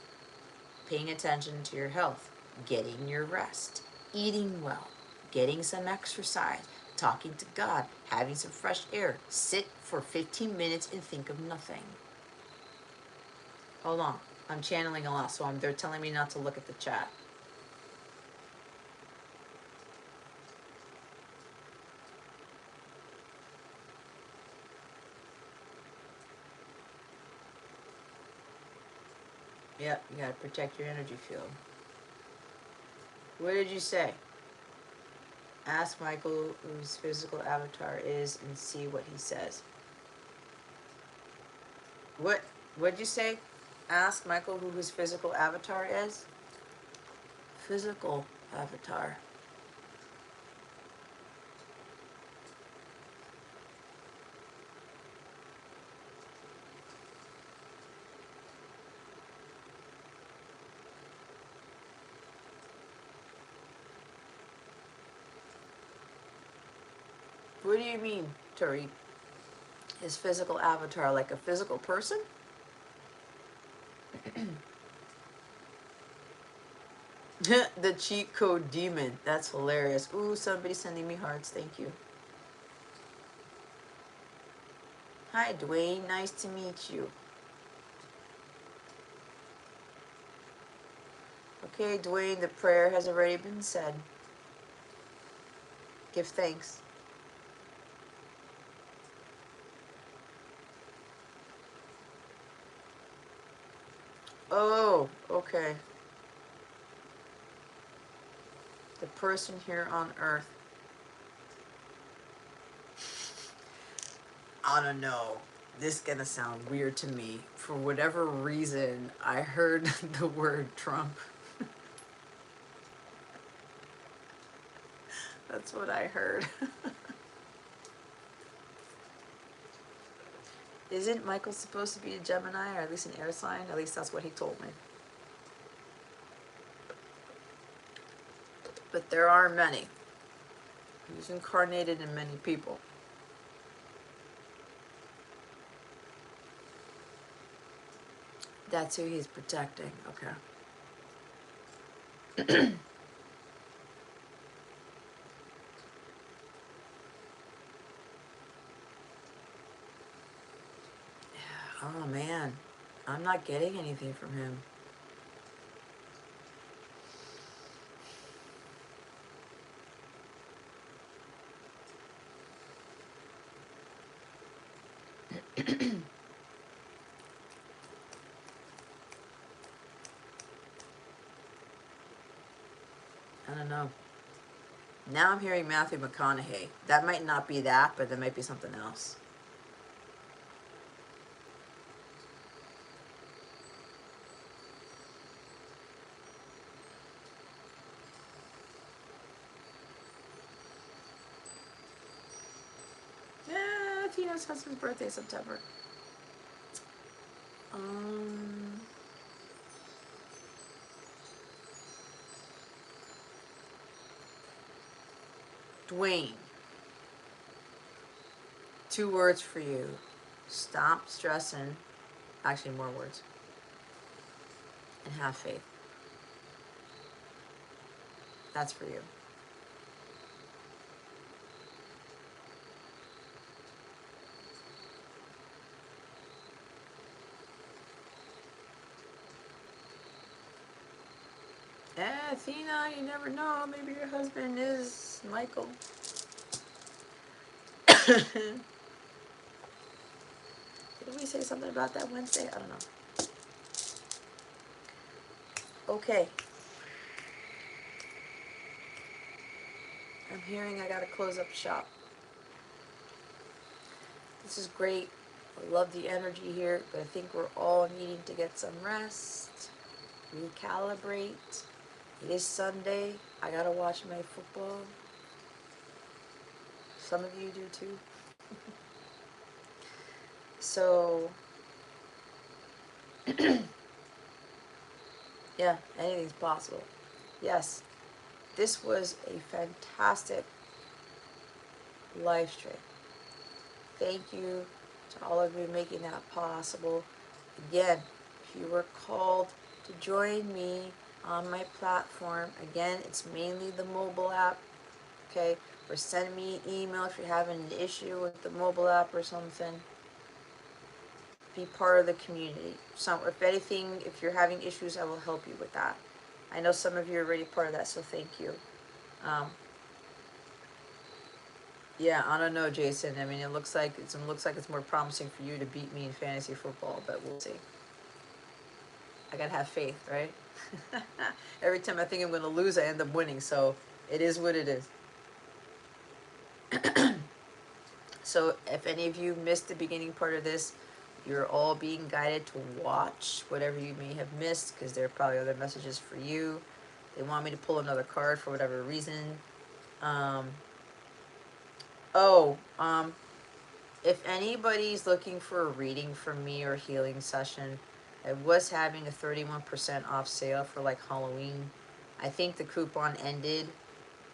paying attention to your health, getting your rest, eating well, getting some exercise, talking to God, having some fresh air. Sit for 15 minutes and think of nothing. Hold on. I'm channeling a lot, so they're telling me not to look at the chat. Yep, you gotta protect your energy field. What did you say? Ask Michael whose physical avatar is and see what he says. What'd you say? Ask Michael who his physical avatar is? Physical avatar. What do you mean, Tariq? His physical avatar, like a physical person? The cheat code demon. That's hilarious. Ooh, somebody's sending me hearts. Thank you. Hi, Dwayne. Nice to meet you. Okay, Dwayne, the prayer has already been said. Give thanks. Oh, okay. The person here on earth. I don't know. This is gonna sound weird to me. For whatever reason, I heard the word Trump. That's what I heard. Isn't Michael supposed to be a Gemini, or at least an air sign? At least that's what he told me. But there are many. He's incarnated in many people. That's who he's protecting. Okay. Oh man, I'm not getting anything from him. don't know. Now I'm hearing Matthew McConaughey. That might not be that, but that might be something else. Yeah, Tina's husband's birthday is September. Dwayne. 2 words for you. Stop stressing. Actually, more words. And have faith. That's for you. Athena, you never know. Maybe your husband is Michael. Did we say something about that Wednesday? I don't know. Okay. I'm hearing I gotta close up shop. This is great. I love the energy here, but I think we're all needing to get some rest, recalibrate. It is Sunday. I gotta watch my football. Some of you do too. So, yeah, anything's possible. Yes, this was a fantastic live stream. Thank you to all of you making that possible. Again, if you were called to join me on my platform, again, it's mainly the mobile app, okay? Or send me an email if you're having an issue with the mobile app or something. Be part of the community. So if anything, if you're having issues, I will help you with that. I know some of you are already part of that, so thank you. Yeah, I don't know, Jason. I mean, it looks like it's more promising for you to beat me in fantasy football, but we'll see. I gotta have faith, right? Every time I think I'm gonna lose, I end up winning. So it is what it is. So if any of you missed the beginning part of this, you're all being guided to watch whatever you may have missed, because there are probably other messages for you. They want me to pull another card for whatever reason. If anybody's looking for a reading from me or healing session, I was having a 31% off sale for like Halloween. I think the coupon ended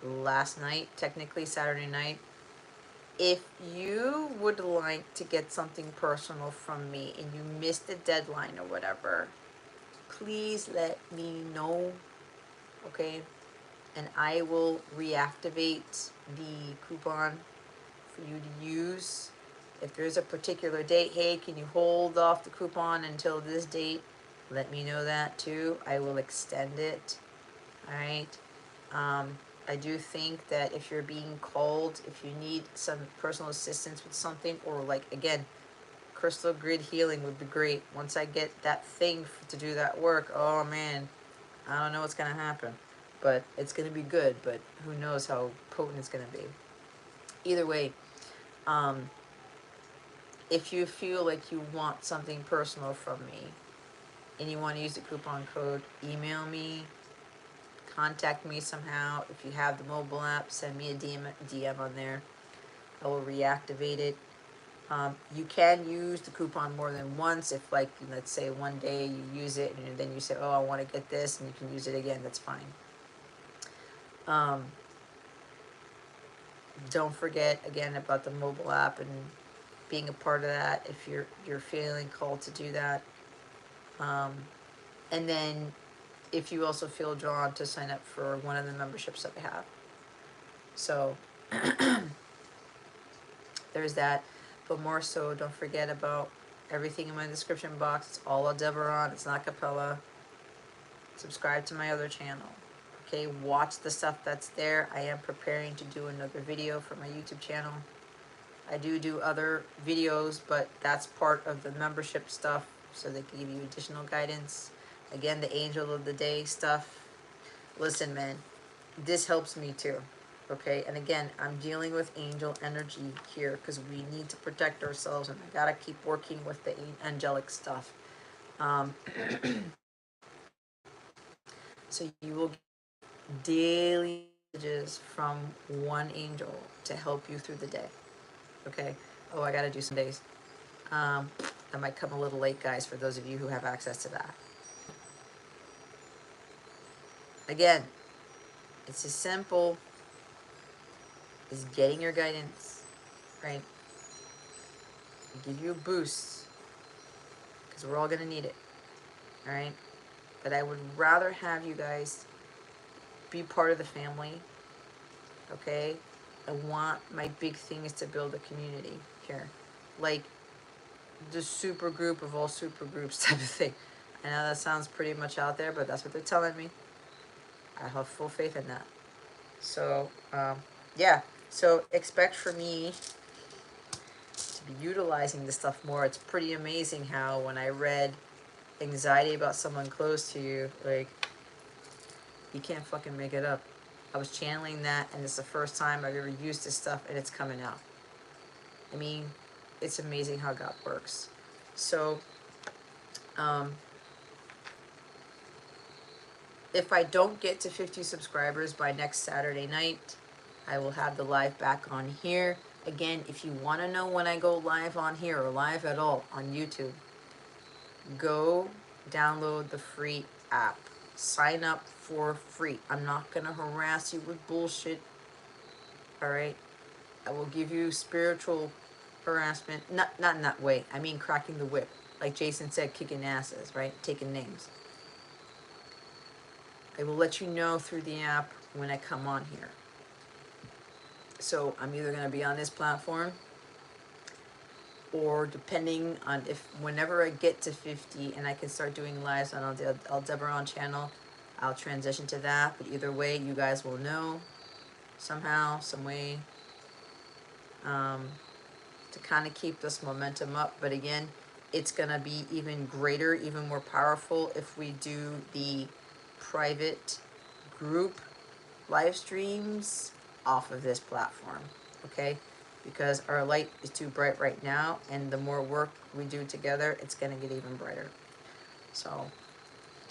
last night, technically Saturday night. If you would like to get something personal from me and you missed the deadline or whatever, please let me know, okay? And I will reactivate the coupon for you to use. If there's a particular date, hey, can you hold off the coupon until this date? Let me know that too. I will extend it. All right. I do think that if you're being called, if you need some personal assistance with something, or like, again, crystal grid healing would be great. Once I get that thing to do that work, oh man, I don't know what's going to happen. But it's going to be good, but who knows how potent it's going to be. Either way, if you feel like you want something personal from me and you want to use the coupon code, email me, contact me somehow. If you have the mobile app, send me a DM on there. I will reactivate it. You can use the coupon more than once. If, like, let's say one day you use it and then you say, oh, I want to get this, and you can use it again, that's fine. Don't forget, again, about the mobile app and being a part of that if you're feeling called to do that. And then if you also feel drawn to sign up for one of the memberships that I have. So there's that. But more so, don't forget about everything in my description box. It's all Aldebaran. It's not 𝗀𝗃𝗯. Subscribe to my other channel. Okay, watch the stuff that's there. I am preparing to do another video for my YouTube channel. I do other videos, but that's part of the membership stuff, so they can give you additional guidance. Again, the angel of the day stuff. Listen, man, this helps me too. Okay, and again, I'm dealing with angel energy here because we need to protect ourselves, and I gotta keep working with the angelic stuff. So you will get daily messages from one angel to help you through the day. Okay. Oh, I gotta do some days. That might come a little late, guys, for those of you who have access to that. Again, it's as simple as getting your guidance, right? Give you a boost, because we're all gonna need it, all right? But I would rather have you guys be part of the family, okay? My big thing is to build a community here. Like the super group of all super groups type of thing. I know that sounds pretty much out there, but that's what they're telling me. I have full faith in that. So, yeah. So expect for me to be utilizing this stuff more. It's pretty amazing how when I read anxiety about someone close to you, like, you can't fucking make it up. I was channeling that, and it's the first time I've ever used this stuff, and it's coming out. I mean, it's amazing how God works. So, if I don't get to 50 subscribers by next Saturday night, I will have the live back on here. Again, if you want to know when I go live on here or live at all on YouTube, go download the free app. Sign up for free. I'm not going to harass you with bullshit. All right? I will give you spiritual harassment. Not in that way. I mean cracking the whip. Like Jason said, kicking asses, right? Taking names. I will let you know through the app when I come on here. So I'm either going to be on this platform, or depending on whenever I get to 50 and I can start doing lives on the Aldebaran channel, I'll transition to that. But either way, you guys will know somehow, some way, to kind of keep this momentum up. But again, it's going to be even greater, even more powerful if we do the private group live streams off of this platform, okay? Because our light is too bright right now, and the more work we do together, it's going to get even brighter. So,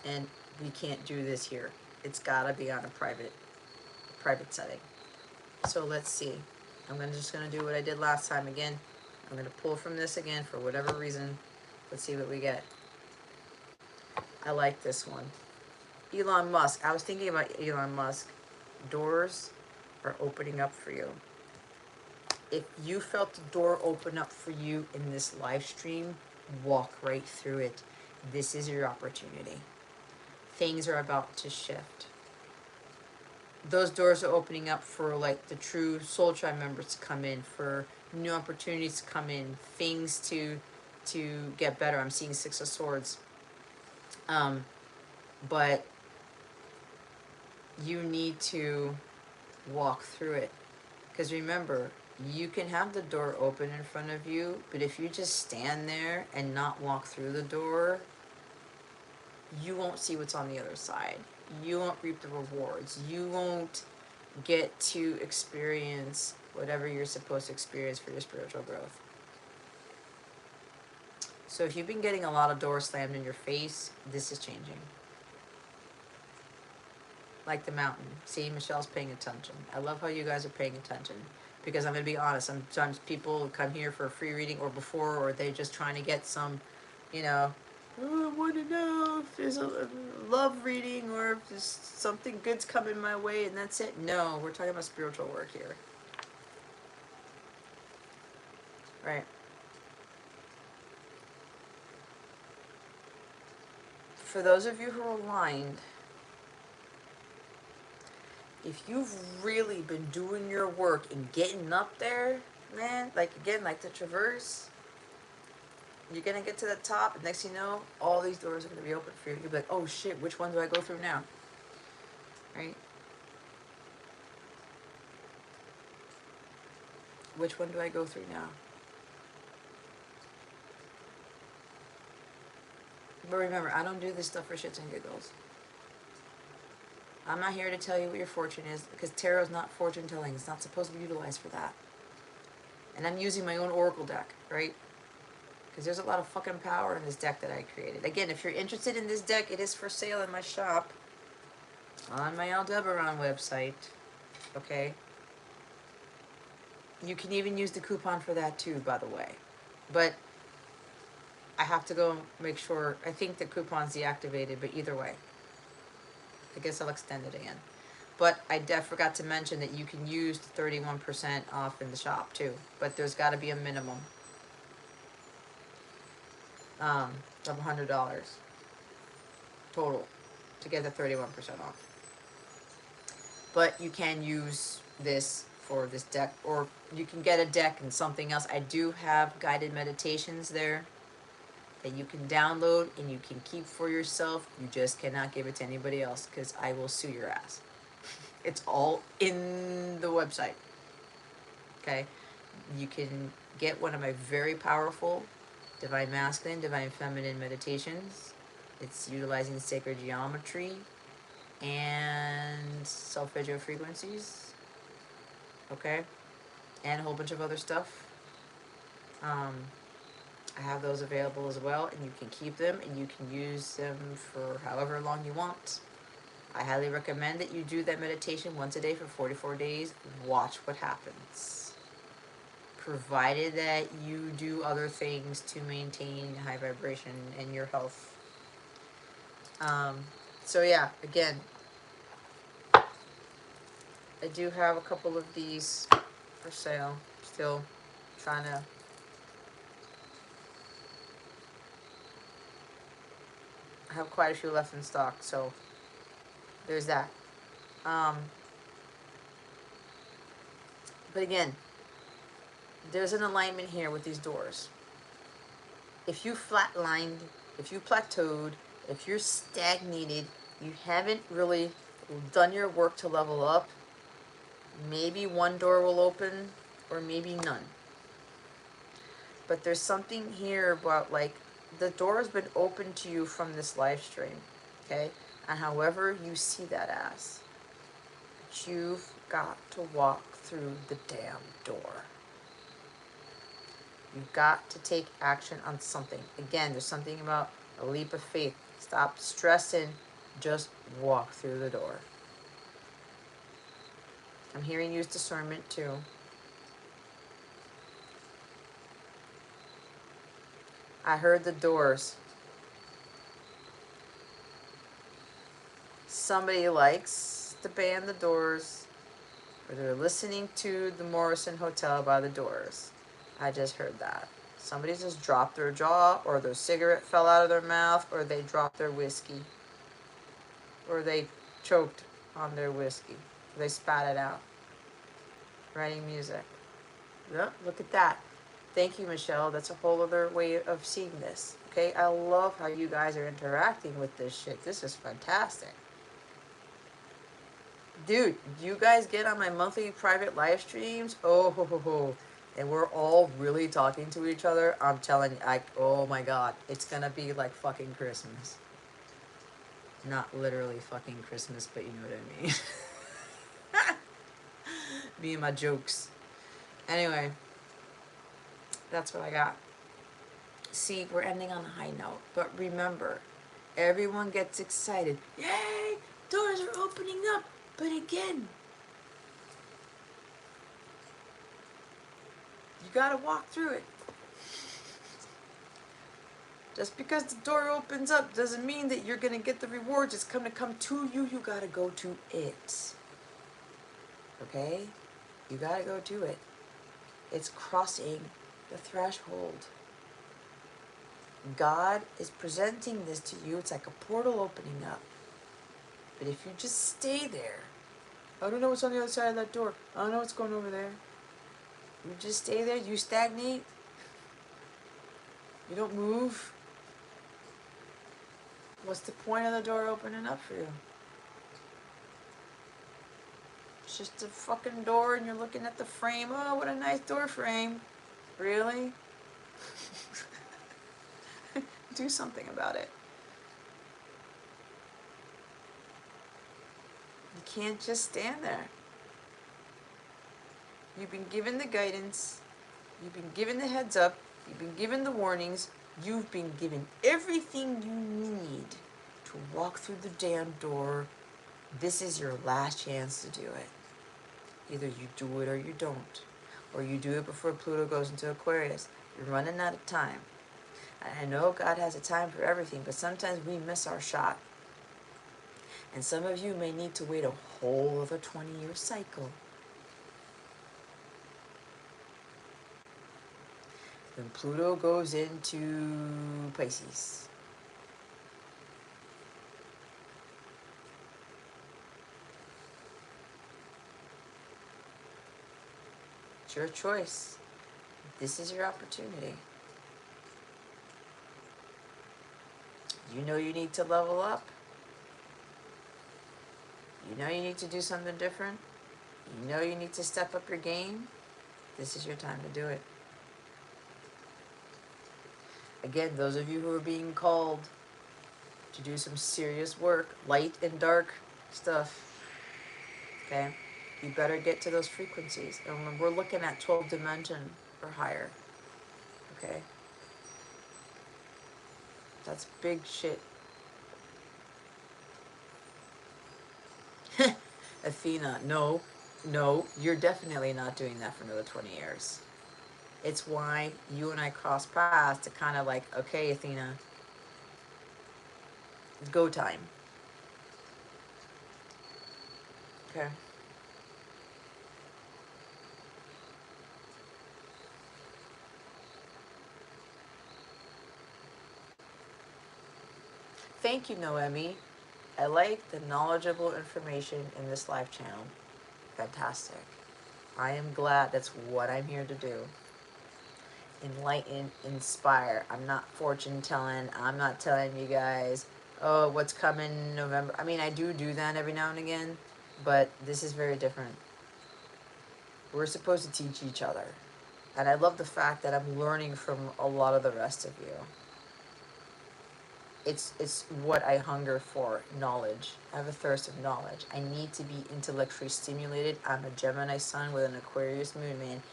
and we can't do this here. It's got to be on a private setting. So let's see. Just going to do what I did last time again. I'm going to pull from this again for whatever reason. Let's see what we get. I like this one. Elon Musk. I was thinking about Elon Musk. Doors are opening up for you. If you felt the door open up for you in this live stream, walk right through it. This is your opportunity. Things are about to shift. Those doors are opening up for like the true Soul Tribe members to come in, for new opportunities to come in, things to get better. I'm seeing Six of Swords. But you need to walk through it. Because remember, you can have the door open in front of you, but if you just stand there and not walk through the door, you won't see what's on the other side. You won't reap the rewards. You won't get to experience whatever you're supposed to experience for your spiritual growth. So if you've been getting a lot of doors slammed in your face, this is changing. Like the mountain. See, Michelle's paying attention. I love how you guys are paying attention. Because I'm going to be honest, sometimes people come here for a free reading or before, or they're just trying to get some, you know, oh, I want to know if there's a love reading or if there's something good's coming my way and that's it. No, we're talking about spiritual work here. Right. For those of you who are aligned, if you've really been doing your work and getting up there, man, like again, like the traverse, you're going to get to the top, and next thing you know, all these doors are going to be open for you. You'll be like, oh shit, which one do I go through now? Right? Which one do I go through now? But remember, I don't do this stuff for shits and giggles. I'm not here to tell you what your fortune is, because tarot is not fortune telling. It's not supposed to be utilized for that. And I'm using my own oracle deck, right? Because there's a lot of fucking power in this deck that I created. Again, if you're interested in this deck, it is for sale in my shop on my Aldebaran website. Okay? You can even use the coupon for that too, by the way. But I have to go make sure. I think the coupon's deactivated, but either way. I guess I'll extend it again. But I forgot to mention that you can use the 31% off in the shop too. But there's got to be a minimum of $100 total to get the 31% off. But you can use this for this deck, or you can get a deck and something else. I do have guided meditations there that you can download and you can keep for yourself. You just cannot give it to anybody else, because I will sue your ass. It's all in the website. Okay? You can get one of my very powerful Divine Masculine, Divine Feminine meditations. It's utilizing sacred geometry and solfeggio frequencies. Okay? And a whole bunch of other stuff. I have those available as well, and you can keep them and you can use them for however long you want. I highly recommend that you do that meditation once a day for 44 days. Watch what happens. Provided that you do other things to maintain high vibration in your health. So yeah, again, I do have a couple of these for sale. Still trying to I have quite a few left in stock, so there's that. But again, there's an alignment here with these doors. If you flatlined, if you plateaued, if you're stagnated, you haven't really done your work to level up, maybe one door will open or maybe none. But there's something here about, like, the door has been open to you from this live stream, okay? And however you see that as, but you've got to walk through the damn door. You've got to take action on something. Again, there's something about a leap of faith. Stop stressing, just walk through the door. I'm hearing use discernment too. I heard the doors. Somebody likes the band The Doors, or they're listening to the Morrison Hotel by the Doors. I just heard that. Somebody just dropped their jaw, or their cigarette fell out of their mouth, or they dropped their whiskey, or they choked on their whiskey. They spat it out. Writing music. Yep, look at that. Thank you, Michelle. That's a whole other way of seeing this. Okay, I love how you guys are interacting with this shit. This is fantastic. Dude, you guys get on my monthly private live streams? Oh, ho, ho, ho. And we're all really talking to each other. I'm telling you, oh my God, it's gonna be like fucking Christmas. Not literally fucking Christmas, but you know what I mean. Me and my jokes. Anyway, that's what I got. See, we're ending on a high note, but remember, everyone gets excited. Yay, doors are opening up. But again, you gotta walk through it. Just because the door opens up doesn't mean that you're gonna get the rewards. It's gonna come to you. You gotta go to it. Okay? You gotta go to it. It's crossing the threshold. God is presenting this to you. It's like a portal opening up. But if you just stay there, I don't know what's on the other side of that door. I don't know what's going over there. You just stay there. You stagnate. You don't move. What's the point of the door opening up for you? It's just a fucking door and you're looking at the frame. Oh, what a nice door frame. Really? Do something about it. can't just stand there. You've been given the guidance. You've been given the heads up. You've been given the warnings. You've been given everything you need to walk through the damn door. This is your last chance to do it. Either you do it or you don't. Or you do it before Pluto goes into Aquarius. You're running out of time. I know God has a time for everything, but sometimes we miss our shot. And some of you may need to wait a whole other 20-year cycle. When Pluto goes into Pisces. It's your choice. This is your opportunity. You know you need to level up. You know you need to do something different. You know you need to step up your game. This is your time to do it. Again, those of you who are being called to do some serious work, light and dark stuff, okay? You better get to those frequencies. And when we're looking at 12th dimension or higher, okay? That's big shit. Athena, no, you're definitely not doing that for another 20 years. It's why you and I cross paths to kind of like, okay, Athena, it's go time. Okay. Thank you, Noemi. I like the knowledgeable information in this live channel. Fantastic. I am glad that's what I'm here to do. Enlighten, inspire. I'm not fortune telling. I'm not telling you guys, oh, what's coming in November. I mean, I do that every now and again, but this is very different. We're supposed to teach each other. And I love the fact that I'm learning from a lot of the rest of you. It's what I hunger for, knowledge. I have a thirst of knowledge. I need to be intellectually stimulated. I'm a Gemini sun with an Aquarius moon, man.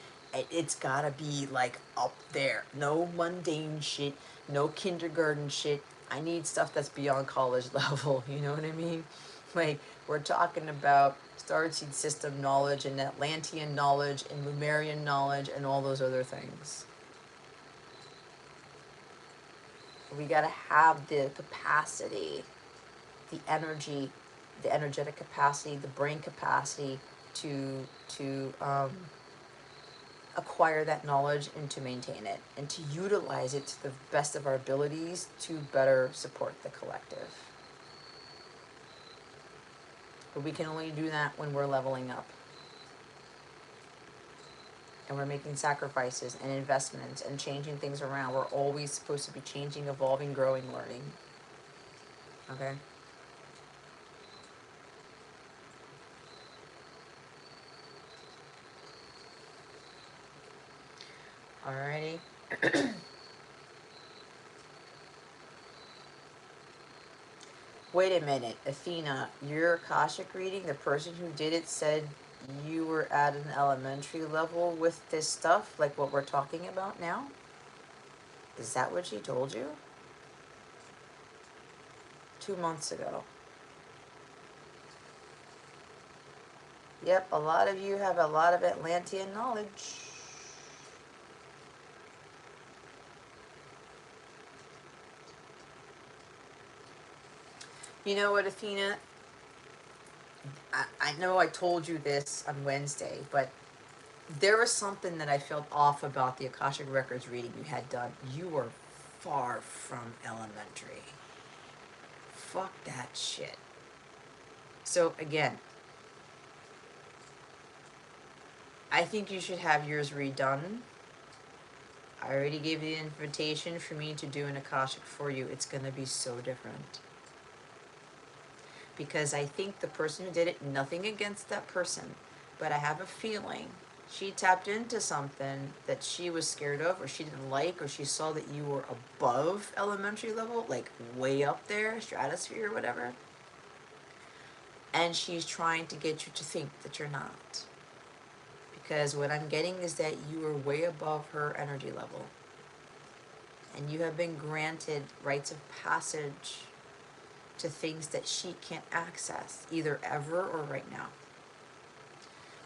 It's gotta be like up there. No mundane shit, no kindergarten shit. I need stuff that's beyond college level, you know what I mean? Like, we're talking about starseed system knowledge and Atlantean knowledge and Lemurian knowledge and all those other things. We got to have the capacity, the energy, the energetic capacity, the brain capacity to acquire that knowledge and to maintain it and to utilize it to the best of our abilities to better support the collective. But we can only do that when we're leveling up. And we're making sacrifices and investments and changing things around. We're always supposed to be changing, evolving, growing, learning. Okay? Alrighty. Wait a minute, Athena, your Akashic reading, the person who did it said you were at an elementary level with this stuff, like what we're talking about now? Is that what she told you? 2 months ago. Yep, a lot of you have a lot of Atlantean knowledge. You know what, Athena? I know I told you this on Wednesday, but there was something that I felt off about the Akashic Records reading you had done. You were far from elementary. Fuck that shit. So again, I think you should have yours redone. I already gave you the invitation for me to do an Akashic for you. It's going to be so different. Because I think the person who did it, nothing against that person, but I have a feeling she tapped into something that she was scared of or she didn't like, or she saw that you were above elementary level, like way up there, stratosphere or whatever. And she's trying to get you to think that you're not. Because what I'm getting is that you are way above her energy level. And you have been granted rites of passage to things that she can't access, either ever or right now.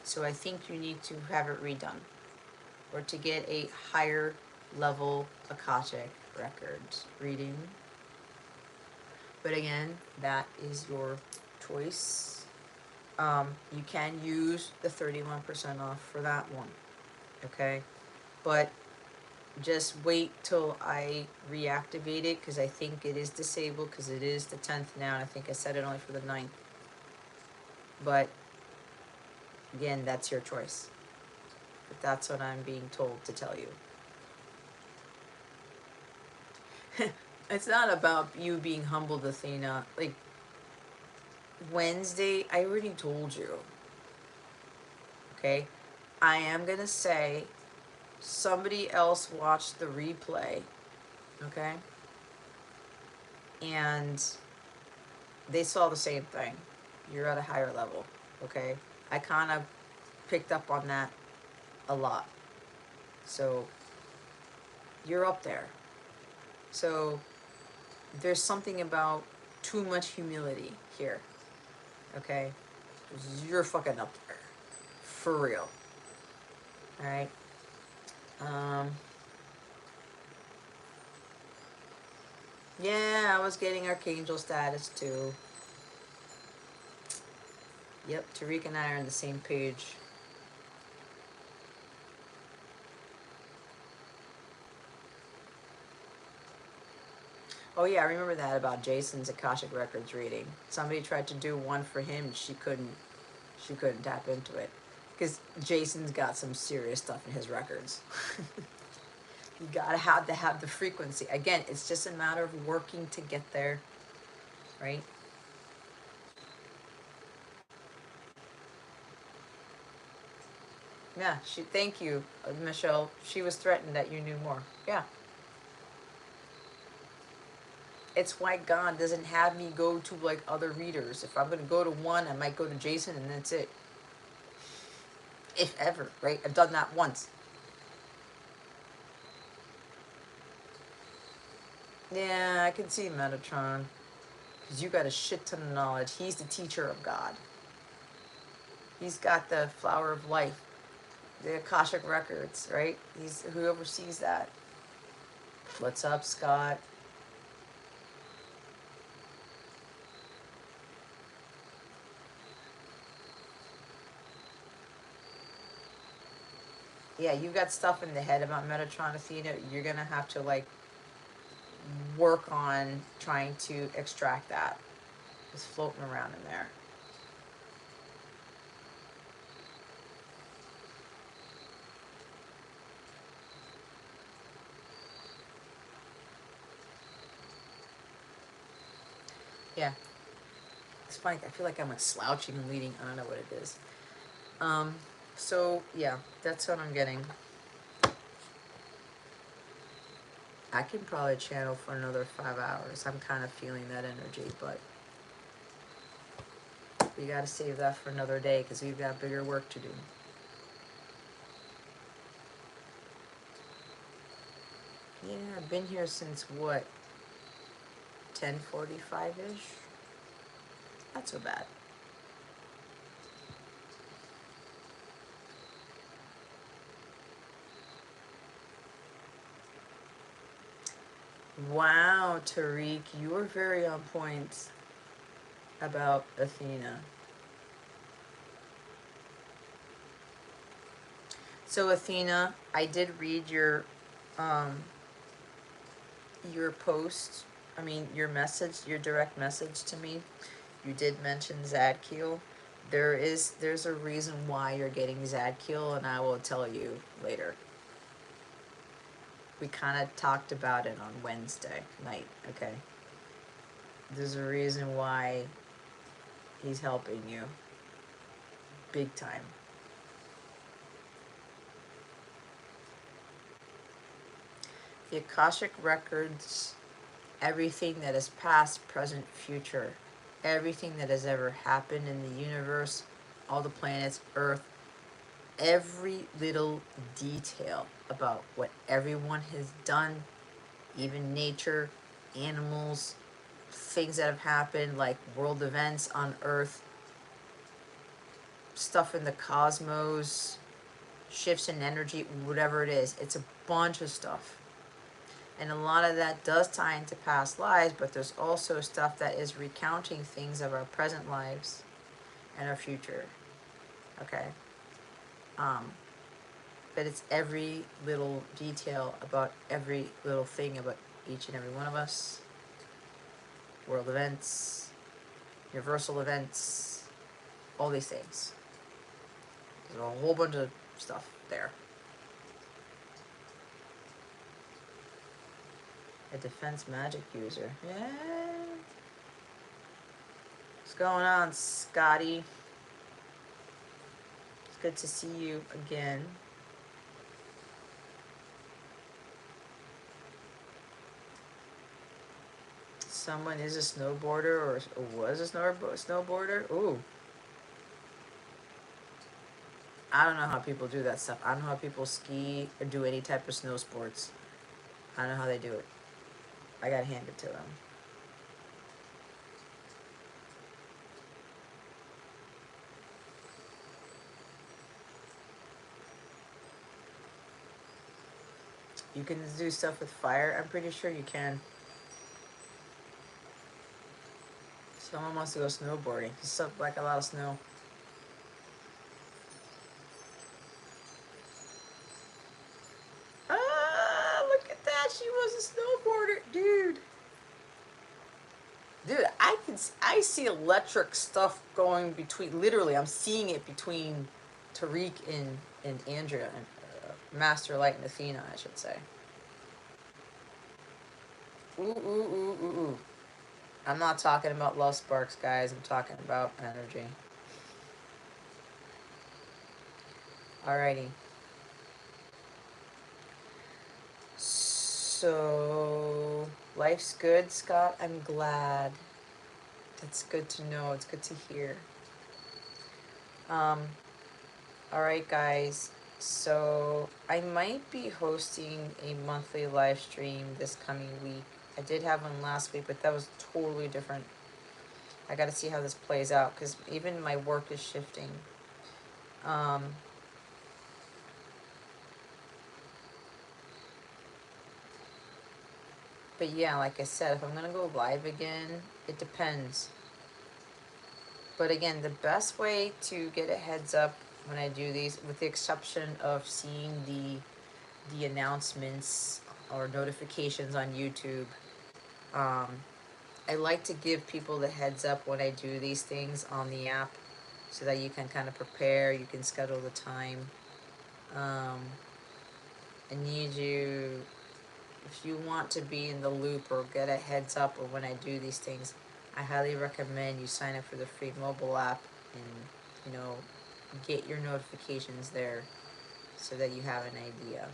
So I think you need to have it redone, or to get a higher level Akashic records reading. But again, that is your choice. You can use the 31% off for that one, okay? But just wait till I reactivate it, because I think it is disabled, because it is the 10th now, and I think I set it only for the 9th. But again, that's your choice. But that's what I'm being told to tell you. It's not about you being humbled, Athena. Like, Wednesday, I already told you. Okay? I am going to say somebody else watched the replay. Okay? And they saw the same thing. You're at a higher level. Okay? I kind of picked up on that a lot. So, you're up there. So, there's something about too much humility here. Okay? You're fucking up there. For real. Alright? Yeah, I was getting Archangel status too. Yep, Tariq and I are on the same page. Oh yeah, I remember that about Jason's Akashic Records reading. Somebody tried to do one for him, she couldn't tap into it. Because Jason's got some serious stuff in his records. You gotta have to have the frequency. Again, it's just a matter of working to get there, right? Yeah, thank you, Michelle. She was threatened that you knew more. Yeah. It's why God doesn't have me go to like other readers. If I'm going to go to one, I might go to Jason and that's it. If ever, right? I've done that once. Yeah, I can see Metatron. Because you got a shit ton of knowledge. He's the teacher of God. He's got the flower of life. The Akashic Records, right? He's who oversees that. What's up, Scott? Yeah, you got stuff in the head about Metatron, Athena. You're going to have to, like, work on trying to extract that. It's floating around in there. Yeah. It's funny, I feel like I'm like slouching and leading. I don't know what it is. So yeah, that's what I'm getting. I can probably channel for another 5 hours. I'm kind of feeling that energy, but we got to save that for another day because we've got bigger work to do. Yeah, I've been here since what? 10:45-ish? Not so bad. Wow, Tariq, you were very on point about Athena. So Athena, I did read your post, your message, your direct message to me. You did mention 𝗏𝗃𝗀. There's a reason why you're getting 𝗏𝗃𝗀, and I will tell you later. We kind of talked about it on Wednesday night, okay? There's a reason why he's helping you. Big time. The Akashic Records, everything that is past, present, future, everything that has ever happened in the universe, all the planets, Earth, every little detail about what everyone has done, even nature, animals, things that have happened, like world events on Earth, stuff in the cosmos, shifts in energy, whatever it is. It's a bunch of stuff. And a lot of that does tie into past lives, but there's also stuff that is recounting things of our present lives and our future. Okay? But it's every little detail about every little thing about each and every one of us. World events, universal events, all these things. There's a whole bunch of stuff there. A defense magic user. Yeah. What's going on, Scotty? It's good to see you again. Someone is a snowboarder or was a snowboarder? Ooh. I don't know how people do that stuff. I don't know how people ski or do any type of snow sports. I don't know how they do it. I gotta hand it to them. You can do stuff with fire. I'm pretty sure you can. Someone wants to go snowboarding. It's up like a lot of snow. Ah, look at that. She was a snowboarder. Dude, I see electric stuff going between, literally, I'm seeing it between Tariq and Andrea, and Master Light and Athena, I should say. Ooh, ooh, ooh, ooh, ooh. I'm not talking about love sparks, guys. I'm talking about energy. Alrighty. So, life's good, Scott. I'm glad. That's good to know. It's good to hear. Alright, guys. So, I might be hosting a monthly live stream this coming week. I did have one last week, but that was totally different. I got to see how this plays out, because even my work is shifting. But yeah, like I said, if I'm going to go live again, it depends. But again, the best way to get a heads up when I do these, with the exception of seeing the announcements or notifications on YouTube, I like to give people the heads up when I do these things on the app, so that you can kind of prepare, you can schedule the time. I need you, if you want to be in the loop or get a heads up of when I do these things, I highly recommend you sign up for the free mobile app and, get your notifications there so that you have an idea.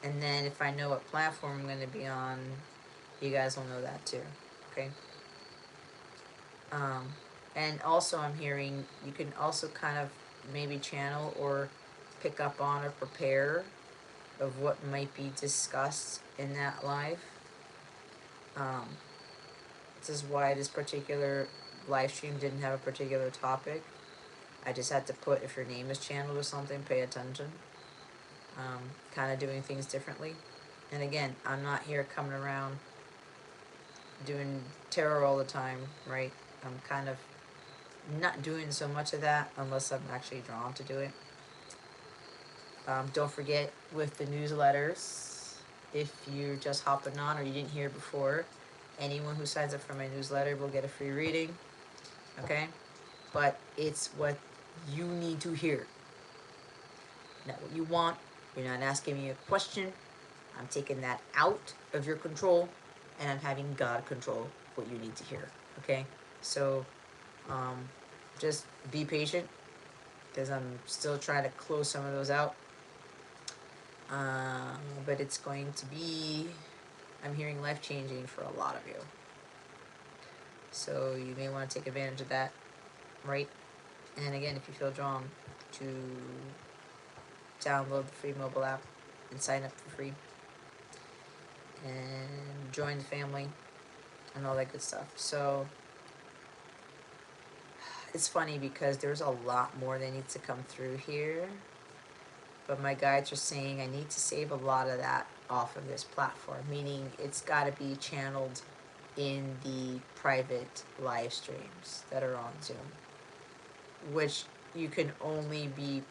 And then if I know what platform I'm going to be on, you guys will know that too, okay? And also I'm hearing you can also kind of maybe channel or pick up on or prepare of what might be discussed in that live. This is why this particular live stream didn't have a particular topic. I just had to put, if your name is channeled or something, pay attention. Kind of doing things differently. And again, I'm not here coming around doing tarot all the time, right? I'm kind of not doing so much of that unless I'm actually drawn to do it. Don't forget, with the newsletters, if you're just hopping on or you didn't hear before, anyone who signs up for my newsletter will get a free reading, okay? But it's what you need to hear, not what you want. You're not asking me a question. I'm taking that out of your control, and I'm having God control what you need to hear, okay? So, just be patient, because I'm still trying to close some of those out. But it's going to be, I'm hearing, life-changing for a lot of you. So you may want to take advantage of that, right? And again, if you feel drawn to download the free mobile app and sign up for free and join the family and all that good stuff. So it's funny because there's a lot more that needs to come through here, but my guides are saying I need to save a lot of that off of this platform, meaning it's got to be channeled in the private live streams that are on Zoom, which you can only be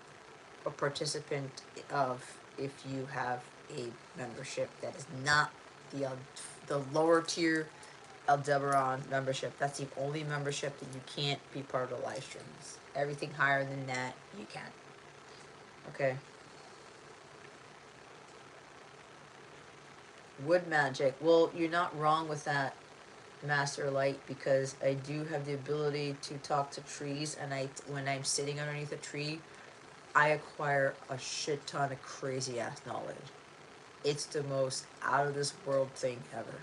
a participant of if you have a membership that is not the lower tier Aldebaran membership. That's the only membership that you can't be part of the live streams. Everything higher than that, you can. Okay. Wood magic. Well, you're not wrong with that, Master Light, because I do have the ability to talk to trees, and when I'm sitting underneath a tree, I acquire a shit ton of crazy ass knowledge. It's the most out of this world thing ever.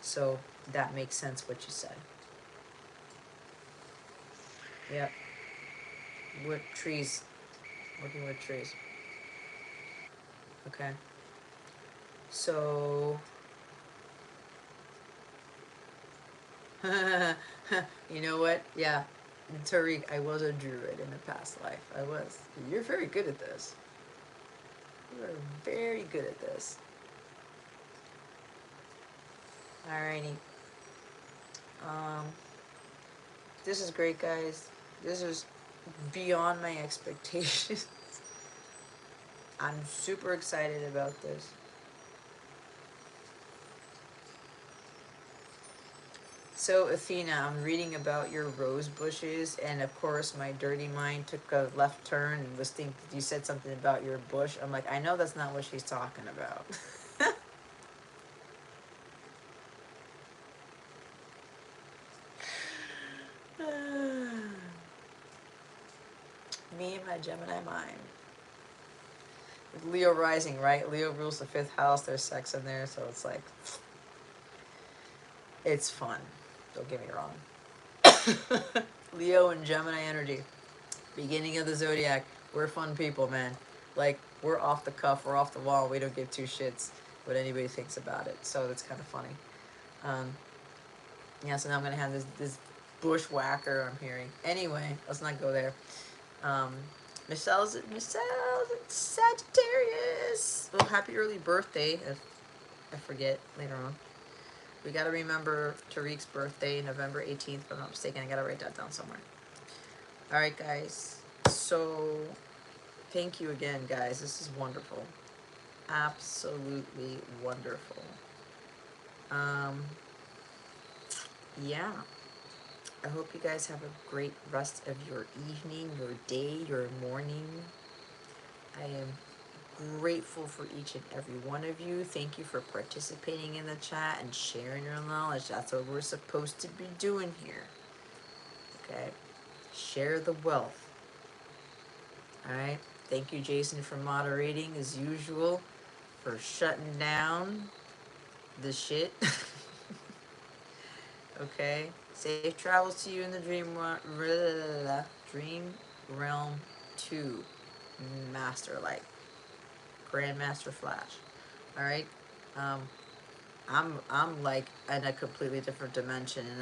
So that makes sense what you said. Yep. With trees. Working with trees. Okay. So you know what? Yeah. Tariq, I was a druid in a past life. I was. You're very good at this. You are very good at this. Alrighty. This is great, guys. This is beyond my expectations. I'm super excited about this. So, Athena, I'm reading about your rose bushes, and of course, my dirty mind took a left turn and was thinking you said something about your bush. I'm like, I know that's not what she's talking about. Me and my Gemini mind. With Leo rising, right? Leo rules the 5th house. There's sex in there, so it's like, it's fun. Don't get me wrong. Leo and Gemini energy. Beginning of the zodiac. We're fun people, man. Like, we're off the cuff, we're off the wall. We don't give two shits what anybody thinks about it. So that's kind of funny. Yeah, so now I'm going to have this bushwhacker I'm hearing. Anyway, let's not go there. Michelle's Sagittarius. Well, happy early birthday, if I forget later on. We got to remember Tariq's birthday, November 18th, if I'm not mistaken. I got to write that down somewhere. All right, guys. So, thank you again, guys. This is wonderful. Absolutely wonderful. Yeah. I hope you guys have a great rest of your evening, your day, your morning. I am grateful for each and every one of you. Thank you for participating in the chat and sharing your knowledge. That's what we're supposed to be doing here. Okay? Share the wealth. Alright? Thank you, Jason, for moderating as usual, for shutting down the shit. Okay? Safe travels to you in the dream realm 2, Master Light, Grandmaster Flash. All right, I'm like in a completely different dimension, and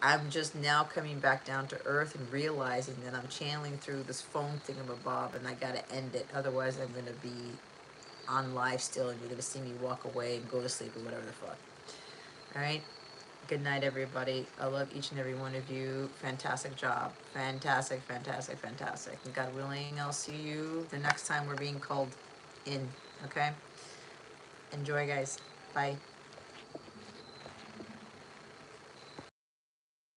I'm just now coming back down to earth and realizing that I'm channeling through this phone thingamabob, and I gotta end it. Otherwise, I'm gonna be on live still, and you're gonna see me walk away and go to sleep or whatever the fuck. All right. Good night, everybody. I love each and every one of you. Fantastic job. Fantastic, fantastic, fantastic. And God willing, I'll see you the next time we're being called in. Okay? Enjoy, guys. Bye.